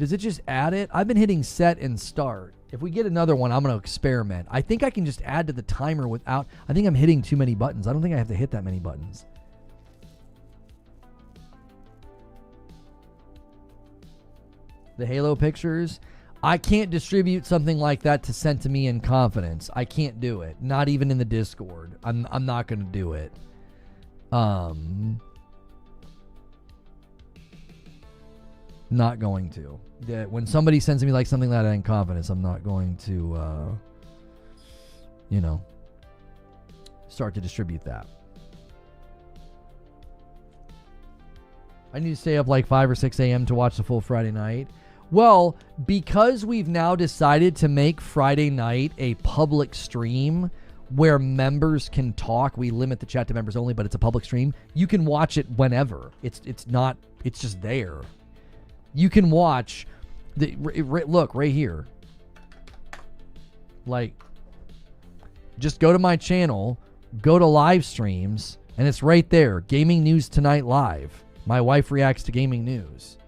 Does it just add it? I've been hitting set and start. If we get another one, I'm going to experiment. I think I can just add to the timer without... I think I'm hitting too many buttons. I don't think I have to hit that many buttons. The Halo pictures. I can't distribute something like that to send to me in confidence. I can't do it. Not even in the Discord. I'm not going to do it. Not going to. When somebody sends me like something like that in confidence, I'm not going to, start to distribute that. I need to stay up like 5 or 6 a.m. to watch the full Friday night. Well, because we've now decided to make Friday night a public stream where members can talk, we limit the chat to members only, but it's a public stream. You can watch it whenever. It's just there. You can watch look right here. Like, just go to my channel, go to live streams, and it's right there. Gaming News Tonight Live. My wife reacts to gaming news.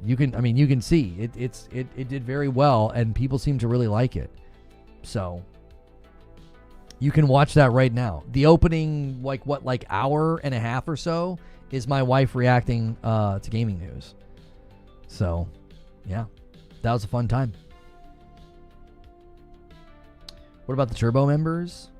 You can see it did very well, and people seem to really like it. So you can watch that right now. The opening hour and a half or so is my wife reacting to gaming news. So, yeah, that was a fun time. What about the Turbo members?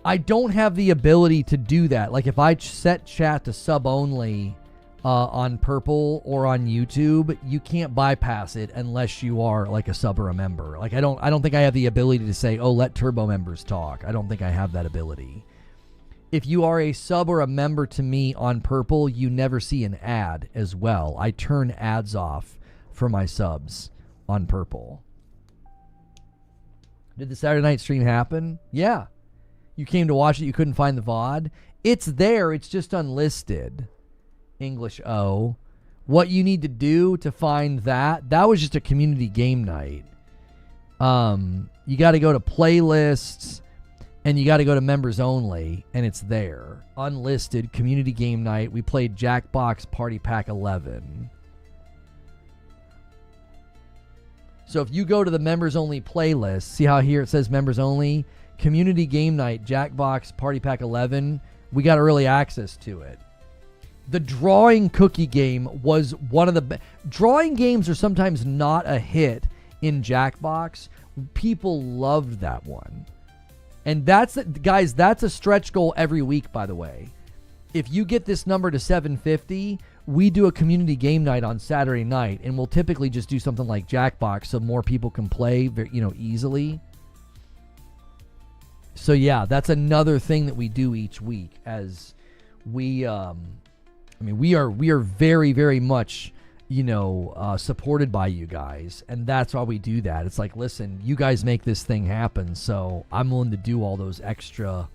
I don't have the ability to do that. Like, if I set chat to sub only on Purple or on YouTube, you can't bypass it unless you are like a sub or a member. Like, I don't think I have the ability to say, oh, let Turbo members talk. I don't think I have that ability. If you are a sub or a member to me on Purple, you never see an ad as well. I turn ads off for my subs on Purple. Did the Saturday night stream happen? Yeah. You came to watch it, you couldn't find the VOD. It's there, it's just unlisted. English O. What you need to do to find that was just a community game night. You got to go to playlists, and you got to go to members only, and it's there. Unlisted, community game night. We played Jackbox Party Pack 11. So if you go to the members only playlist, see how here it says members only? Community Game Night, Jackbox Party Pack 11, we got early access to it. The drawing cookie game was one of the best. Drawing games are sometimes not a hit in Jackbox. People loved that one. And guys, that's a stretch goal every week, by the way. If you get this number to 750, we do a community game night on Saturday night, and we'll typically just do something like Jackbox so more people can play, easily. So yeah, that's another thing that we do each week as we we are very, very much, supported by you guys, and that's why we do that. It's like, listen, you guys make this thing happen, so I'm willing to do all those extra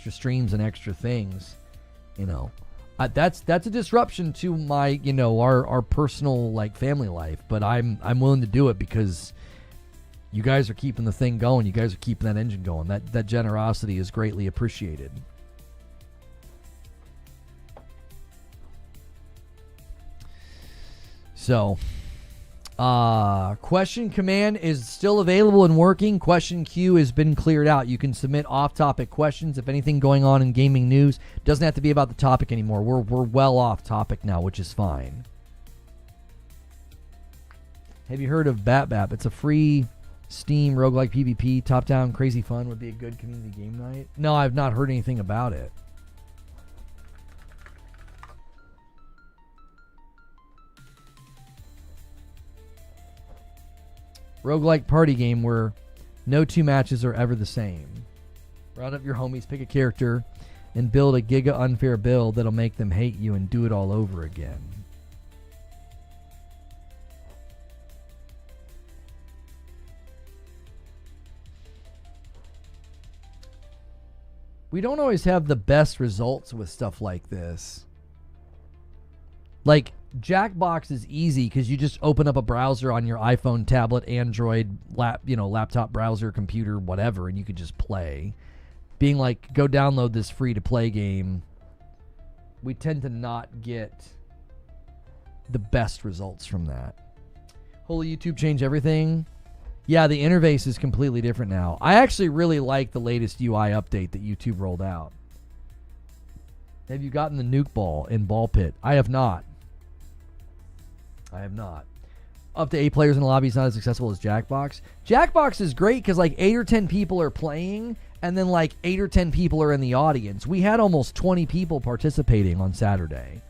streams and extra things. That's a disruption to my, our personal family life, but I'm willing to do it because you guys are keeping the thing going. You guys are keeping that engine going. That generosity is greatly appreciated. So, question command is still available and working. Question queue has been cleared out. You can submit off-topic questions. If anything going on in gaming news, doesn't have to be about the topic anymore. We're well off topic now, which is fine. Have you heard of BatBap? It's a free Steam roguelike PvP, top-down, crazy fun. Would be a good community game night. No, I've not heard anything about it. Roguelike party game where no two matches are ever the same. Round up your homies, pick a character, and build a giga unfair build that'll make them hate you and do it all over again. We don't always have the best results with stuff like this. Like, Jackbox is easy because you just open up a browser on your iPhone, tablet, Android, laptop browser, computer, whatever, and you could just play. Being like, go download this free-to-play game, we tend to not get the best results from that. Holy YouTube changed everything? Yeah, the interface is completely different now. I actually really like the latest UI update that YouTube rolled out. Have you gotten the nuke ball in Ball Pit? I have not. Up to 8 players in the lobby is not as accessible as Jackbox. Jackbox is great because 8 or 10 people are playing, and then 8 or 10 people are in the audience. We had almost 20 people participating on Saturday.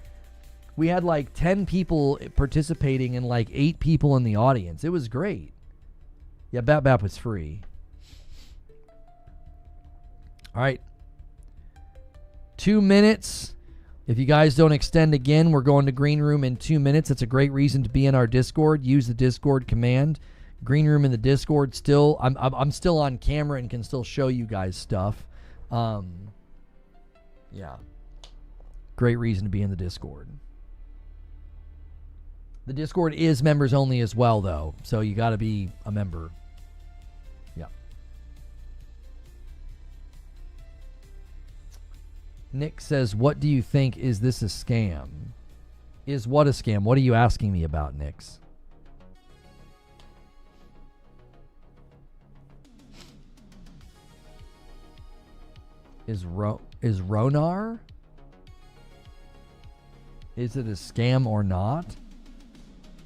We had 10 people participating and 8 people in the audience. It was great. Yeah, BatBap was free. All right. 2 minutes. If you guys don't extend again, we're going to Green Room in 2 minutes. It's a great reason to be in our Discord. Use the Discord command. Green Room in the Discord. Still, I'm still on camera and can still show you guys stuff. Yeah. Great reason to be in the Discord. The Discord is members only as well, though, so you got to be a member. Yeah. Nick says, what do you think? Is this a scam? Is what a scam? What are you asking me about, Nix? Is Ronar? Is it a scam or not?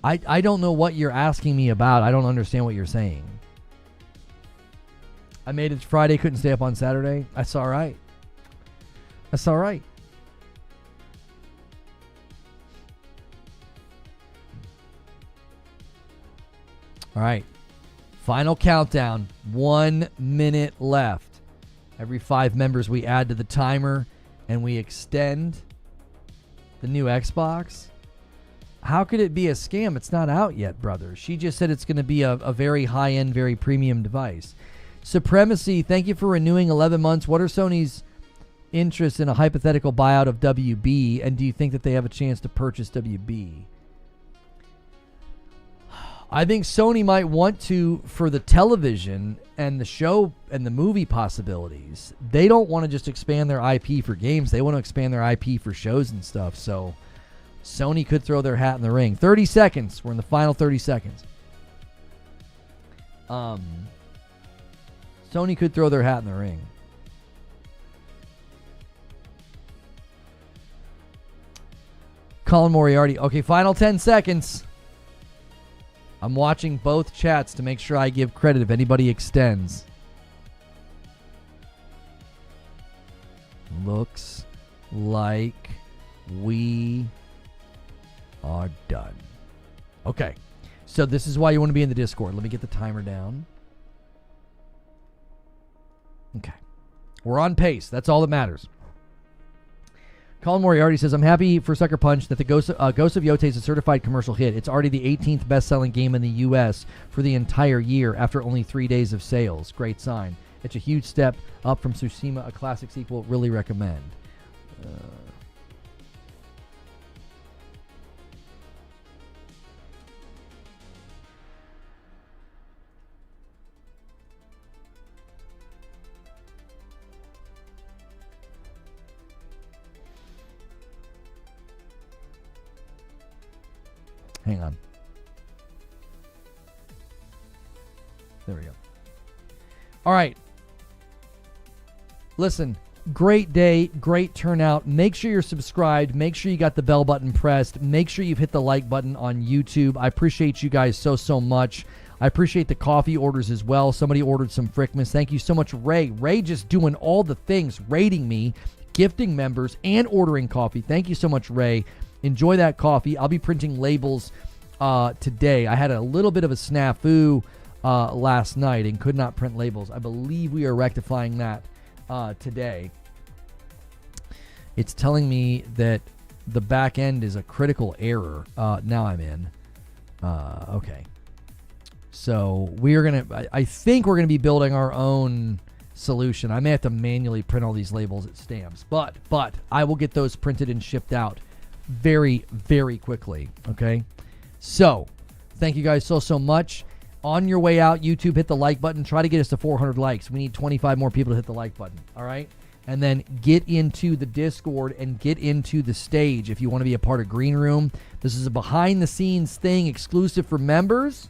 I don't know what you're asking me about. I don't understand what you're saying. I made it Friday, couldn't stay up on Saturday. That's all right. That's all right. All right. Final countdown. 1 minute left. Every 5 members we add to the timer and we extend the new Xbox. How could it be a scam? It's not out yet, brother. She just said it's going to be a very high-end, very premium device. Supremacy, thank you for renewing 11 months. What are Sony's interest in a hypothetical buyout of WB, and do you think that they have a chance to purchase WB? I think Sony might want to for the television and the show and the movie possibilities. They don't want to just expand their IP for games. They want to expand their IP for shows and stuff. So Sony could throw their hat in the ring. 30 seconds. We're in the final 30 seconds. Sony could throw their hat in the ring. Colin Moriarty. Okay, final 10 seconds. I'm watching both chats to make sure I give credit if anybody extends. Looks like we are done. Okay. So this is why you want to be in the Discord. Let me get the timer down. Okay. We're on pace. That's all that matters. Colin Moriarty says, I'm happy for Sucker Punch that the Ghost of Yote is a certified commercial hit. It's already the 18th best-selling game in the U.S. for the entire year after only 3 days of sales. Great sign. It's a huge step up from Tsushima, a classic sequel. Really recommend. Hang on. There we go. All right. Listen, great day, great turnout. Make sure you're subscribed. Make sure you got the bell button pressed. Make sure you've hit the like button on YouTube. I appreciate you guys so much. I appreciate the coffee orders as well. Somebody ordered some Frickmas. Thank you so much, Ray. Ray just doing all the things, rating me, gifting members, and ordering coffee. Thank you so much, Ray. Enjoy that coffee. I'll be printing labels today. I had a little bit of a snafu last night and could not print labels. I believe we are rectifying that today. It's telling me that the back end is a critical error. Now I'm in. Okay. So we are going to, I think we're going to be building our own solution. I may have to manually print all these labels at Stamps, but I will get those printed and shipped out very, very quickly. Okay. So thank you guys so much. On your way out, YouTube, hit the like button. Try to get us to 400 likes. We need 25 more people to hit the like button. All right. And then get into the Discord and get into the stage if you want to be a part of Green Room. This is a behind the scenes thing exclusive for members.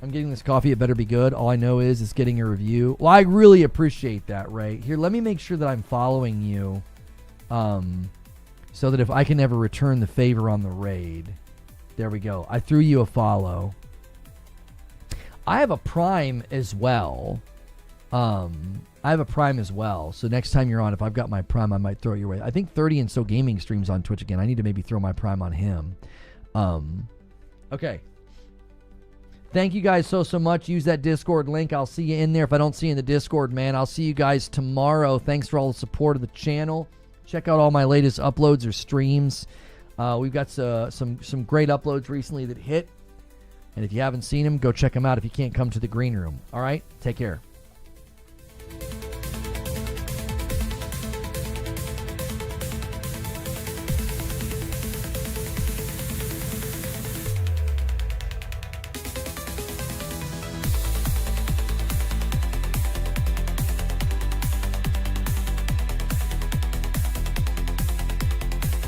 I'm getting this coffee. It better be good. All I know is it's getting a review. Well, I really appreciate that, Ray. Here, let me make sure that I'm following you. So that if I can ever return the favor on the raid. There we go. I threw you a follow. I have a Prime as well. So next time you're on, if I've got my Prime, I might throw it your way. I think 30 and So Gaming streams on Twitch again. I need to maybe throw my Prime on him. Okay. Thank you guys so much. Use that Discord link. I'll see you in there. If I don't see you in the Discord, man, I'll see you guys tomorrow. Thanks for all the support of the channel. Check out all my latest uploads or streams. We've got some great uploads recently that hit. And if you haven't seen them, go check them out if you can't come to the Green Room. All right? Take care.